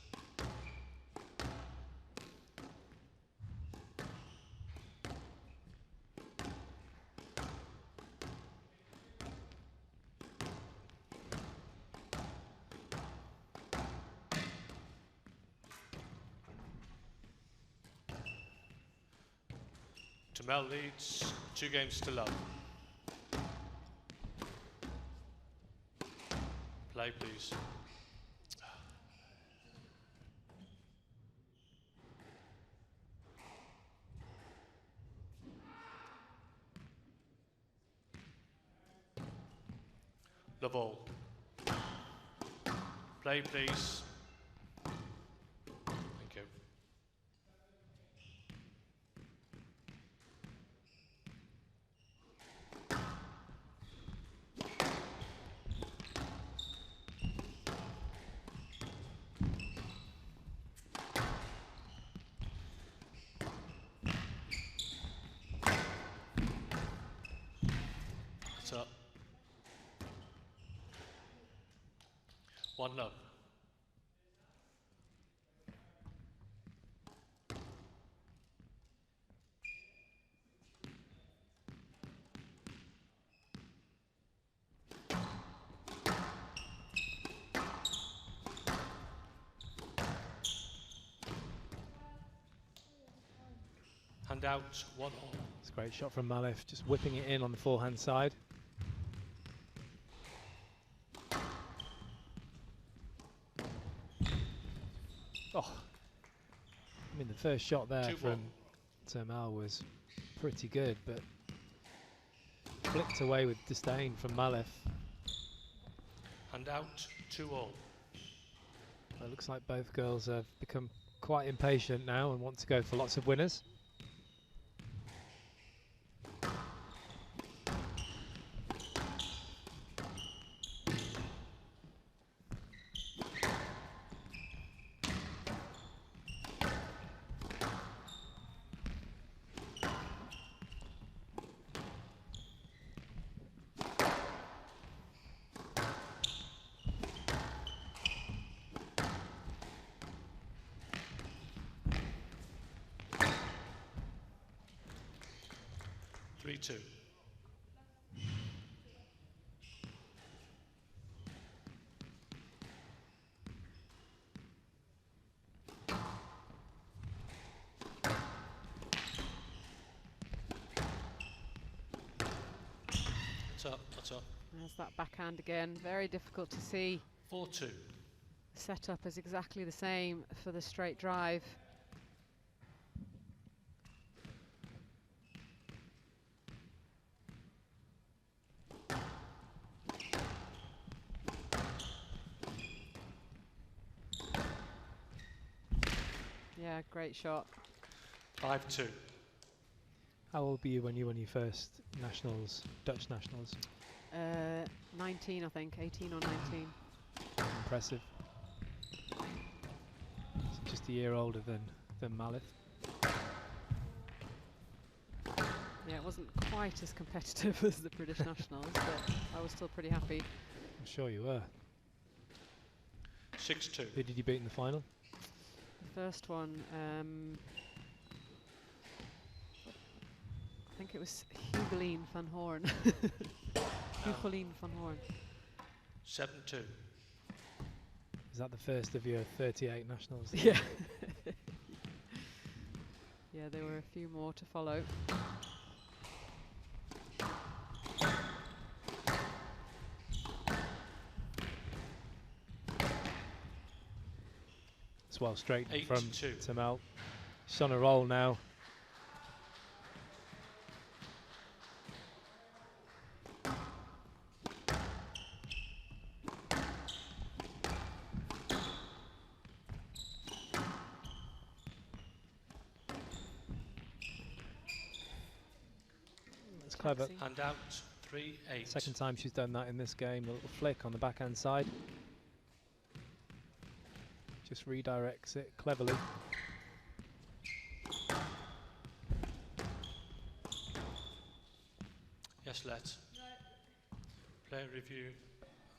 Turmel leads 2 games to love. Play, please. Love all. Play, please. Thank you. What's up? 1-0. Hand out 1 all. It's a great shot from Malif, just whipping it in on the forehand side. Oh, I mean the first shot there 2 from Termal was pretty good, but flicked away with disdain from Malif. Hand out 2 all. It looks like both girls have become quite impatient now and want to go for lots of winners. Two. That's up. There's that backhand again. Very difficult to see. 4-2. The setup is exactly the same for the straight drive. Yeah, great shot. 5-2. How old were you when you won your first nationals, Dutch nationals? 19, I think, 18 or 19. Impressive. So just a year older than Malif. Yeah, it wasn't quite as competitive as the British nationals, but I was still pretty happy. I'm sure you were. 6-2. Who did you beat in the final? The first one, I think it was Hugeline van Hoorn. Hugeline van Hoorn. 7-2. Is that the first of your 38 nationals? Yeah. Yeah, there were a few more to follow. It's well straightened from 8-2. Termal. She's on a roll now. That's clever. Hand out 3-8. Second time she's done that in this game. A little flick on the backhand side. Just redirects it cleverly. Yes, let. Player review.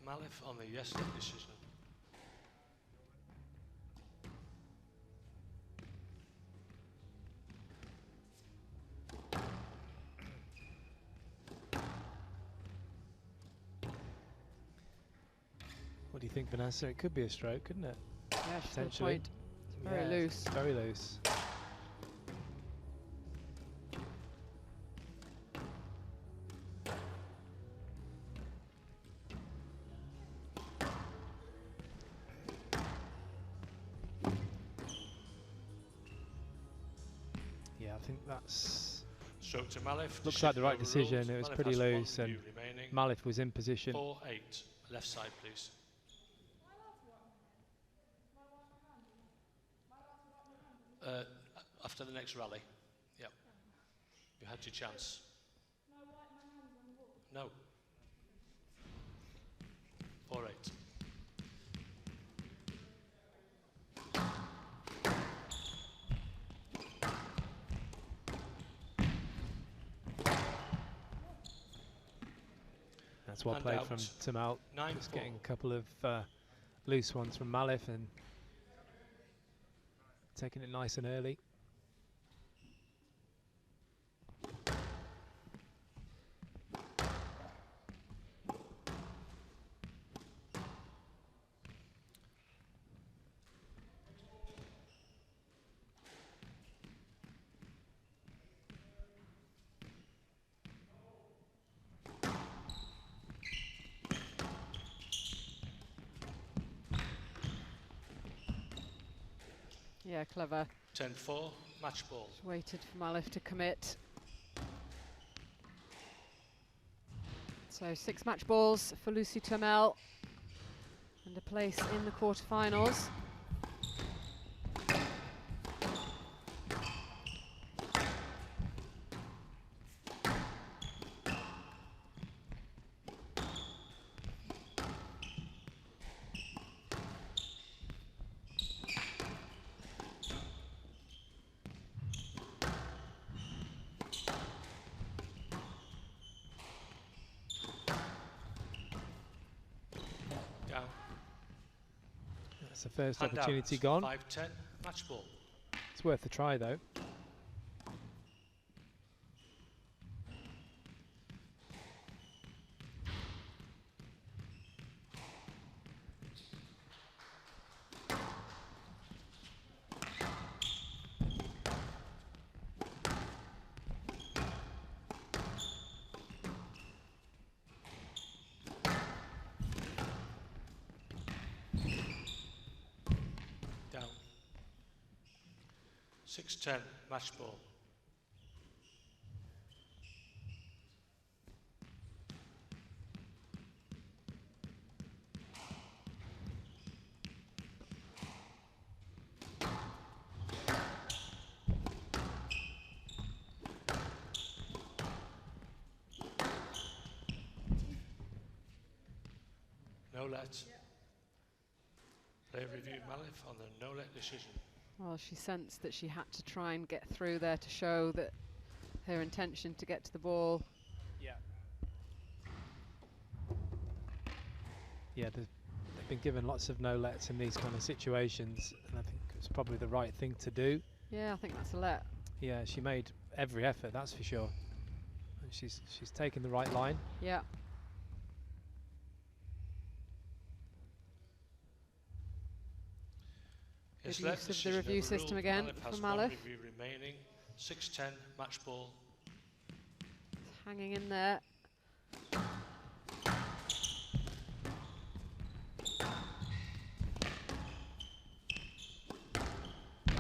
Malif on the yes let decision. What do you think, Vanessa? It could be a stroke, couldn't it? Yeah, she's got a Potentially. point. It's very Yeah, loose. Very loose. Yeah, I think that's Stroke to Malif. looks like the right Decision decision. overruled. It was Malif pretty has one loose, and review remaining. Malif was in position. 4-8. Left side, please. After the next rally. Yep. You had your chance. No. 4-8. That's well And played out. from Termal. 9-4. Just getting a couple of loose ones from Malif and taking it nice and early. Yeah, clever. 10-4, match ball. Waited for Malif to commit. So 6 match balls for Lucy Turmel and a place in the quarterfinals. Down. That's the first Hand opportunity out. gone. 5-10, match ball. It's worth a try though. Down. 6-10, match ball. No let. Player review Malif on the no let decision. Well, she sensed that she had to try and get through there to show that her intention to get to the ball. Yeah, they've been given lots of no lets in these kind of situations, and I think it's probably the right thing to do. Yeah, I think that's a let. Yeah, she made every effort, that's for sure. And she's taken the right line. Yeah. Yes, Good let use of the decision review overruled. system again Malif has from one Malif. review remaining. 6-10, match ball. Hanging in there.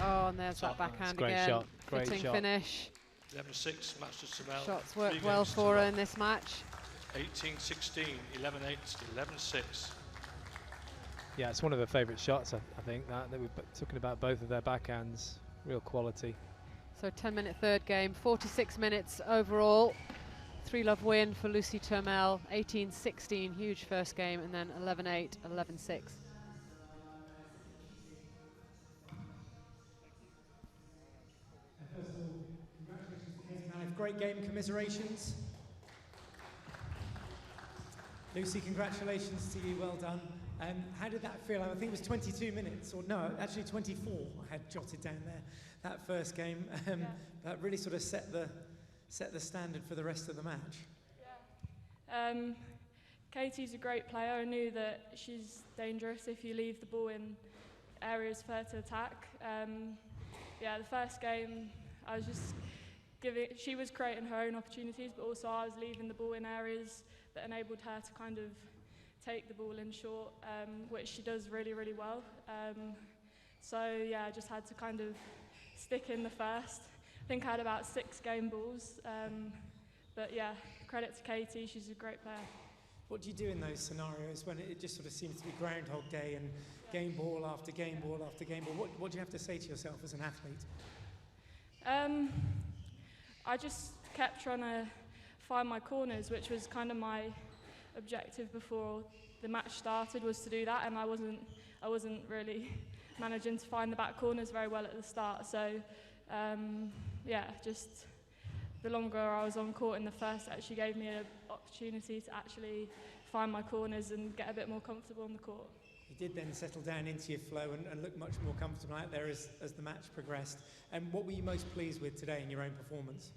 Oh, and there's that backhand Great again. shot, great Fitting shot. finish. 11-6, match to Turmel. Shots work 3 well games to for her Turmel. in this match. 18-16, 11-8, 11-6. Yeah, it's one of her favourite shots, I think, that we're talking about both of their backhands. Real quality. So 10-minute third game, 46 minutes overall. 3-love win for Lucy Turmel, 18-16, huge first game, and then 11-8, 11-6. First of all, congratulations to Katie Malif. Great game, commiserations. Lucy, congratulations to you, well done. How did that feel? I think it was 22 minutes, or no, actually 24 I had jotted down there, that first game. That really sort of set the standard for the rest of the match. Yeah. Katie's a great player. I knew that she's dangerous if you leave the ball in areas for her to attack. Yeah, the first game, I was just she was creating her own opportunities, but also I was leaving the ball in areas that enabled her to kind of take the ball in short, which she does really, really well. So yeah, I just had to kind of stick in the first. I think I had about 6 game balls, but yeah, credit to Katie, she's a great player. What do you do in those scenarios when it just sort of seems to be Groundhog Day and game ball after game ball after game ball? What do you have to say to yourself as an athlete? I just kept trying to find my corners, which was kind of my objective before the match started, was to do that, and I wasn't really managing to find the back corners very well at the start. So yeah, just the longer I was on court in the first actually gave me an opportunity to actually find my corners and get a bit more comfortable on the court. You did then settle down into your flow and look much more comfortable out there as the match progressed. And what were you most pleased with today in your own performance?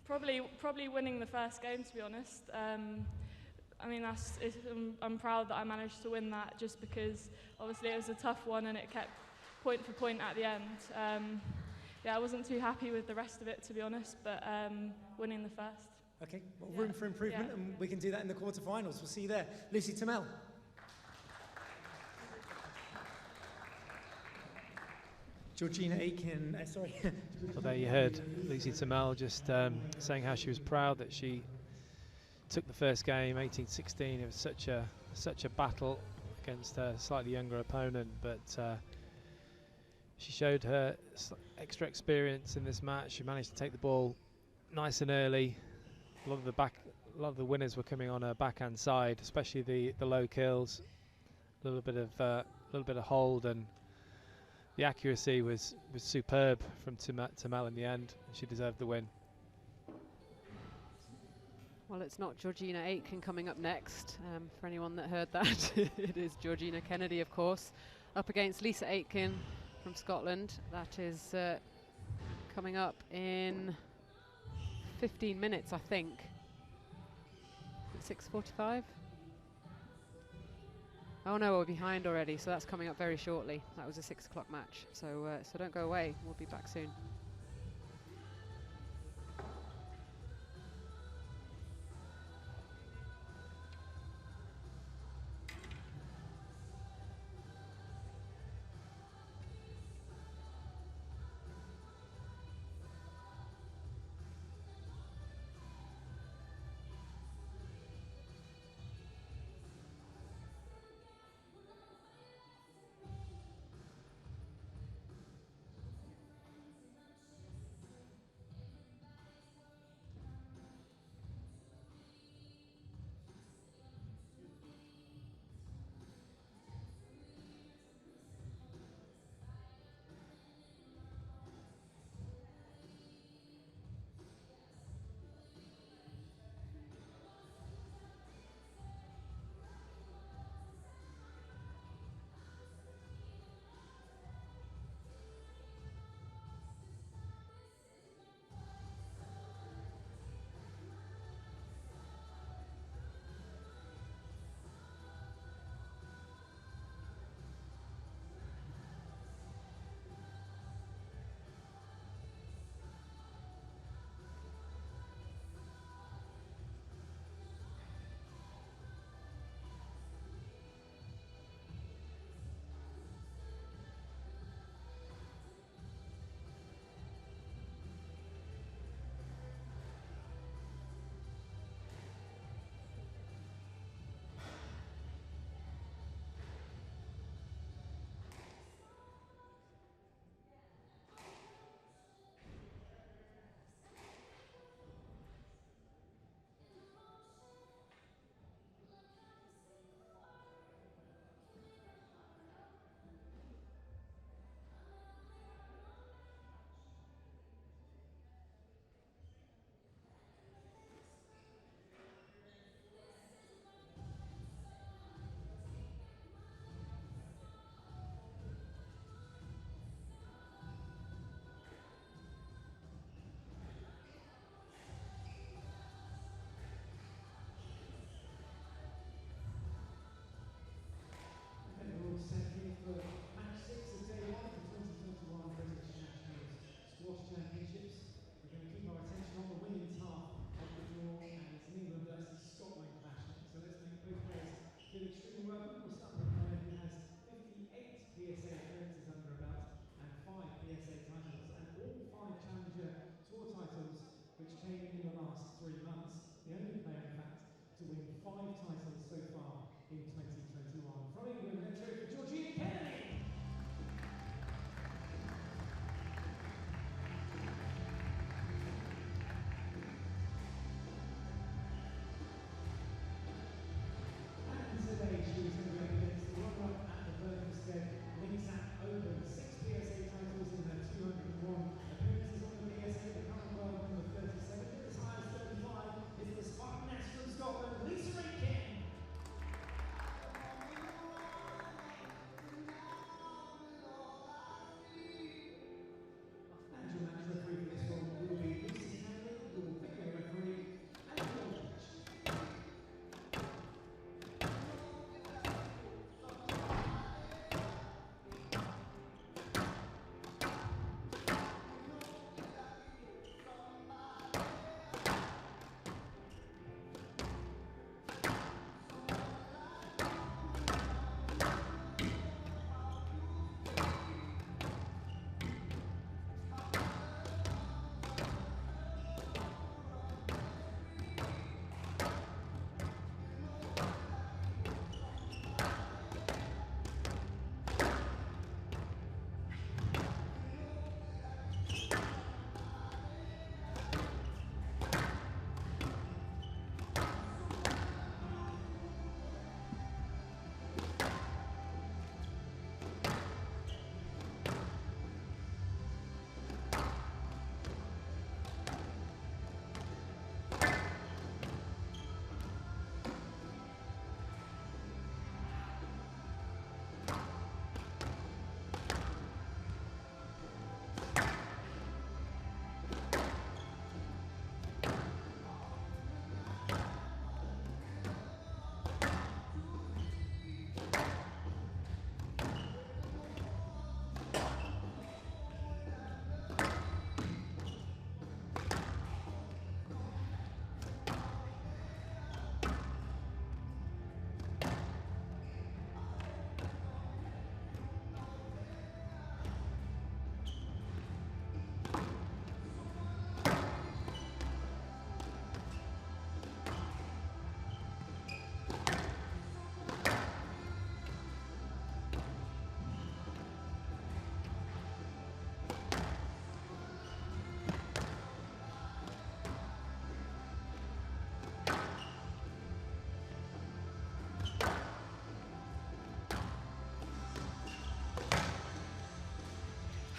Probably winning the first game, to be honest. I mean, I'm proud that I managed to win that, just because obviously it was a tough one and it kept point for point at the end. Yeah, I wasn't too happy with the rest of it, to be honest, but winning the first. Okay, well, room for improvement, and we can do that in the quarterfinals. We'll see you there. Lucy Turmel. Georgina Aiken, sorry. Well, there you heard Lucy Tamel just saying how she was proud that she took the first game, 18-16. It was such a battle against a slightly younger opponent, but she showed her extra experience in this match. She managed to take the ball nice and early. A lot of the winners were coming on her backhand side, especially the low kills. A little bit of hold, and the accuracy was superb from Tamel in the end. She deserved the win. Well, it's not Georgina Aitken coming up next, for anyone that heard that. It is Georgina Kennedy, of course, up against Lisa Aitken from Scotland. That is coming up in 15 minutes, I think. At 6:45? Oh no, we're behind already, so that's coming up very shortly. That was a 6 o'clock match, so don't go away. We'll be back soon.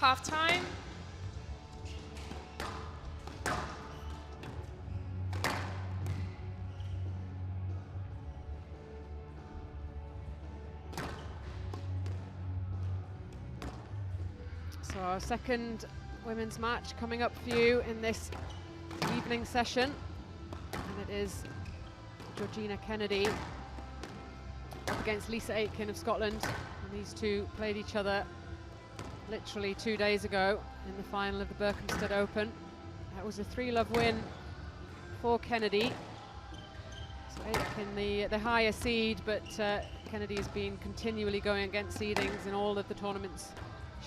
half time. So our second women's match coming up for you in this evening session, and it is Georgina Kennedy up against Lisa Aitken of Scotland. And these two played each other literally 2 days ago in the final of the Berkhamsted Open. That was a 3-love win for Kennedy. So Aitken the higher seed, but Kennedy has been continually going against seedings in all of the tournaments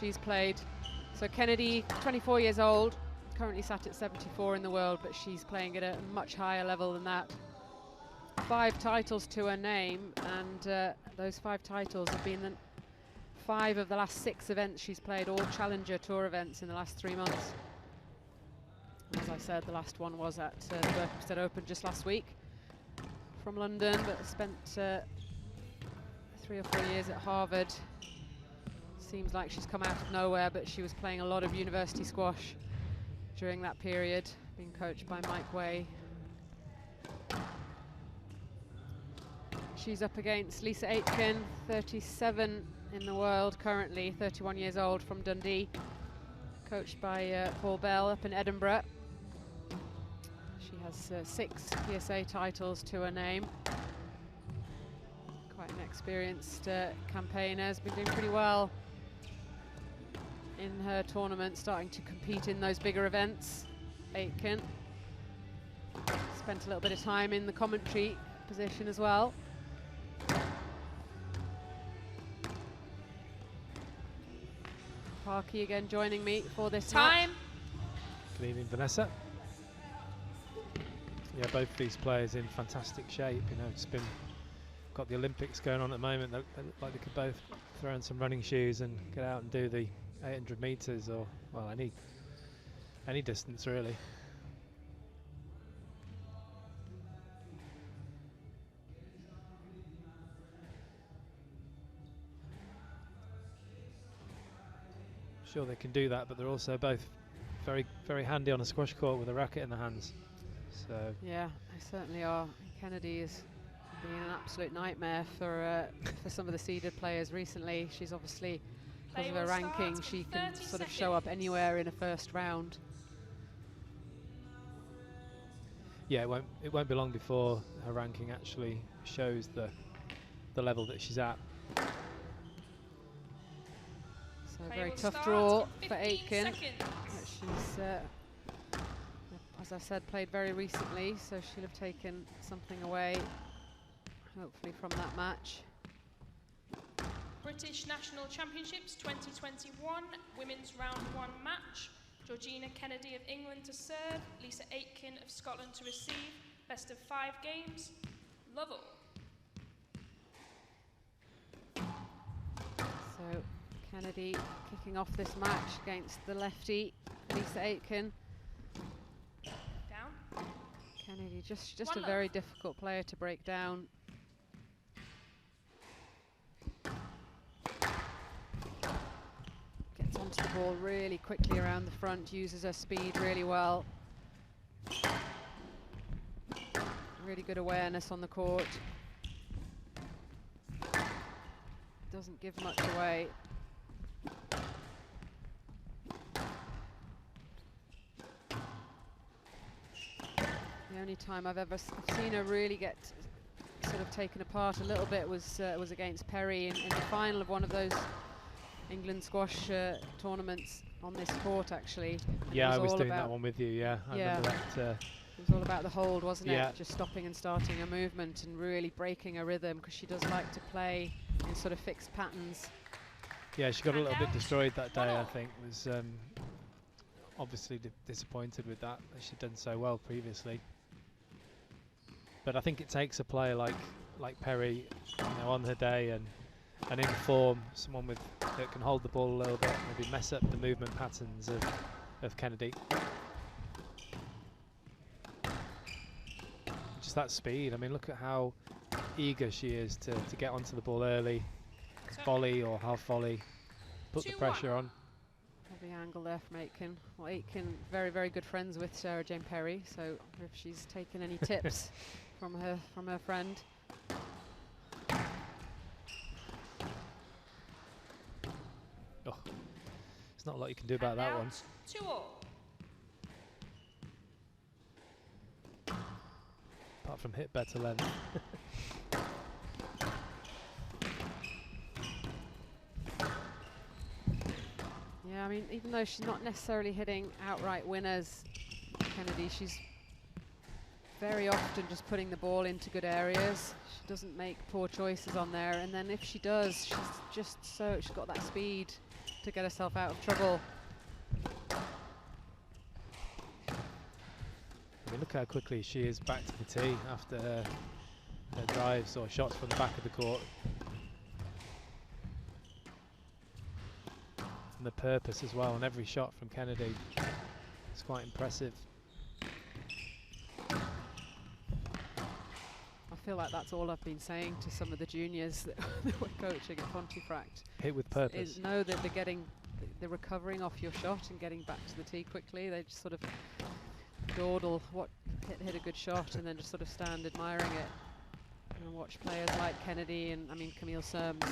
she's played. So Kennedy, 24 years old, currently sat at 74 in the world, but she's playing at a much higher level than that. 5 titles to her name, and those 5 titles have been 5 of the last 6 events she's played, all Challenger Tour events in the last 3 months. As I said, the last one was at the Berkhamsted Open just last week from London, but spent 3 or 4 years at Harvard. Seems like she's come out of nowhere, but she was playing a lot of university squash during that period, being coached by Mike Way. She's up against Lisa Aitken, 37 in the world currently, 31 years old, from Dundee, coached by Paul Bell up in Edinburgh. She has 6 PSA titles to her name. Quite an experienced campaigner, has been doing pretty well in her tournament, starting to compete in those bigger events. Aitken spent a little bit of time in the commentary position as well. Parky again joining me for this time. match. Good evening, Vanessa. Yeah, both these players in fantastic shape. You know, it's been got the Olympics going on at the moment. They look like they could both throw in some running shoes and get out and do the 800 meters, or well, any distance really. Sure, they can do that, but they're also both very, very handy on a squash court with a racket in their hands. So yeah, they certainly are. Kennedy has been an absolute nightmare for some of the seeded players recently. She's obviously, because of her ranking, she can sort of show up anywhere in a first round. yeah, it won't be long before her ranking actually shows the level that she's at. So a very tough draw for Aitken. She's, as I said, played very recently, so she'll have taken something away, hopefully, from that match. British National Championships 2021, Women's Round 1 match. Georgina Kennedy of England to serve, Lisa Aitken of Scotland to receive. Best of 5 games. Lovell. So Kennedy kicking off this match against the lefty, Lisa Aitken. Down. Kennedy just a very difficult player to break down. Gets onto the ball really quickly around the front, uses her speed really well. Really good awareness on the court. Doesn't give much away. The only time I've ever seen her really get sort of taken apart a little bit was against Perry in the final of one of those England squash tournaments on this court, actually. And yeah, I was doing that one with you. Yeah, I remember that. It was all about the hold, wasn't yeah. it? Just stopping and starting a movement and really breaking a rhythm, because she does like to play in sort of fixed patterns. Yeah, she got a little bit destroyed that day, I think. Was obviously disappointed with that. She'd done so well previously. But I think it takes a player like Perry, you know, on her day and in form, someone that can hold the ball a little bit, maybe mess up the movement patterns of Kennedy. Just that speed. I mean, look at how eager she is to get onto the ball early, volley or half volley, put the pressure on. Lovely angle there from Aitken. Well, Aitken, very, very good friends with Sarah Jane Perry, so if she's taken any tips from her friend. Oh, there's not a lot you can do about that one. 2-all. Apart from hit better length. Yeah, I mean, even though she's not necessarily hitting outright winners, Kennedy, she's very often just putting the ball into good areas. She doesn't make poor choices on there, and then if she does, she's got that speed to get herself out of trouble. I mean, look how quickly she is back to the tee after her drives or shots from the back of the court. And the purpose as well on every shot from Kennedy. It's quite impressive. I feel like that's all I've been saying to some of the juniors that we're coaching at Pontefract. Hit with purpose. Is know that they're recovering off your shot and getting back to the tee quickly. They just sort of dawdle, hit a good shot and then just sort of stand admiring it. And watch players like Kennedy and, I mean, Camille Serms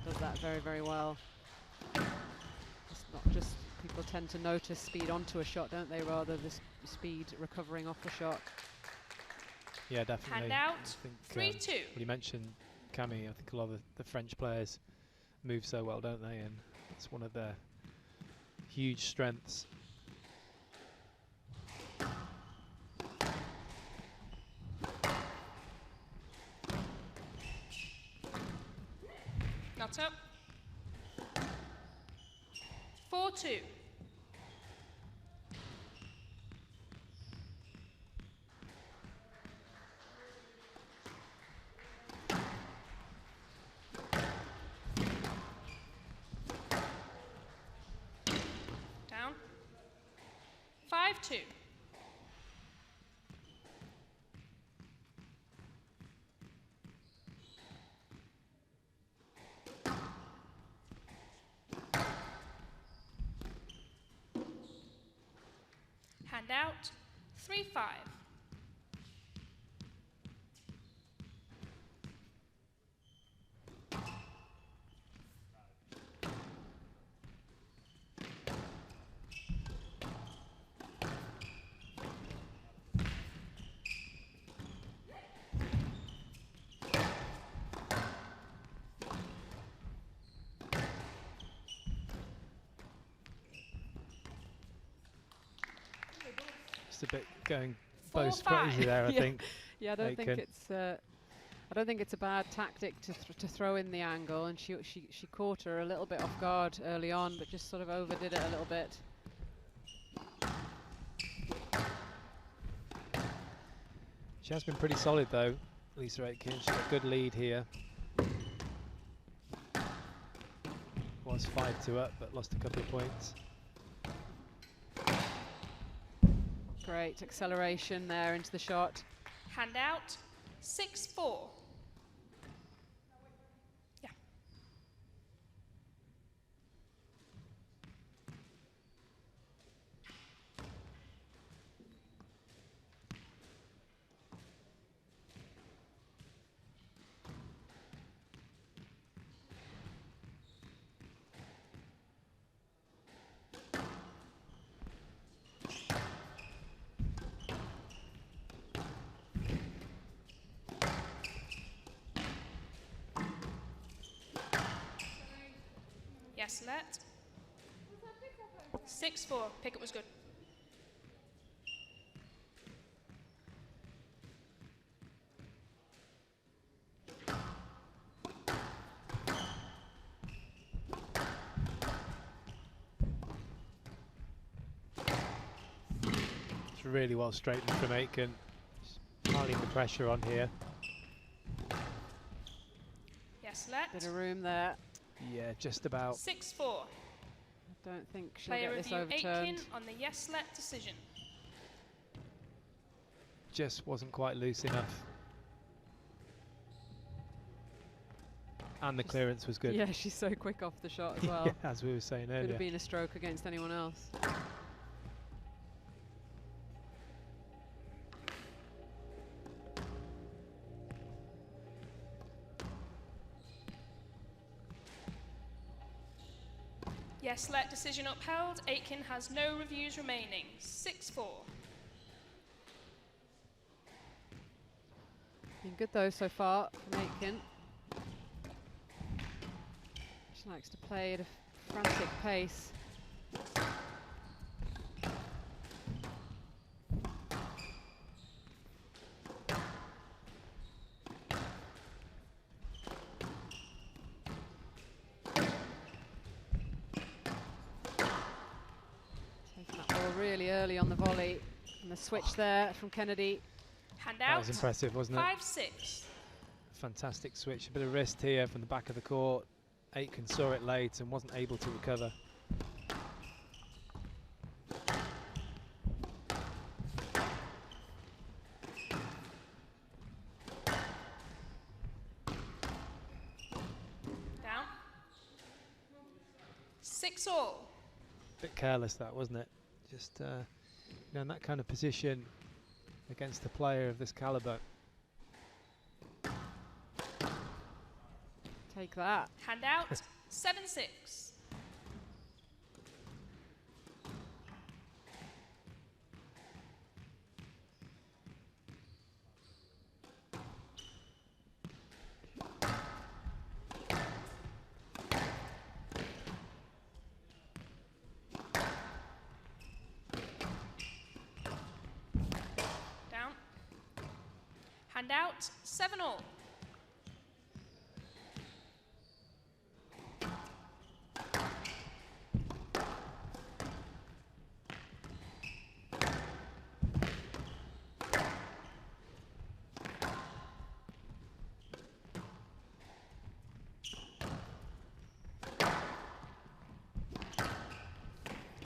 does that very, very well. It's not just, people tend to notice speed onto a shot, don't they, rather the speed recovering off a shot. Yeah, definitely. Hand out, I think, 3-2. well, you mentioned Camille. I think a lot of the French players move so well, don't they? And it's one of their huge strengths. Not up. 4-2. Down. 5-2. Hand out, 3-5. Just a bit going both crazy there, I think. Yeah, I don't think it's a bad tactic to throw in the angle, and she caught her a little bit off guard early on, but just sort of overdid it a little bit. She has been pretty solid though, Lisa Aitken. She's got a good lead here. Was 5-2 up, but lost a couple of points. Great acceleration there into the shot. Hand out, 6-4. Yeah. Yes, let. 6-4. Pick-up was good. It's really well straightened from Aitken. Piling the pressure on here. Yes, let. Bit of room there. Yeah, just about. 6-4. I don't think she'll Player get this review overturned. Aitken on the yes, let decision. Just wasn't quite loose enough. And the clearance was good. Yeah, she's so quick off the shot as well. Yeah, as we were saying earlier. Could have been a stroke against anyone else. Yes, let decision upheld. Aitken has no reviews remaining. 6-4. Been good though so far from Aitken. She likes to play at a frantic pace. Taking that ball really early on the volley, and the switch there from Kennedy. Hand That out. was impressive, wasn't it? 5-6. Fantastic switch, a bit of wrist here from the back of the court. Aitken saw it late and wasn't able to recover. Down. 6-all. Bit careless that, wasn't it? Just you know, in that kind of position against a player of this caliber. Take that. Hand out. 7-6. Down. Hand out. 7-all.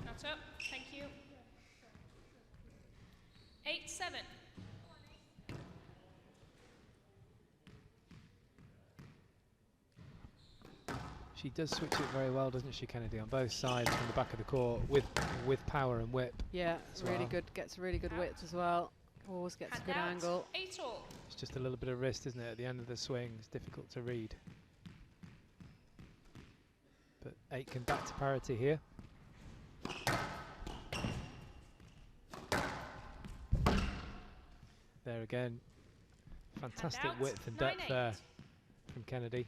Not up. Thank you. 8-7. She does switch it very well, doesn't she, Kennedy, on both sides from the back of the court with power and whip. Yeah, as really well. good. Gets really good width as well. Always gets a good Hand out. angle. 8-all. It's just a little bit of wrist, isn't it, at the end of the swing. It's difficult to read. But Aitken back to parity here. There again. Fantastic out. width and depth 9-8. there from Kennedy.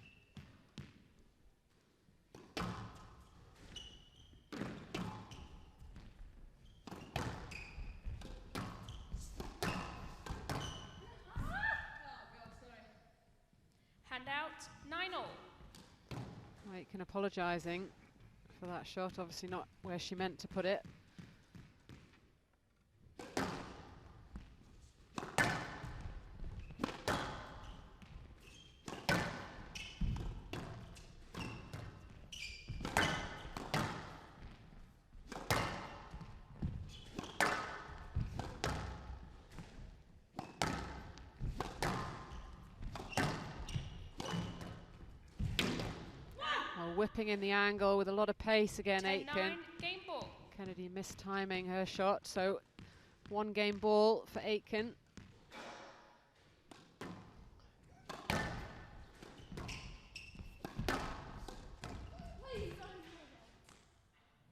Hand out. 9-all. Aitken apologising for that shot. Obviously not where she meant to put it. Whipping in the angle with a lot of pace again, 10-9. Aitken. Game ball. Kennedy mistiming her shot, so 1 game ball for Aitken.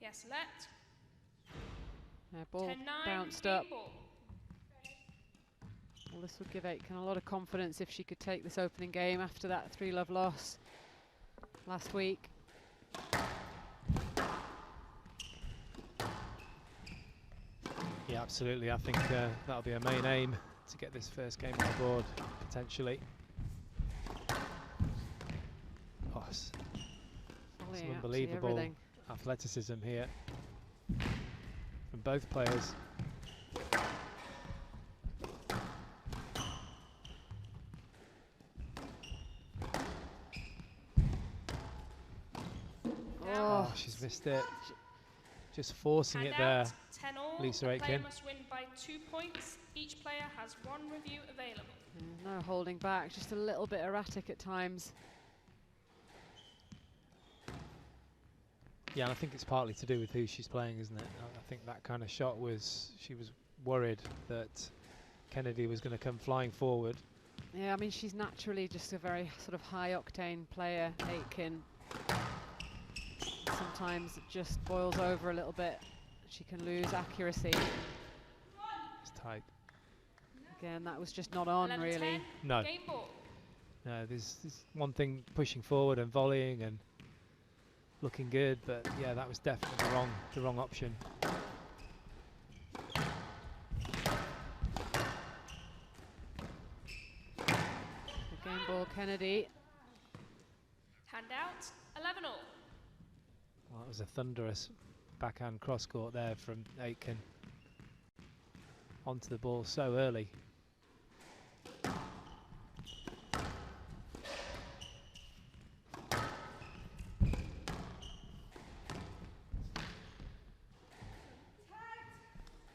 Yes, let. Her ball 10-9. bounced Game up. ball. Well, this would give Aitken a lot of confidence if she could take this opening game after that 3-love loss last week. Yeah, absolutely. I think that'll be her main aim, to get this first game on the board, potentially. Oh, some Volleying absolutely unbelievable everything. athleticism here from both players. Oh, she's missed it. Just forcing it there, 10-all. Lisa The player Aitken. must win by 2 points. Each player has 1 review available. No holding back, just a little bit erratic at times. Yeah, and I think it's partly to do with who she's playing, isn't it? I think that kind of shot was, she was worried that Kennedy was going to come flying forward. Yeah, I mean, she's naturally just a very sort of high-octane player, Aitken. Sometimes it just boils over a little bit. She can lose accuracy. It's tight. Again, that was just not on, really. No. Game ball. No, there's one thing pushing forward and volleying and looking good, but yeah, that was definitely the wrong option. Game ball, Kennedy. Hand out, 11 all. Well, that was a thunderous backhand cross court there from Aitken. Onto the ball so early.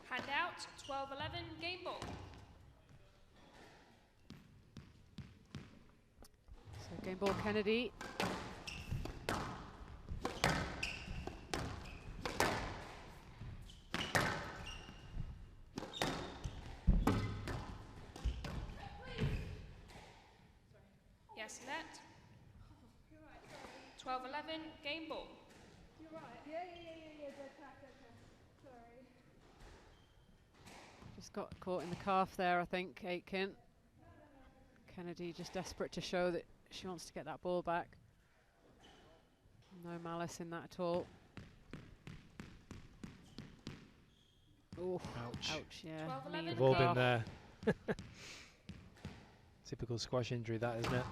Hand out, 12-11, game ball. So game ball, Kennedy. Yes, net. 12-11, game ball. You're right. Yeah. Dead tack. Sorry. Just got caught in the calf there, I think, Aitken. Kennedy just desperate to show that she wants to get that ball back. No malice in that at all. Oh, ouch, yeah. knee in We've the all been calf. there. Typical squash injury, that, isn't it?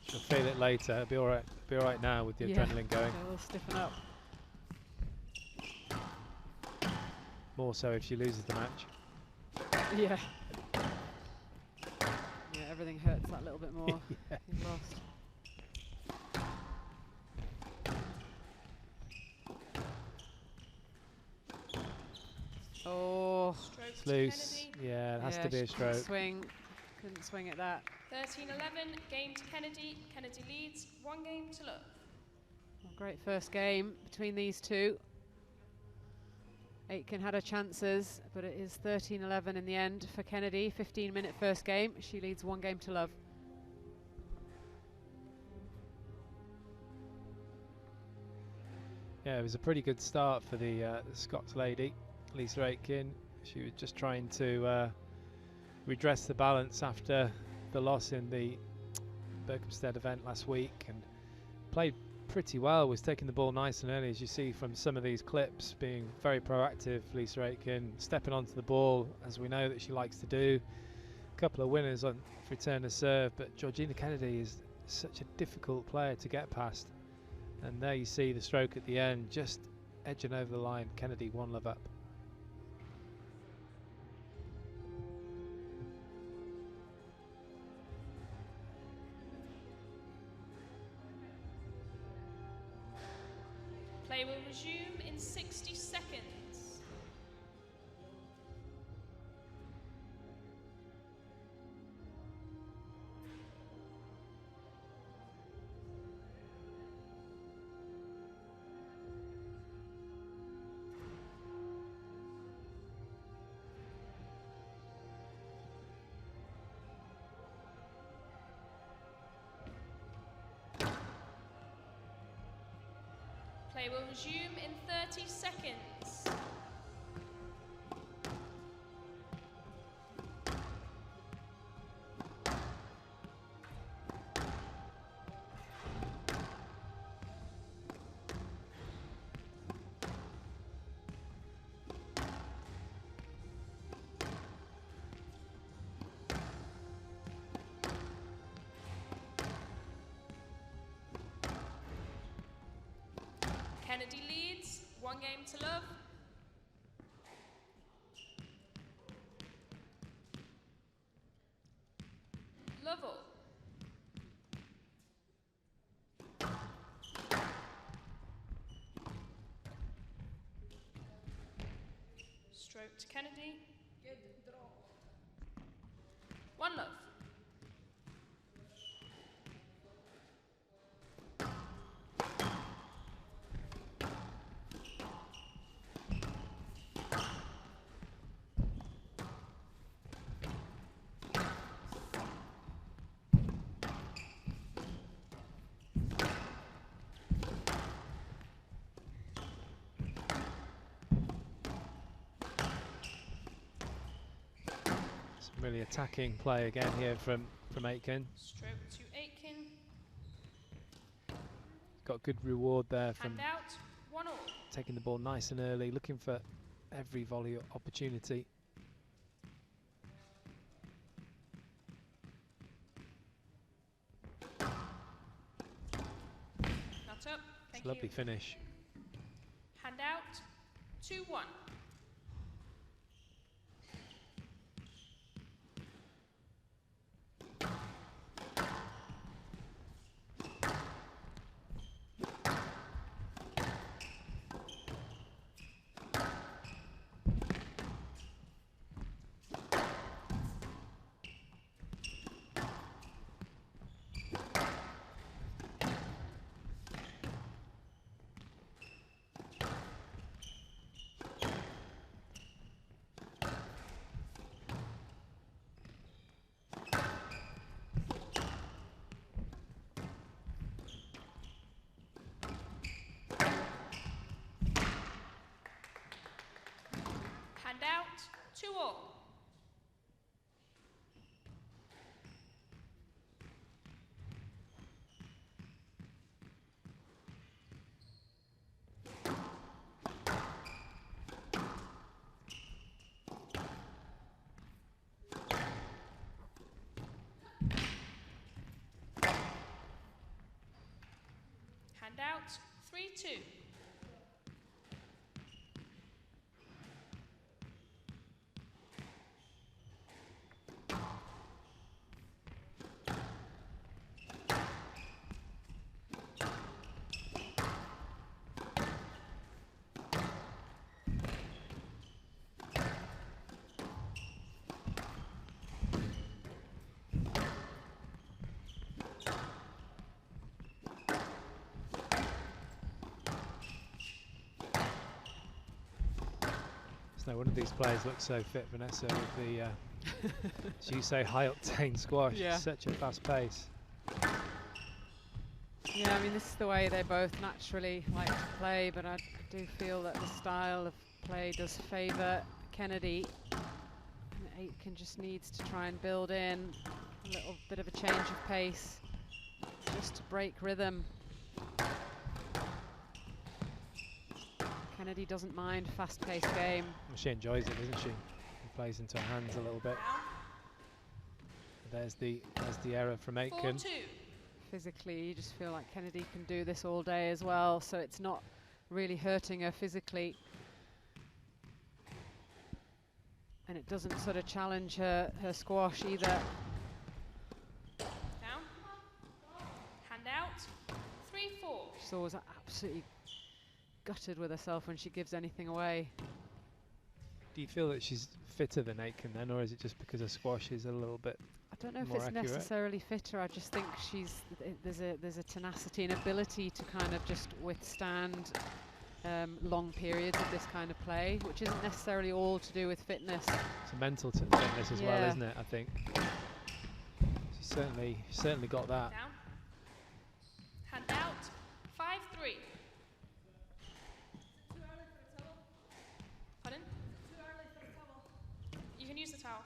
She'll feel it later. It'll be all right. Be all right now with the adrenaline going. Yeah, we'll stiffen up. More so if she loses the match. Yeah. Yeah, everything hurts that little bit more. Yeah. You've lost. Oh, It's loose. Yeah, it has to be a she couldn't stroke. couldn't swing at that. 13-11, game to Kennedy. Kennedy leads, 1 game to love. Well, great first game between these two. Aitken had her chances, but it is 13-11 in the end for Kennedy. 15-minute first game. She leads 1 game to love. Yeah, it was a pretty good start for the Scots lady, Lisa Aitken. She was just trying to redress the balance after the loss in the Berkhamsted event last week, and played pretty well, was taking the ball nice and early, as you see from some of these clips, being very proactive. Lisa Aitken stepping onto the ball, as we know that she likes to do. A couple of winners on return to serve, but Georgina Kennedy is such a difficult player to get past. And there you see the stroke at the end, just edging over the line. Kennedy 1 love up. Play will resume in 60 seconds. Play will resume in 30 seconds. Kennedy leads, 1 game to love. Lovell. Stroke to Kennedy. Good draw. 1 love. Really attacking play again here from Aitken. Stroke to Aitken. Got good reward there from Hand out. 1 all. taking the ball nice and early, looking for every volley opportunity. Not up. Thank Lovely you. finish. Hand out. 2-1. Hand out. 2 all. Hand out. 3-2. No wonder these players look so fit, Vanessa, with the, as you say, high-octane squash. Yeah. Such a fast pace. Yeah, I mean, this is the way they both naturally like to play, but I do feel that the style of play does favour Kennedy. And Aitken just needs to try and build in a little bit of a change of pace just to break rhythm. Kennedy doesn't mind fast-paced game. Well, she enjoys it, doesn't she? She plays into her hands a little bit. There's the error from Aitken. 4-2. Physically, you just feel like Kennedy can do this all day as well, so it's not really hurting her physically. And it doesn't sort of challenge her squash either. Down. Hand out. 3-4. She's always absolutely gutted with herself when she gives anything away. Do you feel that she's fitter than Aitken then, or is it just because her squash is a little bit I don't know if more it's accurate? necessarily fitter. I just think there's a tenacity and ability to kind of just withstand long periods of this kind of play, which isn't necessarily all to do with fitness. It's a mental fitness as well, Yeah. isn't it? I think she's certainly got that. Down. Hand out. 5-3. Pardon? You can use the towel.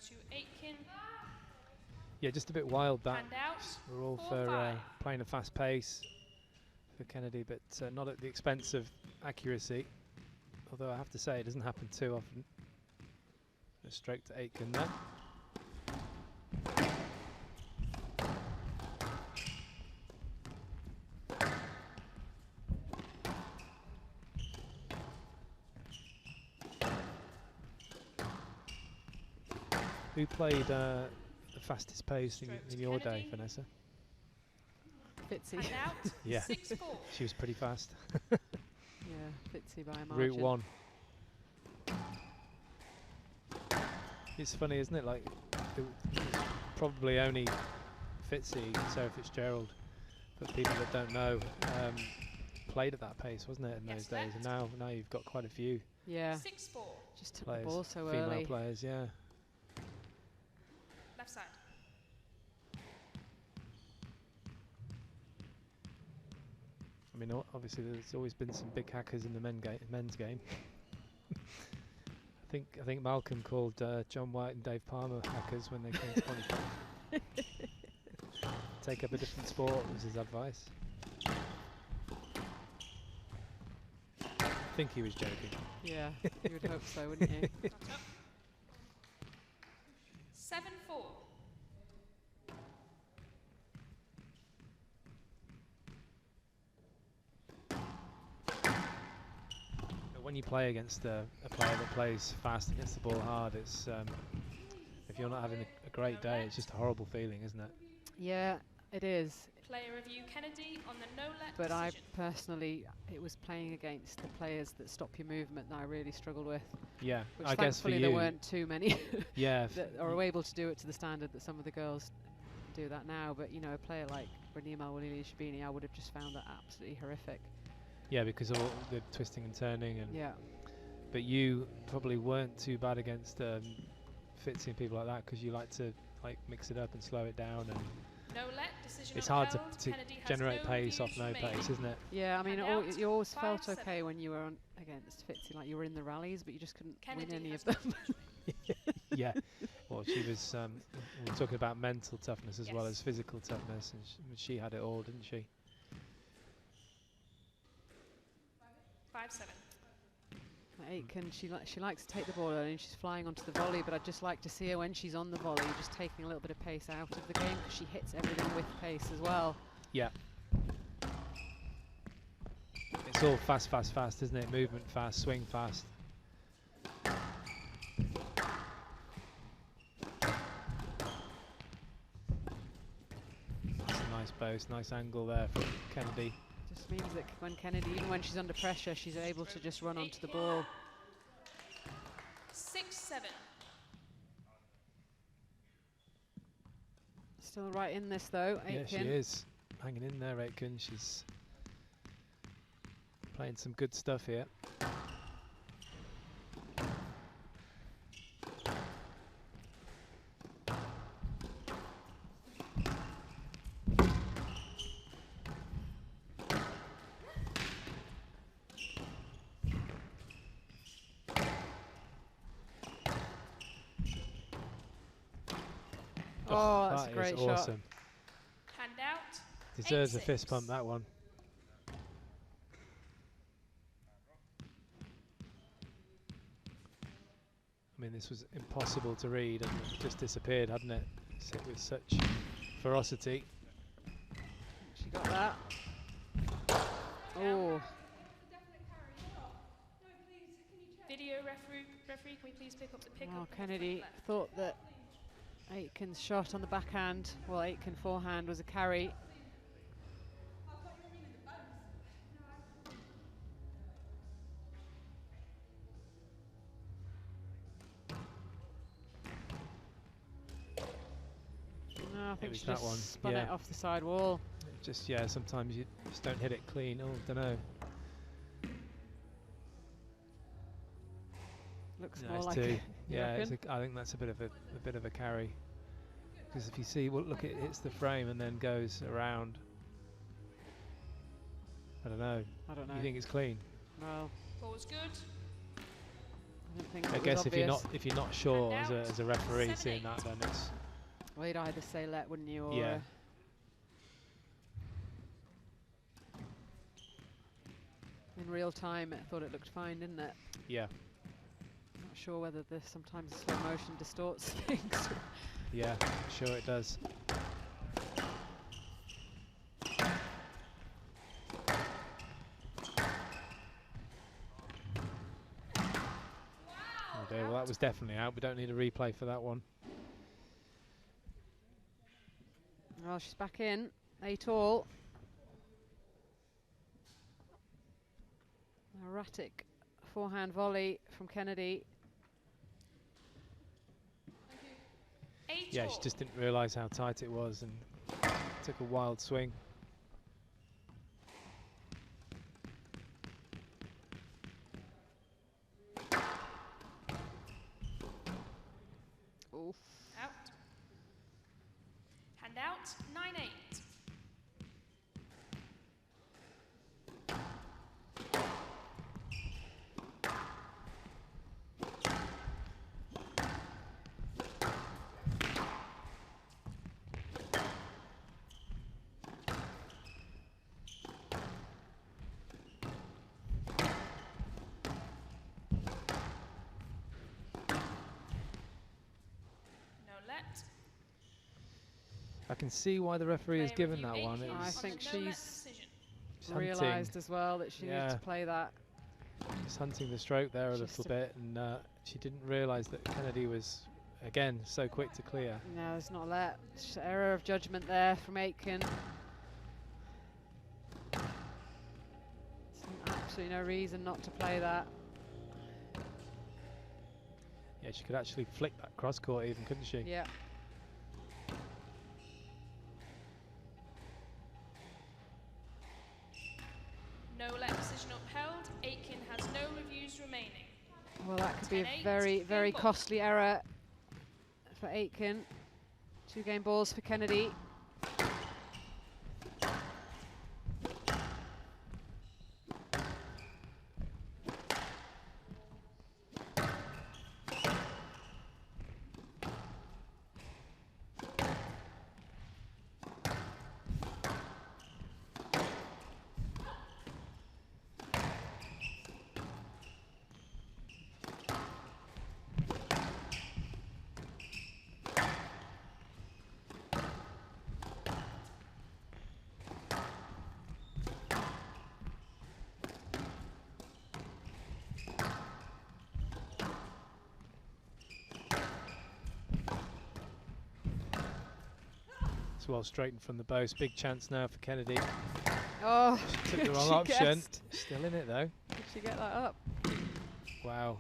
To Aitken. Yeah, just a bit wild that. Hand out. We're all 4-5. for playing a fast pace for Kennedy, but not at the expense of accuracy. Although I have to say, it doesn't happen too often. A stroke to Aitken there. Who played the fastest pace in your day, Kennedy. Vanessa? Fitzy. And out. Yeah. 6-4. She was pretty fast. Yeah, Fitzy by a margin. Route 1. It's funny, isn't it? Like, it was probably only Fitzy, Sarah Fitzgerald, but people that don't know played at that pace, wasn't it, in those days? And now you've got quite a few. Yeah. 6-4. Just took players, the ball so female early. players, yeah. Left side. I mean, obviously there's always been some big hackers in the men's game. I think Malcolm called John White and Dave Palmer hackers when they came to qualify. Take up a different sport was his advice. I think he was joking. Yeah, you would hope so, wouldn't you? 7-4. When you play against a player that plays fast and hits the ball hard, it's if you're not having a great day, it's just a horrible feeling, isn't it? Yeah, it is. Player review Kennedy on the no-let But I decision. personally, it was playing against the players that stop your movement that I really struggled with. Yeah, Which I guess for thankfully you there weren't too many yeah, that are able to do it to the standard that some of the girls do that now. But you know, a player like Rania Malwalili Shabini, I would have just found that absolutely horrific. yeah, because of all the twisting and turning, and Yeah. but you probably weren't too bad against Fitzy and people like that because you like to mix it up and slow it down, and No-let decision it's hard upheld. to Kennedy has generate no pace off reviews no remaining. pace, isn't it? Yeah, I mean, And out, you always felt 5-7. okay when you were on against Fitzy, like you were in the rallies, but you just couldn't Kennedy win any has of them. Yeah. Well, she was. We were talking about mental toughness as well Yes. as physical toughness, and she had it all, didn't she? 5-7. Aitken, she likes to take the ball early and she's flying onto the volley, but I'd just like to see her when she's on the volley just taking a little bit of pace out of the game, because she hits everything with pace as well. Yeah. It's all fast, fast, fast, isn't it? Movement fast, swing fast. That's a nice boast, nice angle there from Kennedy. Just means that when Kennedy, even when she's under pressure, she's able to just run onto the ball. 6-7. Still right in this though, Yeah, Aitken. she is. Hanging in there, Aitken. She's playing some good stuff here. Oh, that's a That great is shot. awesome. Hand out. Deserves a 8-6. fist pump, that one. I mean, this was impossible to read and it just disappeared, hadn't it? Hit with such ferocity. She got that. Oh, Video referee, can we please pick up the pick well, up? Kennedy thought that Aitken's shot on the backhand, well, Aitken forehand was a carry. No, I think was she that just one, spun yeah. it off the side wall. Just, yeah, sometimes you just don't hit it clean. Oh, don't know. Looks more Nice like too. it. You Yeah, reckon? I think that's a bit of a carry. Because if you see, well, look, it hits the frame and then goes around. I don't know. I don't know. You think it's clean? Well, Ball was good. I don't think it I was guess obvious. if you're not sure And out. as a referee 7-8. seeing that, then it's Well, you'd either say let, wouldn't you? Or yeah. in real time, I thought it looked fine, didn't it? Yeah. Not sure whether sometimes the slow motion distorts things. Yeah, sure it does. Okay, well that was definitely out. We don't need a replay for that one. Well, she's back in, 8-all. Erratic forehand volley from Kennedy. Yeah, she just didn't realise how tight it was and took a wild swing. Oof. Out. Hand out, 9-8. I can see why the referee has given that one. I think she's hunting. realised as well that she needs to play that. Just hunting the stroke there a little bit, and she didn't realise that Kennedy was, again, so quick to clear. No, there's not that. Just error of judgment there from Aitken. Absolutely no reason not to play that. Yeah, she could actually flick that cross court even, couldn't she? Yeah. No let decision upheld. Aitken has no reviews remaining. Well, that could be a 10-8, very, very game ball. costly error for Aitken. 2 game balls for Kennedy. Well straightened from the bows. Big chance now for Kennedy. Oh, she took the wrong option. Still in it though. Did she get that up? Wow.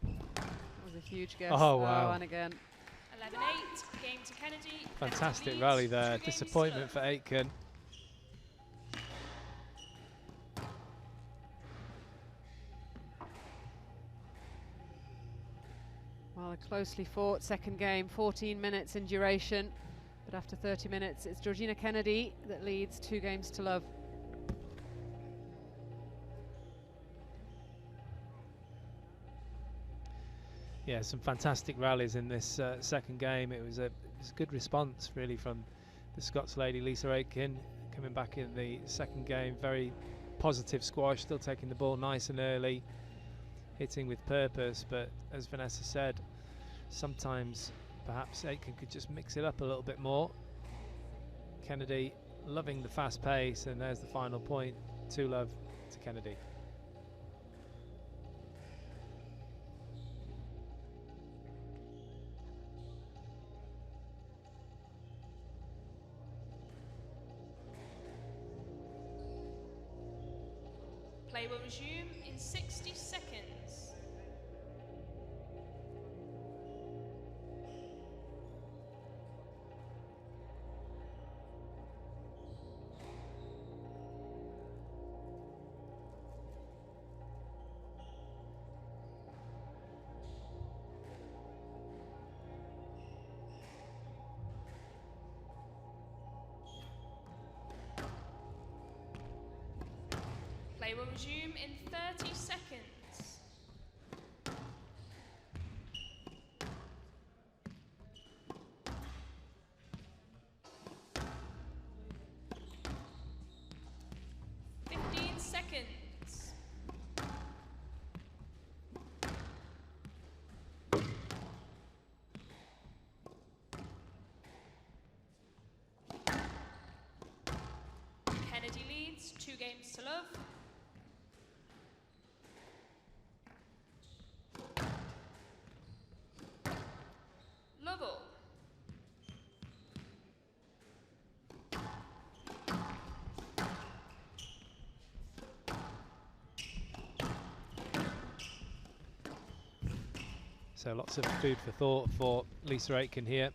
That was a huge guess. Oh wow. And again. 11-8, game to Kennedy. Fantastic Kennedy rally leads, there. 2 games to Disappointment love. for Aitken. Well, a closely fought second game, 14 minutes in duration. But after 30 minutes, it's Georgina Kennedy that leads 2 games to love. Yeah, some fantastic rallies in this second game. It was a good response, really, from the Scots lady, Lisa Aitken, coming back in the second game. Very positive squash, still taking the ball nice and early, hitting with purpose. But as Vanessa said, sometimes perhaps Aitken could just mix it up a little bit more. Kennedy loving the fast pace, and there's the final point. 2-love to Kennedy. Play will resume in 60 seconds. Play will resume in 30 seconds. Seconds. Kennedy leads 2 games to love. Lovell. So lots of food for thought for Lisa Aitken here.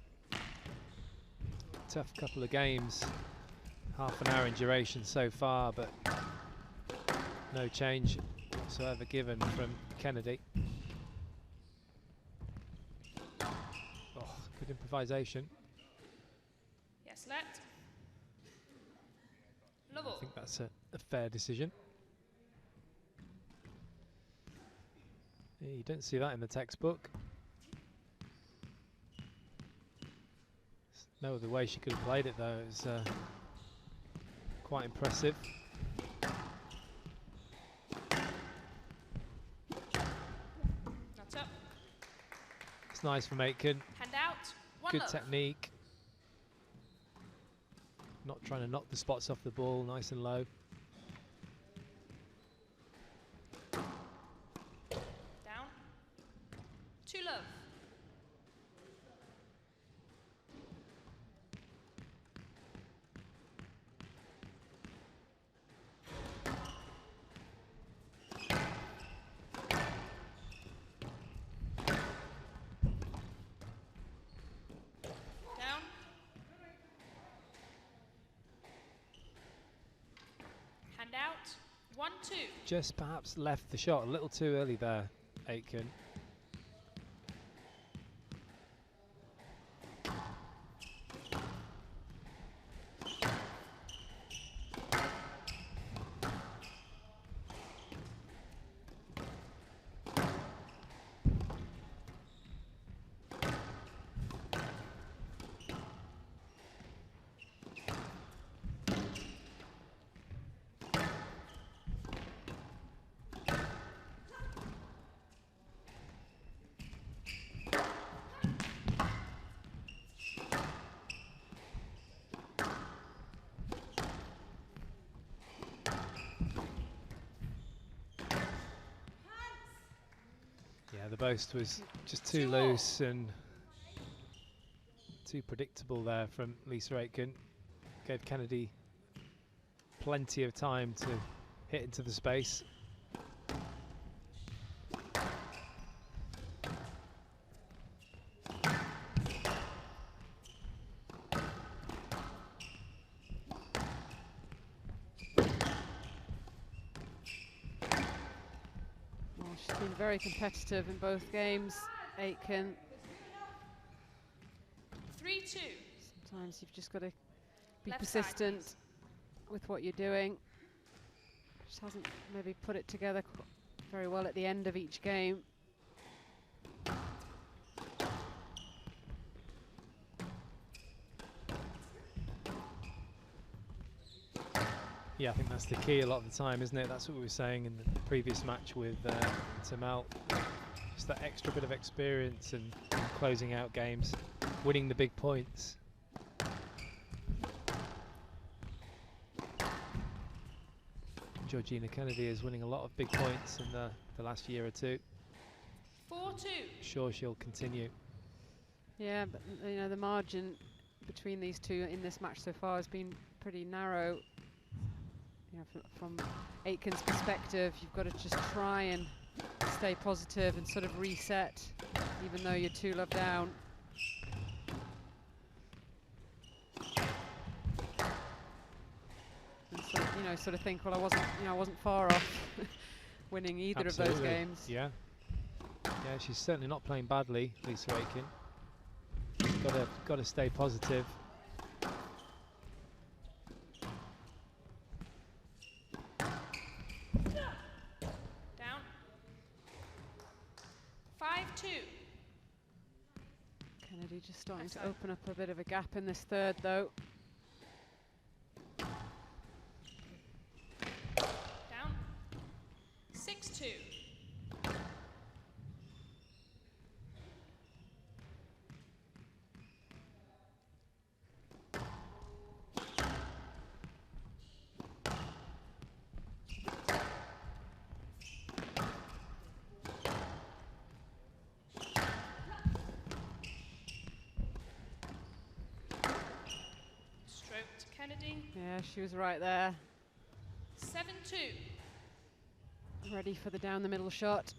Tough couple of games, half an hour in duration so far, but no change whatsoever given from Kennedy. Oh, good improvisation. Yes, let. I Lovell. think that's a fair decision. Yeah, you don't see that in the textbook. No other way she could have played it though. It was quite impressive. That's up. It's nice from Aitken. Hand out. One Good love. technique. Not trying to knock the spots off the ball, nice and low. Down. 2 love. Down. Hand out. 1-2. Just perhaps left the shot a little too early there, Aitken. Yeah, the boast was just too loose and too predictable there from Lisa Aitken. Gave Kennedy plenty of time to hit into the space. She's been very competitive in both games, Aitken. 3-2. Sometimes you've just got to be Left side, persistent with what you're doing. Just hasn't maybe put it together very well at the end of each game. Yeah, I think that's the key a lot of the time, isn't it? That's what we were saying in the previous match with Tamel. Just that extra bit of experience and closing out games, winning the big points. Georgina Kennedy is winning a lot of big points in the last year or two. 4-2. Sure, she'll continue. Yeah, but you know the margin between these two in this match so far has been pretty narrow. You know, from Aitken's perspective, you've got to just try and stay positive and sort of reset, even though you're 2-love down. And sort of, you know, sort of think, well, I wasn't far off winning either of those games. Yeah. Yeah, she's certainly not playing badly, Lisa Aitken. Got to stay positive. Down. 5-2. Kennedy just starting to open up a bit of a gap in this third, though. Down. 6-2. Stroke to Kennedy. Yeah, she was right there. 7-2. Ready for the down the middle shot.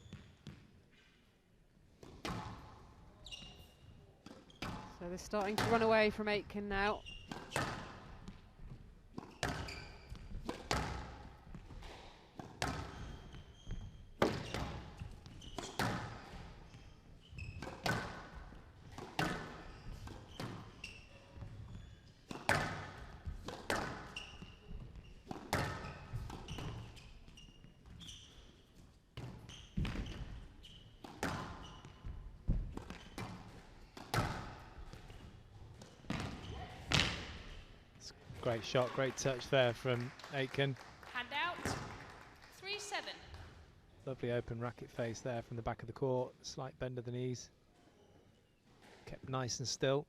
So they're starting to run away from Aitken now. Great shot, great touch there from Aitken. Hand out. 3-7. Lovely open racket face there from the back of the court. Slight bend of the knees. Kept nice and still.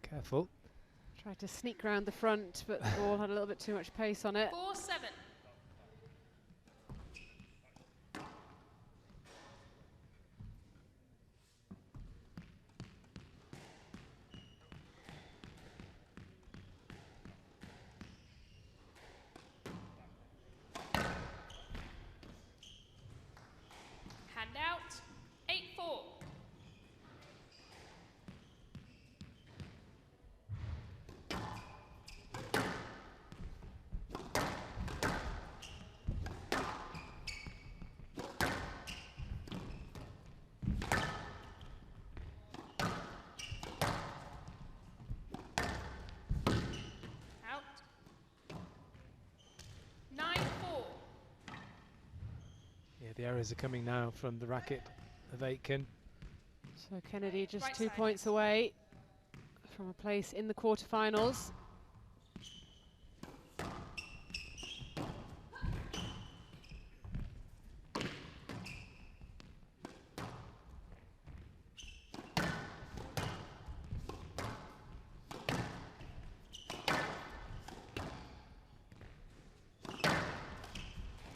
Careful. Tried to sneak around the front, but the ball had a little bit too much pace on it. 4-7. Hand out. 8-4. Out. 9-4. Yeah, the errors are coming now from the racket of Aitken. So Kennedy just Right 2 side. points away from a place in the quarterfinals.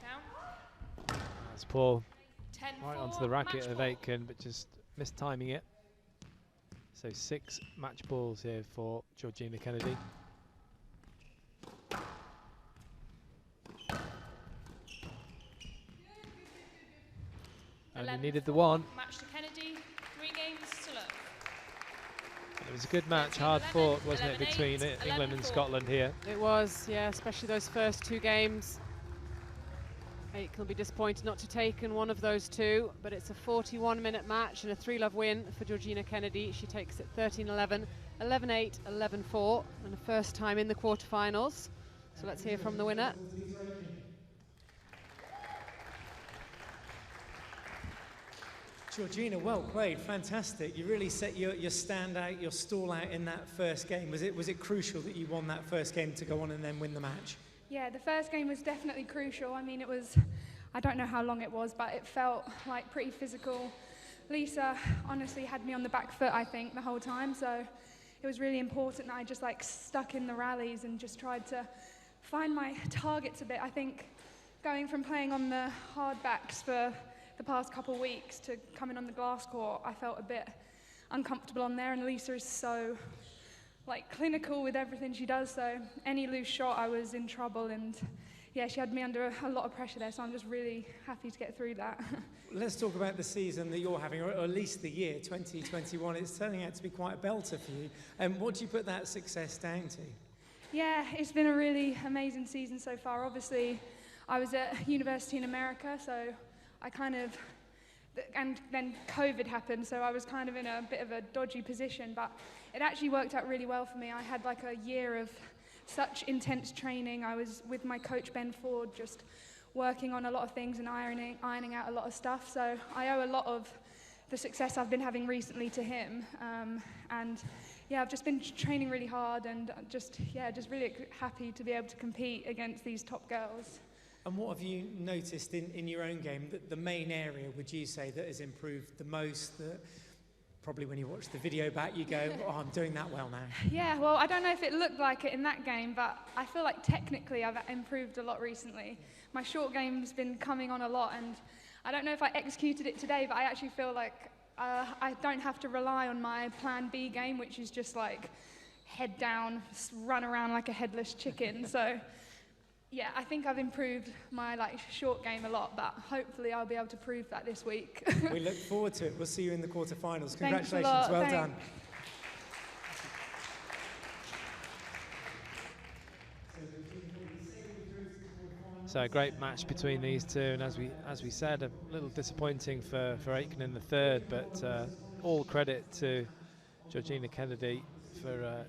Down. That's Paul 10-4. right onto the racket match of ball. Aitken, but just mistiming it. So 6 match balls here for Georgina Kennedy. Only 11-4. needed the one. Match to Kennedy. 3 games to love. It was a good match, hard 13-11, fought, wasn't it, 11-8, between England and 11-4. Scotland here. It was, yeah, especially those first 2 games. Aitken will be disappointed not to take in one of those 2, but it's a 41-minute match and a 3-love win for Georgina Kennedy. She takes it 13-11, 11-8, 11-4, and the first time in the quarterfinals. So let's hear from the winner. Georgina, well played, fantastic. You really set your stand out, your stall out in that first game. Was it crucial that you won that first game to go on and then win the match? Yeah, the first game was definitely crucial. I mean, it was, I don't know how long it was, but it felt like pretty physical. Lisa honestly had me on the back foot, I think, the whole time. So it was really important that I just like stuck in the rallies and just tried to find my targets a bit. I think going from playing on the hard backs for the past couple of weeks to coming on the glass court, I felt a bit uncomfortable on there, and Lisa is so like clinical with everything she does, so any loose shot I was in trouble, and yeah, she had me under a lot of pressure there, so I'm just really happy to get through that. Let's talk about the season that you're having, or at least the year 2021. It's turning out to be quite a belter for you. And what do you put that success down to? Yeah, it's been a really amazing season so far. Obviously, I was at university in America, so I kind of, and then COVID happened, so I was kind of in a bit of a dodgy position, but it actually worked out really well for me. I had like a year of such intense training. I was with my coach Ben Ford, just working on a lot of things and ironing out a lot of stuff. So I owe a lot of the success I've been having recently to him. And yeah, I've just been training really hard and just really happy to be able to compete against these top girls. And what have you noticed in your own game, that the main area, would you say, that has improved the most, that probably when you watch the video back you go, oh, I'm doing that well now? Yeah, well, I don't know if it looked like it in that game, but I feel like technically I've improved a lot recently. My short game's been coming on a lot, and I don't know if I executed it today, but I actually feel like I don't have to rely on my plan B game, which is just like head down, run around like a headless chicken. So yeah, I think I've improved my short game a lot, but hopefully I'll be able to prove that this week. We look forward to it. We'll see you in the quarterfinals. Thanks Congratulations. a lot. Well Thanks. done. So a great match between these two, and as we said, a little disappointing for Aitken in the third, but all credit to Georgina Kennedy for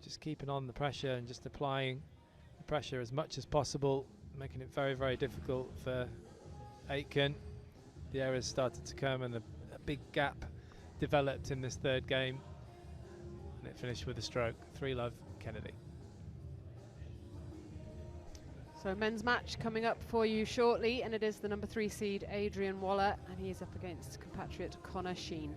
just keeping on the pressure and just applying the pressure as much as possible, making it very, very difficult for Aitken. The errors started to come, and a big gap developed in this third game, and it finished with a stroke. 3-love Kennedy. So men's match coming up for you shortly, and it is the number 3 seed Adrian Waller, and he is up against compatriot Connor Sheen.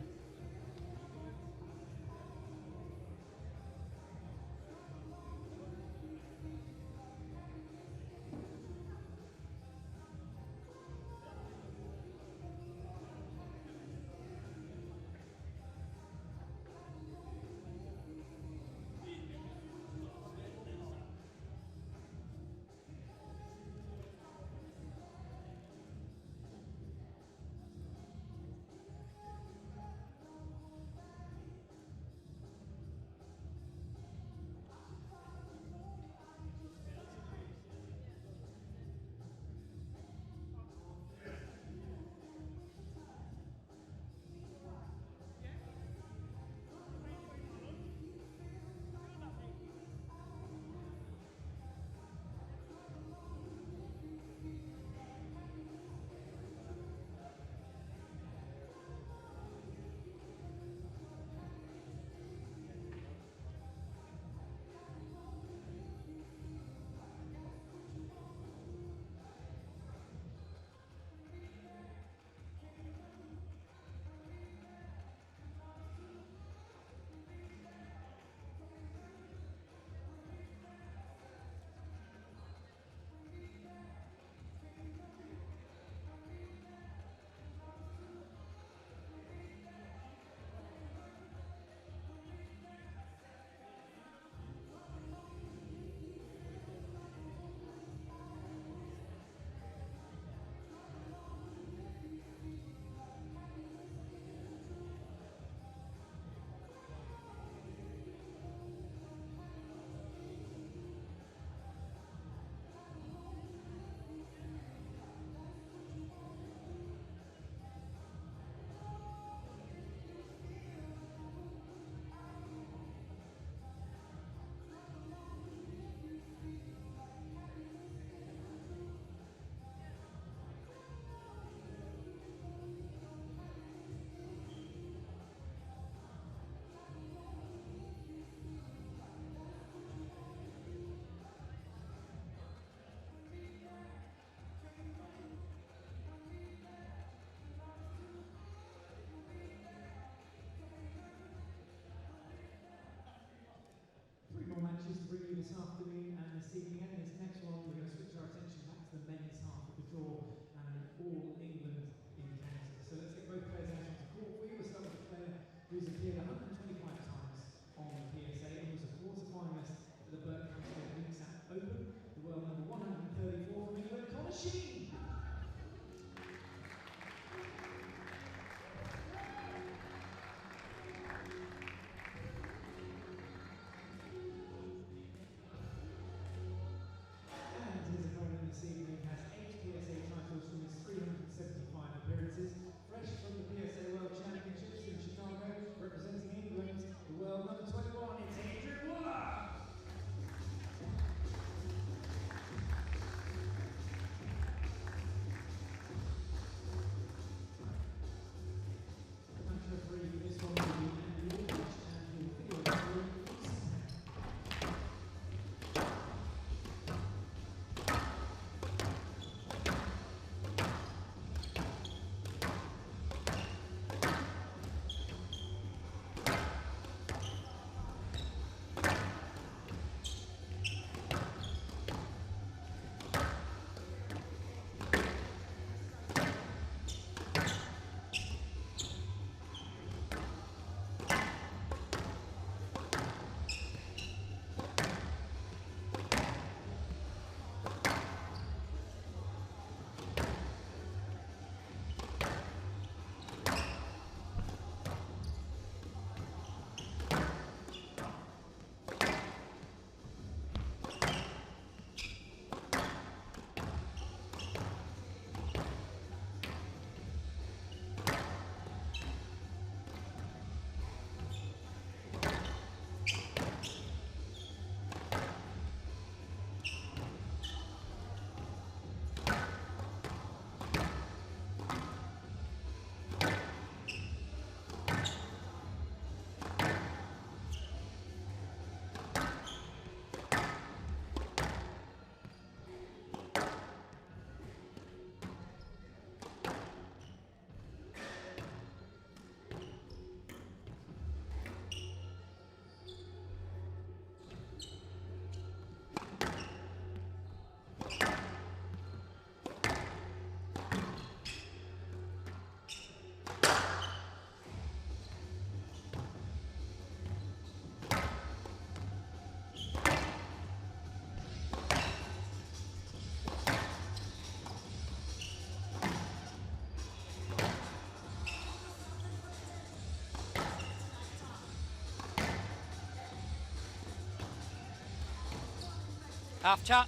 Half time.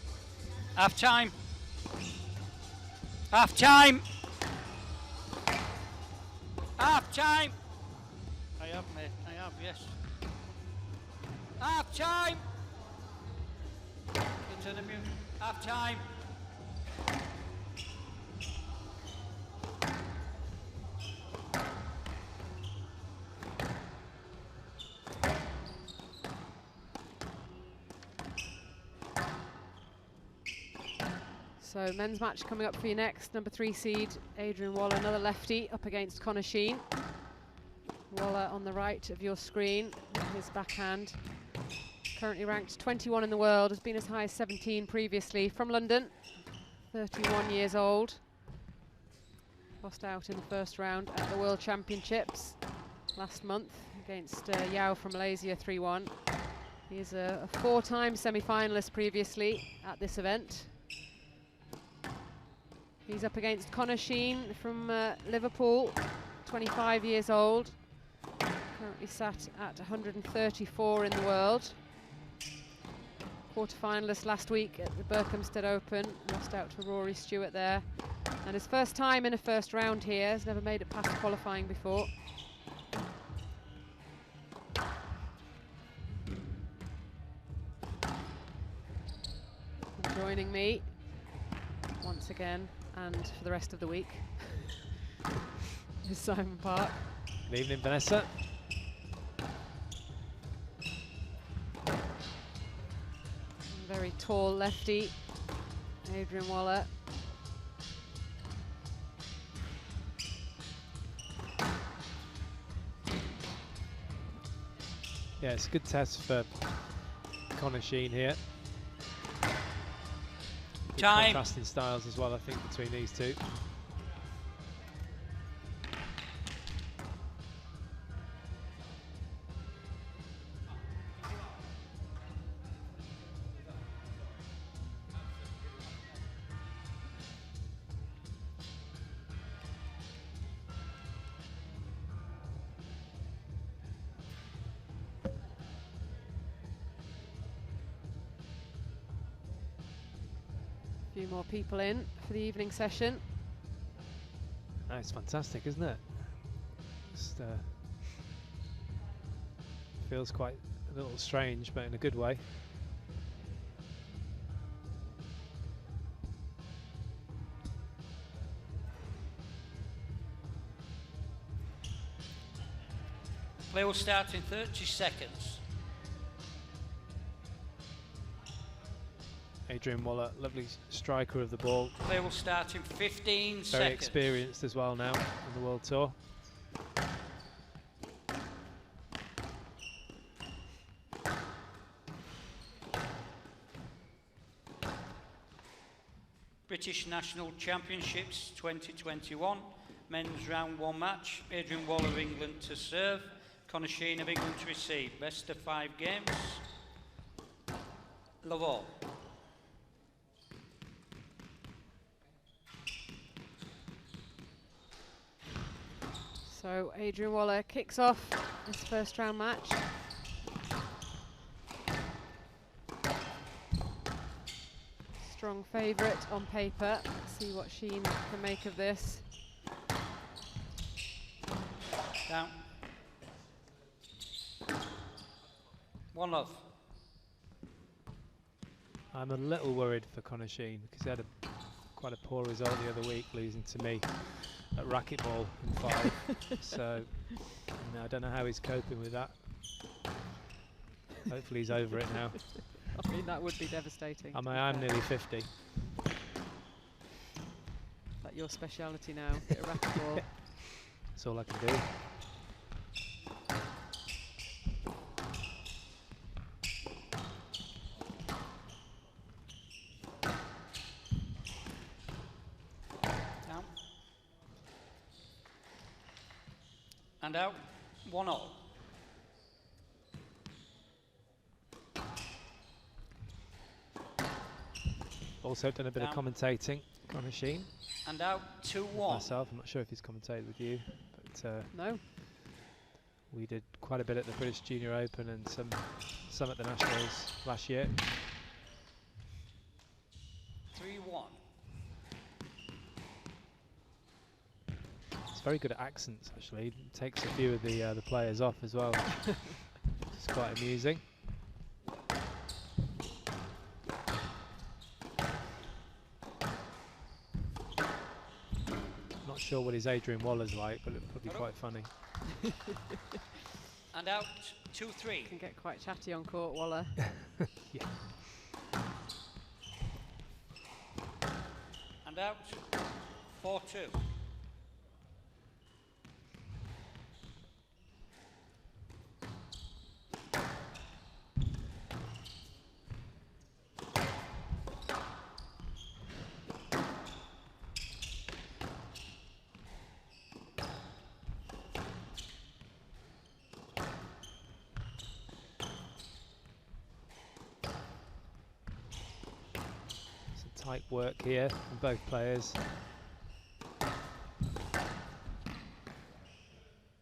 Half time. Half time. Half time. I have, mate. I have, yes. Half time. Into the mute. Half time. So men's match coming up for you next. Number 3 seed Adrian Waller, another lefty, up against Connor Sheen. Waller on the right of your screen, his backhand. Currently ranked 21 in the world, has been as high as 17 previously. From London, 31 years old. Lost out in the first round at the World Championships last month against Yao from Malaysia, 3-1. He is a 4-time semi-finalist previously at this event. He's up against Connor Sheen from Liverpool, 25 years old. Currently sat at 134 in the world. Quarter-finalist last week at the Berkhamsted Open. Lost out to Rory Stewart there. And his first time in a first round here. Has never made it past qualifying before. And joining me once again, and for the rest of the week, is Simon Park. Good evening, Vanessa. Very tall lefty, Adrian Waller. Yeah, it's a good test for Connor Sheen here. Good Time. contrasting styles as well, I think, between these two. A few more people in for the evening session. It's fantastic, isn't it? Just feels quite a little strange, but in a good way. Play will start in 30 seconds. Adrian Waller, lovely striker of the ball. Play will start in 15 Very seconds. experienced as well now on the World Tour. British National Championships 2021, men's round 1 match. Adrian Waller of England to serve, Connor Sheen of England to receive. Best of 5 games. Love all. So Adrian Waller kicks off this first round match. Strong favourite on paper. Let's see what Sheen can make of this. Down. 1-love. I'm a little worried for Connor Sheen because he had quite a poor result the other week, losing to me at racquetball in 5. So I don't know how he's coping with that. Hopefully he's over it now. I mean, that would be devastating. I'm nearly 50. Is that your speciality now? Bit of racquetball. That's all I can do. Down. And out. 1-all. Also done a bit of commentating, Connor Sheen. And out. 2-1. Myself, I'm not sure if he's commentated with you, but no. We did quite a bit at the British Junior Open and some at the Nationals last year. He's very good at accents, actually. He takes a few of the players off as well. It's quite amusing. Not sure what his Adrian Waller's like, but it'll be quite funny. And out 2-3. Can get quite chatty on court, Waller. Yeah. And out 4-2. Tight work here from both players.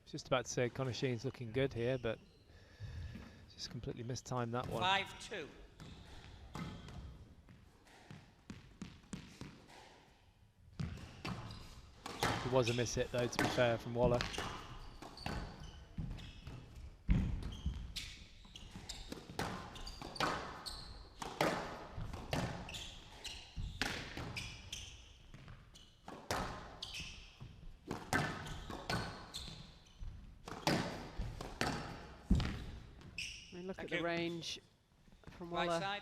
Just about to say Connor Sheen's looking good here, but just completely mistimed that one. 5-2. It was a miss hit though, to be fair, from Waller. Look at the range from Waller. Right side.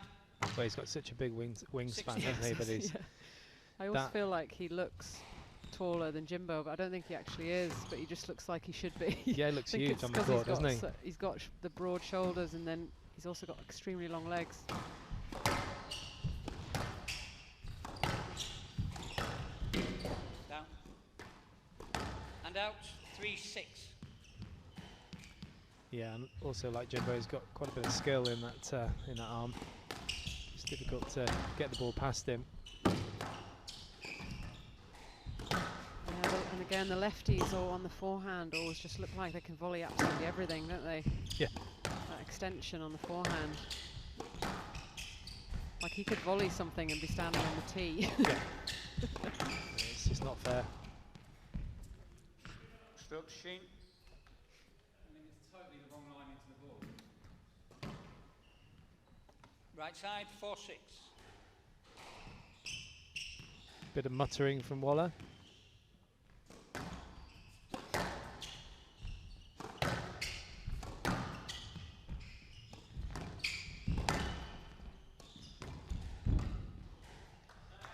Well, he's got such a big wingspan, 60. hasn't he? But he's Yeah. I always feel like he looks taller than Jimbo, but I don't think he actually is, but he just looks like he should be. Yeah, he looks I think huge it's on the 'cause court, doesn't he? He's got the broad shoulders, and then he's also got extremely long legs. Down. And out 3-6. Yeah, and also like Jimbo, he's got quite a bit of skill in that arm. It's difficult to get the ball past him. Yeah, and again, the lefties all on the forehand always just look like they can volley absolutely everything, don't they? Yeah. That extension on the forehand. Like he could volley something and be standing on the tee. Yeah. It's just not fair. Stroke Sheen. Right side, 4-6. Bit of muttering from Waller.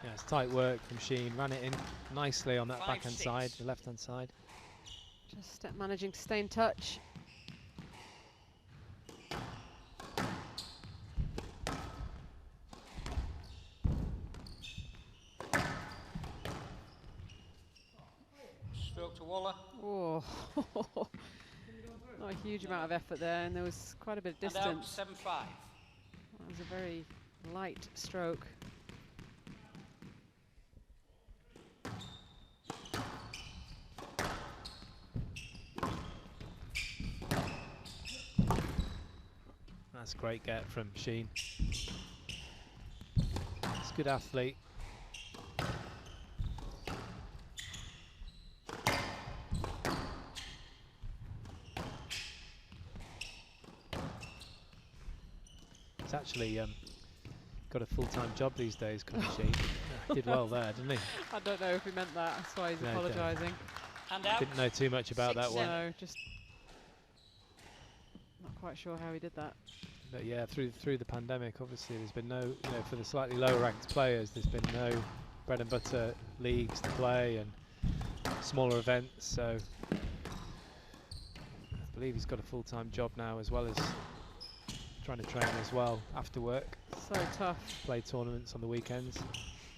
Yeah, it's tight work from Sheen. Ran it in nicely on that 5-6. backhand side, the left-hand side. Just managing to stay in touch. Stroke to Waller. Oh, not a huge amount of effort there, and there was quite a bit of And out distance. 7-5. That was a very light stroke. That's a great get from Sheen. He's a good athlete. He's actually got a full-time job these days, Connor Sheen. He did well there, didn't he? I don't know if he meant that. That's why he's No, apologising. And out. Didn't know too much about that one. No, just not quite sure how he did that. But yeah, through the pandemic, obviously there's been no, for the slightly lower ranked players, there's been no bread and butter leagues to play and smaller events. So I believe he's got a full-time job now, as well as trying to train as well after work. So tough. Play tournaments on the weekends.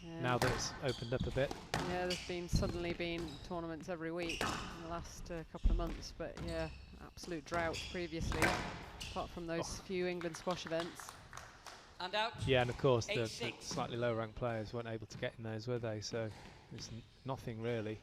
Yeah. Now that it's opened up a bit. Yeah, there's suddenly been tournaments every week in the last couple of months, but yeah, absolute drought previously, apart from those few England squash events. And out. Yeah, and of course the 8-6. slightly lower ranked players weren't able to get in those, were they? So there's nothing really.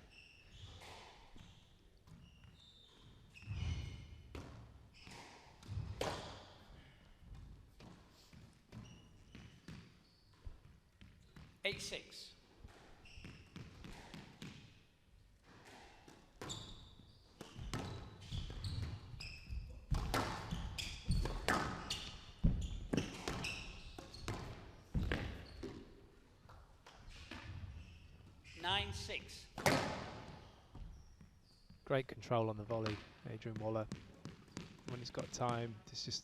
9-6. Great control on the volley, Adrian Waller. When he's got time, there's just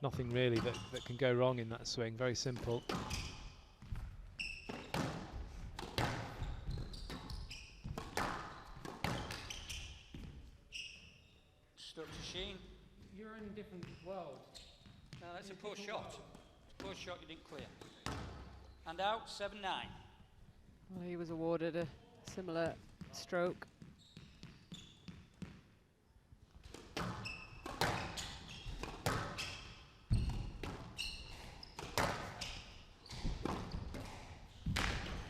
nothing really that can go wrong in that swing. Very simple. Stuck to Sheen. You're in a different world. No, that's a poor shot. It's a poor shot you didn't clear. And out, 7-9. Well, he was awarded a similar stroke.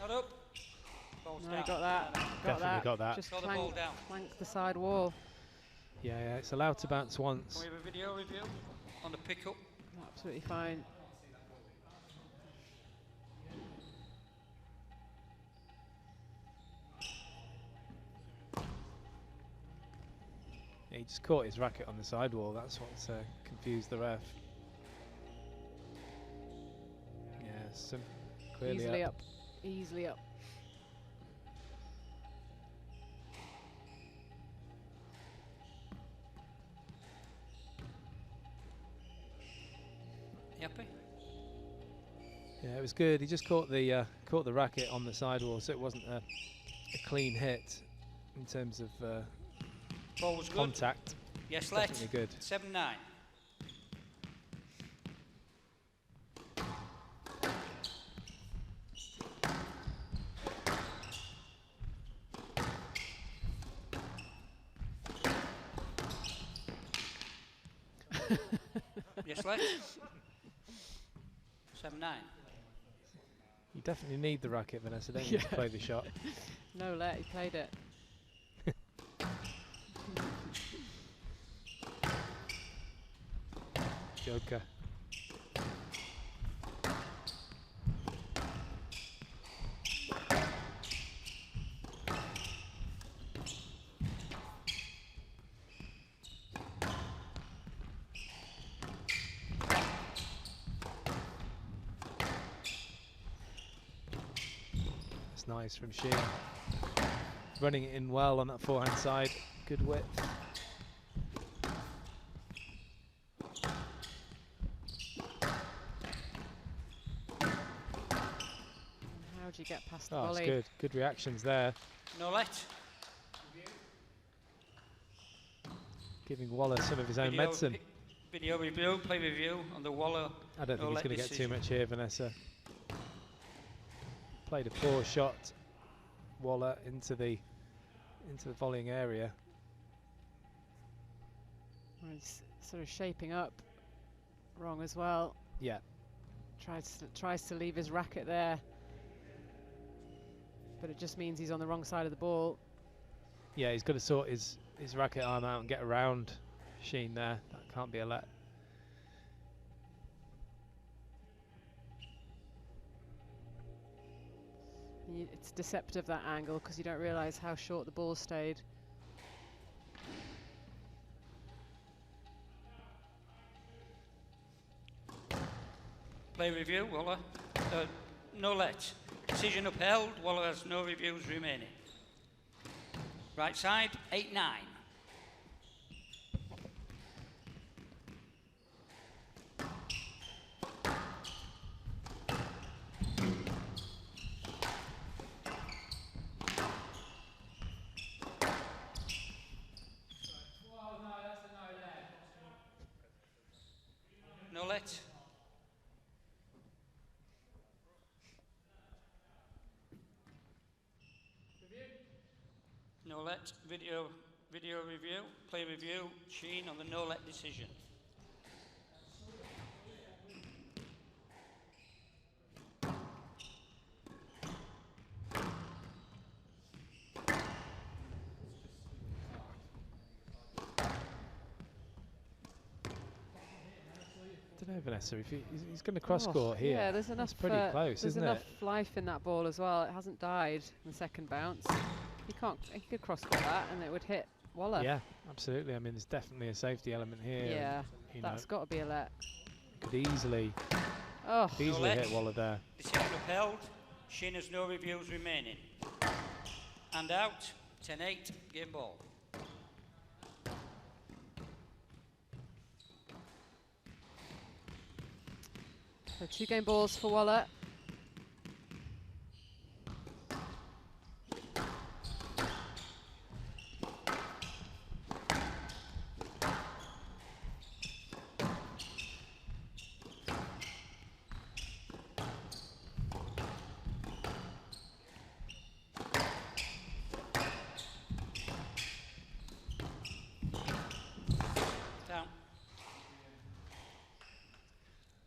Not up. Ball's No, down. he got that. Definitely got that. Just Got the ball down. clanked the side wall. Yeah, it's allowed to bounce once. Can we have a video review on the pickup? Absolutely fine. He just caught his racket on the sidewall. That's what confused the ref. Yeah, clearly Easily up. Easily up. You happy? Yeah, it was good. He just caught the racket on the sidewall, so it wasn't a clean hit in terms of Ball was good. contact. Yes, let. Definitely good. 7-9. Yes, let. 7-9. You definitely need the racket, Vanessa, don't you, Yeah. to play the shot? No let, he played it. Joker. That's nice from Sheen. Running it in well on that forehand side. Good width. How do you get past the Oh, volley? it's good. Good reactions there. No let. Giving Waller some of his own medicine. Video review, play review on the Waller. I don't think no he's let going to get too decision. much here, Vanessa. Played a poor shot, Waller into the volleying area. Well, he's sort of shaping up wrong as well. Yeah. Tries to leave his racket there, but it just means he's on the wrong side of the ball. Yeah, he's got to sort his racket arm out and get around Sheen there. That can't be a let. It's deceptive, that angle, because you don't realise how short the ball stayed. Play review, Waller. No let. Decision upheld. Waller has no reviews remaining. Right side, 8-9. No let. No let. Video review. Play review. Sheen on the no let decision. I don't know, Vanessa, if he's going to cross court here. Yeah, there's enough. That's pretty close, there's isn't enough it? life in that ball as well. It hasn't died in the second bounce. He could cross court that, and it would hit Waller. Yeah, absolutely. I mean, there's definitely a safety element here. Yeah, and, that's got to be a let. could easily Oh, hit Waller there. Decision upheld. Sheen has no reviews remaining. And out, 10-8, game ball. So 2 game balls for Waller. Down.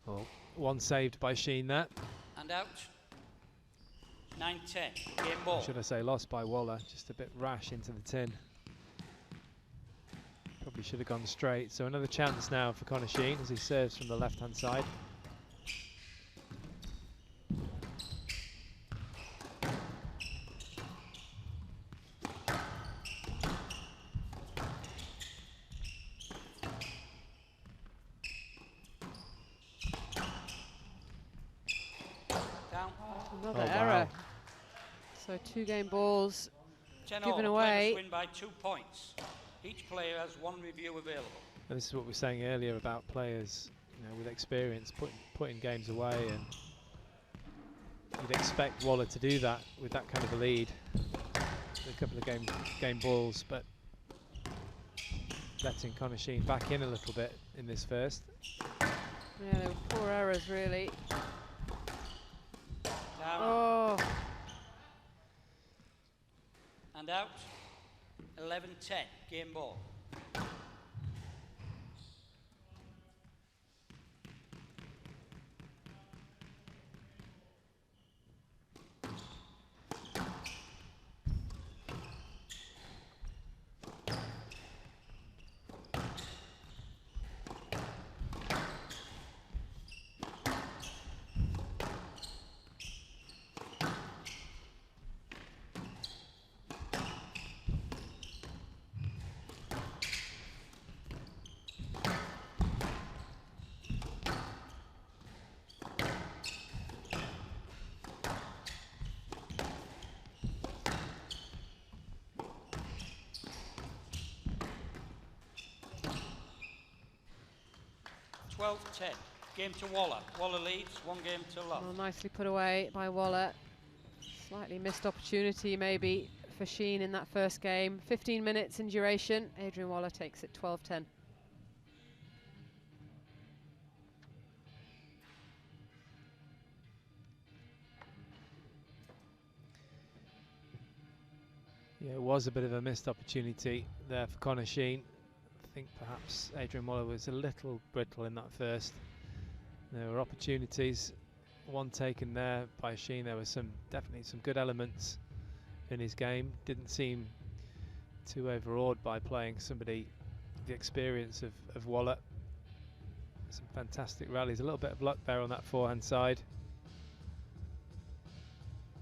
Well, one saved by Sheen there. And out. 9-10, game ball. Should I say lost by Waller, just a bit rash into the tin. Probably should have gone straight. So another chance now for Connor Sheen as he serves from the left-hand side. Down. Another Oh, wow. error. So 2 game balls 10 given all. away. Players win by 2 points. Each player has 1 review available. And this is what we were saying earlier about players, with experience, putting games away, and you'd expect Waller to do that with that kind of a lead. A couple of game balls, but letting Connor Sheen back in a little bit in this first. Yeah, they were poor errors, really. Down. Oh, And out. 11-10, game ball. (12-10), game to Waller. Waller leads, 1 game to love. well, nicely put away by Waller. Slightly missed opportunity maybe for Sheen in that first game. 15 minutes in duration. Adrian Waller takes it 12-10. Yeah, it was a bit of a missed opportunity there for Connor Sheen. I think perhaps Adrian Waller was a little brittle in that first. There were opportunities, one taken there by Sheen. There were definitely some good elements in his game. Didn't seem too overawed by playing somebody the experience of Waller. Some fantastic rallies, a little bit of luck there on that forehand side.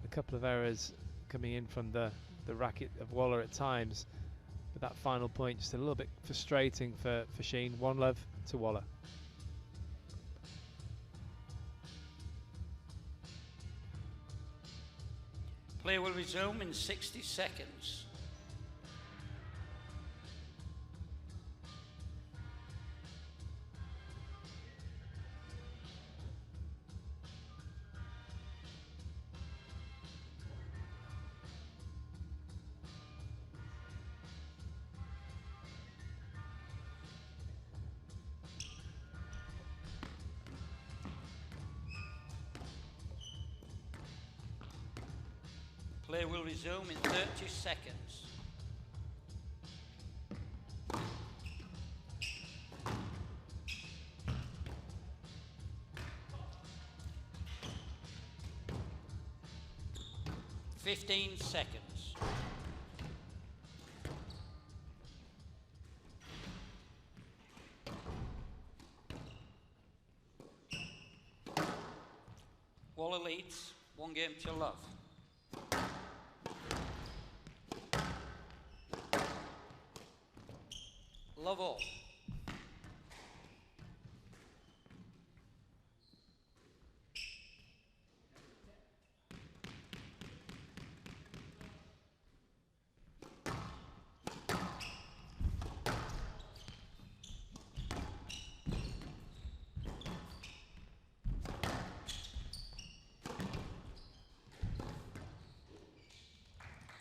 A couple of errors coming in from the racket of Waller at times, but that final point just a little bit frustrating for Sheen. 1-love to Waller. Play will resume in 60 seconds. Play will resume in 30 seconds. (15 seconds). Waller leads, 1 game to love. Love all.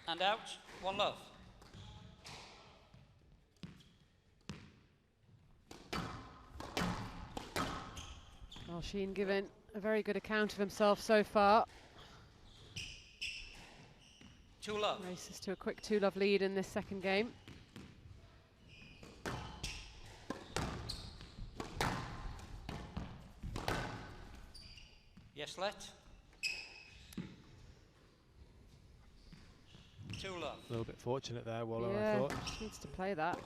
And out. 1 love. Well, Sheen given a very good account of himself so far. 2 love. Races to a quick 2-love lead in this second game. Yes, let. 2 love. A little bit fortunate there, Waller, yeah, I thought. just needs to play that.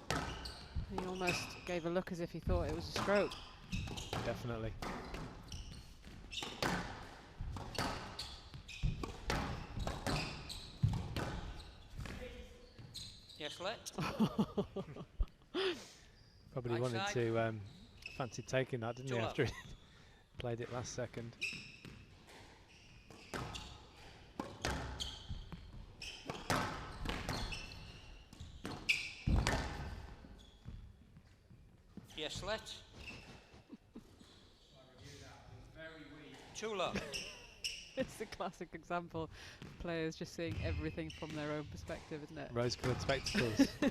He almost gave a look as if he thought it was a stroke. Definitely. Yes, let. Probably Right wanted side. to fancied taking that, didn't he, Two after he played it last second. Yes, let. 2 love. It's a classic example of players just seeing everything from their own perspective, isn't it? Rose-coloured spectacles. He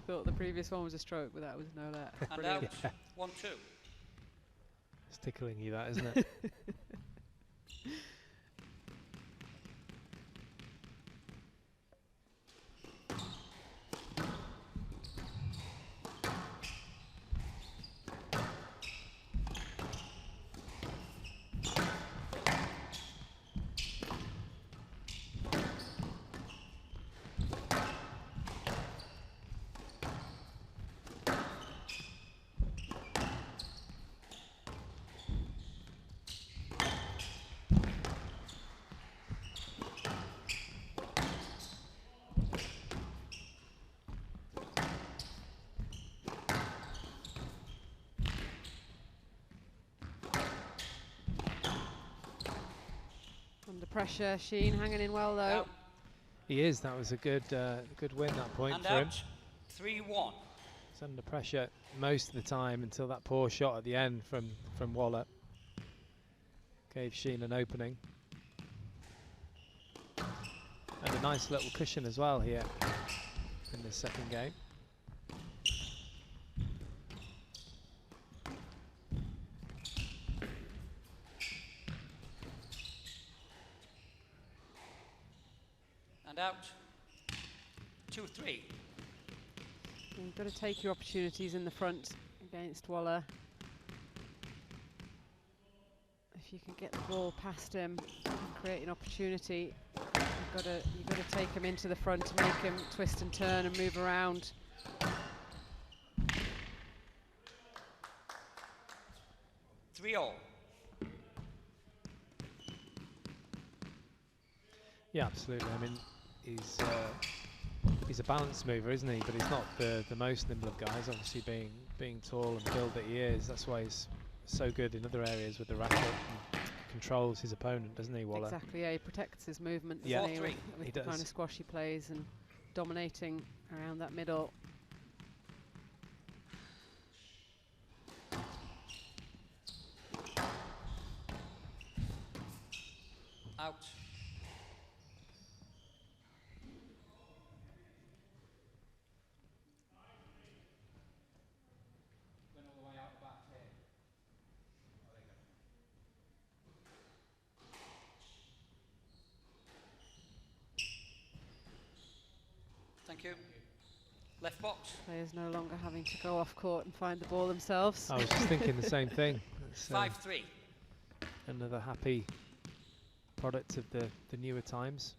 thought the previous one was a stroke, but that was no let. And out. Yeah. 1-2. It's tickling you, that, isn't it? Under pressure, Sheen hanging in well though. Out. He is. That was a good good win, that point And for him. out. 3-1. He's under pressure most of the time until that poor shot at the end from Waller gave Sheen an opening. And a nice little cushion as well here in this second game. And out. 2-3. You've got to take your opportunities in the front against Waller. If you can get the ball past him and create an opportunity, you've got to take him into the front to make him twist and turn and move around. Three all. Yeah, absolutely. I mean, he's a balance mover, isn't he? But he's not the most nimble of guys. Obviously, being tall and build that he is, that's why he's so good in other areas with the racket and controls his opponent, doesn't he, Waller? Exactly. Yeah, he protects his movement. Yeah, Doesn't he, with he the does. kind of squash he plays and dominating around that middle. Out. Thank you. Left box. Players no longer having to go off court and find the ball themselves. I was just thinking the same thing. It's, 5-3. another happy product of the newer times.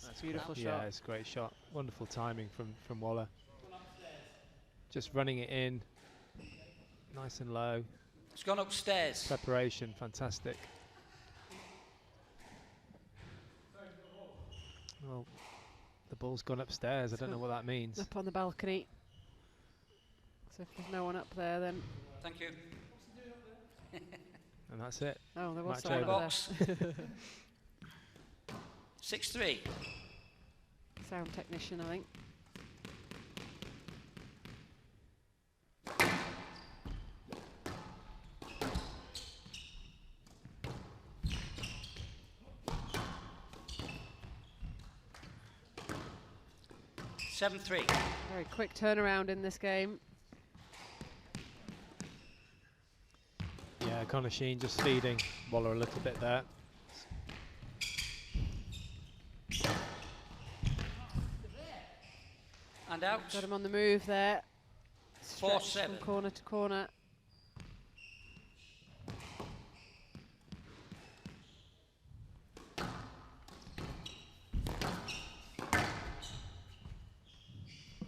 That's a beautiful shot. Yeah, it's a great shot. Wonderful timing from Waller. Just running it in, nice and low. It's gone upstairs. Preparation, fantastic. Well, the ball's gone upstairs. I don't know what that means. Up on the balcony. So if there's no one up there, then. Thank you. And that's it. Oh, there was Match someone over. up there. 6-3. Sound technician, I think. Very Very quick turnaround in this game. Yeah, Connor Sheen just feeding Waller a little bit there. And out. Got him on the move there. 4-7. From corner to corner.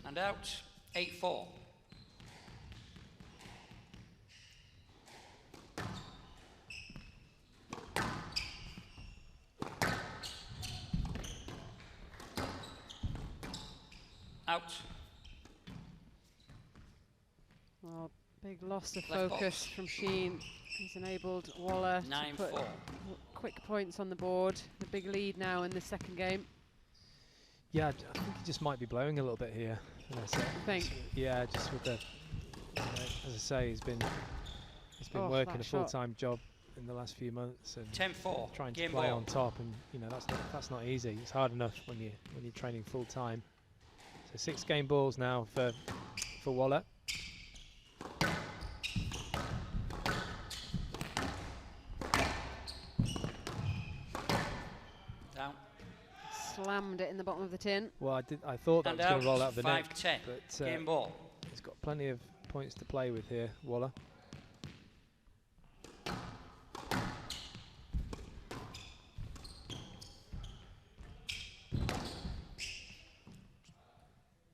And out. 8-4. Out. Well, big loss of Left focus box. from Sheen. He's enabled Waller to put 9-4. quick points on the board. The big lead now in the second game. Yeah, I think he just might be blowing a little bit here. Think? Yeah, just with the, as I say, he's been working a full-time job in the last few months and 10-4. trying to Game play ball. on top, and that's not easy. It's hard enough when you're training full-time. So 6 game balls now for Waller. Down. Slammed it in the bottom of the tin. Well, I thought that And was going out. to roll out of the net, 5-10. but Game ball. he's got plenty of points to play with here, Waller.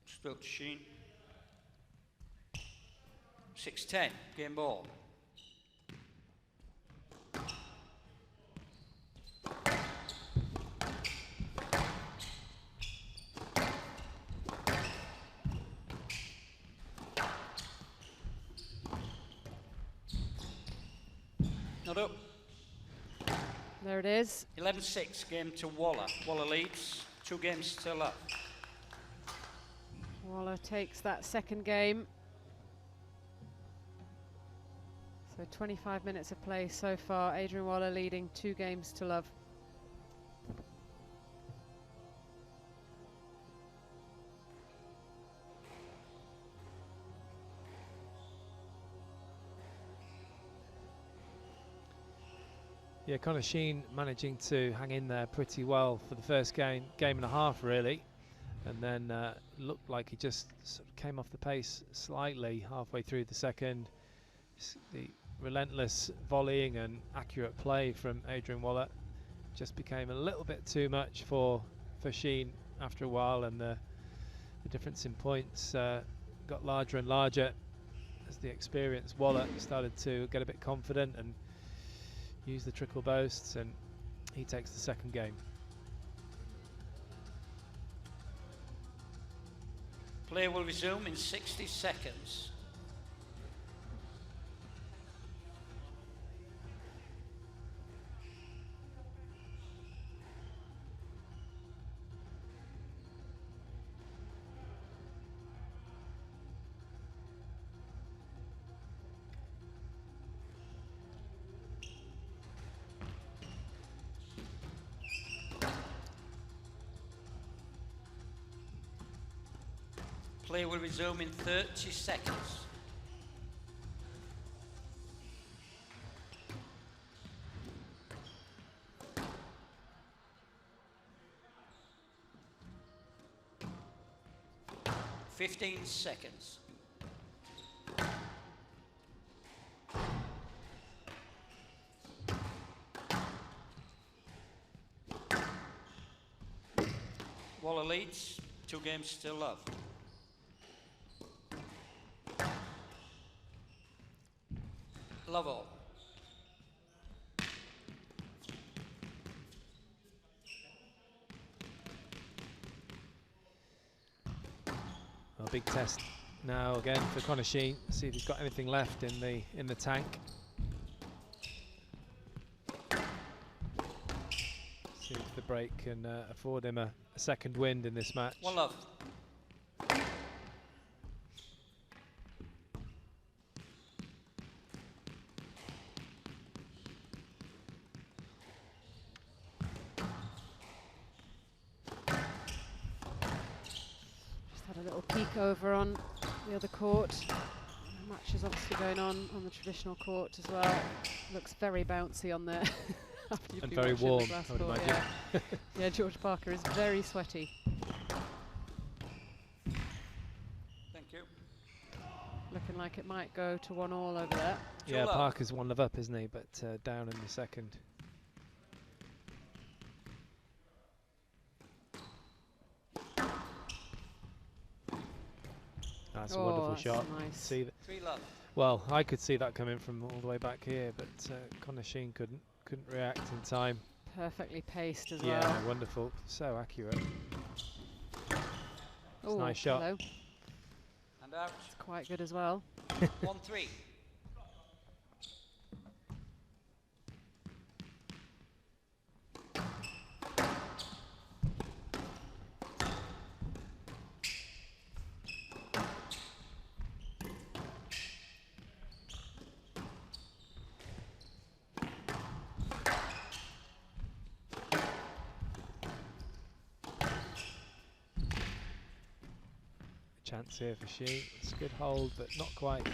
Still to Sheen. 6-10. Game ball. Not up. There it is. 11-6. Game to Waller. Waller leads. 2 games still up. Waller takes that second game. So 25 minutes of play so far. Adrian Waller leading 2 games to love. Yeah, Connor Sheen managing to hang in there pretty well for the first game and a half, really. And then looked like he just sort of came off the pace slightly halfway through the second. The relentless volleying and accurate play from Adrian Waller just became a little bit too much for Sheen after a while, and the difference in points got larger and larger as the experienced Waller started to get a bit confident and use the trickle boasts, and he takes the second game. Play will resume in 60 seconds. Play will resume in 30 seconds. Fifteen seconds. Waller leads, 2 games still love. Love all. A big test now again for Connor Sheen. See if he's got anything left in the tank. See if the break can afford him a second wind in this match. One love. Just had a little peek over on the other court. The match is obviously going on the traditional court as well. Looks very bouncy on there. And very warm, I would imagine. Yeah. Yeah, George Parker is very sweaty. Thank you. Looking like it might go to 1-1 over there. Yeah, Parker's 1-love up, isn't he? But down in the second. That's a wonderful shot. Nice. See that? 3-love. Well, I could see that coming from all the way back here, but Connor Sheen couldn't react in time. Perfectly paced as yeah, well. Yeah, wonderful. So accurate. It's a nice shot. Hello. And out. It's quite good as well. 1-3. Chance here for Sheen. It's a good hold, but not quite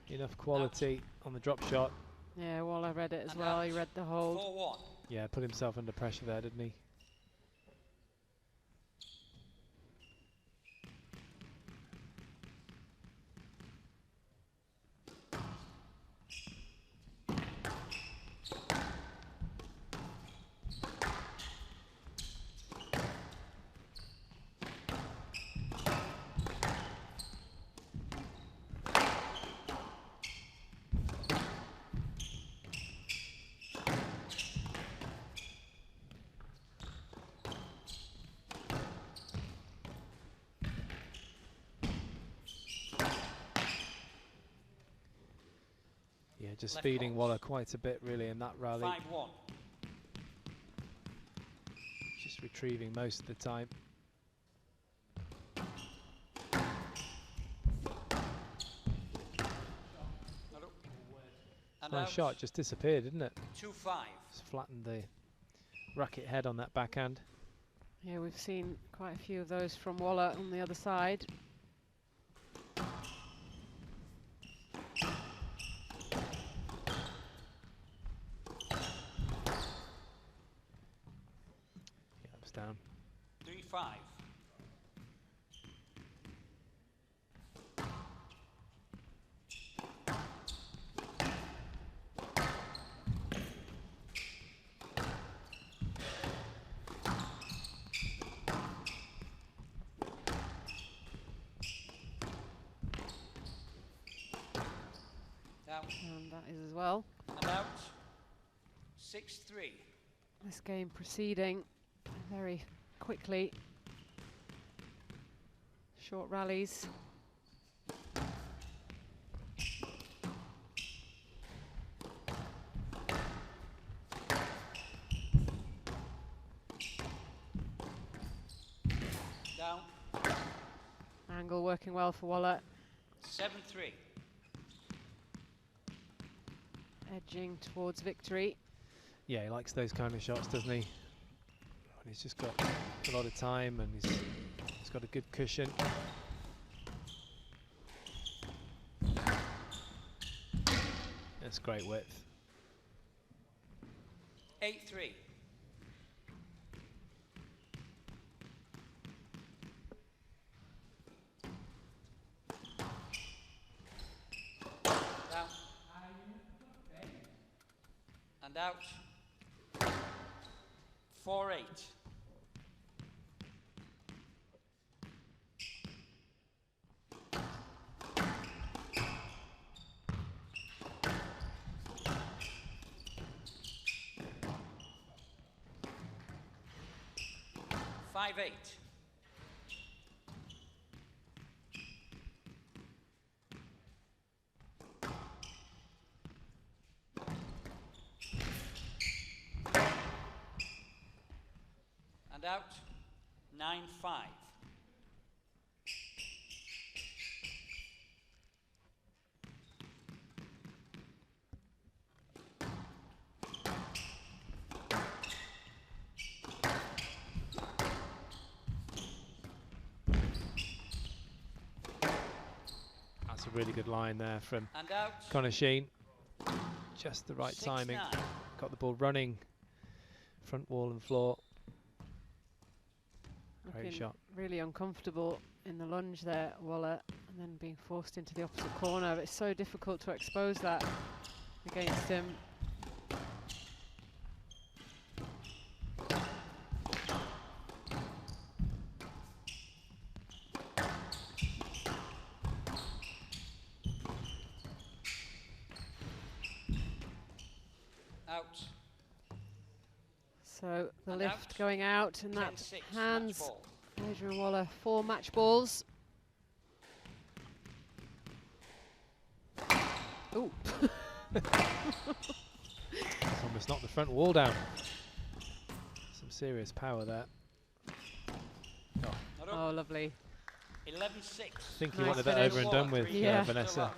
enough quality on the drop shot. Yeah, Waller read it as well. He read the hold. 4-1. Yeah, put himself under pressure there, didn't he? Just left feeding box. Waller quite a bit really in that rally. 5-1. Just retrieving most of the time. And Nice out. shot, just disappeared, didn't it? 2-5. Just flattened the racket head on that backhand. Yeah, we've seen quite a few of those from Waller on the other side. Down. 3-5. Down. And that is as well. And out. 6-3. This game proceeding very quickly. Short rallies. Down. Angle working well for Waller. 7-3. Edging towards victory. Yeah, he likes those kind of shots, doesn't he? And he's just got a lot of time and he's got a good cushion. That's great width. 8-3. Down. And out. 4-8. Five-8. out. 9-5. That's a really good line there from And out. Connor Sheen. Just the right timing. 6-9. Got the ball running, front wall and floor. Great Looking shot. really uncomfortable in the lunge there, Waller, and then being forced into the opposite corner. It's so difficult to expose that against him. Out. So the And lift out. going out, and that 10-6, hands match ball. Adrian Waller 4 match balls. Ooh. It's almost knocked the front wall down. Some serious power there. Oh, lovely. 11-6. I think he Nice wanted that finish. over and done with, Yeah. Vanessa.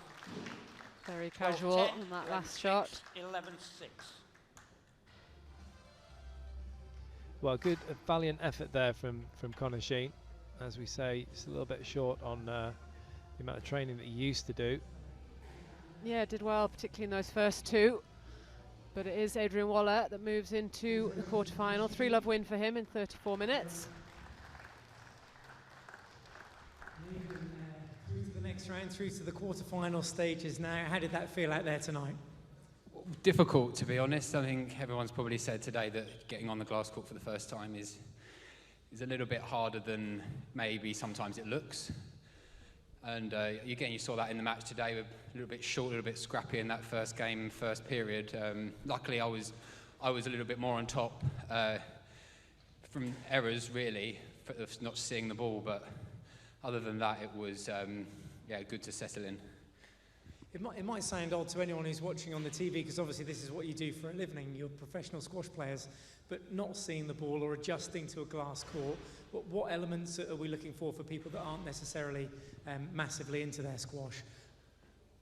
Very casual on that last shot. 11-6. Well, good, a valiant effort there from Connor Sheen. As we say, it's a little bit short on the amount of training that he used to do. Yeah, did well, particularly in those first two. But it is Adrian Waller that moves into the quarterfinal. 3-love win for him in 34 minutes. Through to the next round, through to the quarterfinal stages now. How did that feel out there tonight? Difficult, to be honest. I think everyone's probably said today that getting on the glass court for the first time is a little bit harder than maybe sometimes it looks. And again, you saw that in the match today. We're a little bit short, a little bit scrappy in that first game, first period. Luckily, I was a little bit more on top from errors, really, for not seeing the ball. But other than that, it was good to settle in. It might sound odd to anyone who's watching on the TV, because obviously this is what you do for a living. You're professional squash players, but not seeing the ball or adjusting to a glass court. What elements are we looking for people that aren't necessarily massively into their squash?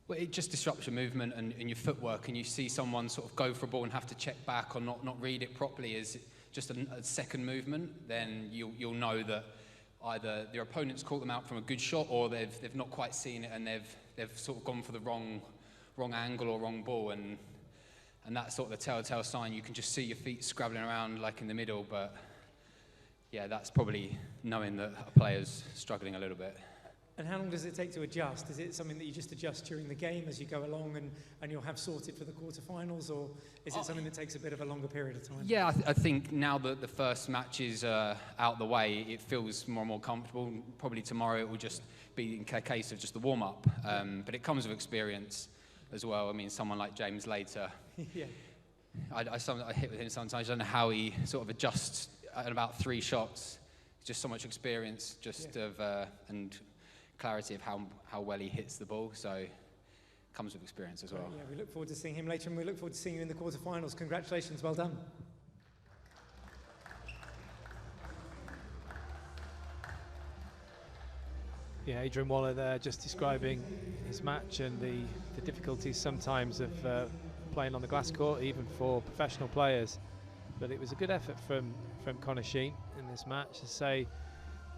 Well, it just disrupts your movement and your footwork, and you see someone sort of go for a ball and have to check back or not read it properly as just a second movement, then you'll know that either their opponent's caught them out from a good shot, or they've not quite seen it and they've sort of gone for the wrong angle or wrong ball, and that's sort of the telltale sign. You can just see your feet scrabbling around like in the middle, but yeah, that's probably knowing that a player's struggling a little bit. And how long does it take to adjust? Is it something that you just adjust during the game as you go along and you'll have sorted for the quarterfinals, or is it something that takes a bit of a longer period of time? Yeah, I think now that the first match is out the way, it feels more and more comfortable. Probably tomorrow it will just be in a case of just the warm-up, but it comes with experience as well. I mean, someone like James Later, Yeah. I hit with him sometimes. I don't know how he sort of adjusts at about 3 shots. Just so much experience, and clarity of how well he hits the ball. So it comes with experience as well. Yeah, we look forward to seeing him later, and we look forward to seeing you in the quarterfinals. Congratulations, well done. Yeah, Adrian Waller there just describing his match and the difficulties sometimes of playing on the glass court, even for professional players. But it was a good effort from Connor Sheen in this match. To say,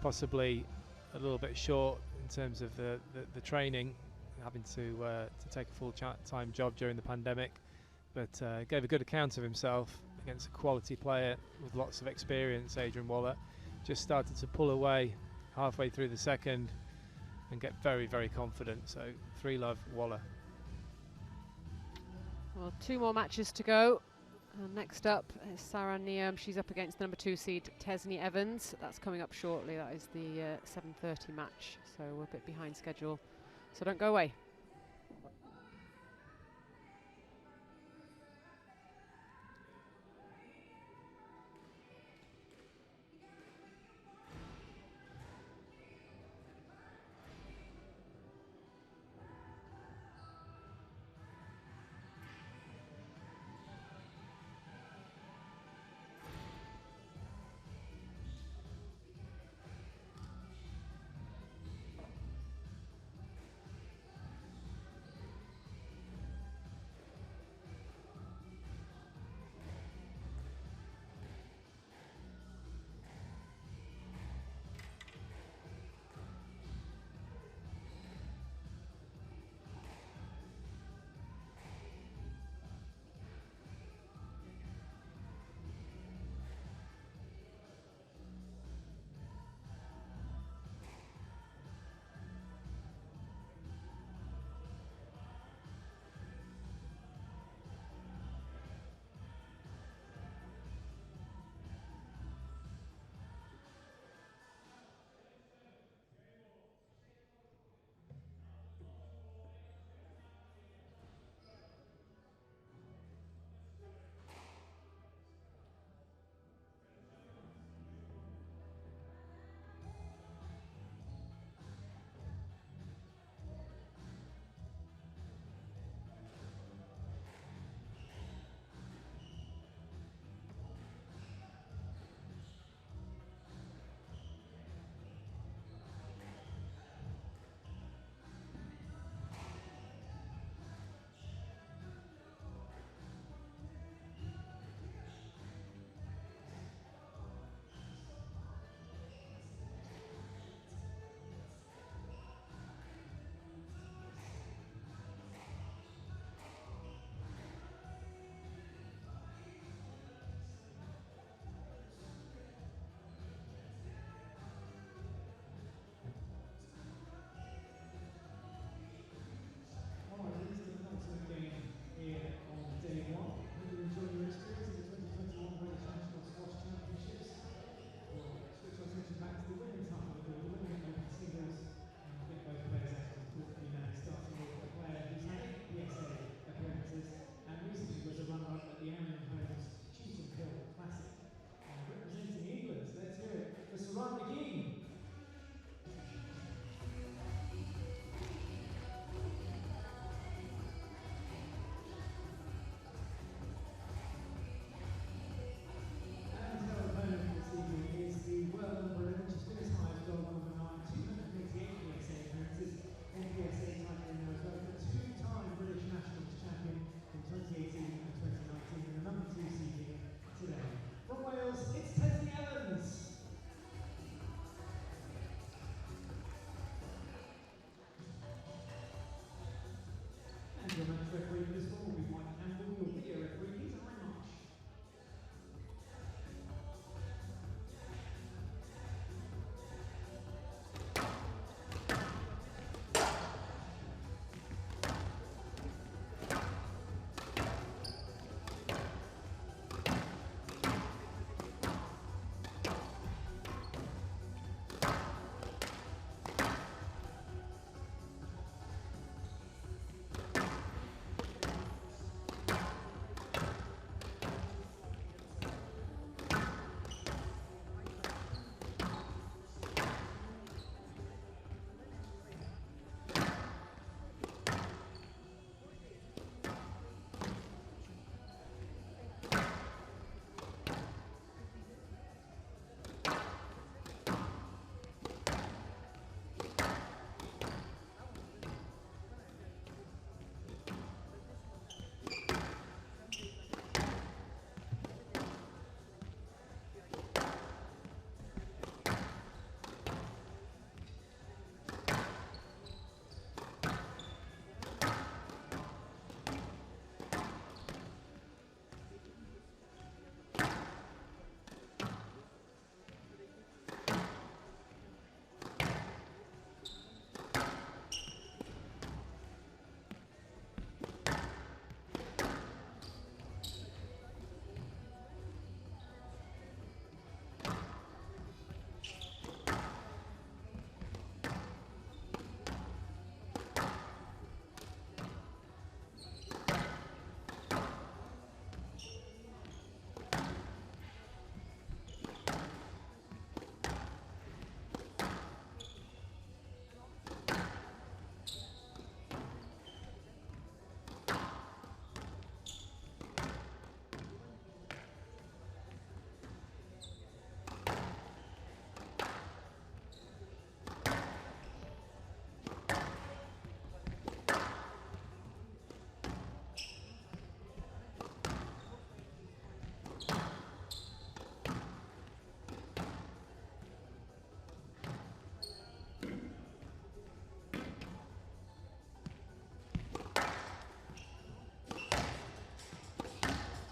possibly a little bit short in terms of the training, having to take a full-time job during the pandemic, but gave a good account of himself against a quality player with lots of experience. Adrian Waller just started to pull away halfway through the second and get very, very confident. So 3-love Waller. Well, 2 more matches to go. And next up is Sarah Neum. She's up against the number 2 seed Tesney Evans. That's coming up shortly. That is the 7:30 match. So we're a bit behind schedule. So don't go away.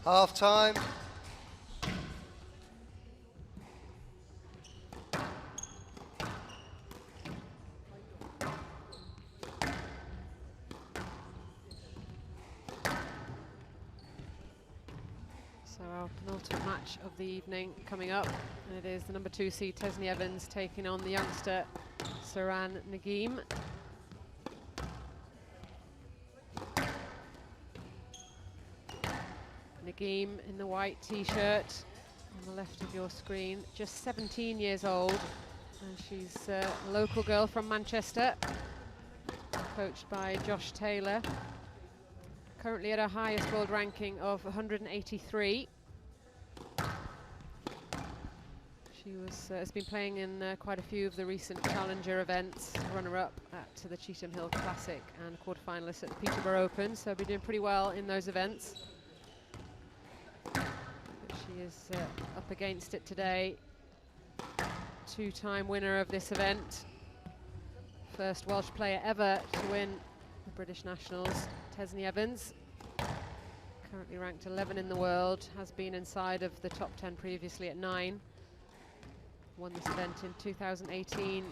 Half time. So our penultimate match of the evening coming up, and it is the number 2 seed Tesni Evans taking on the youngster Saran Nagim. Nagim in the white t-shirt on the left of your screen, just 17 years old, and she's a local girl from Manchester, coached by Josh Taylor. Currently at her highest world ranking of 183. She has been playing in quite a few of the recent Challenger events, runner-up to the Cheetham Hill Classic and quarter-finalist at the Peterborough Open, so been doing pretty well in those events. But she is up against it today. 2-time winner of this event. First Welsh player ever to win the British Nationals. Tesni Evans, currently ranked 11 in the world, has been inside of the top 10 previously at 9. Won this event in 2018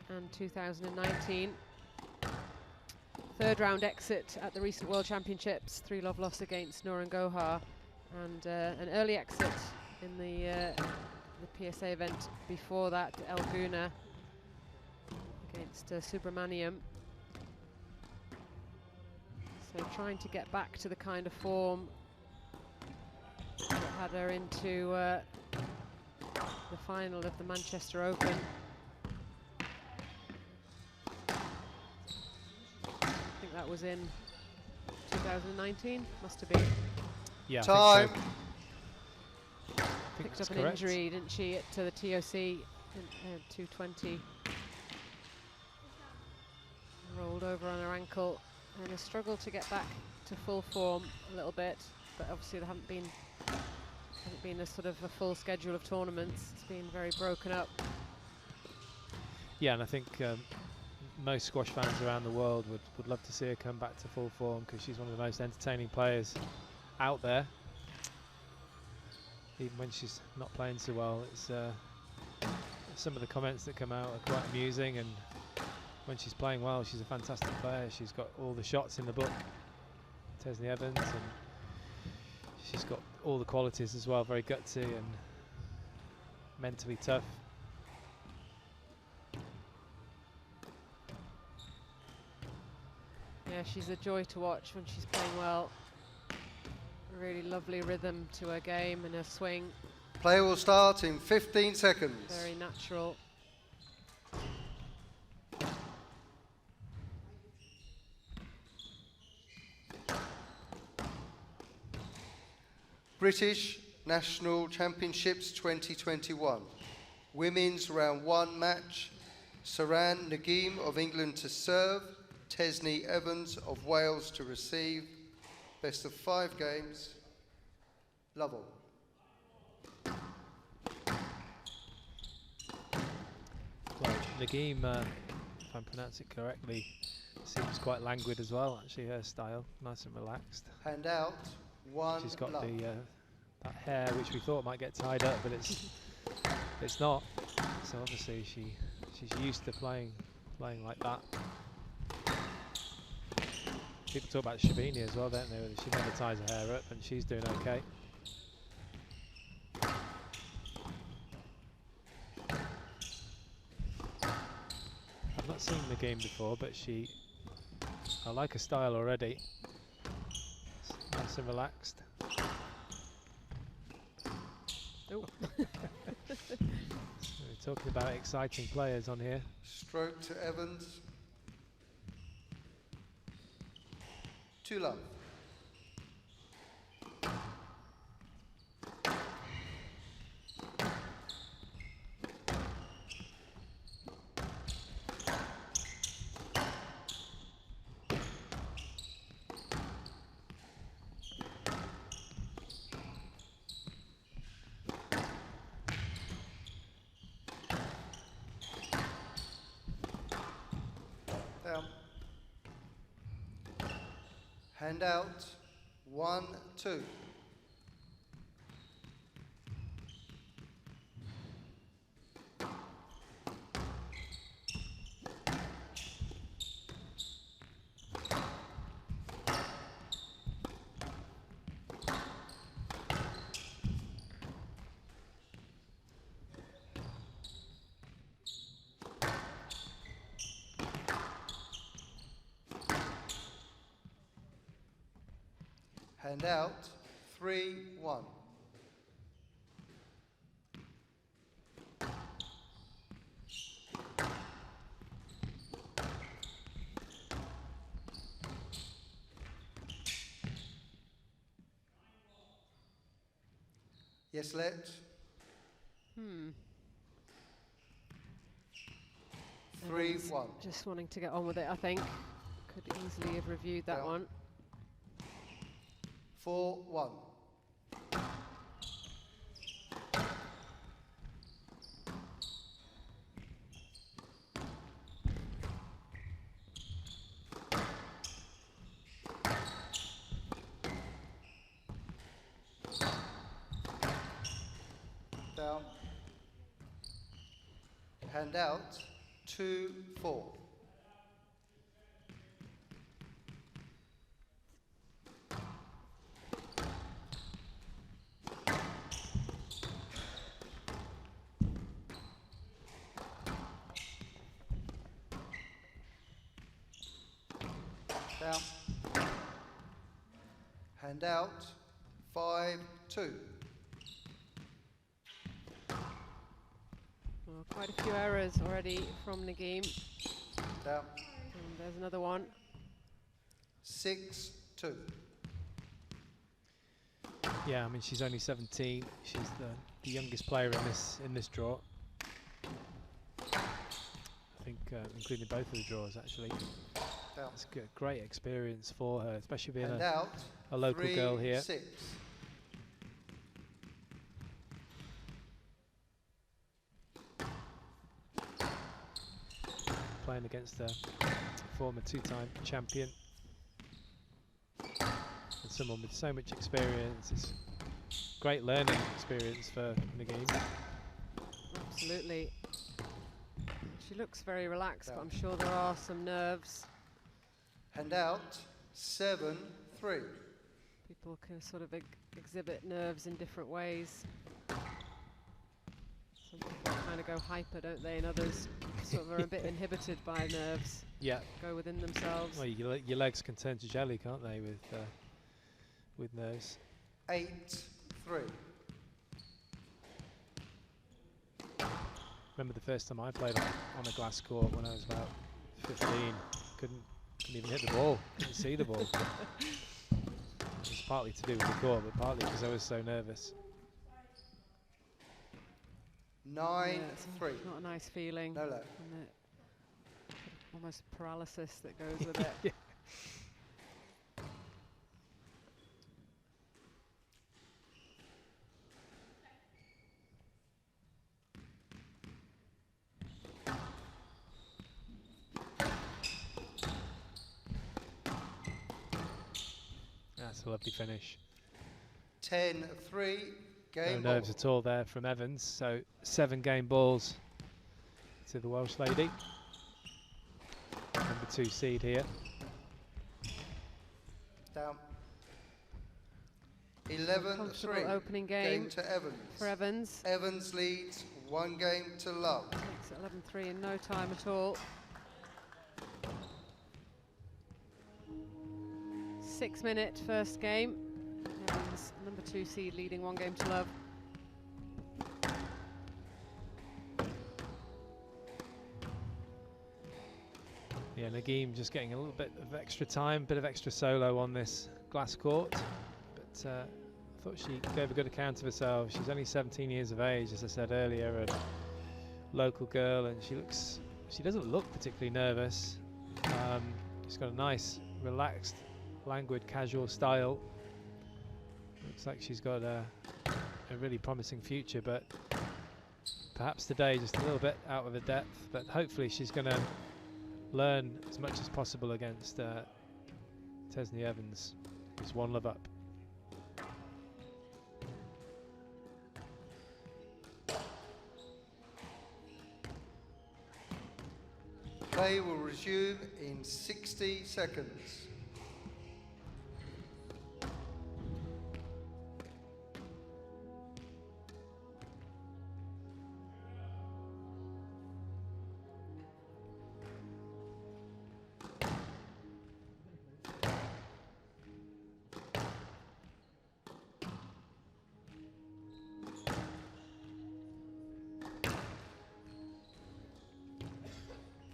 and 2019. Third round exit at the recent World Championships, 3-love loss against Noran Gohar, and an early exit in the PSA event before that, El Guna against Subramaniam. So trying to get back to the kind of form that had her into the final of the Manchester Open. I think that was in 2019, must have been. Yeah, Time. Picked up an injury, didn't she, to the TOC in 220. Rolled over on her ankle. And a struggle to get back to full form a little bit, but obviously there hasn't been a sort of a full schedule of tournaments. It's been very broken up. Yeah, and I think most squash fans around the world would love to see her come back to full form, because she's one of the most entertaining players out there. Even when she's not playing so well, it's some of the comments that come out are quite amusing, and when she's playing well, she's a fantastic player. She's got all the shots in the book, Tesni Evans, and she's got all the qualities as well, very gutsy and mentally tough. Yeah, she's a joy to watch when she's playing well. Really lovely rhythm to her game and her swing. Play will start in 15 seconds. Very natural. British National Championships 2021. Women's round 1 match. Saran Nagim of England to serve. Tesni Evans of Wales to receive. Best of 5 games. Lovell. Well, Nagim, if I'm pronouncing it correctly, seems quite languid as well, actually, her style, nice and relaxed. Hand out. She's got that hair which we thought might get tied up, but it's not. So obviously she's used to playing like that. People talk about Shabini as well, don't they? She never ties her hair up, and she's doing okay. I've not seen the game before, but I like her style already. Nice and relaxed. Oh. We're talking about exciting players on here. Stroke to Evans. 2-love. Hand out. 1, 2. Hand out, 3-1. Yes, let. 3-1. Just wanting to get on with it, I think. Could easily have reviewed that one. 4-1. Down. Hand out, 2-4. Down. Hand out, 5-2. Well, quite a few errors already from Nagim. Down. And there's another one. 6-2. Yeah, I mean she's only 17. She's the youngest player in this draw. I think including both of the draws actually. It's a great experience for her, especially being a local girl here. 3-6. Playing against a former two-time champion and someone with so much experience. It's great learning experience for Nagim. Absolutely. She looks very relaxed, but I'm sure there are some nerves. Hand out, 7-3. People can sort of exhibit nerves in different ways. Some people kind of go hyper, don't they? And others sort of are a bit inhibited by nerves. Yeah. Go within themselves. Well, your legs can turn to jelly, can't they, with nerves? 8-3. Remember the first time I played on a glass court when I was about 15. Couldn't even hit the ball. Couldn't see the ball. It was partly to do with the court, but partly because I was so nervous. 9-3. Not a nice feeling. No. And almost paralysis that goes with it. Yeah. That's a lovely finish. 10-3. Game no nerves at all there from Evans. So 7 game balls to the Welsh lady. Number 2 seed here. Down. 11-3. Opening game to Evans. For Evans. Evans leads 1 game to love. Makes it 11-3 in no time at all. 6-minute first game. Evans, number 2 seed, leading 1 game to love. Yeah, Nagim just getting a little bit of extra time, bit of extra solo on this glass court. But I thought she gave a good account of herself. She's only 17 years of age, as I said earlier, a local girl, and she doesn't look particularly nervous. She's got a nice, relaxed, languid, casual style. Looks like she's got a really promising future, but perhaps today just a little bit out of her depth. But hopefully she's going to learn as much as possible against Tesney Evans, who's 1 love up. Play will resume in 60 seconds.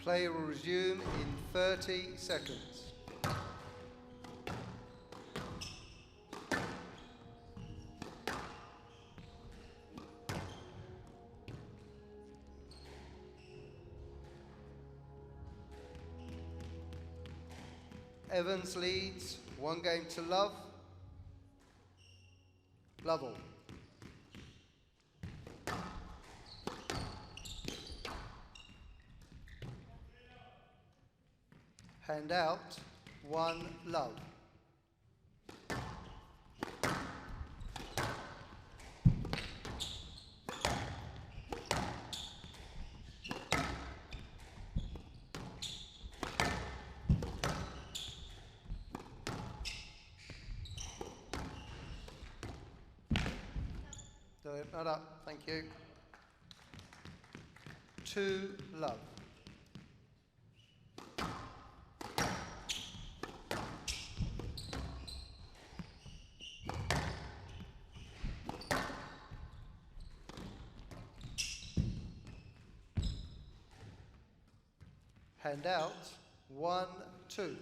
Play will resume in 30 seconds. Evans leads 1-0. Lovell. Hand out, 1 love. Not up, thank you. 2 love. Hand out, 1-2.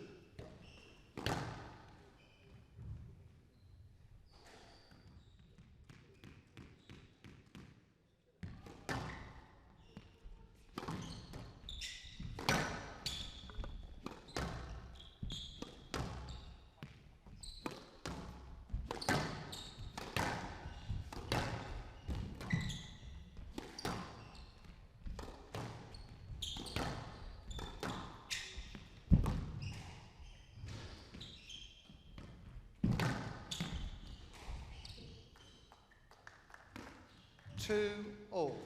Two all.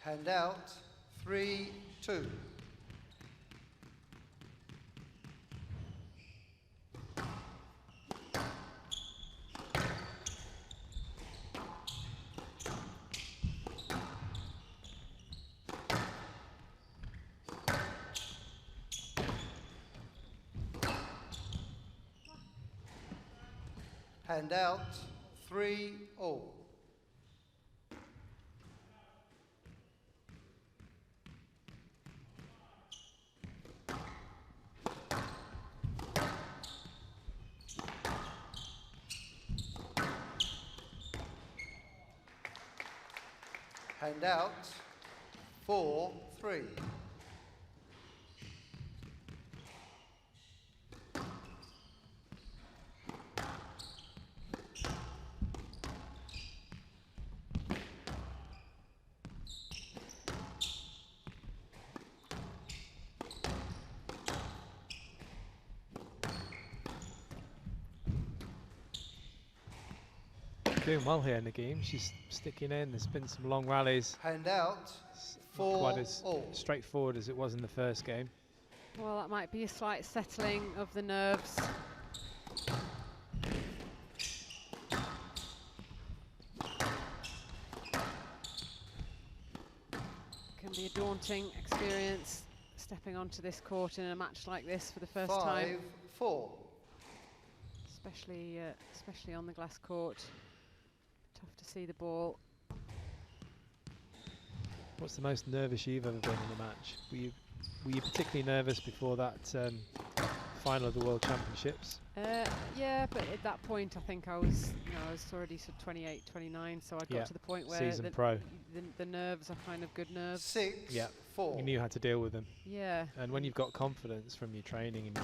Hand out, 3-2. Hand out, 3 all. Hand out, 4-3. Doing well here in the game. She's sticking in. There's been some long rallies. Hand out, Not quite as 4 all. straightforward as it was in the first game. Well, that might be a slight settling of the nerves. Can be a daunting experience stepping onto this court in a match like this for the first time. 5-4. Especially on the glass court. Tough to see the ball. What's the most nervous you've ever been in a match? Were you particularly nervous before that final of the World Championships? Yeah, but at that point I think I was already sort of 28, 29, so I got to the point where the nerves are kind of good nerves. 6-4. You knew how to deal with them. Yeah. And when you've got confidence from your training and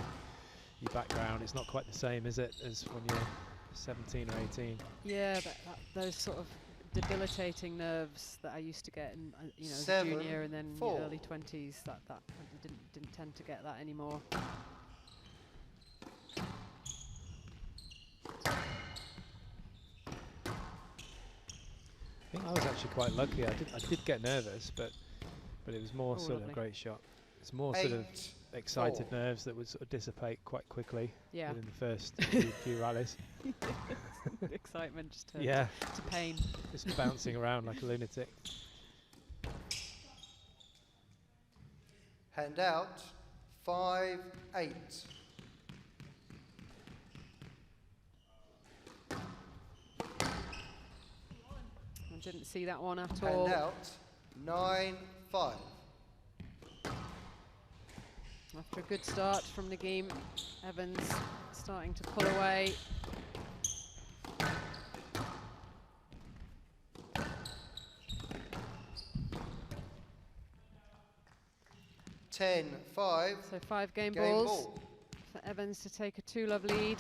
your background, it's not quite the same, is it, as when you're 17 or 18? Yeah, but those sort of debilitating nerves that I used to get in, as a junior and then early 20s, that I didn't tend to get that anymore. I think I was actually quite lucky. I did get nervous, but it was more sort of a great shot. It's more sort of excited nerves that would sort of dissipate quite quickly Yeah. within the first few rallies. Excitement just turned Yeah. to pain. Just bouncing around like a lunatic. Hand out, 5-8. I didn't see that one at Hand all. out, 9-5. After a good start from Nagim, Evans starting to pull away. (10-5). So 5 game Game balls ball. for Evans to take a 2-love lead.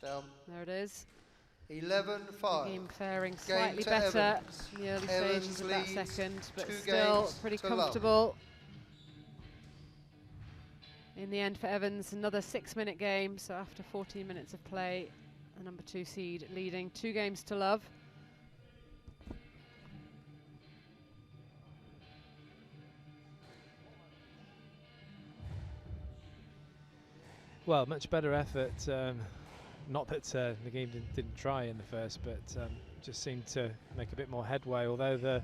Down. There it is. 11-5. Game faring Game slightly to better Evans. in the early Evans stages of that leads second, but 2 still games pretty to love. comfortable. In the end for Evans, another 6-minute game, so after 14 minutes of play, the number 2 seed leading 2 games to love. Well, much better effort. Not that Nagim didn't try in the first, but just seemed to make a bit more headway. Although the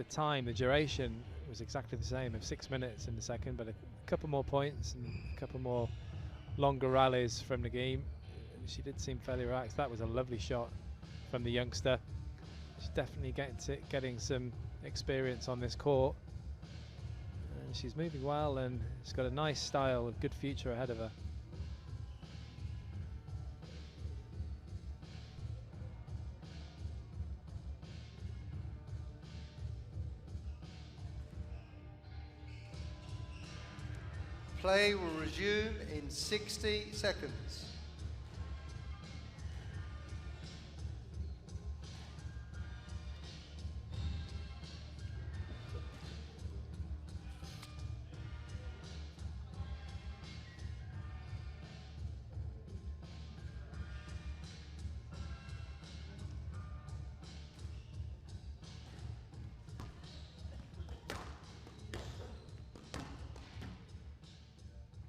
time, the duration was exactly the same of 6 minutes in the second, but a couple more points and a couple more longer rallies from Nagim. She did seem fairly relaxed. That was a lovely shot from the youngster. She's definitely getting some experience on this court. And she's moving well, and she's got a nice style, a good future ahead of her. Play will resume in 60 seconds.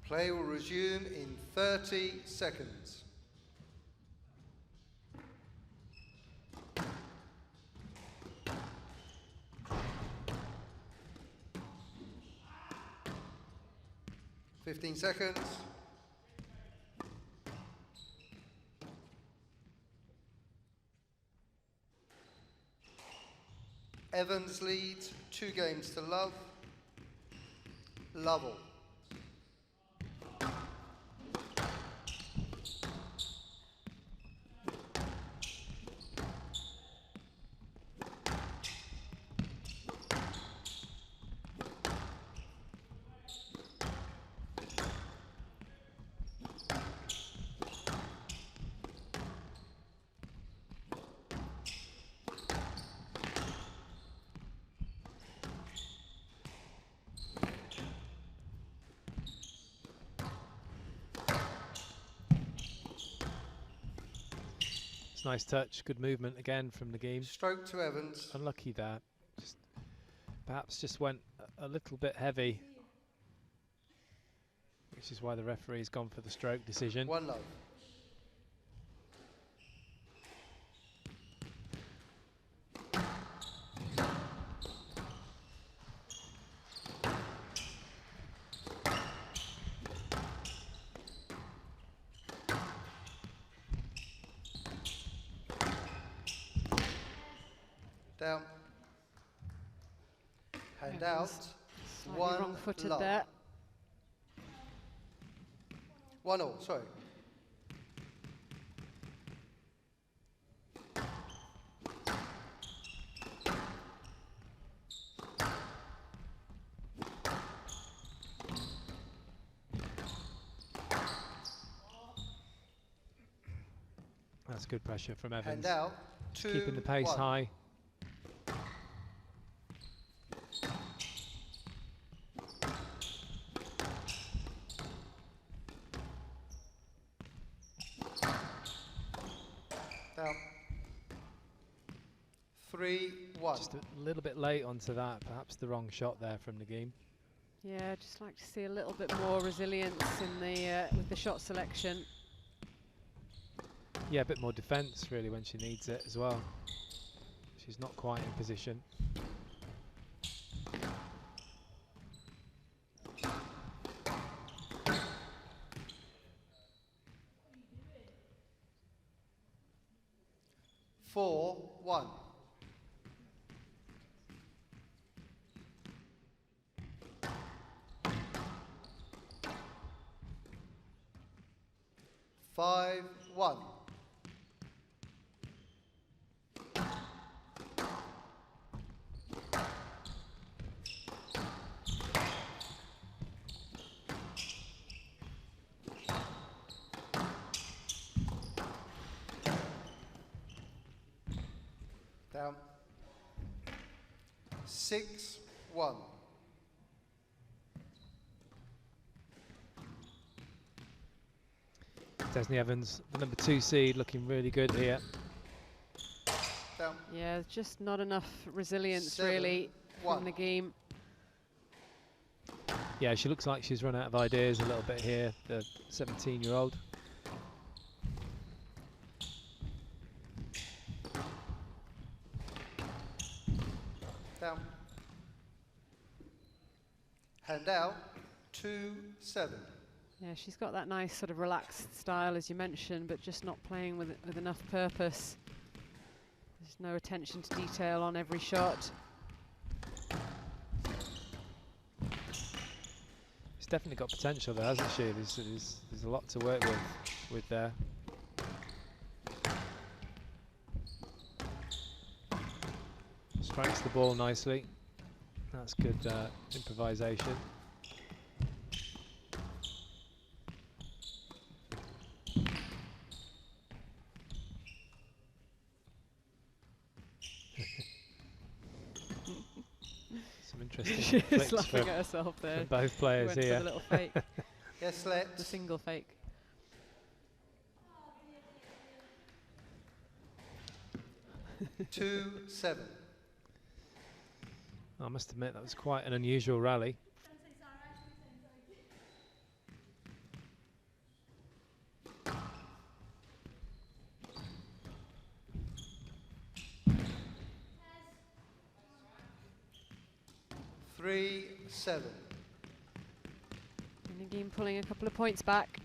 Play will resume in 30 seconds. (15 seconds). Evans leads 2 games to love. Lovell. It's nice touch, good movement again from Nagim. Stroke to Evans. Unlucky there. Perhaps just went a little bit heavy, which is why the referee's gone for the stroke decision. 1-love. Down. Hand out. Slightly 1 wrong-footed love. there. 1-all, sorry. That's good pressure from Evans. Hand out. Keeping the pace 2-1. high. Down. 3-1. Just a little bit late onto that, perhaps the wrong shot there from Nagim. Yeah, just like to see a little bit more resilience in the with the shot selection. Yeah, a bit more defence really when she needs it as well. She's not quite in position. Four, 1. Five, 1. Down. 6-1. Tesney Evans, the number 2 seed, looking really good here. Down. Yeah, just not enough resilience 7-1. really from the game. Yeah, she looks like she's run out of ideas a little bit here, the 17-year-old. Down. Hand out. 2-7. Yeah, she's got that nice sort of relaxed style, as you mentioned, but just not playing with enough purpose. There's no attention to detail on every shot. She's definitely got potential there, hasn't she? There's a lot to work with there. Strikes the ball nicely. That's good improvisation. Some interesting She's flicks laughing from, at herself there. from both players Went for here. the little fake. Yes, let. The single fake. Two, 7. I must admit that was quite an unusual rally. Three, 7. And again, pulling a couple of points back.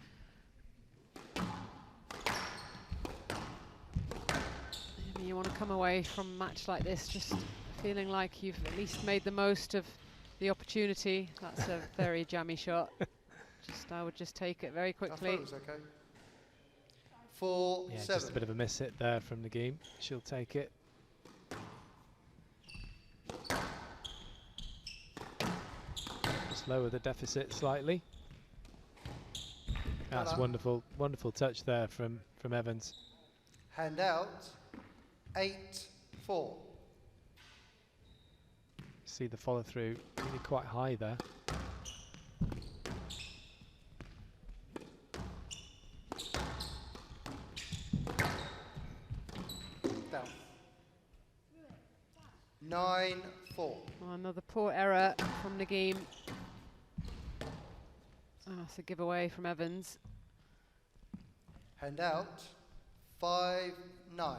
Maybe you want to come away from a match like this just feeling like you've at least made the most of the opportunity. That's a very jammy shot. I would just take it very I thought quickly. it was okay. 4, Yeah, 7. just a bit of a miss hit there from the game. She'll take it. Just lower the deficit slightly. That's Hello. wonderful, wonderful touch there from Evans. Hand out. 8, 4. See the follow through really quite high there. Down. 9, 4. Oh, another poor error from Nagim. Oh, it's a giveaway from Evans. Hand out. 5, 9.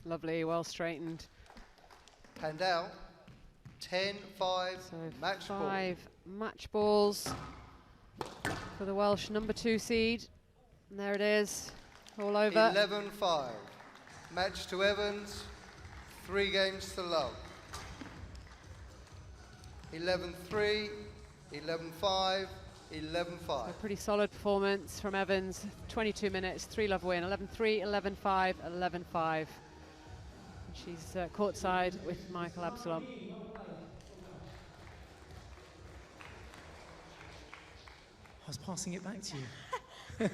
Lovely, well straightened. Hand out. 10, 5. So Match ball. 5 match balls for the Welsh number 2 seed. And there it is, all over. 11, 5. Match to Evans. 3 games to love. 11, 3. 11, 5. 11, 5. A pretty solid performance from Evans. 22 minutes, 3-love win. 11-3, 11-5, 11-5. She's courtside with Michael Absalom. I was passing it back to you.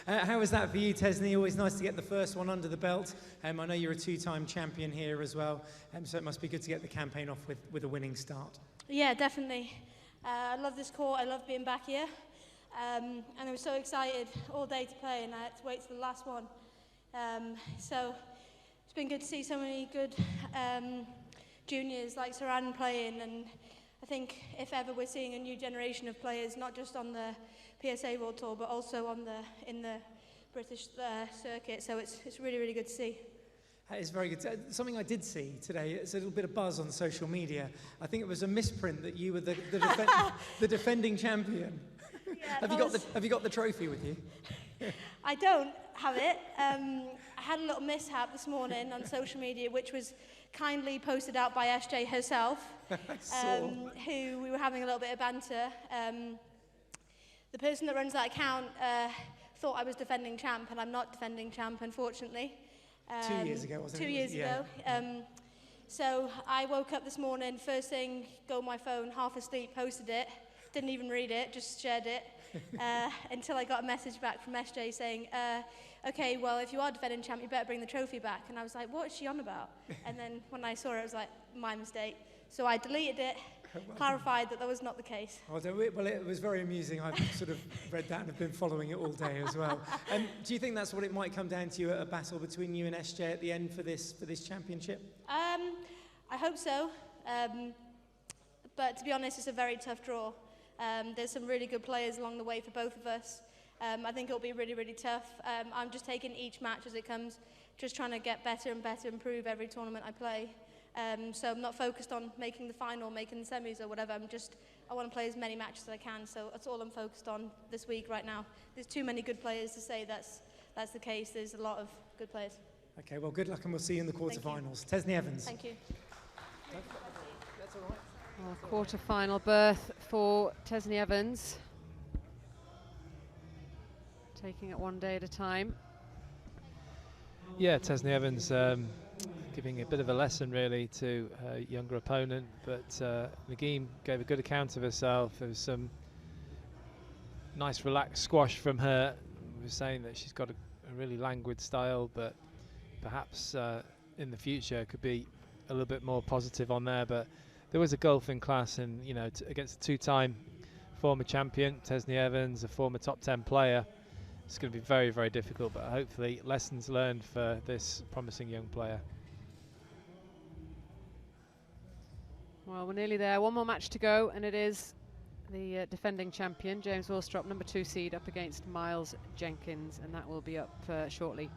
How was that for you, Tesney? Always nice to get the first one under the belt. I know you're a two-time champion here as well, so it must be good to get the campaign off with a winning start. Yeah, definitely. I love this court. I love being back here. And I was so excited all day to play, and I had to wait till the last one. So it's been good to see so many good juniors like Saran playing, and I think if ever we're seeing a new generation of players, not just on the PSA World Tour, but also in the British circuit. So it's really, really good to see. It's very good. Something I did see today, it's a little bit of buzz on social media. I think it was a misprint that you were the defending champion. Yeah, have you got the trophy with you? I don't have it. I had a little mishap this morning on social media, which was kindly posted out by SJ herself, who we were having a little bit of banter. The person that runs that account thought I was defending champ, and I'm not defending champ, unfortunately. 2 years ago, wasn't it? 2 years ago. So I woke up this morning, first thing, go on my phone, half asleep, posted it, didn't even read it, just shared it, until I got a message back from SJ saying, okay, well, if you are defending champ, you better bring the trophy back. And I was like, what is she on about? And then when I saw it, I was like, my mistake. So I deleted it, clarified that was not the case. Well, it was very amusing. I've sort of read that and have been following it all day as well. Do you think that's what it might come down to, a battle between you and SJ at the end for this championship? I hope so. But to be honest, it's a very tough draw. There's some really good players along the way for both of us. I think it'll be really, really tough. I'm just taking each match as it comes, just trying to get better and better, improve every tournament I play. So I'm not focused on making the final, making the semis or whatever. I want to play as many matches as I can. So that's all I'm focused on this week right now. There's too many good players to say that's the case. There's a lot of good players. Okay, well, good luck, and we'll see you in the quarterfinals. Tesney Evans. Thank you. That's all right. Well, quarter-final berth for Tesney Evans. Taking it one day at a time. Yeah, Tesney Evans giving a bit of a lesson really to her younger opponent, but Nagim gave a good account of herself. There was some nice relaxed squash from her. We were saying that she's got a really languid style, but perhaps in the future could be a little bit more positive on there. But there was a gulf in class, and against a two-time former champion, Tesney Evans, a former top 10 player, it's going to be very, very difficult, but hopefully lessons learned for this promising young player. Well, we're nearly there. One more match to go, and it is the defending champion, James Willstrop, number 2 seed, up against Miles Jenkins, and that will be up shortly.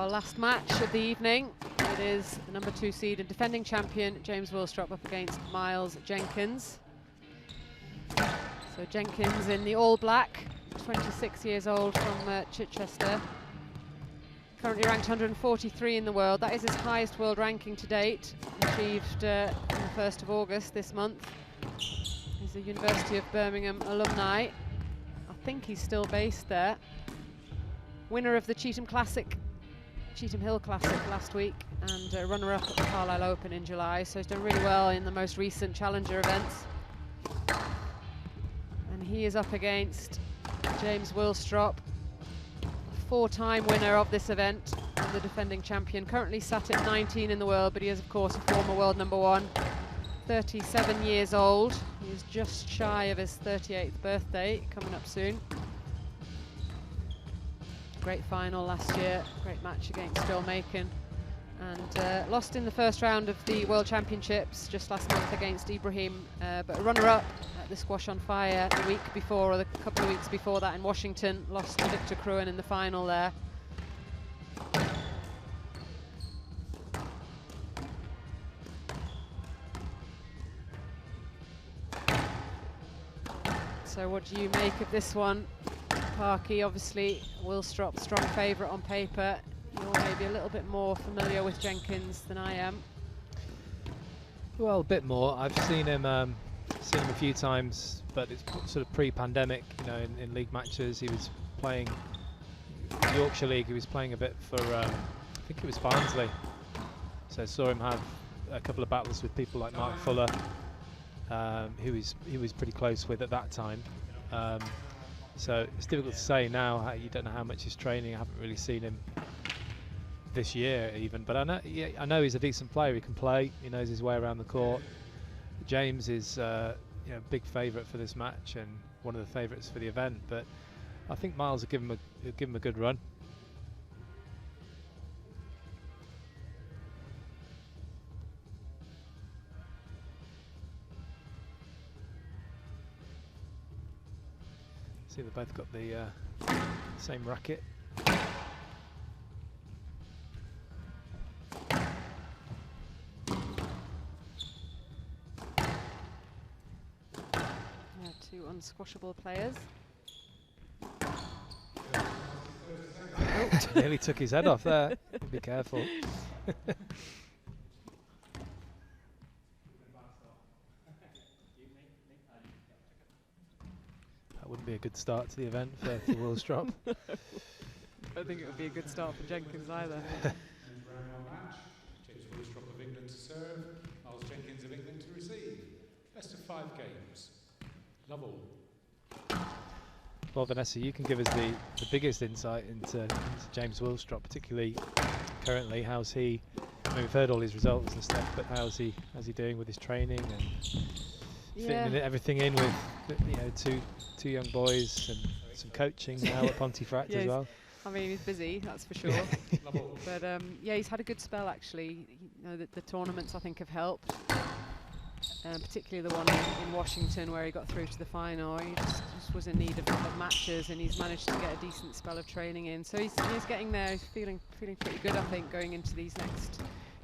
our last match of the evening. It is the number 2 seed and defending champion James Willstrop up against Miles Jenkins. So Jenkins in the all black, 26 years old from Chichester. Currently ranked 143 in the world. That is his highest world ranking to date, achieved on the 1st of August this month. He's a University of Birmingham alumni. I think he's still based there. Winner of the Cheetham Hill Classic last week, and runner-up at the Carlisle Open in July, so he's done really well in the most recent Challenger events. And he is up against James Willstrop, 4-time winner of this event and the defending champion, currently sat at 19 in the world, but he is of course a former world number 1, 37 years old. He is just shy of his 38th birthday, coming up soon. Great final last year, great match against Joel Macon, and lost in the first round of the World Championships just last month against Ibrahim, but a runner-up at the Squash on Fire the week before, or the couple of weeks before that in Washington, lost to Victor Cruan in the final there. So what do you make of this one, Parky? Obviously, Willstrop, strong favourite on paper. You're maybe a little bit more familiar with Jenkins than I am. Well, a bit more. I've seen him a few times, but it's sort of pre-pandemic. You know, in league matches, he was playing Yorkshire League. He was playing a bit for, I think it was Barnsley. So I saw him have a couple of battles with people like Mark Fuller, who he was pretty close with at that time. So it's difficult to say now. You don't know how much he's training. I haven't really seen him this year even, but I know he's a decent player. He can play. He knows his way around the court. James is big favourite for this match and one of the favourites for the event. But I think Miles will give him a good run. See, they've both got the same racket. Yeah, 2 unsquashable players. Oh, nearly took his head off there. Be careful. That wouldn't be a good start to the event for Willstrop. I don't think it would be a good start for Jenkins either. James Willstrop of England to serve, Miles Jenkins of England to receive. Best of 5 games. Love all. Well, Vanessa, you can give us the biggest insight into James Willstrop, particularly currently. How's he? I mean, we've heard all his results and stuff, but how's he doing with his training and fitting everything in with two young boys and some coaching now at Pontefract as well? I mean, he's busy, that's for sure. But yeah, he's had a good spell actually. You know, the tournaments I think have helped. Particularly the one in Washington where he got through to the final. He just was in need of matches, and he's managed to get a decent spell of training in. So he's getting there. He's feeling pretty good, I think, going into these next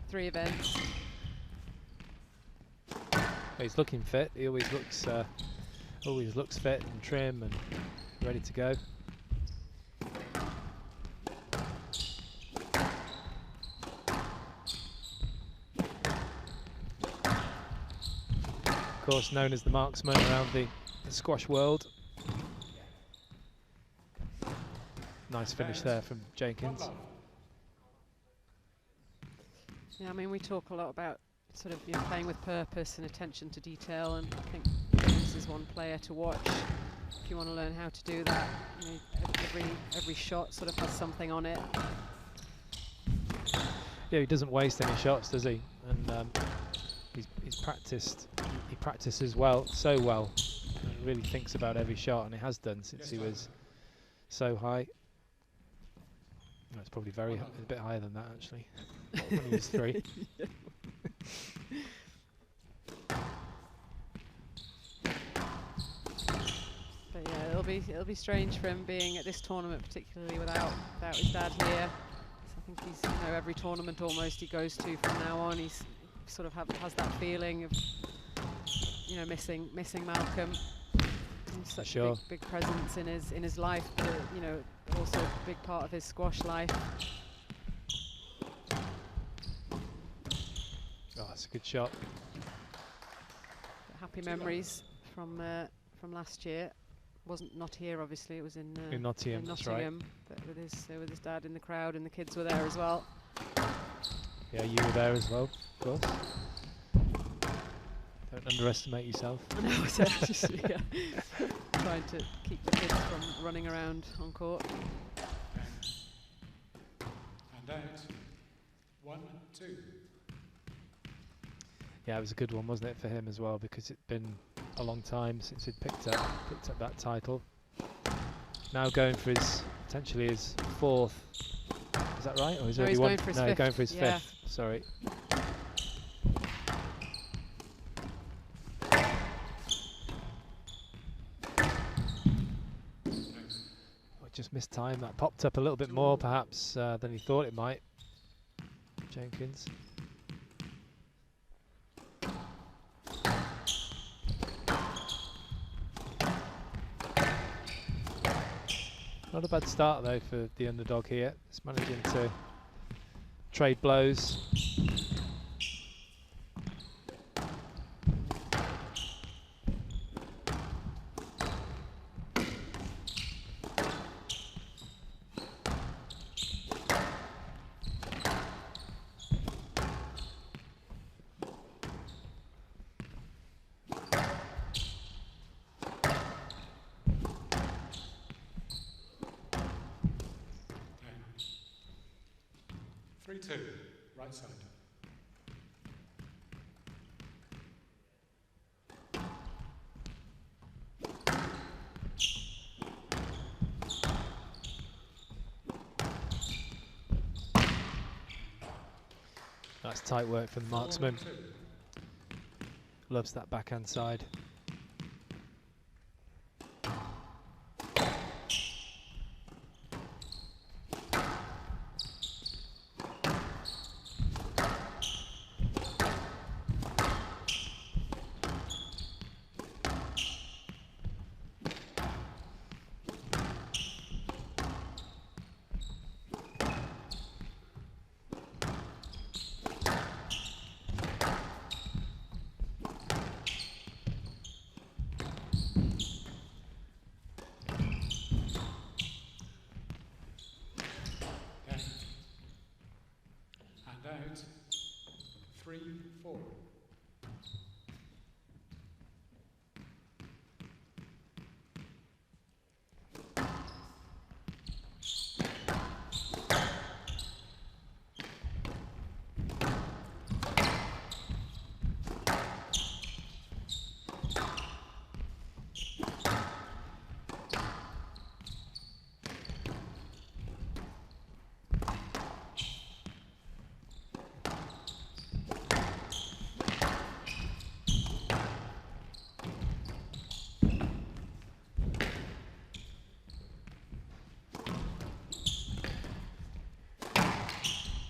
3 events. He's looking fit. He always looks fit and trim and ready to go. Of course, known as the marksman around the squash world. Nice finish there from Jenkins. Yeah, I mean, we talk a lot about sort of playing with purpose and attention to detail, and I think James is one player to watch if you want to learn how to do that. You know, every shot sort of has something on it. Yeah, he doesn't waste any shots, does he? And he's practiced. He practices so well. And really thinks about every shot, and he has done since he was so high. No, it's probably a bit higher than that actually. When he was 3. But yeah, it'll be strange for him being at this tournament, particularly without his dad here. So I think he's, you know, every tournament almost he goes to from now on, he's sort of has that feeling of, you know, missing Malcolm. He's such a big presence in his life, but you know, also a big part of his squash life. Oh, that's a good shot. Happy memories from last year. Not here, obviously. It was in Nottingham. That's right. But with his dad in the crowd, and the kids were there as well. Yeah, you were there as well, of course. Don't underestimate yourself. No, just, yeah. Trying to keep the kids from running around on court. And out. 1-2. Yeah, it was a good one, wasn't it, for him as well, because it'd been a long time since he'd picked up that title. Now going for potentially his 4th. Is that right? Or is he's going for his 5th. No, going for his 5th. Sorry. Just missed time. That popped up a little bit more, perhaps, than he thought it might. Jenkins. Not a bad start though for the underdog here. It's managing to trade blows. Right side. That's tight work from the marksman. Loves that backhand side. Out. 3-4.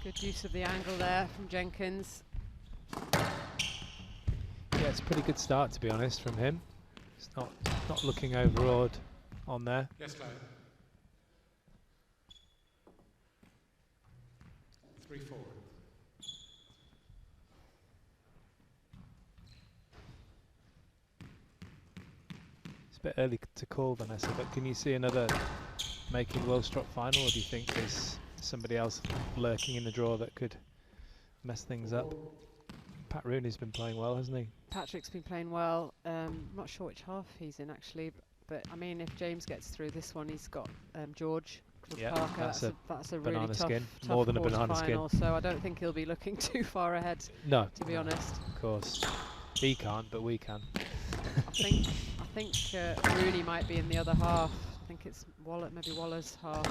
Good use of the angle there from Jenkins. Yeah, it's a pretty good start, to be honest, from him. It's not looking overawed on there. Yes, Claire. 3-4. It's a bit early to call, Vanessa, but can you see another making Willstrop final, or do you think there's somebody else lurking in the draw that could mess things up? Pat Rooney's been playing well, hasn't he? Patrick's been playing well. Not sure which half he's in actually, but I mean, if James gets through this one, he's got George Parker. That's a really tough more than a banana final, skin. so I don't think he'll be looking too far ahead. No, to be honest. Of course, he can't, but we can. I think Rooney might be in the other half. I think it's maybe Waller's half.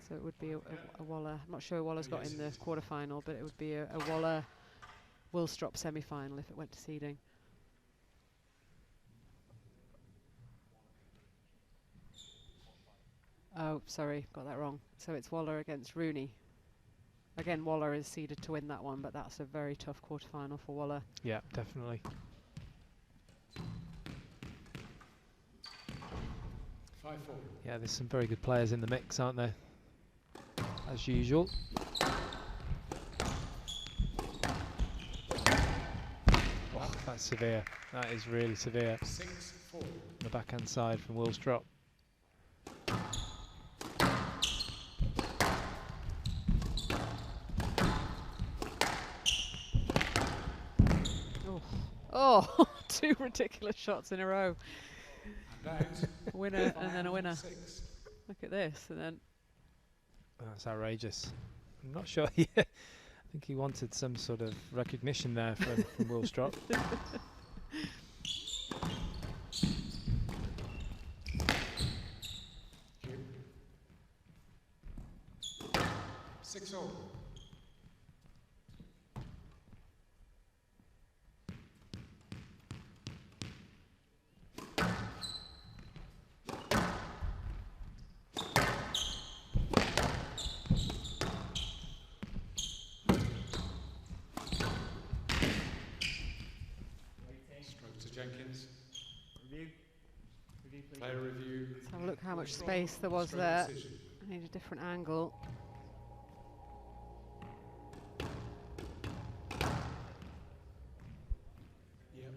So it would be a Waller. I'm not sure Waller's got in the quarterfinal, but it would be a Waller Willstrop semi-final if it went to seeding. Oh, sorry, got that wrong. So it's Waller against Rooney. Again, Waller is seeded to win that one, but that's a very tough quarter-final for Waller. Yeah, definitely. 5-4. Yeah, there's some very good players in the mix, aren't there? As usual. Oh, that's severe. That is really severe. 6-4. The backhand side from Willstrop. Oh, two ridiculous shots in a row. And A winner and then a winner. 6. Look at this, and then That's outrageous. I'm not sure. Yeah, I think he wanted some sort of recognition there from Willstrop. 6-all. Stroke to Jenkins. Review. Review, please. Player review. let's have a look how much Strong space there was straight there. decision. I need a different angle. Yep.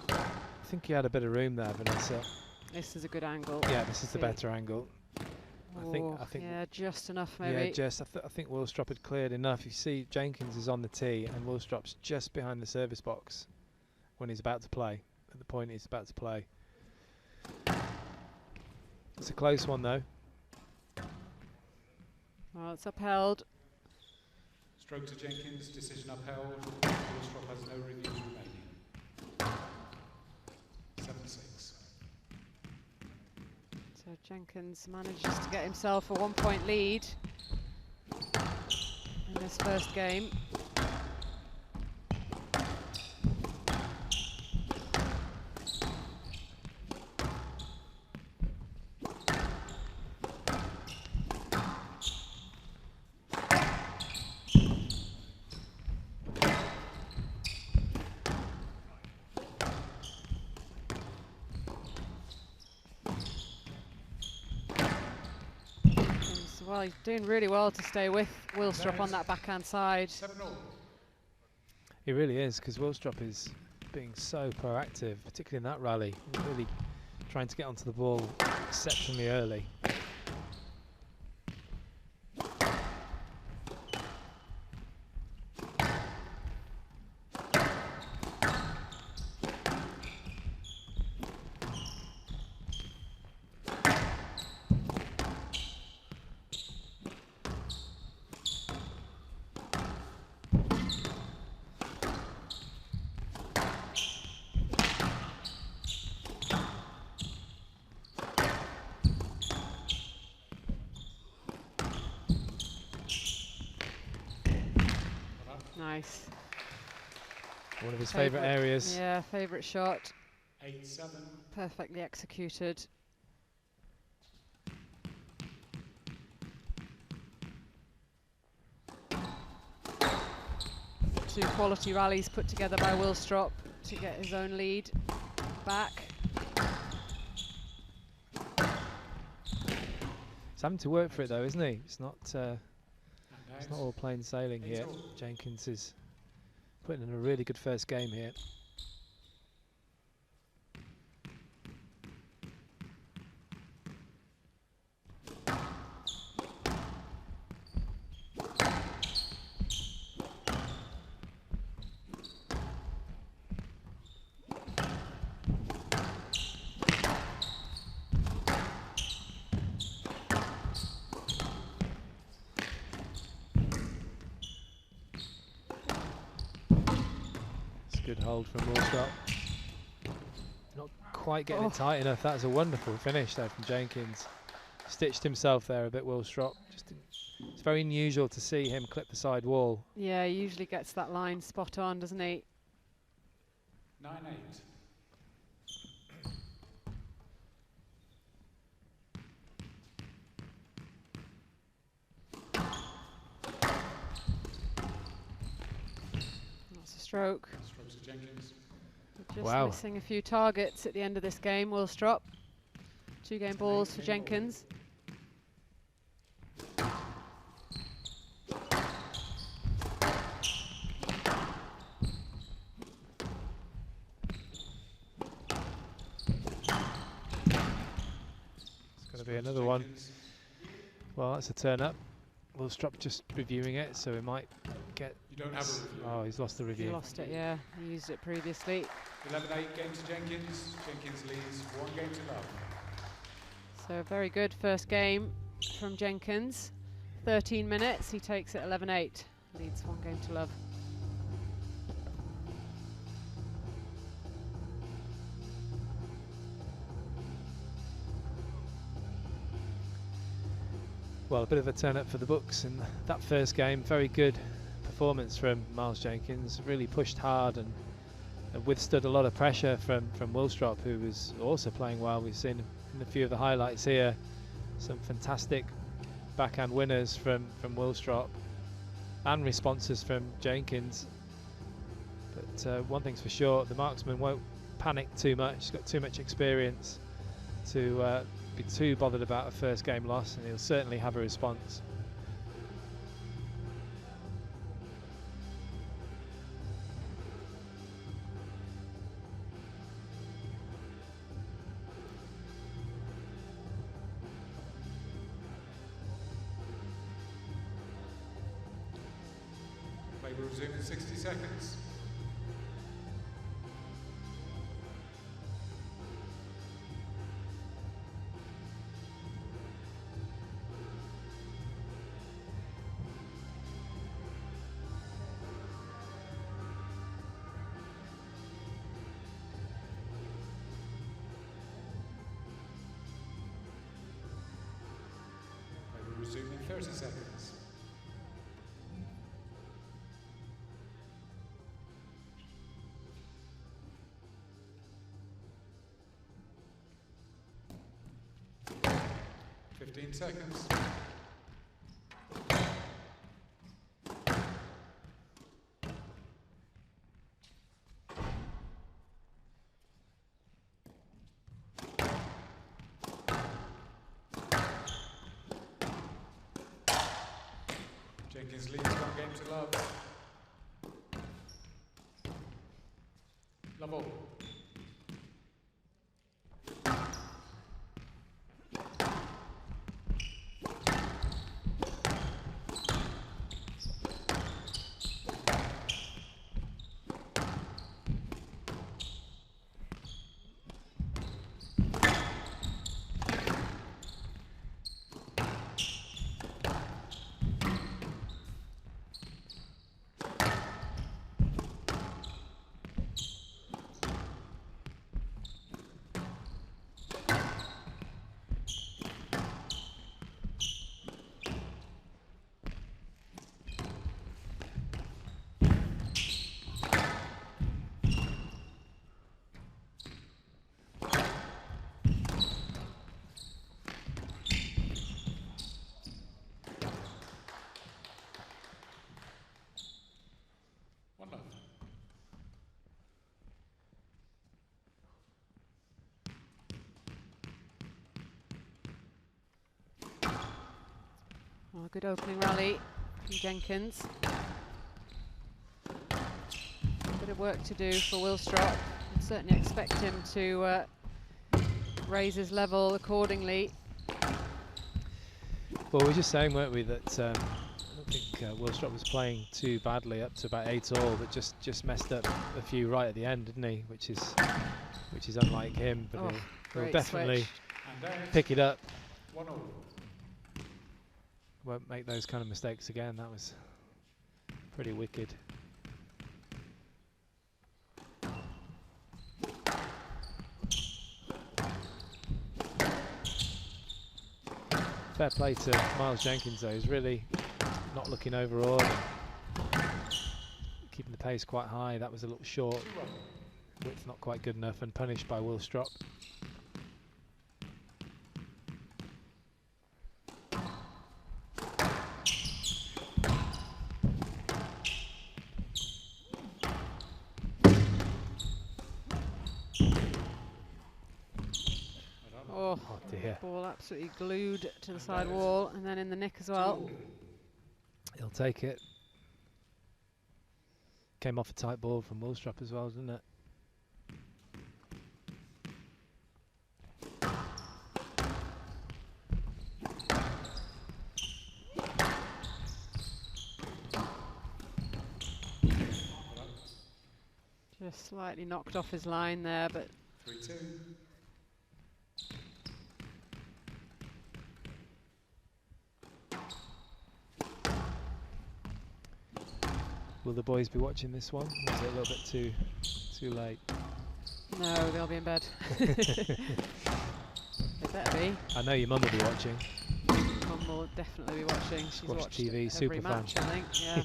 I think he had a bit of room there, Vanessa. This is a good angle. Yeah, this is the See. better angle. I think yeah, just enough maybe. Yeah, just. I think Willstrop had cleared enough. You see, Jenkins is on the tee, and Willstrop's just behind the service box when he's about to play. At the point he's about to play. It's a close one though. Well, it's upheld. Stroke to Jenkins, decision upheld. Willstrop has no reviews remaining. 7-6. So Jenkins manages to get himself a 1-point lead in this first game. Well, he's doing really well to stay with Willstrop on that backhand side. 7-all. He really is, because Willstrop is being so proactive, particularly in that rally, really trying to get onto the ball exceptionally early. Nice. One of his favourite areas. Yeah, favourite shot. 8-7. Perfectly executed. Two quality rallies put together by Willstrop to get his own lead back. He's having to work for it though, isn't he? It's not all plain sailing here. Jenkins is putting in a really good first game here. Good hold from Willstrop. Not quite getting it tight enough. That was a wonderful finish there from Jenkins. Stitched himself there a bit, Willstrop. It's very unusual to see him clip the side wall. Yeah, he usually gets that line spot on, doesn't he? 9-8. That's a stroke. Strokes to Jenkins. Just missing a few targets at the end of this game, Willstrop. 2 game balls for Jenkins. It's going to be another one. Well, that's a turn up. Willstrop just reviewing it, so we might get... You don't have a review. Oh, he's lost the review. He lost it, yeah. He used it previously. 11-8 game to Jenkins. Jenkins leads 1 game to love. So a very good first game from Jenkins. 13 minutes, he takes it 11-8. Leads 1 game to love. Well, a bit of a turn up for the books in that first game. Very good performance from Miles Jenkins. Really pushed hard and withstood a lot of pressure from Willstrop, who was also playing well. We've seen in a few of the highlights here some fantastic backhand winners from Willstrop and responses from Jenkins. But one thing's for sure, the marksman won't panic too much. He's got too much experience to be too bothered about a first game loss, and he'll certainly have a response. Play will resume in 60 seconds. Resume in 30 seconds. Fifteen seconds. Jenkins leads 1 game to love. Love all. Well, a good opening rally from Jenkins. A bit of work to do for Willstrop. I'd certainly expect him to raise his level accordingly. Well, we were just saying, weren't we, that I don't think Willstrop was playing too badly up to about 8-all, but just messed up a few right at the end, didn't he? Which is unlike him, but he'll definitely pick it up. 1-1. Won't make those kind of mistakes again. That was pretty wicked. Fair play to Miles Jenkins though. He's really not looking overawed and keeping the pace quite high. That was a little short. width not quite good enough and punished by Willstrop. Oh, dear. Ball absolutely glued to the side wall and then in the nick as well. He'll take it. Came off a tight ball from Willstrop as well, didn't it? Just slightly knocked off his line there, but 3-2. Will the boys be watching this one? Or is it a little bit too late? no, they'll be in bed. They better be. I know your mum will be watching. Mum will definitely be watching. She's Watch watched TV, every super fan. match, I think. Yeah.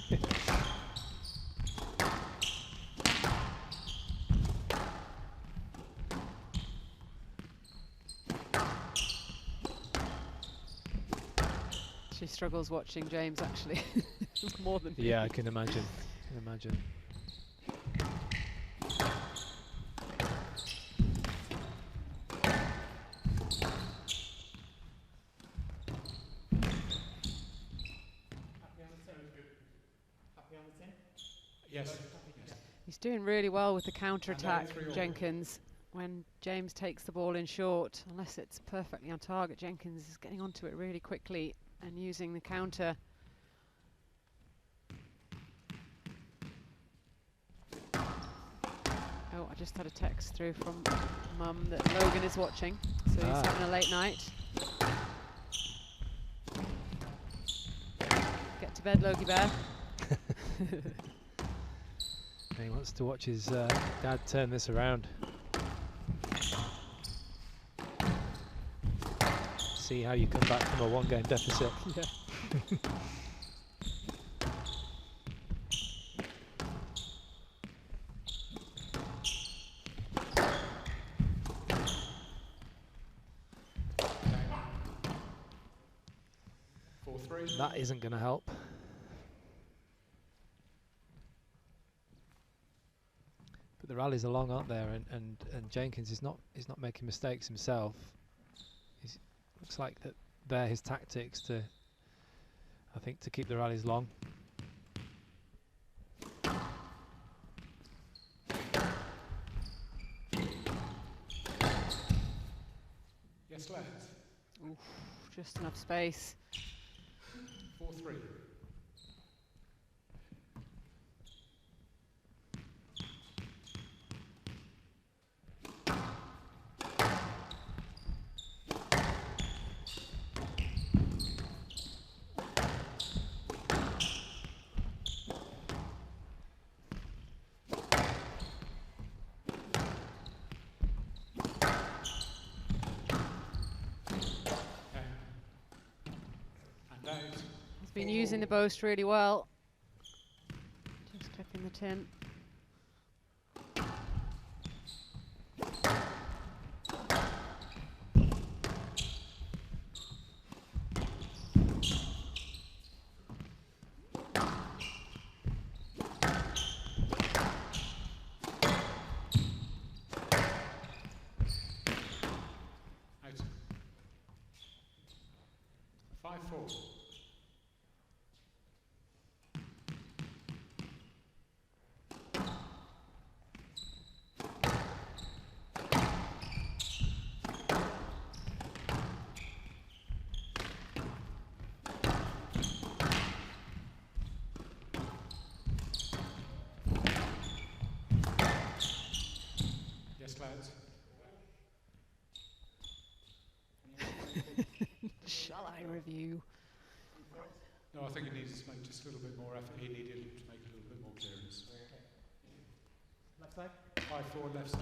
She struggles watching James actually more than me. Yeah, I can imagine. Yes. He's doing really well with the counter-attack, And 3-all. Jenkins. When James takes the ball in short, unless it's perfectly on target, Jenkins is getting onto it really quickly and using the counter. Oh, I just had a text through from Mum that Logan is watching, so he's having a late night. Get to bed, Logie Bear. He wants to watch his dad turn this around. See how you come back from a one-game deficit. Yeah. 4-3. That isn't going to help. But the rallies are long, aren't there? And Jenkins is not making mistakes himself. Looks like that they're his tactics to, I think, to keep the rallies long. Yes, left. Oof, just enough space. 4-3. He's been using the boast really well. Just clipping the tin. Out. 5-4. Yes, lads. Shall I review? No, I think he needs to make just a little bit more effort. He needed to make a little bit more clearance. Left side. 5-4 left side.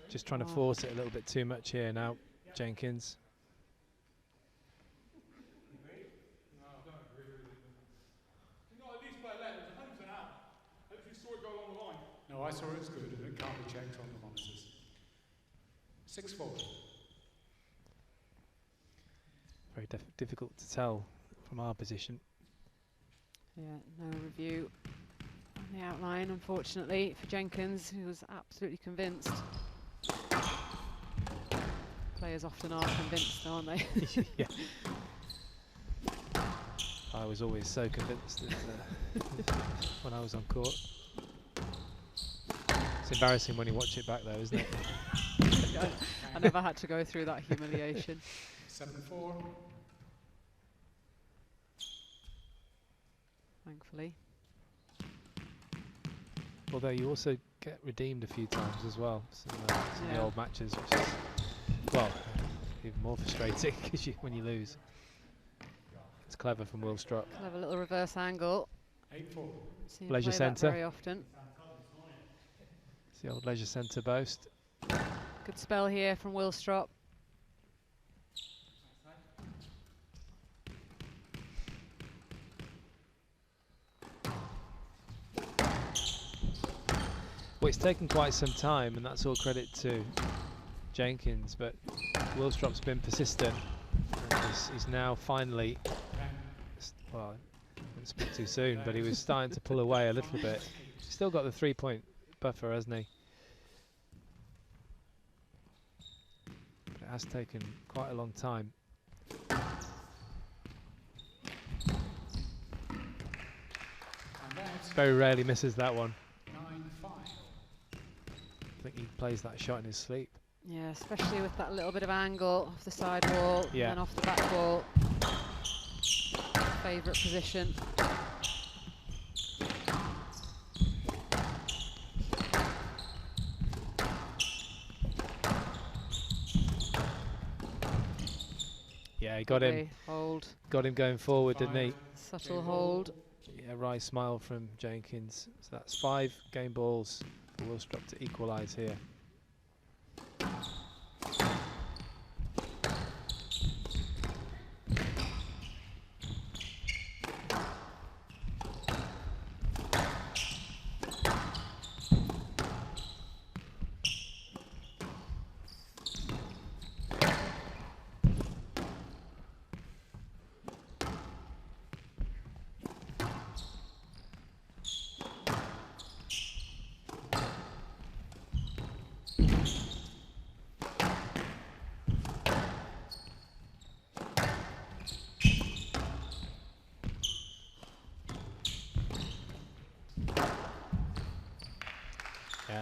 just trying to force it a little bit too much here now, Jenkins. No, I saw it as good, and it can't be checked on the monitors. 6-4. Very difficult to tell from our position. Yeah, no review on the outline, unfortunately, for Jenkins, who was absolutely convinced. Players often are convinced, aren't they? Yeah. I was always so convinced when I was on court. It's embarrassing when you watch it back though, isn't it? I never had to go through that humiliation. 7-4. Thankfully. Although you also get redeemed a few times as well, some of the old matches, which is, well, even more frustrating because when you lose. It's clever from Will Strop. Clever little reverse angle. 8-4. Leisure Centre. Very often. It's the old Leisure Centre boast. Good spell here from Will Strop. Well, it's taken quite some time, and that's all credit to Jenkins, but Will Strop's been persistent. And he's now finally, well, I didn't speak too soon, but he was starting to pull away a little bit. He's still got the 3-point buffer, hasn't he? But it has taken quite a long time. Very rarely misses that one. 9-5. I think he plays that shot in his sleep. Yeah, especially with that little bit of angle off the side wall and off the back wall. Favourite position. Yeah, he got him. Hold. Got him going forward, didn't he? Subtle hold. Yeah, wry smile from Jenkins. So that's 5 game balls for Will Strop to equalise here.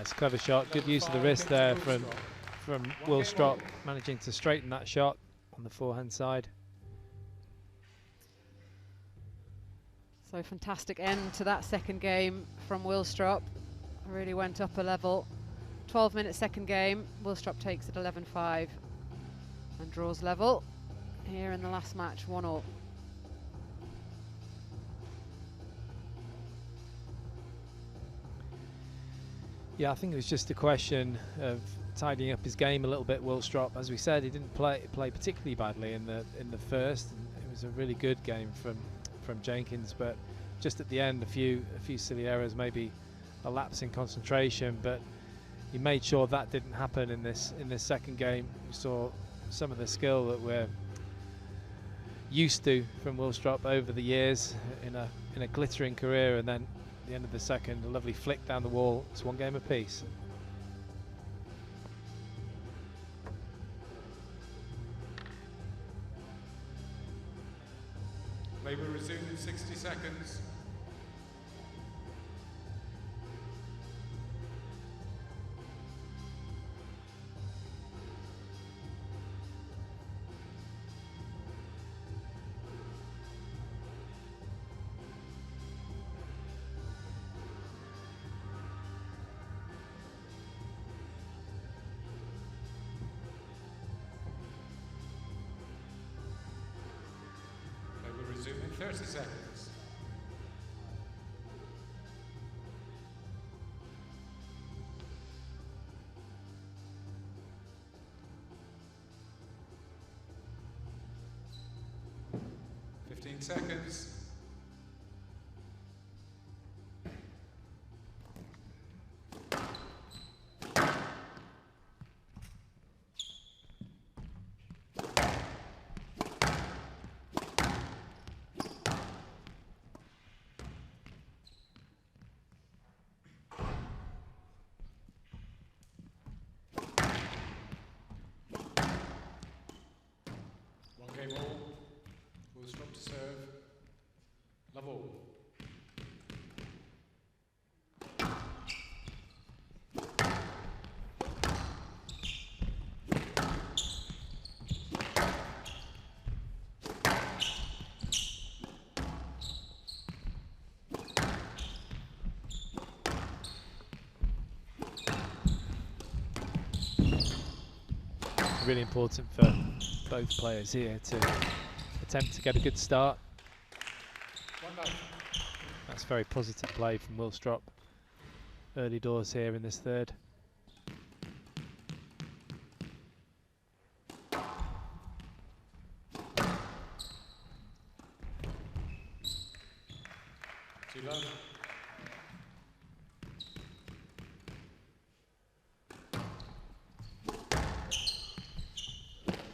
It's a clever shot, good use of the wrist there from Will Strop, managing to straighten that shot on the forehand side. So fantastic end to that second game from Will Strop. Really went up a level. 12-minute second game. Will Strop takes it 11-5 and draws level here in the last match, 1-1. Yeah, I think it was just a question of tidying up his game a little bit. Will Strop, as we said, he didn't play particularly badly in the first. It was a really good game from Jenkins, but just at the end, a few silly errors, maybe a lapse in concentration. But he made sure that didn't happen in this second game. We saw some of the skill that we're used to from Will Strop over the years in a glittering career, and then at the end of the second, a lovely flick down the wall. It's 1 game apiece. Play will resume in 60 seconds. Resume in 30 seconds. seconds. Stop to serve. Love all. Really important for both players here to attempt to get a good start. That's very positive play from Willstrop. Early doors here in this third. Too low.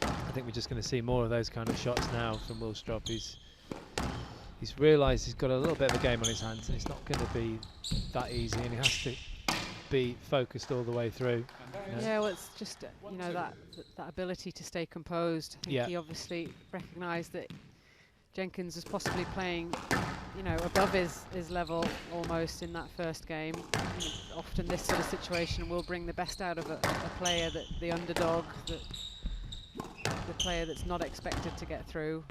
I think we're just going to see more of those kind of shots now from Willstrop. He's realised he's got a little bit of a game on his hands, and it's not going to be that easy, and he has to be focused all the way through. Yeah, well, it's just you know that ability to stay composed. I think he obviously recognised that Jenkins was possibly playing, you know, above his level almost in that first game. You know, often this sort of situation will bring the best out of a player, that the underdog, the player that's not expected to get through.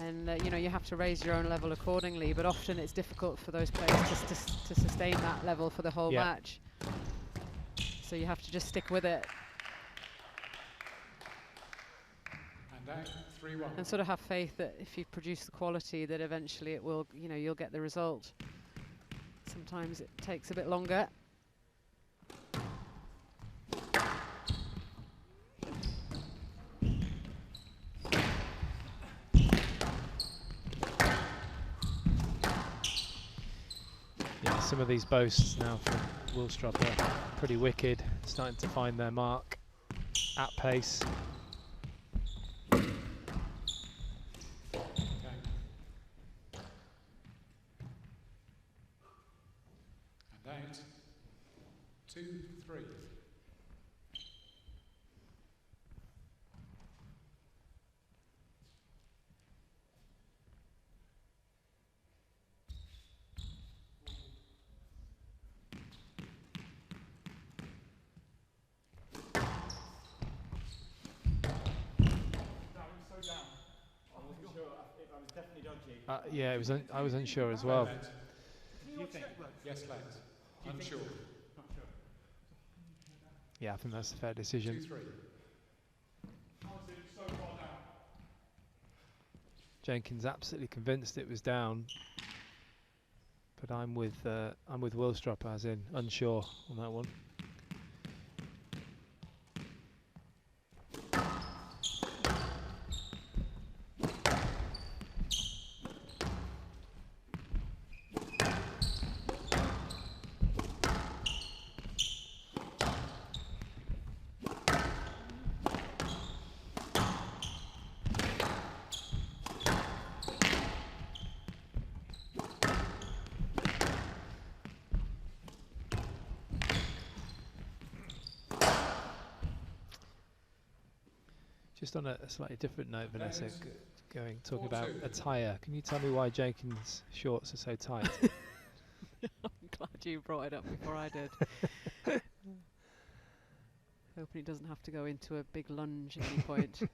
And you know, you have to raise your own level accordingly, but often it's difficult for those players to sustain that level for the whole match. So you have to just stick with it. And out, 3-1. And sort of have faith that if you produce the quality, that eventually it will, you know, you'll get the result. Sometimes it takes a bit longer. Some of these boasts now from Willstrop are pretty wicked, starting to find their mark at pace. Okay. And out, 2-3. Yeah, it was. I was unsure as well. You think? Yes, lad. Unsure. Yeah, I think that's a fair decision. 2-3. Jenkins absolutely convinced it was down, but I'm with Willstrop, as in unsure on that one. Just on a slightly different note, Vanessa, talking about attire. Can you tell me why Jenkins' shorts are so tight? I'm glad you brought it up before I did. Hoping he doesn't have to go into a big lunge at any point.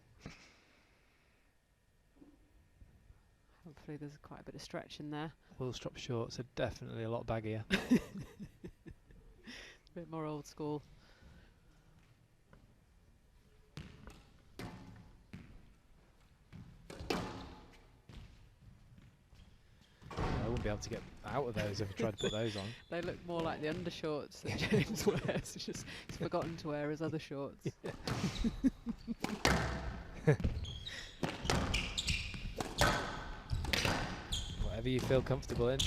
Hopefully there's quite a bit of stretch in there. Willstrop shorts are definitely a lot baggier. A bit more old school. I wouldn't be able to get out of those if I tried to put those on. They look more like the undershorts that James wears. He's forgotten to wear his other shorts. whatever you feel comfortable in.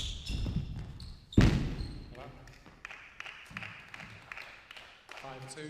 Hello. 5-2.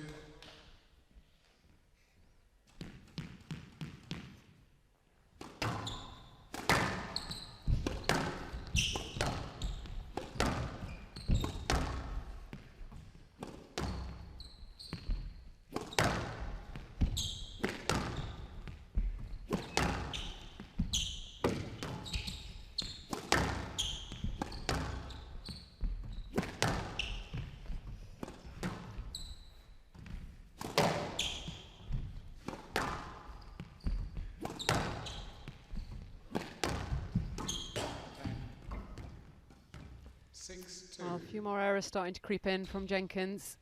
Well, a few more errors starting to creep in from Jenkins.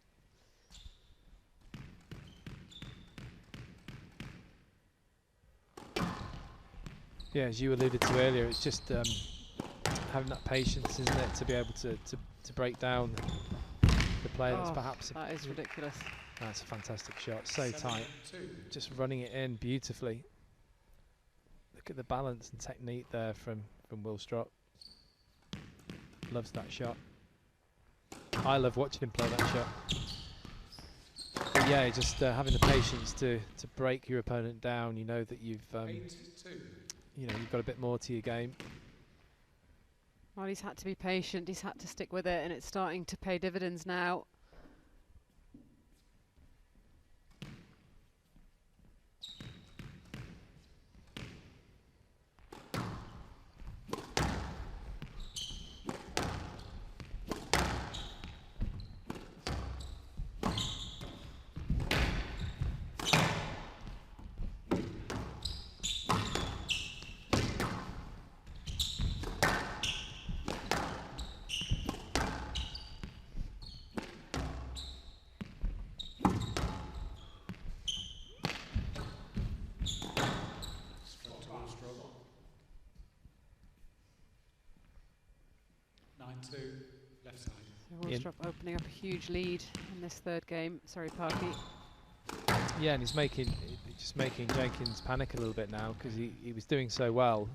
Yeah, as you alluded to earlier, it's just having that patience, isn't it, to be able to break down the player that's perhaps... That is ridiculous. That's a fantastic shot, so tight. 7-2. Just running it in beautifully. Look at the balance and technique there from Willstrop. Loves that shot. I love watching him play that shot. But yeah, just having the patience to break your opponent down. You know that you've you know, you've got a bit more to your game. Well, he's had to be patient. He's had to stick with it, and it's starting to pay dividends now. Left side. So Willstrop opening up a huge lead in this third game. Sorry, Parky. Yeah, and he's just making Jenkins panic a little bit now because he was doing so well,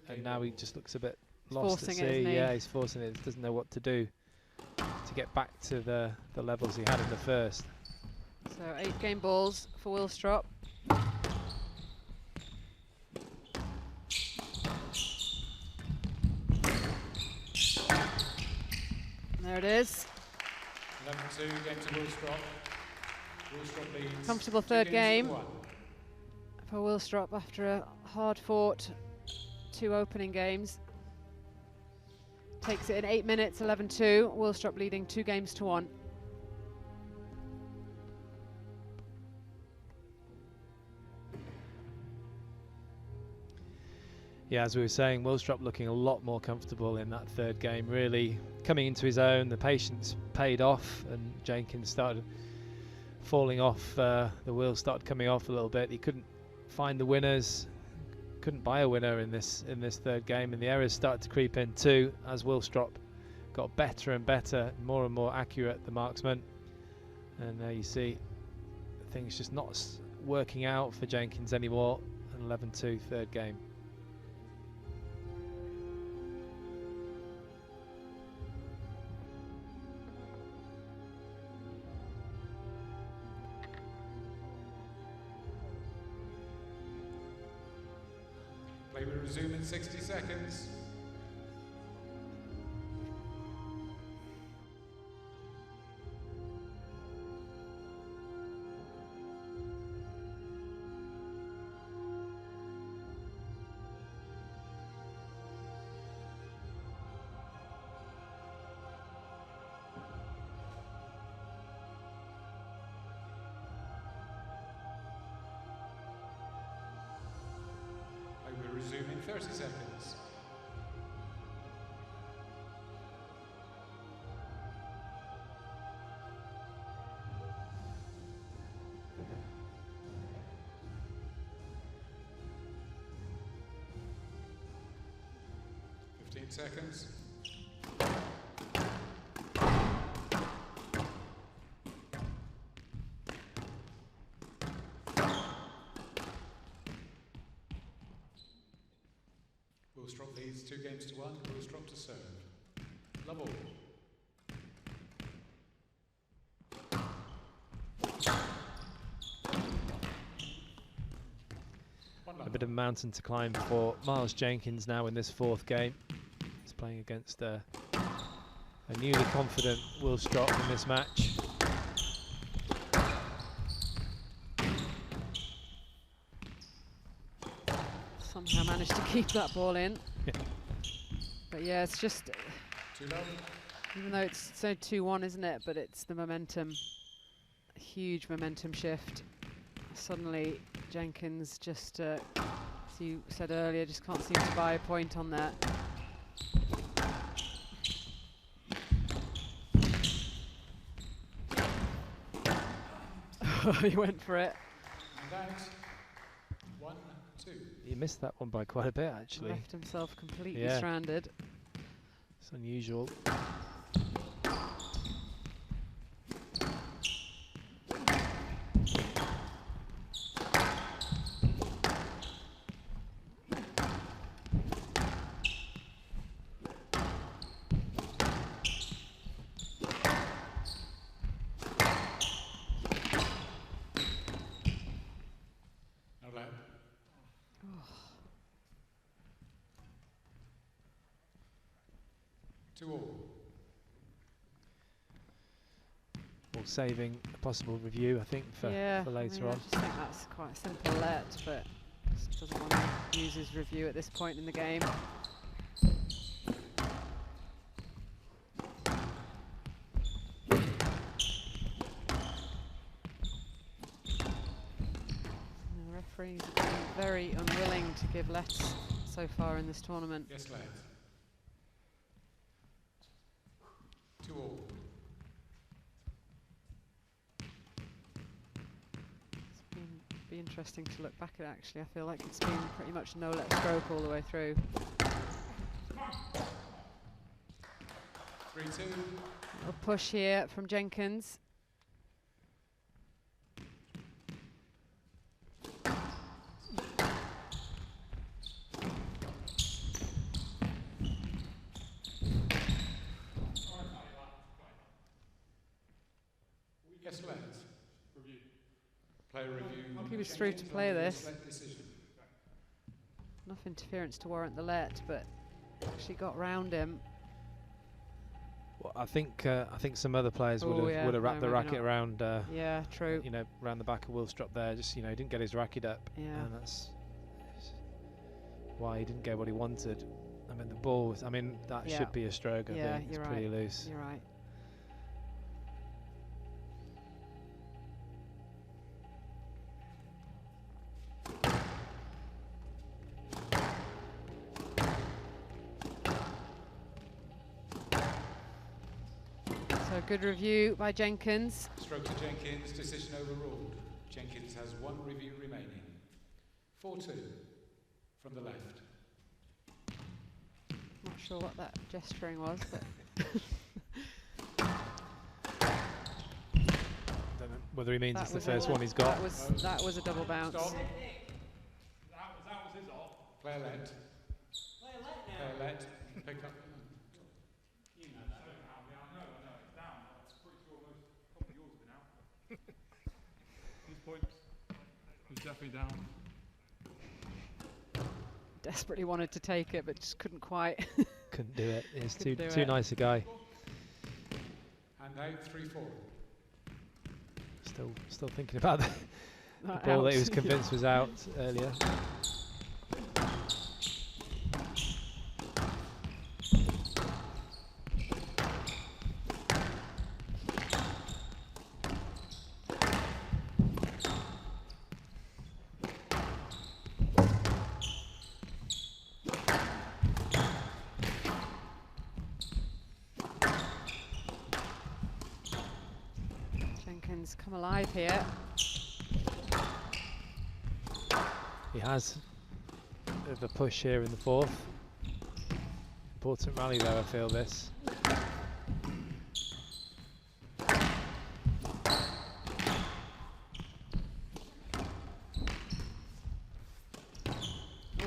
and now he just looks a bit lost at sea. Yeah, he's forcing it. Doesn't know what to do to get back to the levels he had in the first. So 8 game balls for Willstrop. There it is. 11-2 game to Willstrop. Willstrop leads. Comfortable third game for Willstrop after a hard-fought 2 opening games. Takes it in 8 minutes, 11-2. Willstrop leading 2 games to 1. Yeah, as we were saying, Willstrop looking a lot more comfortable in that third game, really coming into his own. The patience paid off, and Jenkins started falling off. The wheels started coming off a little bit. He couldn't find the winners, couldn't buy a winner in this third game, and the errors started to creep in too as Willstrop got better and better, more and more accurate, the marksman. And you see things just not working out for Jenkins anymore. An 11-2 third game. Play will resume in 60 seconds. We'll resume in 30 seconds. Seconds. Willstrop leads 2 games to 1. Willstrop to serve. Love all. A bit of a mountain to climb for Miles Jenkins now in this 4th game. He's playing against a newly confident Willstrop in this match. Somehow managed to keep that ball in. But yeah, it's just, even though it's so 2-1, isn't it? But it's the momentum, a huge momentum shift. Suddenly Jenkins just, as you said earlier, just can't seem to buy a point on that. He went for it. And out. 1-2. He missed that one by quite a bit, actually. Left himself completely stranded. It's unusual. Saving a possible review, I think, for later on. I just think that's quite a simple let, but just doesn't want to use his review at this point in the game. The referees have been very unwilling to give lets so far in this tournament. Yes, lad. 2-2. Be interesting to look back at. Actually, I feel like it's been pretty much no let stroke all the way through. 3-2. A push here from Jenkins. Yes, lads. Player review. He was through to play this. Enough interference to warrant the let, but actually got round him. Well, I think some other players would have wrapped the racket around. Yeah, true. You know, around the back of Willstrop there. Just he didn't get his racket up. Yeah. And that's why he didn't get what he wanted. I mean, the ball was. I mean, that should be a stroke. I think it's pretty loose. You're right. So good review by Jenkins. Stroke to Jenkins, decision overruled. Jenkins has 1 review remaining. 4-2 from the left. Not sure what that gesturing was, but don't know whether he means it's the first one he's got. That was a double bounce. Stop. That was his off. Player let. Player let. Pick up. You know that. I know it's down. It's pretty sure probably yours have been out. These points. He's definitely down. Desperately wanted to take it, but just couldn't quite. Couldn't do it. He's too nice a guy. And now 3-4. Still thinking about the ball that he was convinced was out earlier. Come alive here. He has a bit of a push here in the 4th. Important rally though, I feel this.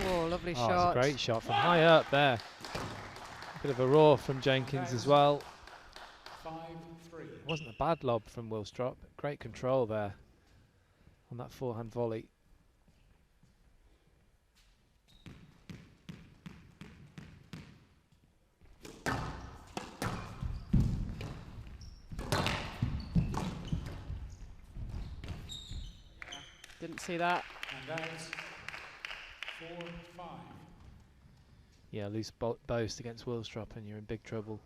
Oh, Lovely Oh, shot. it's a great shot from high up there. Bit of a roar from Jenkins as well. 5-3. It wasn't a bad lob from Wilstrop. Great control there on that forehand volley. Didn't see that. And that's 4-5. Yeah, loose boast against Wilstrop and you're in big trouble.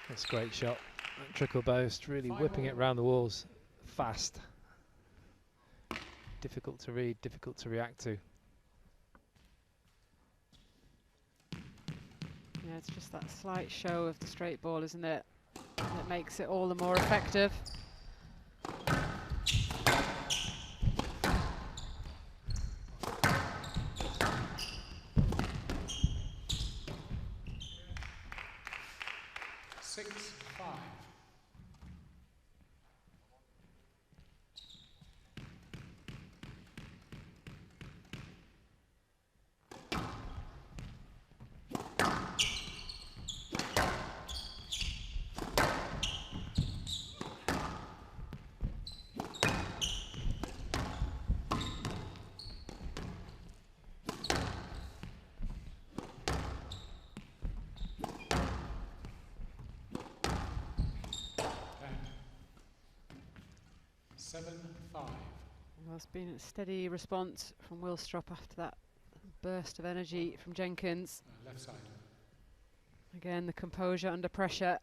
That's a great shot. That trickle boast, really whipping it around the walls fast. Difficult to read, difficult to react to. Yeah, it's just that slight show of the straight ball, isn't it? That makes it all the more effective. Well, it's been a steady response from Wilstrop after that burst of energy from Jenkins. Left side. Again, the composure under pressure.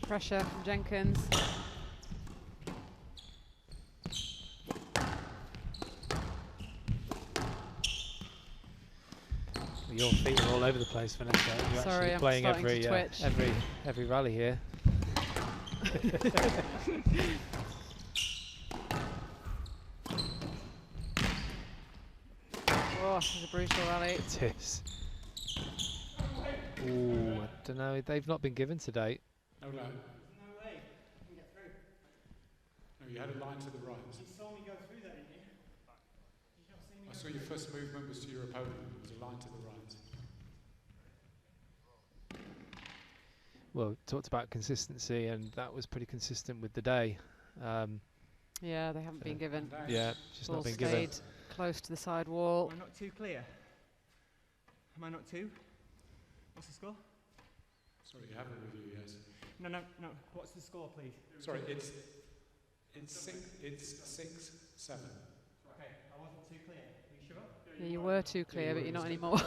Pressure from Jenkins. Your feet are all over the place, Vanessa. You're Sorry, actually I'm playing starting to twitch. every rally here. Oh, this is a brutal rally. It is. Ooh, I don't know. They've not been given to date. No, no. No way. You can get through. No, you had a line to the right. You saw me go through that, didn't you? Did you not see me I saw your first movement was to your opponent. It was a line to the right. Well, talked about consistency, and that was pretty consistent with the day. Yeah, they haven't been given. Yeah, just Ball not been given. stayed close to the side wall. Am I not too clear? Am I not too? What's the score? Sorry, you have a review, yes. No, no, no. What's the score, please? Sorry, it's 6-7. Okay, I wasn't too clear. Are you sure? Yeah, you were too clear, but you're not anymore.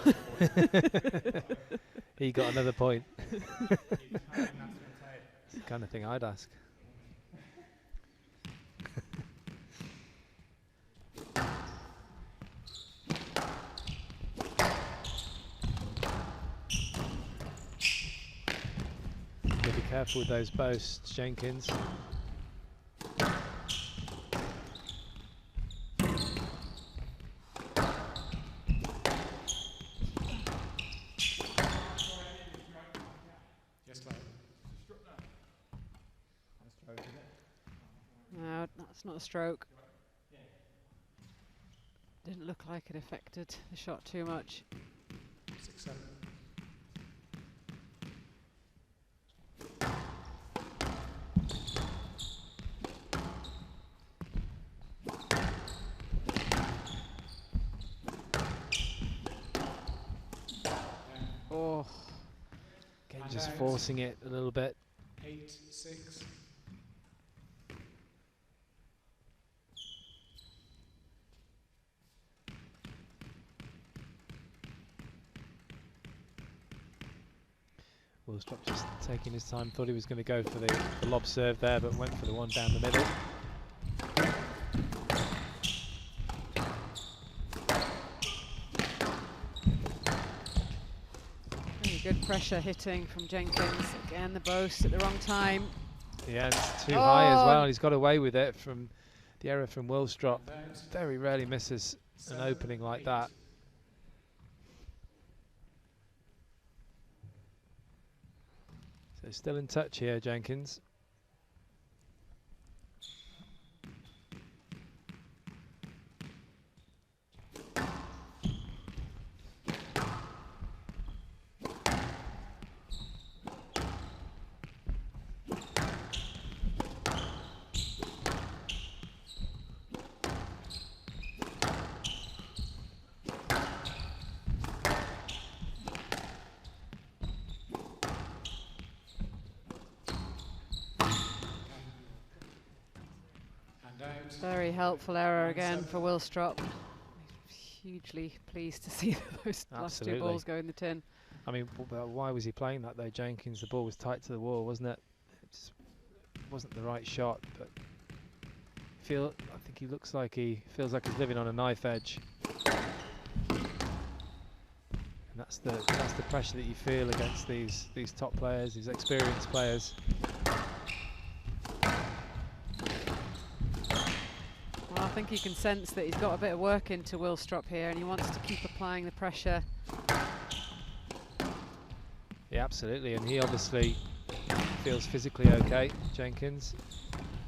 He got another point. It's the kind of thing I'd ask. Be careful with those boasts, Jenkins. Yes, Claire. No, that's not a stroke. Didn't look like it affected the shot too much. 6-7. Oh, Again, And just out. forcing it a little bit. 8-6. Willstrop just taking his time, thought he was going to go for the lob serve there, but went for the one down the middle. Really good pressure hitting from Jenkins. Again, the boast at the wrong time. Yeah, it's too high as well. He's got away with it from the error from Willstrop. Very rarely misses an opening like that. So still in touch here, Jenkins. Very helpful error again for Willstrop. Hugely pleased to see those last two balls go in the tin. I mean, why was he playing that though, Jenkins? The ball was tight to the wall, wasn't it? It just wasn't the right shot, but I think he looks like he feels like he's living on a knife edge. And that's the pressure that you feel against these top players, these experienced players. Well, I think you can sense that he's got a bit of work into Willstrop here, and he wants to keep applying the pressure. Yeah, absolutely, and he obviously feels physically okay, Jenkins.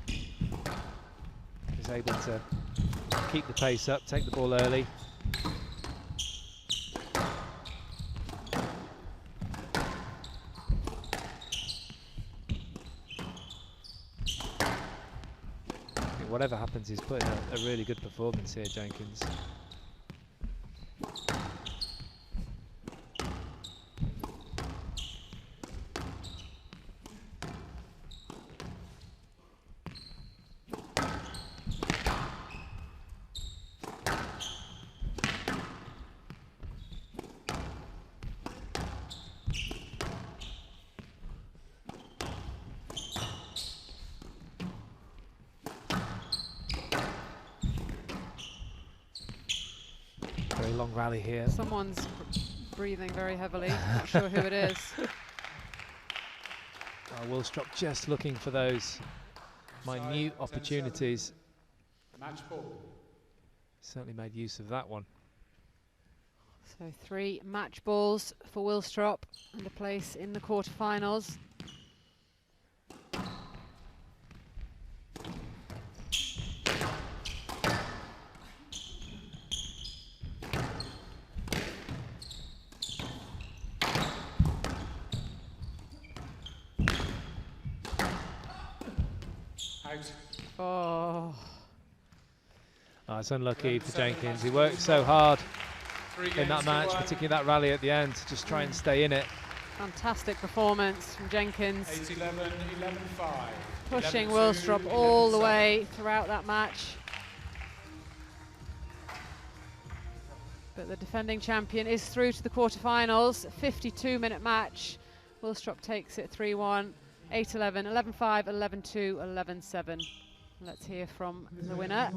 He's able to keep the pace up, take the ball early. Whatever happens, he's putting a really good performance here, Jenkins. Very long rally here. Someone's breathing very heavily. Not sure who it is. Willstrop just looking for those minute opportunities. Match ball. Certainly made use of that one. So 3 match balls for Willstrop and a place in the quarterfinals. Oh. Oh, it's unlucky for Jenkins. He worked so hard in that match, particularly that rally at the end, to just try and stay in it. Fantastic performance from Jenkins. 8-11, 11-5. Pushing 11-2, Willstrop all the 11-7. way throughout that match. But the defending champion is through to the quarterfinals. 52-minute match. Willstrop takes it 3-1, 8-11, 11-5, 11-2, 11-7. Let's hear from the winner.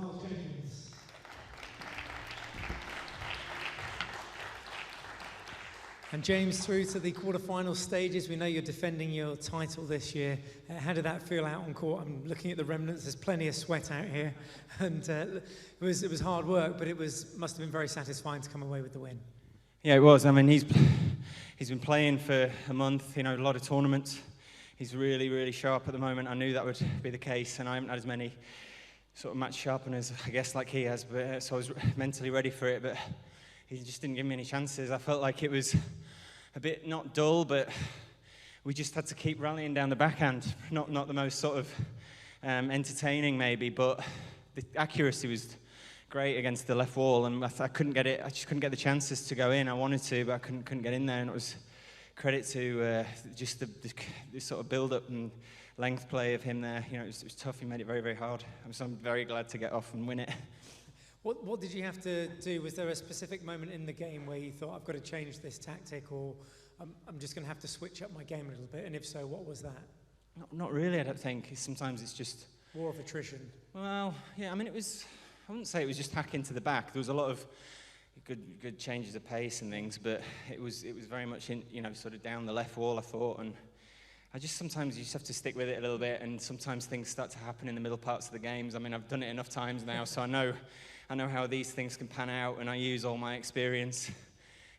And James, through to the quarterfinal stages, we know you're defending your title this year. How did that feel out on court? I'm looking at the remnants. There's plenty of sweat out here, and it was hard work, but must have been very satisfying to come away with the win. Yeah, it was. I mean, he's been playing for a month. You know, a lot of tournaments. He's really, really sharp at the moment. I knew that would be the case, and I haven't had as many sort of match sharpeners, I guess, like he has. But so I was mentally ready for it, but he just didn't give me any chances. I felt like it was a bit not dull, but we just had to keep rallying down the backhand. Not the most sort of entertaining maybe, but the accuracy was great against the left wall, and I couldn't get it. I just couldn't get the chances to go in. I wanted to, but I couldn't get in there, and it was credit to just the sort of build-up and length play of him there. You know, it was tough. He made it very, very hard. So I'm very glad to get off and win it. What did you have to do? Was there a specific moment in the game where you thought, I've got to change this tactic, or I'm just going to have to switch up my game a little bit? And if so, what was that? Not really, I don't think. Sometimes it's just... War of attrition. Well, yeah, I mean, it was... I wouldn't say it was just hack into the back. There was a lot of good changes of pace and things, but it was very much in, you know, sort of down the left wall, I thought, and sometimes you just have to stick with it a little bit, and sometimes things start to happen in the middle parts of the games. I mean, I've done it enough times now, so I know how these things can pan out, and I use all my experience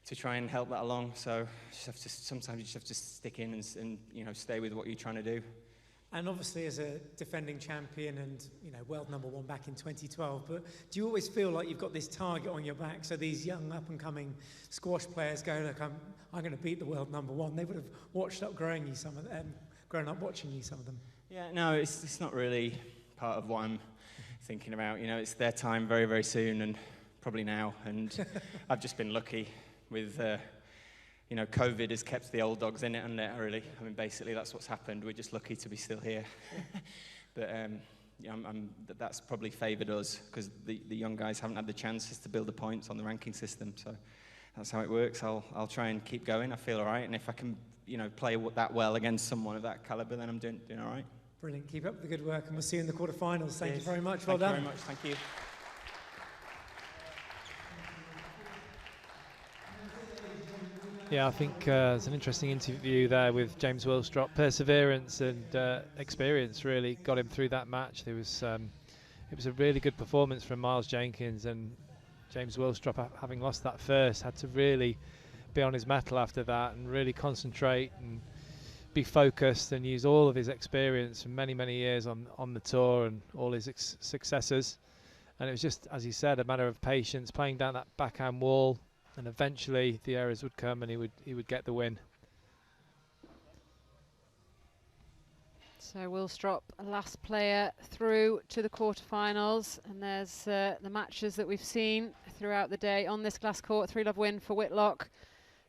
to try and help that along. So sometimes you just have to stick in and you know, stay with what you're trying to do. And obviously as a defending champion and, you know, world #1 back in 2012, but do you always feel like you've got this target on your back? So these young up-and-coming squash players go, look, I'm going to beat the world #1. They would have watched up grown up watching you, some of them. Yeah, no, it's not really part of what I'm thinking about. You know, it's their time very, very soon, and probably now. And I've just been lucky with... you know, COVID has kept the old dogs in it, and really, I mean, basically that's what's happened. We're just lucky to be still here. But yeah, that's probably favoured us, because the young guys haven't had the chances to build the points on the ranking system. So that's how it works. I'll try and keep going. I feel all right, and if I can, you know, play that well against someone of that calibre, then I'm doing all right. Brilliant. Keep up the good work, and we'll see you in the quarterfinals. Thank you very much. Well done. Thank you very much. Thank you. Yeah, I think it's an interesting interview there with James Willstrop. Perseverance and experience really got him through that match. It was a really good performance from Miles Jenkins, and James Willstrop, having lost that first, had to really be on his mettle after that and really concentrate and be focused and use all of his experience from many, many years on the tour and all his successes. And it was just, as he said, a matter of patience, playing down that backhand wall, and eventually the errors would come and he would get the win. So Willstrop, last player through to the quarterfinals, and there's the matches that we've seen throughout the day on this glass court. 3-love win for Whitlock.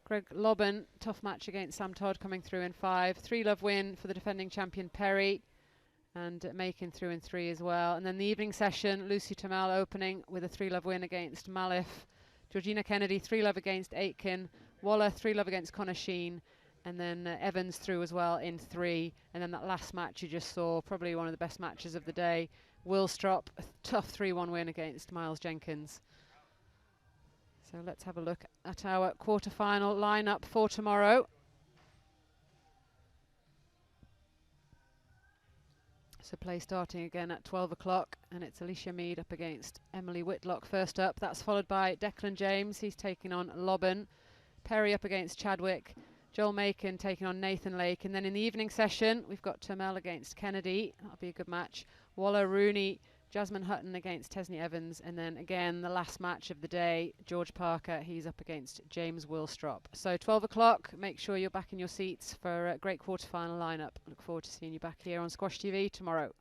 Greg Lobban, tough match against Sam Todd, coming through in 5. 3-love win for the defending champion Perry, and Macon through in 3 as well. And then the evening session, Lucy Tamal opening with a 3-love win against Malif. Georgina Kennedy, 3-love against Aitken. Waller, 3-love against Connor Sheen. And then Evans through as well in 3. And then that last match you just saw, probably one of the best matches of the day. Willstrop, a tough 3-1 win against Miles Jenkins. So let's have a look at our quarterfinal lineup for tomorrow. So play starting again at 12 o'clock, and it's Alicia Mead up against Emily Whitlock first up. That's followed by Declan James. He's taking on Lobban. Perry up against Chadwick. Joel Macon taking on Nathan Lake. And then in the evening session, we've got Turmel against Kennedy. That'll be a good match. Waller, Rooney, Jasmine Hutton against Tesney Evans. And then again, the last match of the day, George Parker. He's up against James Willstrop. So 12 o'clock, make sure you're back in your seats for a great quarterfinal lineup. Look forward to seeing you back here on Squash TV tomorrow.